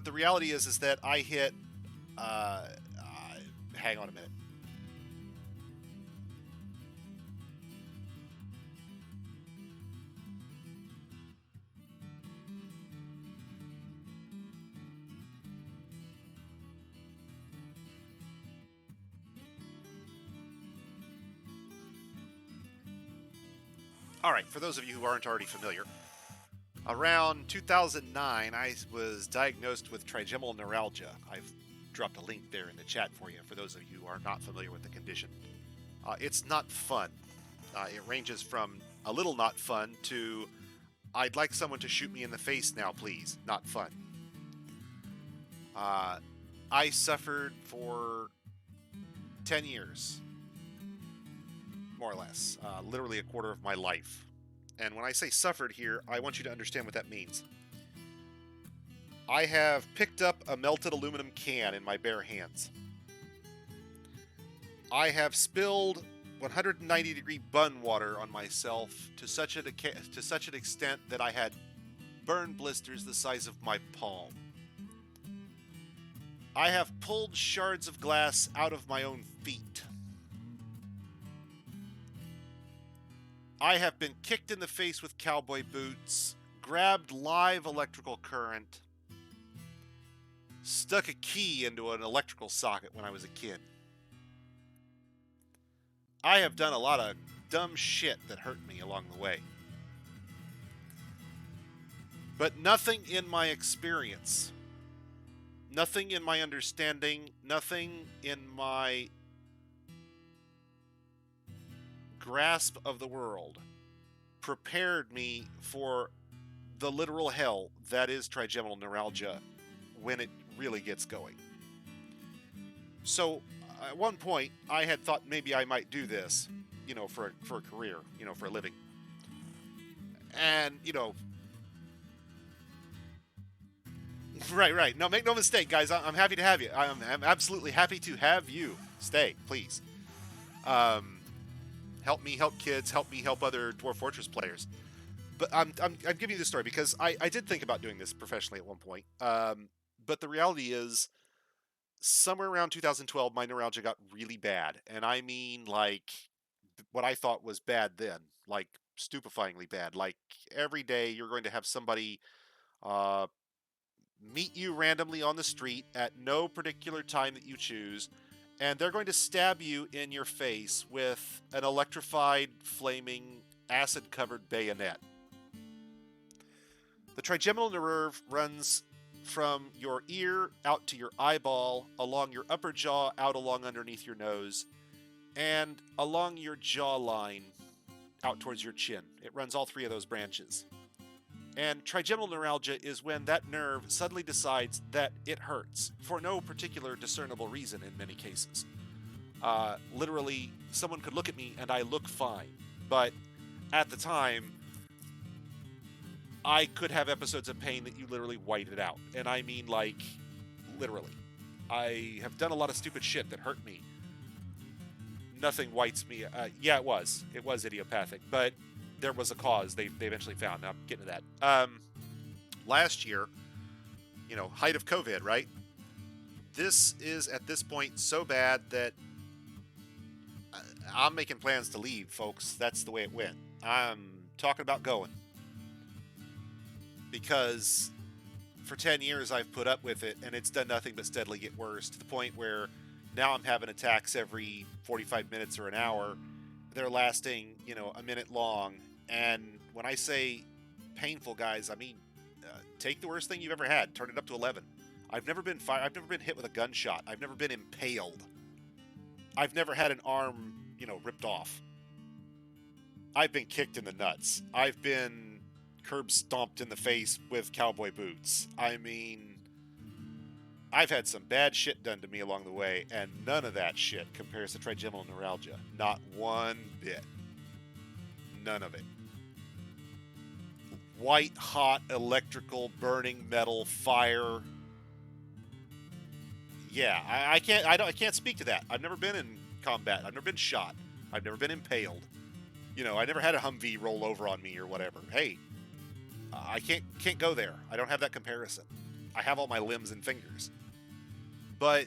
the reality is that I hit, hang on a minute. All right, for those of you who aren't already familiar, around 2009, I was diagnosed with trigeminal neuralgia. I've dropped a link there in the chat for you, for those of you who are not familiar with the condition. It's not fun. It ranges from a little not fun to, I'd like someone to shoot me in the face now, please. Not fun. I suffered for 10 years. More or less, literally a quarter of my life. And when I say suffered here, I want you to understand what that means. I have picked up a melted aluminum can in my bare hands. I have spilled 190-degree bun water on myself to such an extent that I had burn blisters the size of my palm. I have pulled shards of glass out of my own feet. I have been kicked in the face with cowboy boots, grabbed live electrical current, stuck a key into an electrical socket when I was a kid. I have done a lot of dumb shit that hurt me along the way. But nothing in my experience, nothing in my understanding, nothing in my grasp of the world prepared me for the literal hell that is trigeminal neuralgia when it really gets going. So at one point I had thought maybe I might do this, for a career, for a living. And, right. No, make no mistake, guys. I'm happy to have you. I'm absolutely happy to have you. Stay, please. Help me help kids, help me help other Dwarf Fortress players. But I'm giving you this story because I did think about doing this professionally at one point. But the reality is, somewhere around 2012, my neuralgia got really bad. And I mean, like, what I thought was bad then. Like, stupefyingly bad. Like, every day you're going to have somebody meet you randomly on the street at no particular time that you choose, and they're going to stab you in your face with an electrified, flaming, acid-covered bayonet. The trigeminal nerve runs from your ear out to your eyeball, along your upper jaw, out along underneath your nose, and along your jawline, out towards your chin. It runs all three of those branches. And trigeminal neuralgia is when that nerve suddenly decides that it hurts, for no particular discernible reason in many cases. Literally, someone could look at me and I look fine. But at the time, I could have episodes of pain that you literally whited out. And I mean, like, literally. I have done a lot of stupid shit that hurt me. Nothing whites me. Yeah, it was. It was idiopathic. But there was a cause they eventually found. Now I'm getting to that. Last year, height of COVID, right? This is at this point so bad that I'm making plans to leave, folks. That's the way it went. I'm talking about going. Because for 10 years I've put up with it, and it's done nothing but steadily get worse, to the point where now I'm having attacks every 45 minutes or an hour. They're lasting, a minute long. And when I say painful, guys, I mean, take the worst thing you've ever had, turn it up to 11. I've never been hit with a gunshot. I've never been impaled. I've never had an arm, ripped off. I've been kicked in the nuts. I've been curb stomped in the face with cowboy boots. I mean, I've had some bad shit done to me along the way, and none of that shit compares to trigeminal neuralgia. Not one bit. None of it. White hot electrical burning metal fire. Yeah, I can't speak to that. I've never been in combat. I've never been shot. I've never been impaled. You know, I never had a Humvee roll over on me or whatever. Hey, I can't go there. I don't have that comparison. I have all my limbs and fingers. But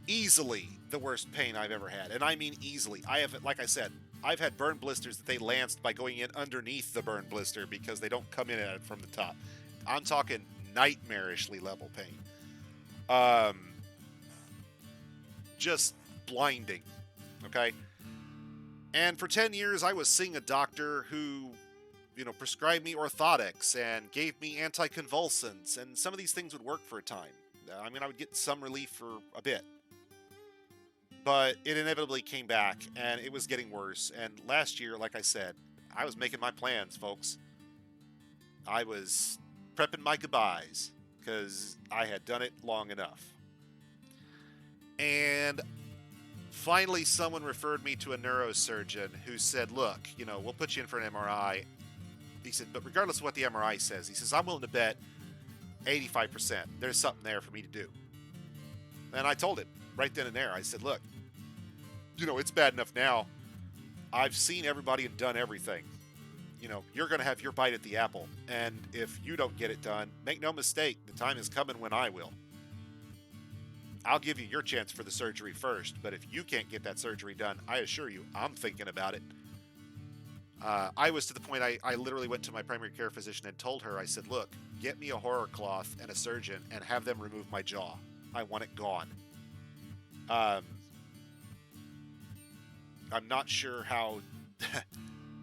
easily the worst pain I've ever had. And I mean easily. I have, like I said, I've had burn blisters that they lanced by going in underneath the burn blister because they don't come in at it from the top. I'm talking nightmarishly level pain. Just blinding. Okay? And for 10 years, I was seeing a doctor who, you know, prescribed me orthotics and gave me anticonvulsants, and some of these things would work for a time. I mean, I would get some relief for a bit. But it inevitably came back, and it was getting worse. And last year, like I said, I was making my plans, folks. I was prepping my goodbyes, because I had done it long enough. And finally, someone referred me to a neurosurgeon who said, look, you know, we'll put you in for an MRI. He said, but regardless of what the MRI says, he says, I'm willing to bet 85% there's something there for me to do. And I told him right then and there, I said, look, you know, it's bad enough now. I've seen everybody and done everything. You know, you're going to have your bite at the apple. And if you don't get it done, make no mistake, the time is coming when I will. I'll give you your chance for the surgery first, but if you can't get that surgery done, I assure you, I'm thinking about it. I was to the point I literally went to my primary care physician and told her, I said, look, get me a horror cloth and a surgeon and have them remove my jaw. I want it gone. I'm not sure how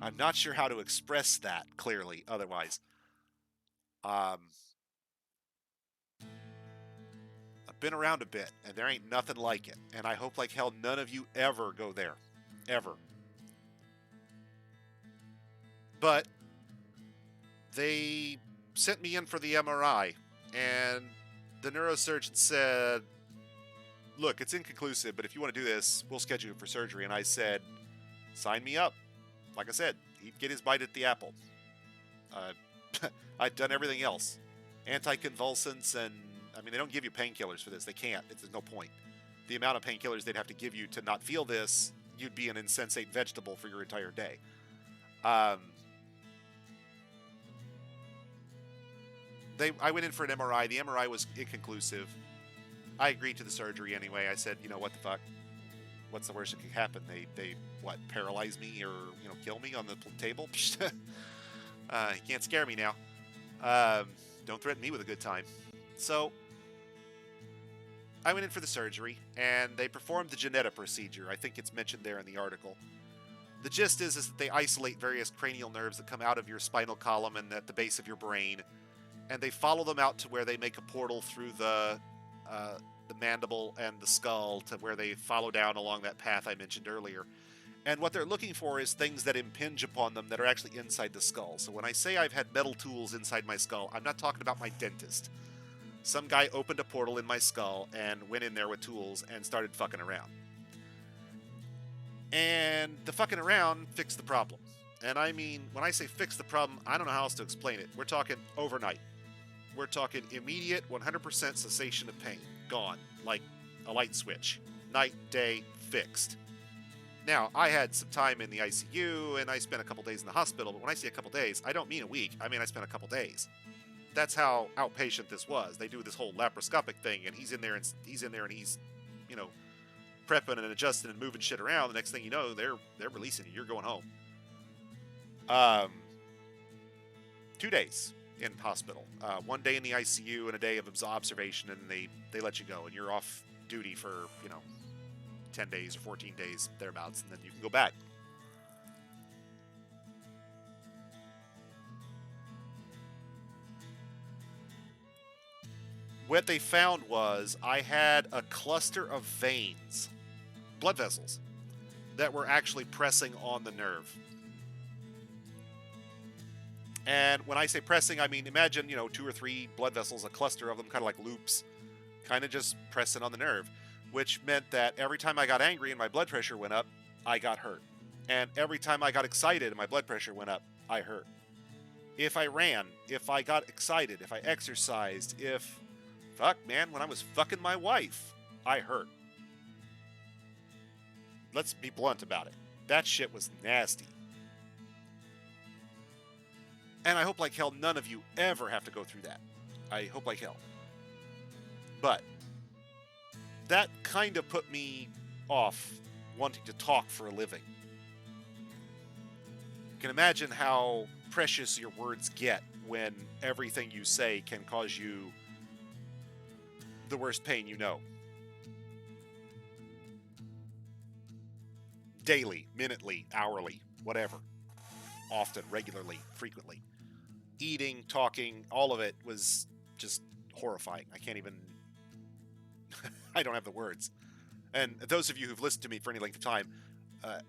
I'm not sure how to express that clearly otherwise. I've been around a bit, and there ain't nothing like it. And I hope like hell none of you ever go there. Ever. But they sent me in for the MRI, and the neurosurgeon said, look, it's inconclusive, but if you want to do this, we'll schedule you for surgery. And I said, sign me up. Like I said, he'd get his bite at the apple. I'd done everything else. Anticonvulsants, and I mean, they don't give you painkillers for this. They can't. There's no point. The amount of painkillers they'd have to give you to not feel this, you'd be an insensate vegetable for your entire day. I went in for an MRI. The MRI was inconclusive. I agreed to the surgery anyway. I said, you know, what the fuck? What's the worst that could happen? They what, paralyze me or, you know, kill me on the table? You can't scare me now. Don't threaten me with a good time. So, I went in for the surgery, and they performed the Janetta procedure. I think it's mentioned there in the article. The gist is that they isolate various cranial nerves that come out of your spinal column and at the base of your brain, and they follow them out to where they make a portal through the mandible and the skull to where they follow down along that path I mentioned earlier. And what they're looking for is things that impinge upon them that are actually inside the skull. So when I say I've had metal tools inside my skull, I'm not talking about my dentist. Some guy opened a portal in my skull and went in there with tools and started fucking around. And the fucking around fixed the problem. And I mean, when I say fix the problem, I don't know how else to explain it. We're talking overnight. We're talking immediate 100% cessation of pain. Gone. Like a light switch. Night, day, fixed. Now, I had some time in the ICU, and I spent a couple days in the hospital, but when I say a couple days, I don't mean a week. I mean I spent a couple days. That's how outpatient this was. They do this whole laparoscopic thing, and he's in there, and he's, you know, prepping and adjusting and moving shit around. The next thing you know, they're releasing you. You're going home. 2 days in hospital. 1 day in the ICU and a day of observation, and they let you go, and you're off duty for, you know, 10 days or 14 days, thereabouts, and then you can go back. What they found was I had a cluster of veins, blood vessels, that were actually pressing on the nerve. And when I say pressing, I mean, imagine, you know, 2 or 3 blood vessels, a cluster of them, kind of like loops, kind of just pressing on the nerve, which meant that every time I got angry and my blood pressure went up, I got hurt. And every time I got excited and my blood pressure went up, I hurt. If I ran, if I got excited, if I exercised, if Fuck, man, when I was fucking my wife, I hurt. Let's be blunt about it. That shit was nasty. And I hope like hell none of you ever have to go through that. I hope like hell. But that kind of put me off wanting to talk for a living. You can imagine how precious your words get when everything you say can cause you the worst pain you know. Daily, minutely, hourly, whatever. Often, regularly, frequently. Eating, talking, all of it was just horrifying. I can't even... I don't have the words. And those of you who've listened to me for any length of time,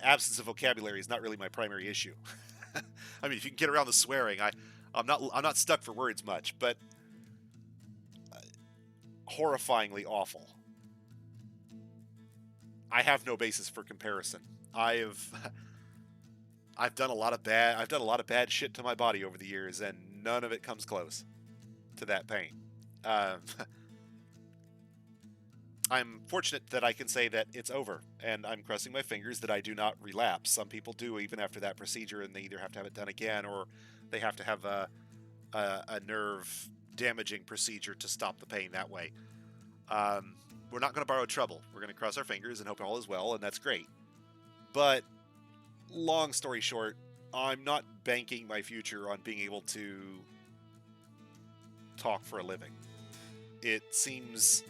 absence of vocabulary is not really my primary issue. I mean, if you can get around the swearing, I'm not stuck for words much, but horrifyingly awful. I have no basis for comparison. I've done a lot of bad shit to my body over the years, and none of it comes close to that pain. I'm fortunate that I can say that it's over, and I'm crossing my fingers that I do not relapse. Some people do even after that procedure, and they either have to have it done again or they have to have a nerve damaging procedure to stop the pain that way. We're not going to borrow trouble. We're going to cross our fingers and hope all is well, and that's great. But long story short, I'm not banking my future on being able to talk for a living. It seems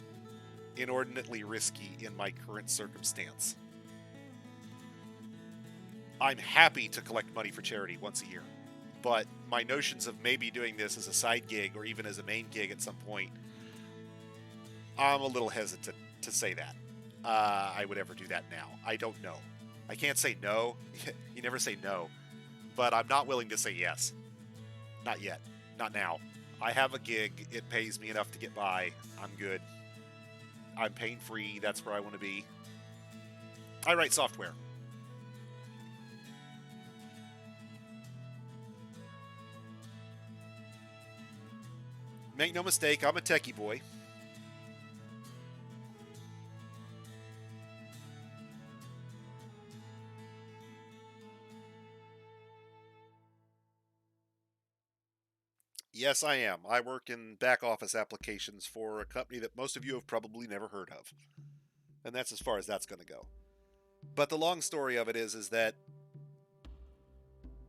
inordinately risky in my current circumstance. I'm happy to collect money for charity once a year, but my notions of maybe doing this as a side gig or even as a main gig at some point, I'm a little hesitant to say that. I would ever do that now. I don't know. I can't say no. You never say no. But I'm not willing to say yes. Not yet. Not now. I have a gig. It pays me enough to get by. I'm good. I'm pain-free. That's where I want to be. I write software. Make no mistake, I'm a techie boy. Yes, I am. I work in back office applications for a company that most of you have probably never heard of. And that's as far as that's going to go. But the long story of it is that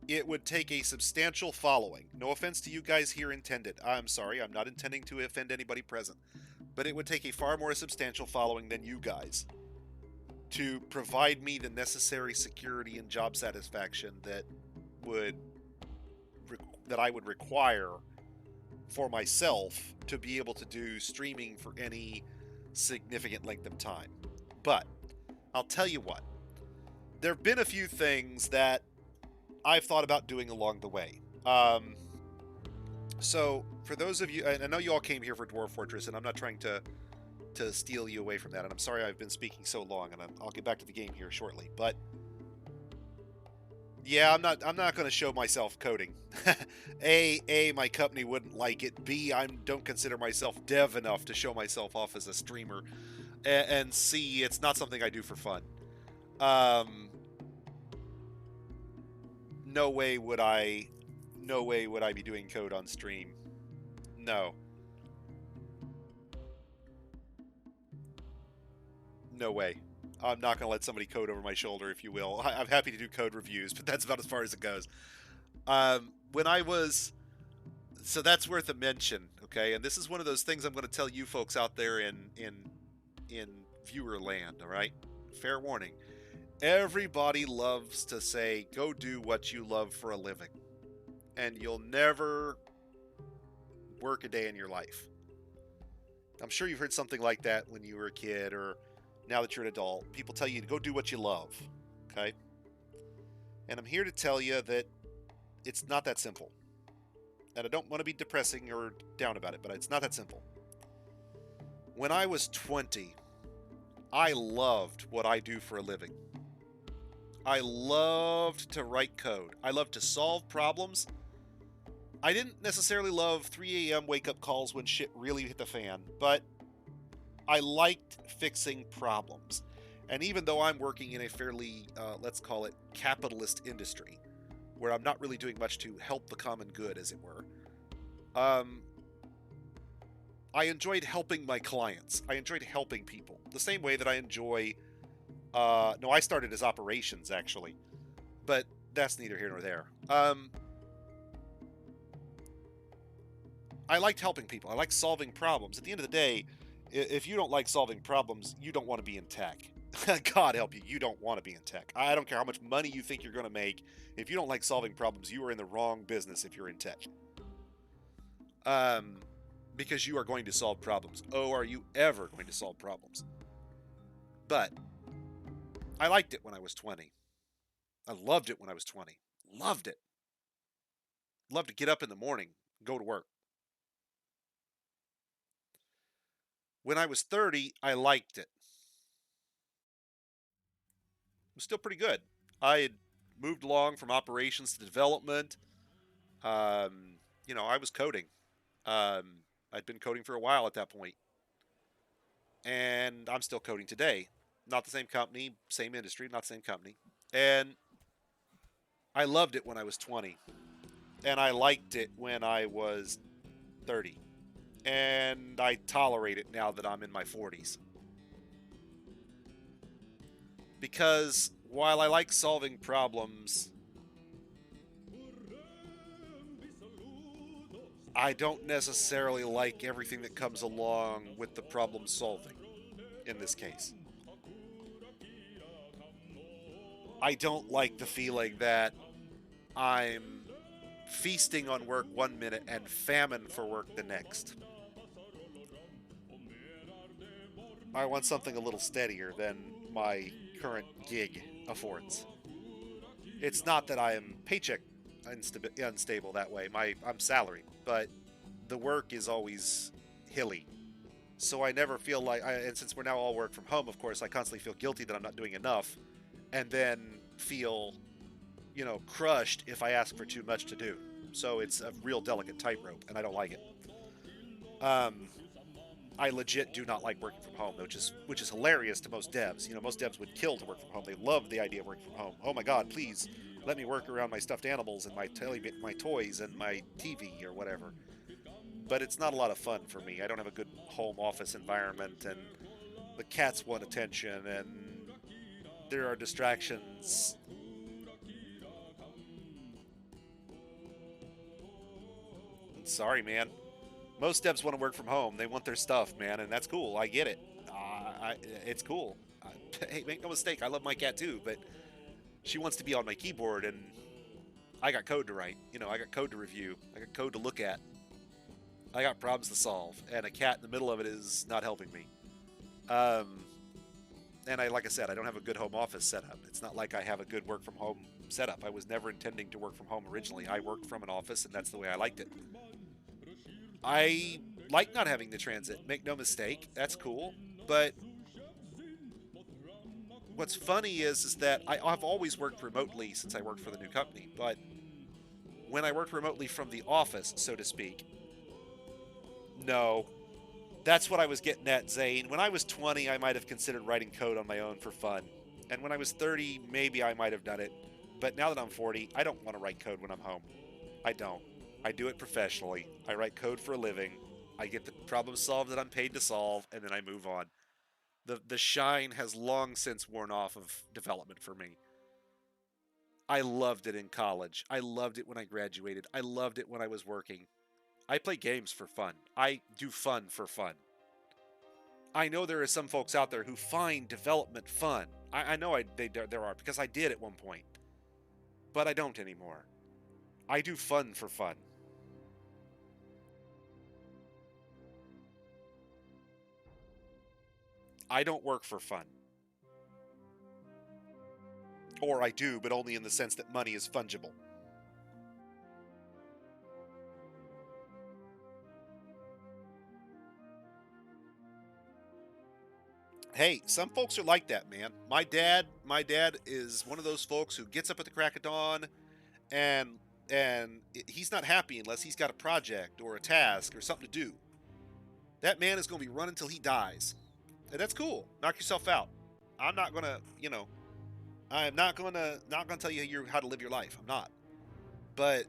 it would take a substantial following. No offense to you guys here intended. I'm sorry, I'm not intending to offend anybody present. But it would take a far more substantial following than you guys to provide me the necessary security and job satisfaction that I would require for myself to be able to do streaming for any significant length of time. But I'll tell you what, there have been a few things that I've thought about doing along the way. So for those of you, and I know you all came here for Dwarf Fortress, and I'm not trying to steal you away from that, and I'm sorry I've been speaking so long, and I'll get back to the game here shortly. But yeah, I'm not going to show myself coding. A, my company wouldn't like it. B, I don't consider myself dev enough to show myself off as a streamer. And C, it's not something I do for fun. No way would I be doing code on stream. No. No way. I'm not going to let somebody code over my shoulder, if you will. I'm happy to do code reviews, but that's about as far as it goes. So that's worth a mention, okay? And this is one of those things I'm going to tell you folks out there in viewer land, all right? Fair warning. Everybody loves to say, go do what you love for a living. And you'll never work a day in your life. I'm sure you've heard something like that when you were a kid, or now that you're an adult. People tell you to go do what you love, okay? And I'm here to tell you that it's not that simple. And I don't want to be depressing or down about it, but it's not that simple. When I was 20, I loved what I do for a living. I loved to write code. I loved to solve problems I didn't necessarily love 3 a.m. wake-up calls when shit really hit the fan, but I liked fixing problems. And even though I'm working in a fairly, let's call it, capitalist industry, where I'm not really doing much to help the common good, as it were, I enjoyed helping my clients. I enjoyed helping people. The same way that I enjoy... no, I started as operations, actually. But that's neither here nor there. I liked helping people. I like solving problems. At the end of the day, if you don't like solving problems, you don't want to be in tech. God help you, you don't want to be in tech. I don't care how much money you think you're going to make. If you don't like solving problems, you are in the wrong business if you're in tech. Because you are going to solve problems. Oh, are you ever going to solve problems? But I liked it when I was 20. I loved it when I was 20. Loved it. Loved to get up in the morning, go to work. When I was 30, I liked it. It was still pretty good. I had moved along from operations to development. I was coding. I'd been coding for a while at that point. And I'm still coding today. Not the same company, same industry, not the same company. And I loved it when I was 20. And I liked it when I was 30. And I tolerate it now that I'm in my 40s. Because while I like solving problems, I don't necessarily like everything that comes along with the problem solving in this case. I don't like the feeling that I'm feasting on work 1 minute and famine for work the next. I want something a little steadier than my current gig affords. It's not that I am paycheck unstable that way. I'm salaried, but the work is always hilly. So I never feel like, and since we're now all work from home, of course, I constantly feel guilty that I'm not doing enough, and then feel, crushed if I ask for too much to do. So it's a real delicate tightrope, and I don't like it. I legit do not like working from home, which is hilarious to most devs. Most devs would kill to work from home. They love the idea of working from home. Oh my God, please let me work around my stuffed animals and my toys and my TV or whatever. But it's not a lot of fun for me. I don't have a good home office environment, and the cats want attention, and there are distractions. Sorry, man. Most devs want to work from home. They want their stuff, man, and that's cool. I get it. It's cool. Hey, make no mistake, I love my cat too, but she wants to be on my keyboard, and I got code to write. I got code to review. I got code to look at. I got problems to solve, and a cat in the middle of it is not helping me. And like I said, I don't have a good home office setup. It's not like I have a good work from home setup. I was never intending to work from home originally. I worked from an office, and that's the way I liked it. I like not having the transit. Make no mistake, that's cool. But what's funny is that I've always worked remotely since I worked for the new company. But when I worked remotely from the office, so to speak, no. That's what I was getting at, Zane. When I was 20, I might have considered writing code on my own for fun. And when I was 30, maybe I might have done it. But now that I'm 40, I don't want to write code when I'm home. I don't. I do it professionally. I write code for a living. I get the problem solved that I'm paid to solve, and then I move on. The shine has long since worn off of development for me. I loved it in college. I loved it when I graduated. I loved it when I was working. I play games for fun. I do fun for fun. I know there are some folks out there who find development fun. I know there are, because I did at one point. But I don't anymore. I do fun for fun. I don't work for fun. Or I do, but only in the sense that money is fungible. Hey, some folks are like that, man. My dad is one of those folks who gets up at the crack of dawn and and he's not happy unless he's got a project or a task or something to do. That man is going to be running till he dies. And that's cool. Knock yourself out. I'm not going to, I'm not going to tell you how to live your life. I'm not. But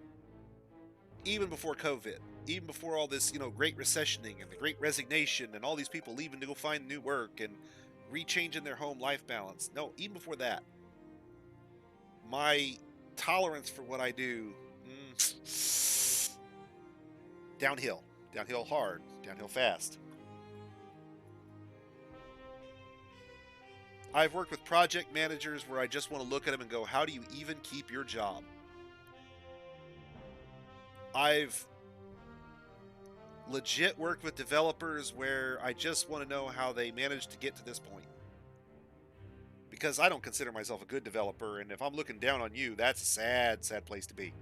even before COVID, even before all this, great recessioning and the great resignation and all these people leaving to go find new work and rechanging their home life balance. No, even before that, my tolerance for what I do, downhill hard, downhill fast. I've worked with project managers where I just want to look at them and go, how do you even keep your job? I've legit worked with developers where I just want to know how they managed to get to this point. Because I don't consider myself a good developer, and if I'm looking down on you, that's a sad, sad place to be.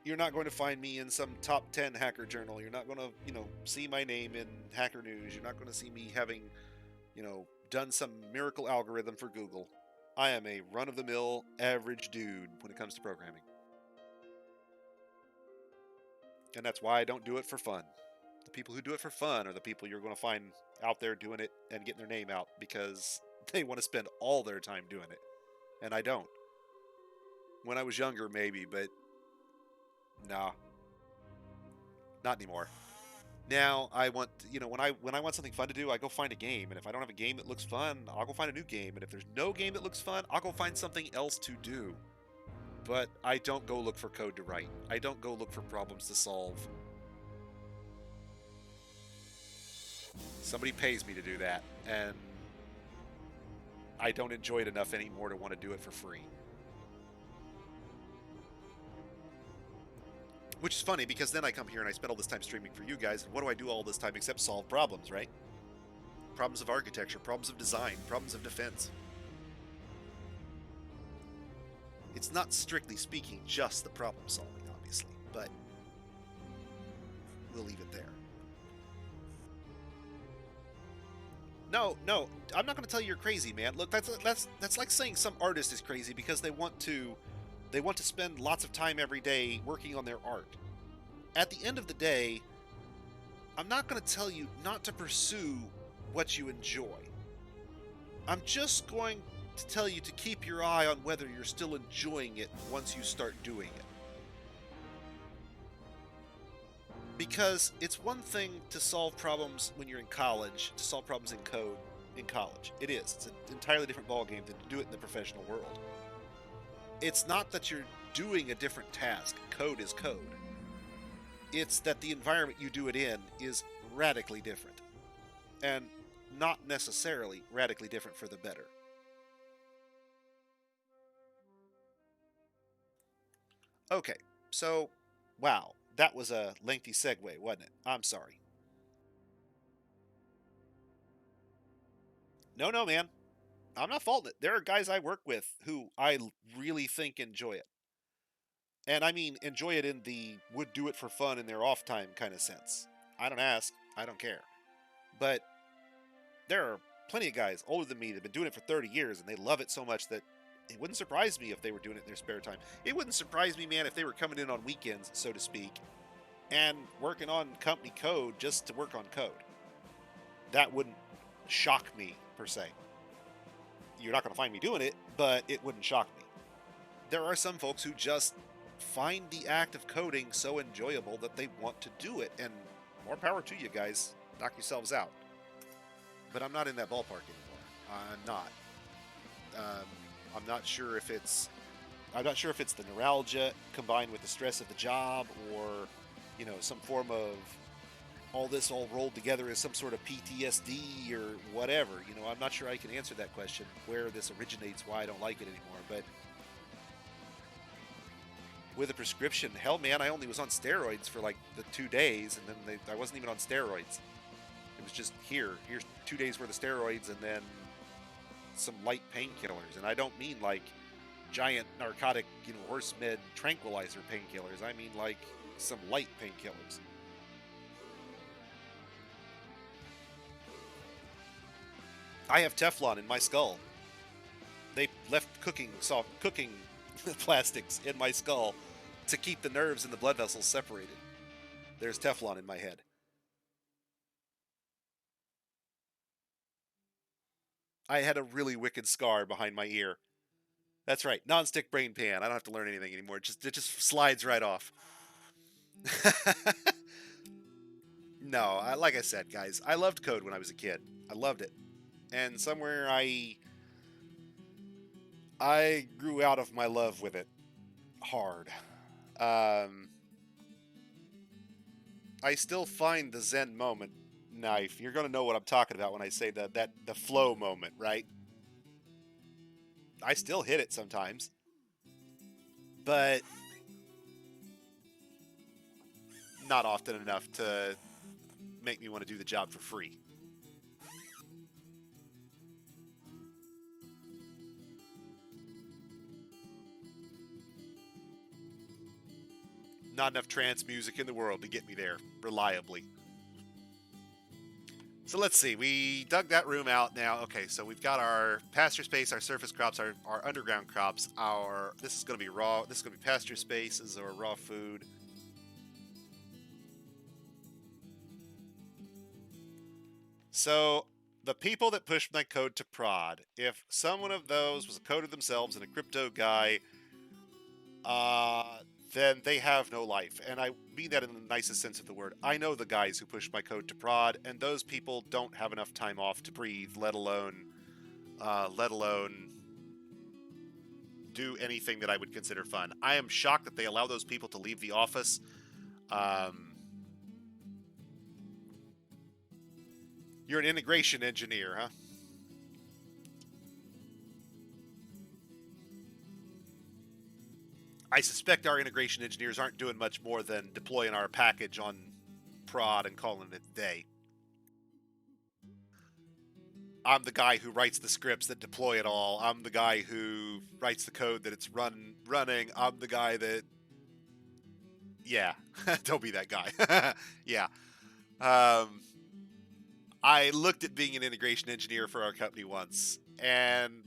You're not going to find me in some top 10 hacker journal. You're not going to, see my name in Hacker News. You're not going to see me having, done some miracle algorithm for Google. I am a run-of-the-mill, average dude when it comes to programming. And that's why I don't do it for fun. The people who do it for fun are the people you're going to find out there doing it and getting their name out because they want to spend all their time doing it. And I don't. When I was younger, maybe, but nah. Not anymore. Now I want, when I want something fun to do, I go find a game. And if I don't have a game that looks fun, I'll go find a new game. And if there's no game that looks fun, I'll go find something else to do. But I don't go look for code to write. I don't go look for problems to solve. Somebody pays me to do that, and I don't enjoy it enough anymore to want to do it for free. Which is funny, because then I come here and I spend all this time streaming for you guys, and what do I do all this time except solve problems, right? Problems of architecture, problems of design, problems of defense. It's not, strictly speaking, just the problem solving, obviously, but we'll leave it there. No, I'm not going to tell you you're crazy, man. Look, that's like saying some artist is crazy because they want to spend lots of time every day working on their art. At the end of the day, I'm not going to tell you not to pursue what you enjoy. I'm just going to tell you to keep your eye on whether you're still enjoying it once you start doing it. Because it's one thing to solve problems when you're in college, to solve problems in code in college. It is. It's an entirely different ballgame than to do it in the professional world. It's not that you're doing a different task. Code is code. It's that the environment you do it in is radically different. And not necessarily radically different for the better. Okay, so, wow. That was a lengthy segue, wasn't it? I'm sorry. No, man. I'm not faulting it. There are guys I work with who I really think enjoy it. And I mean enjoy it in the would do it for fun in their off time kind of sense. I don't ask. I don't care. But there are plenty of guys older than me that have been doing it for 30 years and they love it so much that it wouldn't surprise me if they were doing it in their spare time. It wouldn't surprise me, man, if they were coming in on weekends, so to speak, and working on company code just to work on code. That wouldn't shock me, per se. You're not going to find me doing it, but it wouldn't shock me. There are some folks who just find the act of coding so enjoyable that they want to do it, and more power to you guys. Knock yourselves out. But I'm not in that ballpark anymore. I'm not. I'm not sure if it's the neuralgia combined with the stress of the job, or some form of all this all rolled together as some sort of PTSD or whatever. I'm not sure I can answer that question, where this originates, why I don't like it anymore. But with a prescription, hell, man, I only was on steroids for like the 2 days, and then I wasn't even on steroids. It was just here's 2 days worth of steroids and then some light painkillers. And I don't mean like giant narcotic, horse med tranquilizer painkillers. I mean like some light painkillers. I have Teflon in my skull. They left cooking plastics in my skull to keep the nerves and the blood vessels separated. There's Teflon in my head. I had a really wicked scar behind my ear. That's right, non-stick brain pan. I don't have to learn anything anymore. It just slides right off. No, like I said, guys, I loved code when I was a kid. I loved it, and somewhere I grew out of my love with it hard. Um, I still find the Zen moment knife. You're gonna know what I'm talking about when I say the flow moment, right? I still hit it sometimes, but not often enough to make me want to do the job for free. Not enough trance music in the world to get me there reliably. So let's see. We dug that room out now. Okay, so we've got our pasture space, our surface crops, our underground crops. This is going to be raw. This is going to be pasture spaces or raw food. So the people that pushed my code to prod, if someone of those was a coder themselves and a crypto guy, then they have no life. And I mean that in the nicest sense of the word. I know the guys who pushed my code to prod, and those people don't have enough time off to breathe, let alone do anything that I would consider fun. I am shocked that they allow those people to leave the office. You're an integration engineer, huh? I suspect our integration engineers aren't doing much more than deploying our package on prod and calling it a day. I'm the guy who writes the scripts that deploy it all. I'm the guy who writes the code that it's running. I'm the guy that... Yeah, don't be that guy. Yeah. I looked at being an integration engineer for our company once, and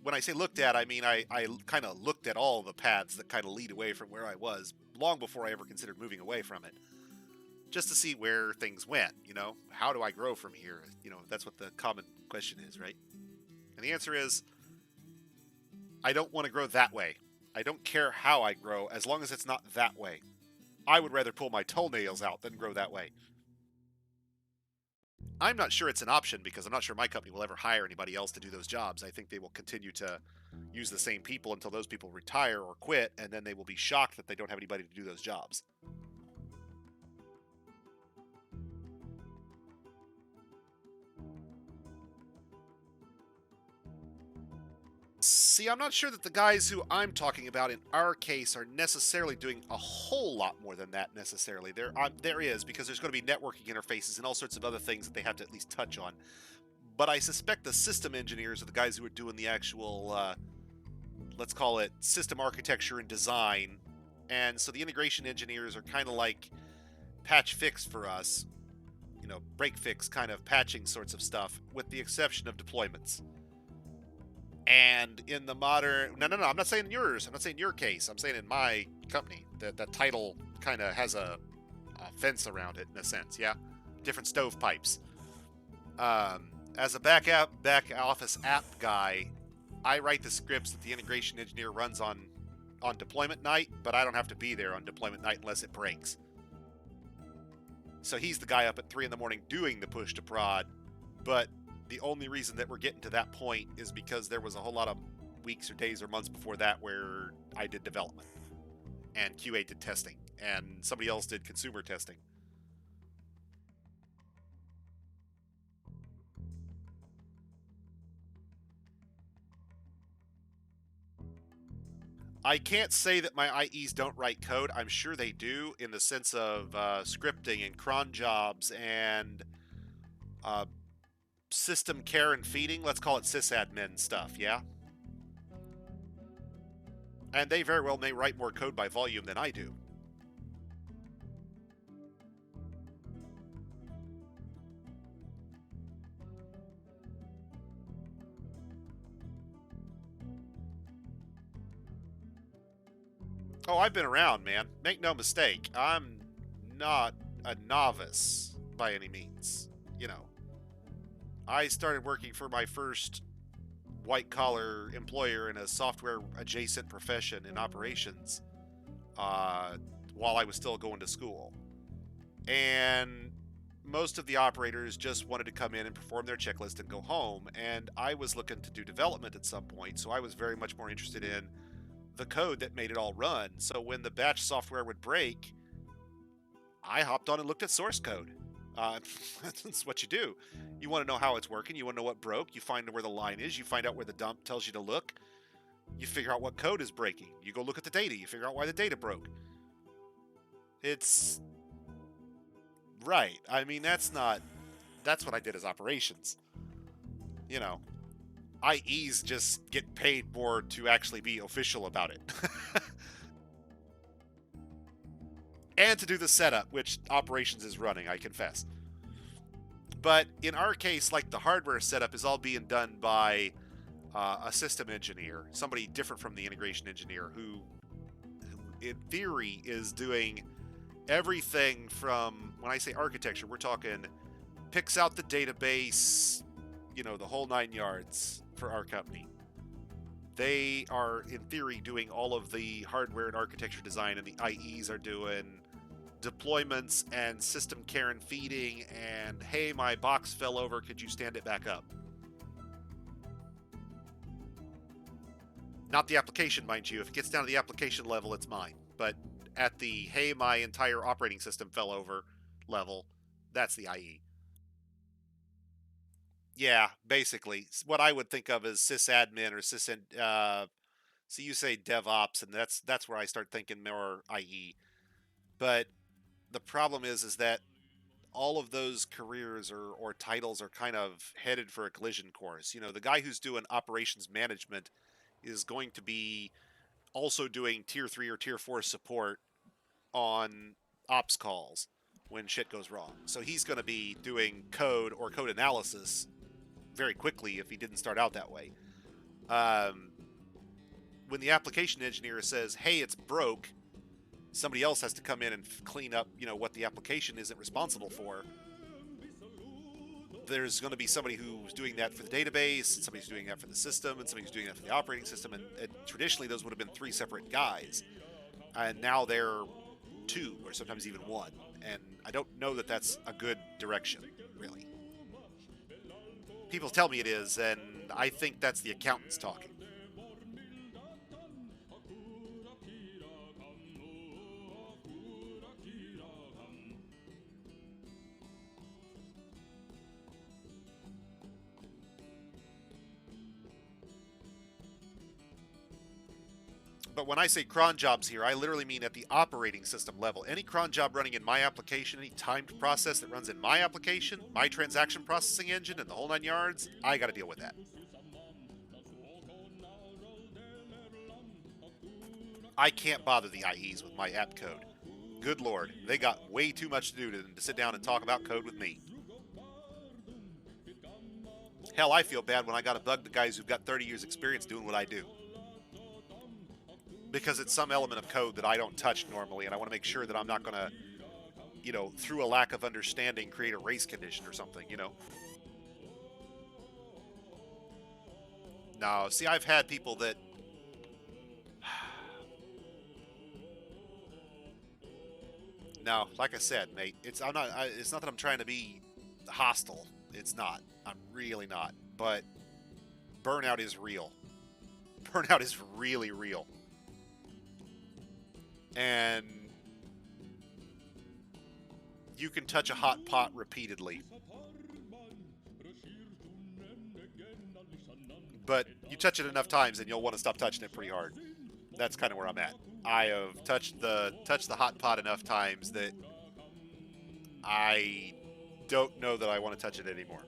when I say looked at, I mean I kind of looked at all the paths that kind of lead away from where I was long before I ever considered moving away from it, just to see where things went. How do I grow from here? That's what the common question is, right? And the answer is, I don't want to grow that way. I don't care how I grow as long as it's not that way. I would rather pull my toenails out than grow that way. I'm not sure it's an option because I'm not sure my company will ever hire anybody else to do those jobs. I think they will continue to use the same people until those people retire or quit, and then they will be shocked that they don't have anybody to do those jobs. See, I'm not sure that the guys who I'm talking about in our case are necessarily doing a whole lot more than that necessarily. There is, because there's going to be networking interfaces and all sorts of other things that they have to at least touch on. But I suspect the system engineers are the guys who are doing the actual, let's call it system architecture and design. And so the integration engineers are kind of like patch fix for us, break fix kind of patching sorts of stuff, with the exception of deployments. And in the modern... No, I'm not saying yours. I'm not saying your case. I'm saying in my company. That title kind of has a fence around it, in a sense, yeah? Different stovepipes. As a back office app guy, I write the scripts that the integration engineer runs on deployment night, but I don't have to be there on deployment night unless it breaks. So he's the guy up at 3 in the morning doing the push to prod, but the only reason that we're getting to that point is because there was a whole lot of weeks or days or months before that where I did development and QA did testing and somebody else did consumer testing. I can't say that my IEs don't write code. I'm sure they do, in the sense of scripting and cron jobs and system care and feeding, let's call it sysadmin stuff, yeah? And they very well may write more code by volume than I do. Oh, I've been around, man. Make no mistake. I'm not a novice by any means. You know, I started working for my first white collar employer in a software adjacent profession in operations uh, while I was still going to school. And most of the operators just wanted to come in and perform their checklist and go home. And I was looking to do development at some point, so I was very much more interested in the code that made it all run. So when the batch software would break, I hopped on and looked at source code. That's what you do. You want to know how it's working. You want to know what broke. You find where the line is. You find out where the dump tells you to look. You figure out what code is breaking. You go look at the data. You figure out why the data broke. It's right. I mean, that's what I did as operations. You know, IEs just get paid more to actually be official about it. And to do the setup, which operations is running, I confess. But in our case, like the hardware setup is all being done by a system engineer, somebody different from the integration engineer, who in theory is doing everything from, when I say architecture, we're talking picks out the database, you know, the whole 9 yards for our company. They are, in theory, doing all of the hardware and architecture design, and the IEs are doing deployments and system care and feeding, and hey, my box fell over, could you stand it back up? Not the application, mind you. If it gets down to the application level, it's mine. But at the hey, my entire operating system fell over level, that's the IE. Yeah, basically. What I would think of as sysadmin or so you say DevOps, and that's where I start thinking more IE. But the problem is that all of those careers or titles are kind of headed for a collision course. You know, the guy who's doing operations management is going to be also doing tier 3 or tier 4 support on ops calls when shit goes wrong. So he's going to be doing code or code analysis very quickly if he didn't start out that way. When the application engineer says, hey, it's broke, somebody else has to come in and clean up, you know, what the application isn't responsible for. There's going to be somebody who's doing that for the database, and somebody's doing that for the system, and somebody's doing that for the operating system. And traditionally, those would have been 3 separate guys. And now they're 2, or sometimes even 1. And I don't know that that's a good direction, really. People tell me it is, and I think that's the accountants talking. But when I say cron jobs here, I literally mean at the operating system level. Any cron job running in my application, any timed process that runs in my application, my transaction processing engine, and the whole 9 yards, I got to deal with that. I can't bother the IEs with my app code. Good Lord, they got way too much to do to sit down and talk about code with me. Hell, I feel bad when I got to bug the guys who've got 30 years experience doing what I do. Because it's some element of code that I don't touch normally, and I want to make sure that I'm not going to, you know, through a lack of understanding, create a race condition or something, you know? No, see, I've had people that... No, like I said, mate, it's not that I'm trying to be hostile. It's not. I'm really not. But burnout is real. Burnout is really real. And you can touch a hot pot repeatedly. But you touch it enough times and you'll want to stop touching it pretty hard. That's kind of where I'm at. I have touched the hot pot enough times that I don't know that I want to touch it anymore.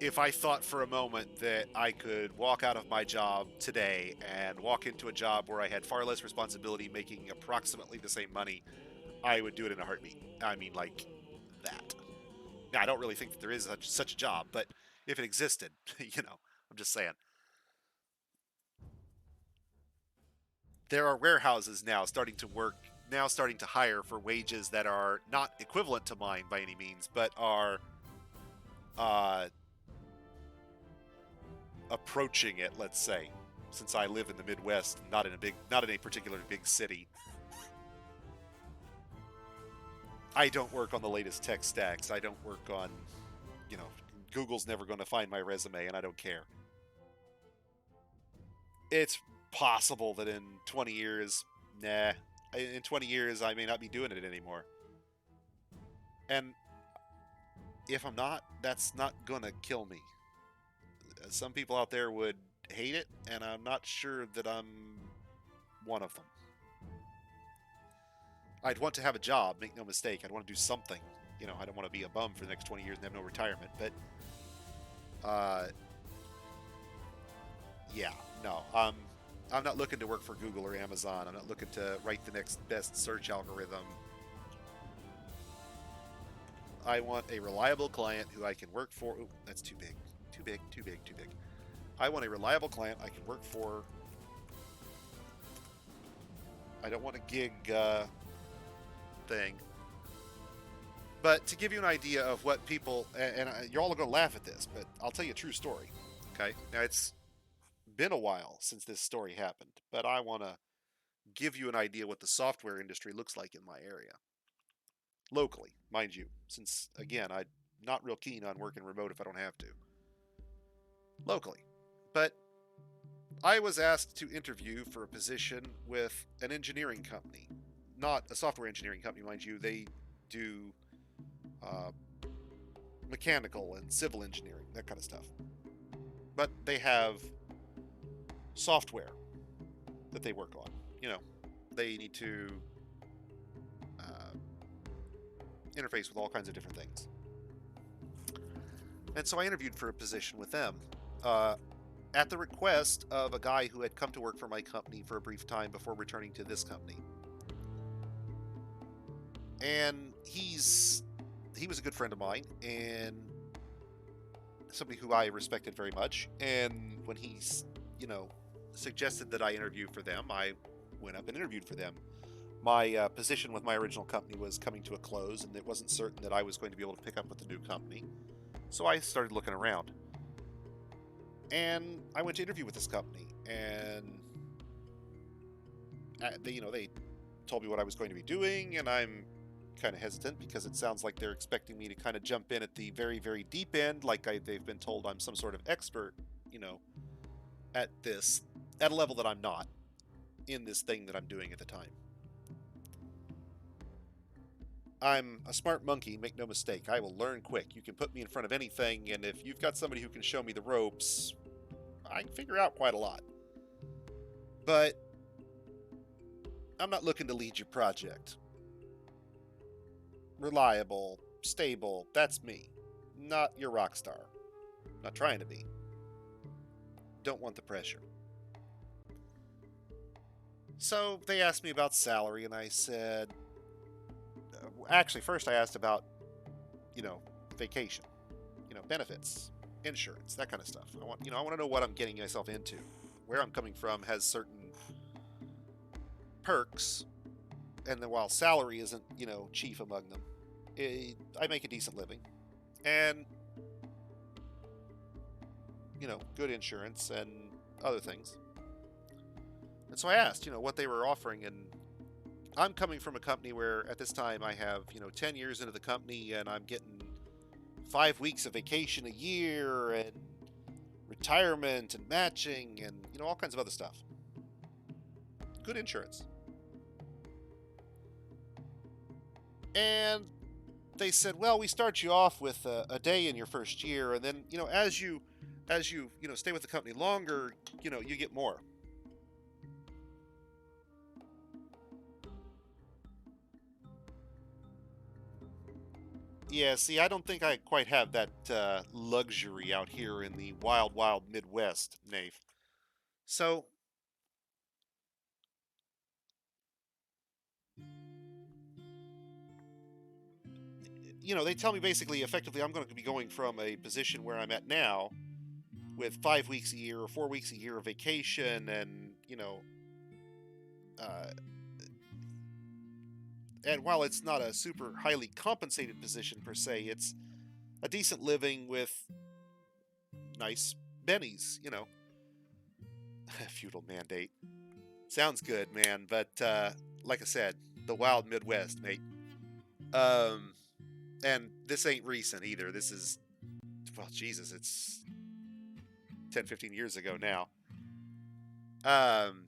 If I thought for a moment that I could walk out of my job today and walk into a job where I had far less responsibility making approximately the same money, I would do it in a heartbeat. I mean, like that. Now, I don't really think that there is such a job, but if it existed, you know, I'm just saying. there are warehouses now starting to hire for wages that are not equivalent to mine by any means, but are approaching it, let's say, since I live in the Midwest, not in a particularly big city. I don't work on the latest tech stacks. I don't work on, Google's never going to find my resume, and I don't care. It's possible that in 20 years, in 20 years, I may not be doing it anymore. And if I'm not, that's not going to kill me. Some people out there would hate it, and I'm not sure that I'm one of them. I'd want to have a job, make no mistake. I'd want to do something. I don't want to be a bum for the next 20 years and have no retirement. But, yeah, no. I'm not looking to work for Google or Amazon. I'm not looking to write the next best search algorithm. I want a reliable client who I can work for. Ooh, that's too big. Too big. I want a reliable client I can work for. I don't want a gig thing. But to give you an idea of what people, and you're all going to laugh at this, but I'll tell you a true story. Okay? Now, it's been a while since this story happened, but I want to give you an idea what the software industry looks like in my area. Locally, mind you, since, again, I'm not real keen on working remote if I don't have to. Locally. But I was asked to interview for a position with an engineering company. Not a software engineering company, mind you. They do mechanical and civil engineering, that kind of stuff. But they have software that they work on. They need to interface with all kinds of different things. And so I interviewed for a position with them at the request of a guy who had come to work for my company for a brief time before returning to this company. And he was a good friend of mine and somebody who I respected very much. And when he, suggested that I interview for them, I went up and interviewed for them. My position with my original company was coming to a close, and it wasn't certain that I was going to be able to pick up with the new company. So I started looking around. And I went to interview with this company, and they told me what I was going to be doing, and I'm kind of hesitant because it sounds like they're expecting me to kind of jump in at the very, very deep end, like they've been told I'm some sort of expert, at a level that I'm not in this thing that I'm doing at the time. I'm a smart monkey, make no mistake. I will learn quick. You can put me in front of anything, and if you've got somebody who can show me the ropes, I can figure out quite a lot. But I'm not looking to lead your project. Reliable, stable, that's me. Not your rock star. Not trying to be. Don't want the pressure. So they asked me about salary, and I said, actually, first I asked about, vacation, benefits, insurance, that kind of stuff. I want to know what I'm getting myself into. Where I'm coming from has certain perks, and then while salary isn't, chief among them, I make a decent living, and good insurance and other things. And so I asked, what they were offering, and I'm coming from a company where at this time I have, 10 years into the company, and I'm getting 5 weeks of vacation a year and retirement and matching and, all kinds of other stuff. Good insurance. And they said, well, we start you off with a day in your first year, and then, as you stay with the company longer, you get more. Yeah, see, I don't think I quite have that luxury out here in the wild, wild Midwest, Nave. So, they tell me basically, effectively, I'm going to be going from a position where I'm at now with 5 weeks a year or 4 weeks a year of vacation and, Uh, and while it's not a super highly compensated position per se, it's a decent living with nice bennies, you know. Feudal mandate. Sounds good, man, but like I said, the wild Midwest, mate. Um, and this ain't recent either. This is, well, Jesus, it's 10, 15 years ago now. Um,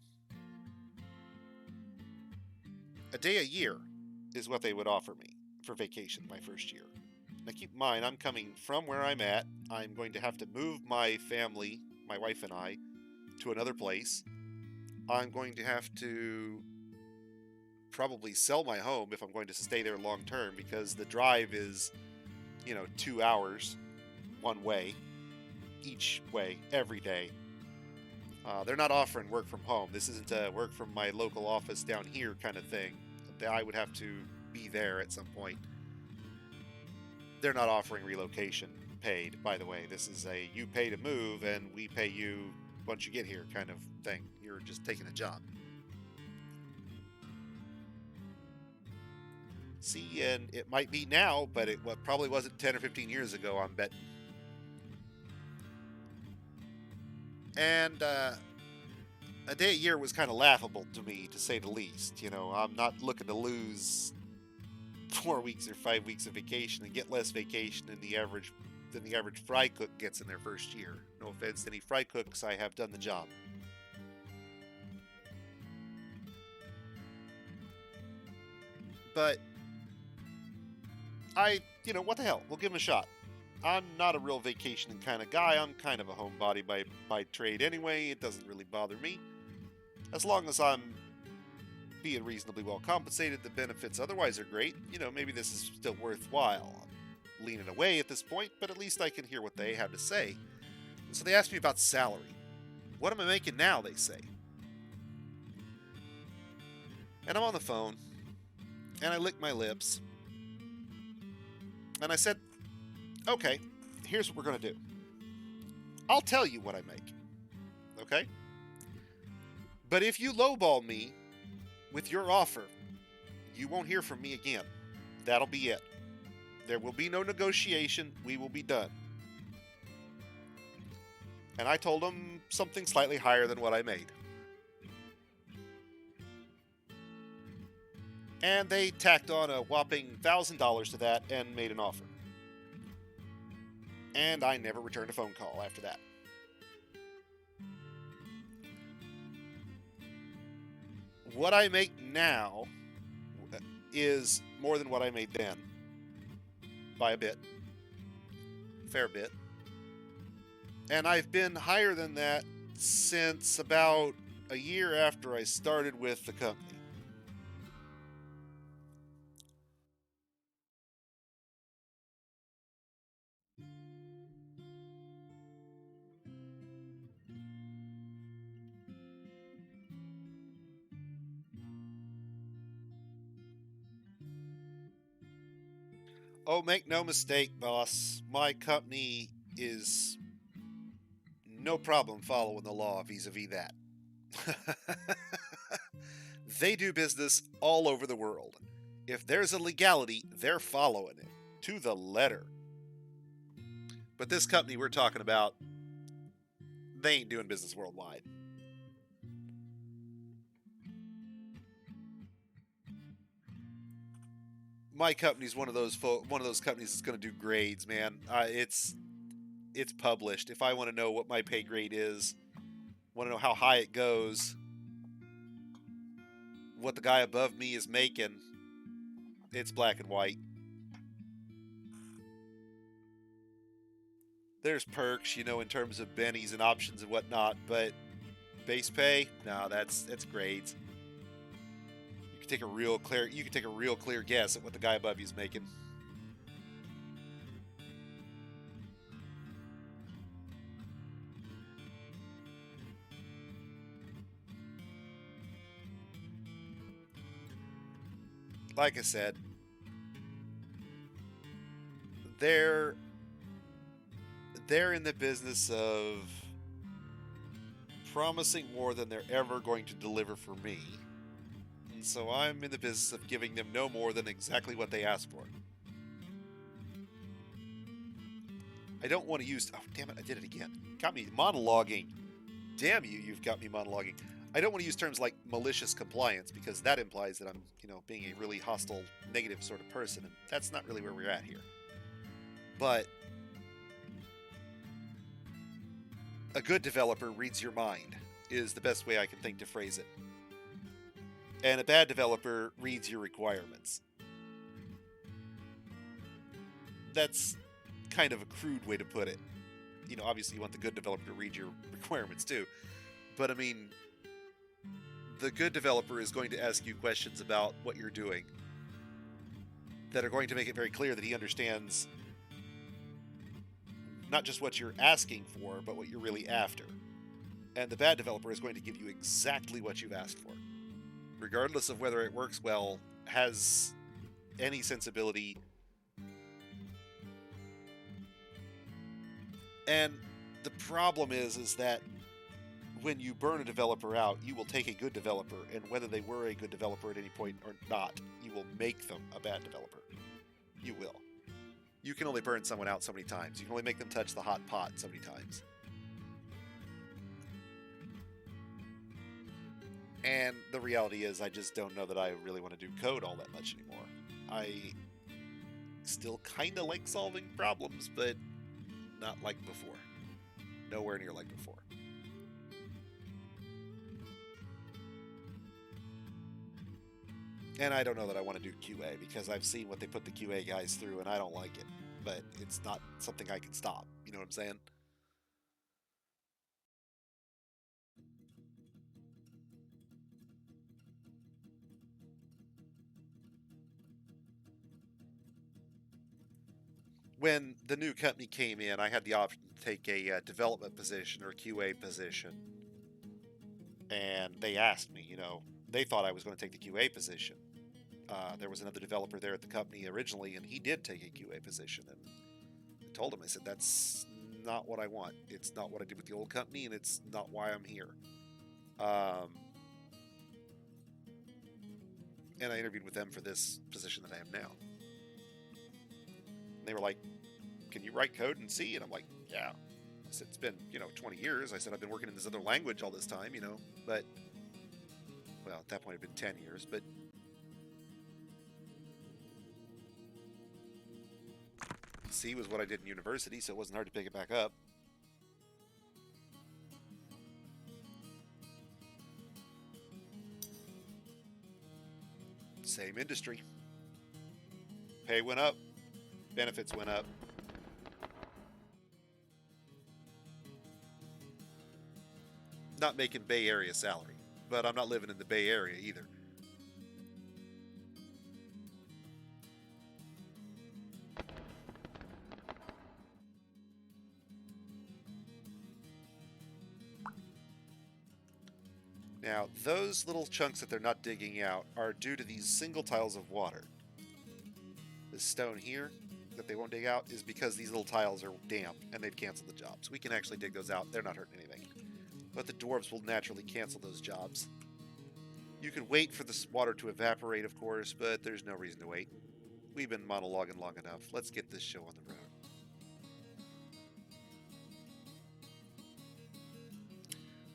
a day a year is what they would offer me for vacation my first year. Now keep in mind, I'm coming from where I'm at. I'm going to have to move my family, my wife and I, to another place. I'm going to have to probably sell my home if I'm going to stay there long term, because the drive is, 2 hours one way, each way, every day. They're not offering work from home. This isn't a work from my local office down here kind of thing. I would have to be there at some point. They're not offering relocation paid, by the way. This is a you pay to move and we pay you once you get here kind of thing. You're just taking a job. See, and it might be now, but it probably wasn't 10 or 15 years ago, I'm betting. And a day a year was kind of laughable to me, to say the least. I'm not looking to lose 4 weeks or 5 weeks of vacation and get less vacation than the average fry cook gets in their first year. No offense to any fry cooks, I have done the job. But what the hell? We'll give him a shot. I'm not a real vacationing kind of guy. I'm kind of a homebody by trade anyway. It doesn't really bother me. As long as I'm being reasonably well compensated, the benefits otherwise are great. Maybe this is still worthwhile. I'm leaning away at this point, but at least I can hear what they have to say. And so they asked me about salary. What am I making now, they say. And I'm on the phone, and I lick my lips, and I said, okay, here's what we're going to do. I'll tell you what I make, okay? But if you lowball me with your offer, you won't hear from me again. That'll be it. There will be no negotiation. We will be done. And I told them something slightly higher than what I made. And they tacked on a whopping $1,000 to that and made an offer. And I never returned a phone call after that. What I make now is more than what I made then. By a bit. Fair bit. And I've been higher than that since about a year after I started with the company. Oh, make no mistake, boss. My company is no problem following the law vis-a-vis that. They do business all over the world. If there's a legality, they're following it to the letter. But this company we're talking about, they ain't doing business worldwide. My company's one of those companies that's going to do grades, man. It's published. If I want to know what my pay grade is, want to know how high it goes, what the guy above me is making, it's black and white. There's perks, in terms of bennies and options and whatnot, but base pay, no, that's grades. You can take a real clear guess at what the guy above you is making. Like I said, they're in the business of promising more than they're ever going to deliver for me. so I'm in the business of giving them no more than exactly what they ask for. I don't want to use... Oh, damn it, I did it again. Got me monologuing. Damn you, you've got me monologuing. I don't want to use terms like malicious compliance, because that implies that I'm, being a really hostile, negative sort of person, and that's not really where we're at here. But a good developer reads your mind, is the best way I can think to phrase it. And a bad developer reads your requirements. That's kind of a crude way to put it. Obviously you want the good developer to read your requirements too. But I mean, the good developer is going to ask you questions about what you're doing that are going to make it very clear that he understands not just what you're asking for, but what you're really after. And the bad developer is going to give you exactly what you've asked for, regardless of whether it works well, has any sensibility. And the problem is that when you burn a developer out, you will take a good developer, and whether they were a good developer at any point or not, you will make them a bad developer. You will. You can only burn someone out so many times. You can only make them touch the hot pot so many times. And the reality is, I just don't know that I really want to do code all that much anymore. I still kind of like solving problems, but not like before. Nowhere near like before. And I don't know that I want to do QA, because I've seen what they put the QA guys through, and I don't like it. But it's not something I can stop. You know what I'm saying? When the new company came in, I had the option to take a development position or a QA position. And they asked me, they thought I was going to take the QA position. There was another developer there at the company originally, and he did take a QA position. And I told him, I said, that's not what I want. It's not what I did with the old company, and it's not why I'm here. And I interviewed with them for this position that I am now. And they were like, can you write code in C? And I'm like, yeah. I said, it's been, 20 years. I said, I've been working in this other language all this time, but, well, at that point it'd been 10 years, but C was what I did in university, so it wasn't hard to pick it back up. Same industry. Pay went up. Benefits went up. Not making Bay Area salary, but I'm not living in the Bay Area either. Now, those little chunks that they're not digging out are due to these single tiles of water. This stone here that they won't dig out is because these little tiles are damp and they've canceled the job. So we can actually dig those out. They're not hurting anything. But the dwarves will naturally cancel those jobs. You can wait for this water to evaporate, of course, but there's no reason to wait. We've been monologuing long enough. Let's get this show on the road.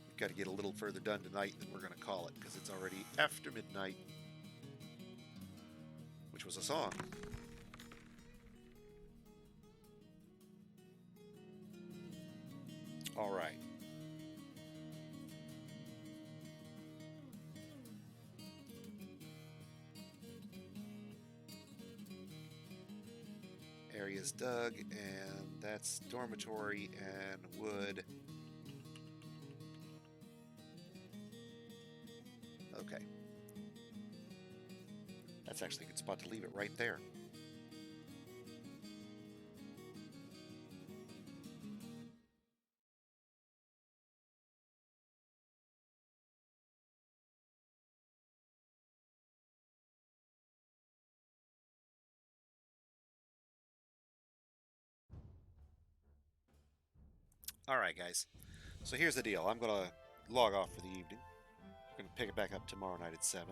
We've got to get a little further done tonight than we're going to call it, because it's already after midnight, which was a song. All right. Areas dug, and that's dormitory and wood. Okay. That's actually a good spot to leave it right there. Alright, guys. So here's the deal. I'm going to log off for the evening. I'm going to pick it back up tomorrow night at 7.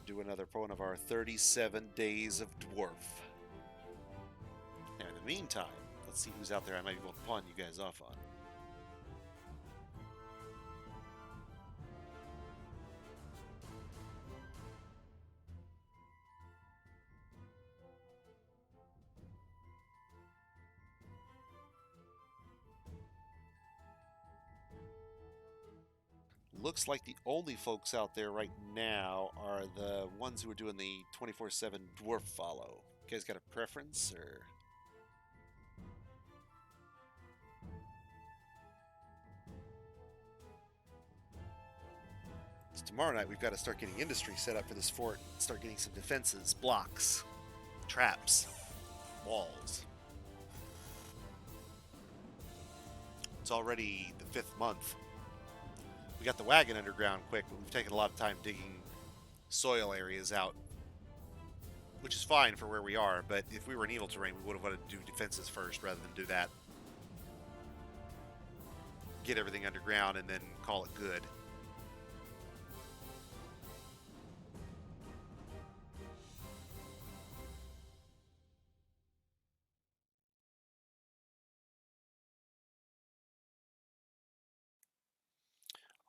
do another one of our 37 days of Dwarf. And in the meantime, let's see who's out there I might be able to pawn you guys off on. Looks like the only folks out there right now are the ones who are doing the 24/7 Dwarf follow. You guys got a preference, or? So tomorrow night we've got to start getting industry set up for this fort. Start getting some defenses, blocks, traps, walls. It's already the 5th month. We got the wagon underground quick, but we've taken a lot of time digging soil areas out, which is fine for where we are, but if we were in evil terrain, we would have wanted to do defenses first rather than do that. Get everything underground and then call it good.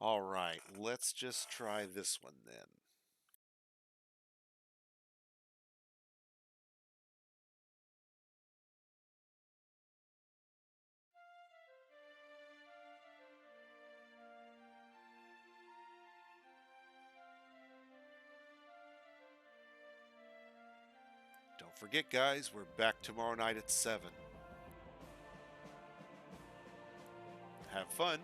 All right, let's just try this one then. Don't forget, guys, we're back tomorrow night at 7. Have fun.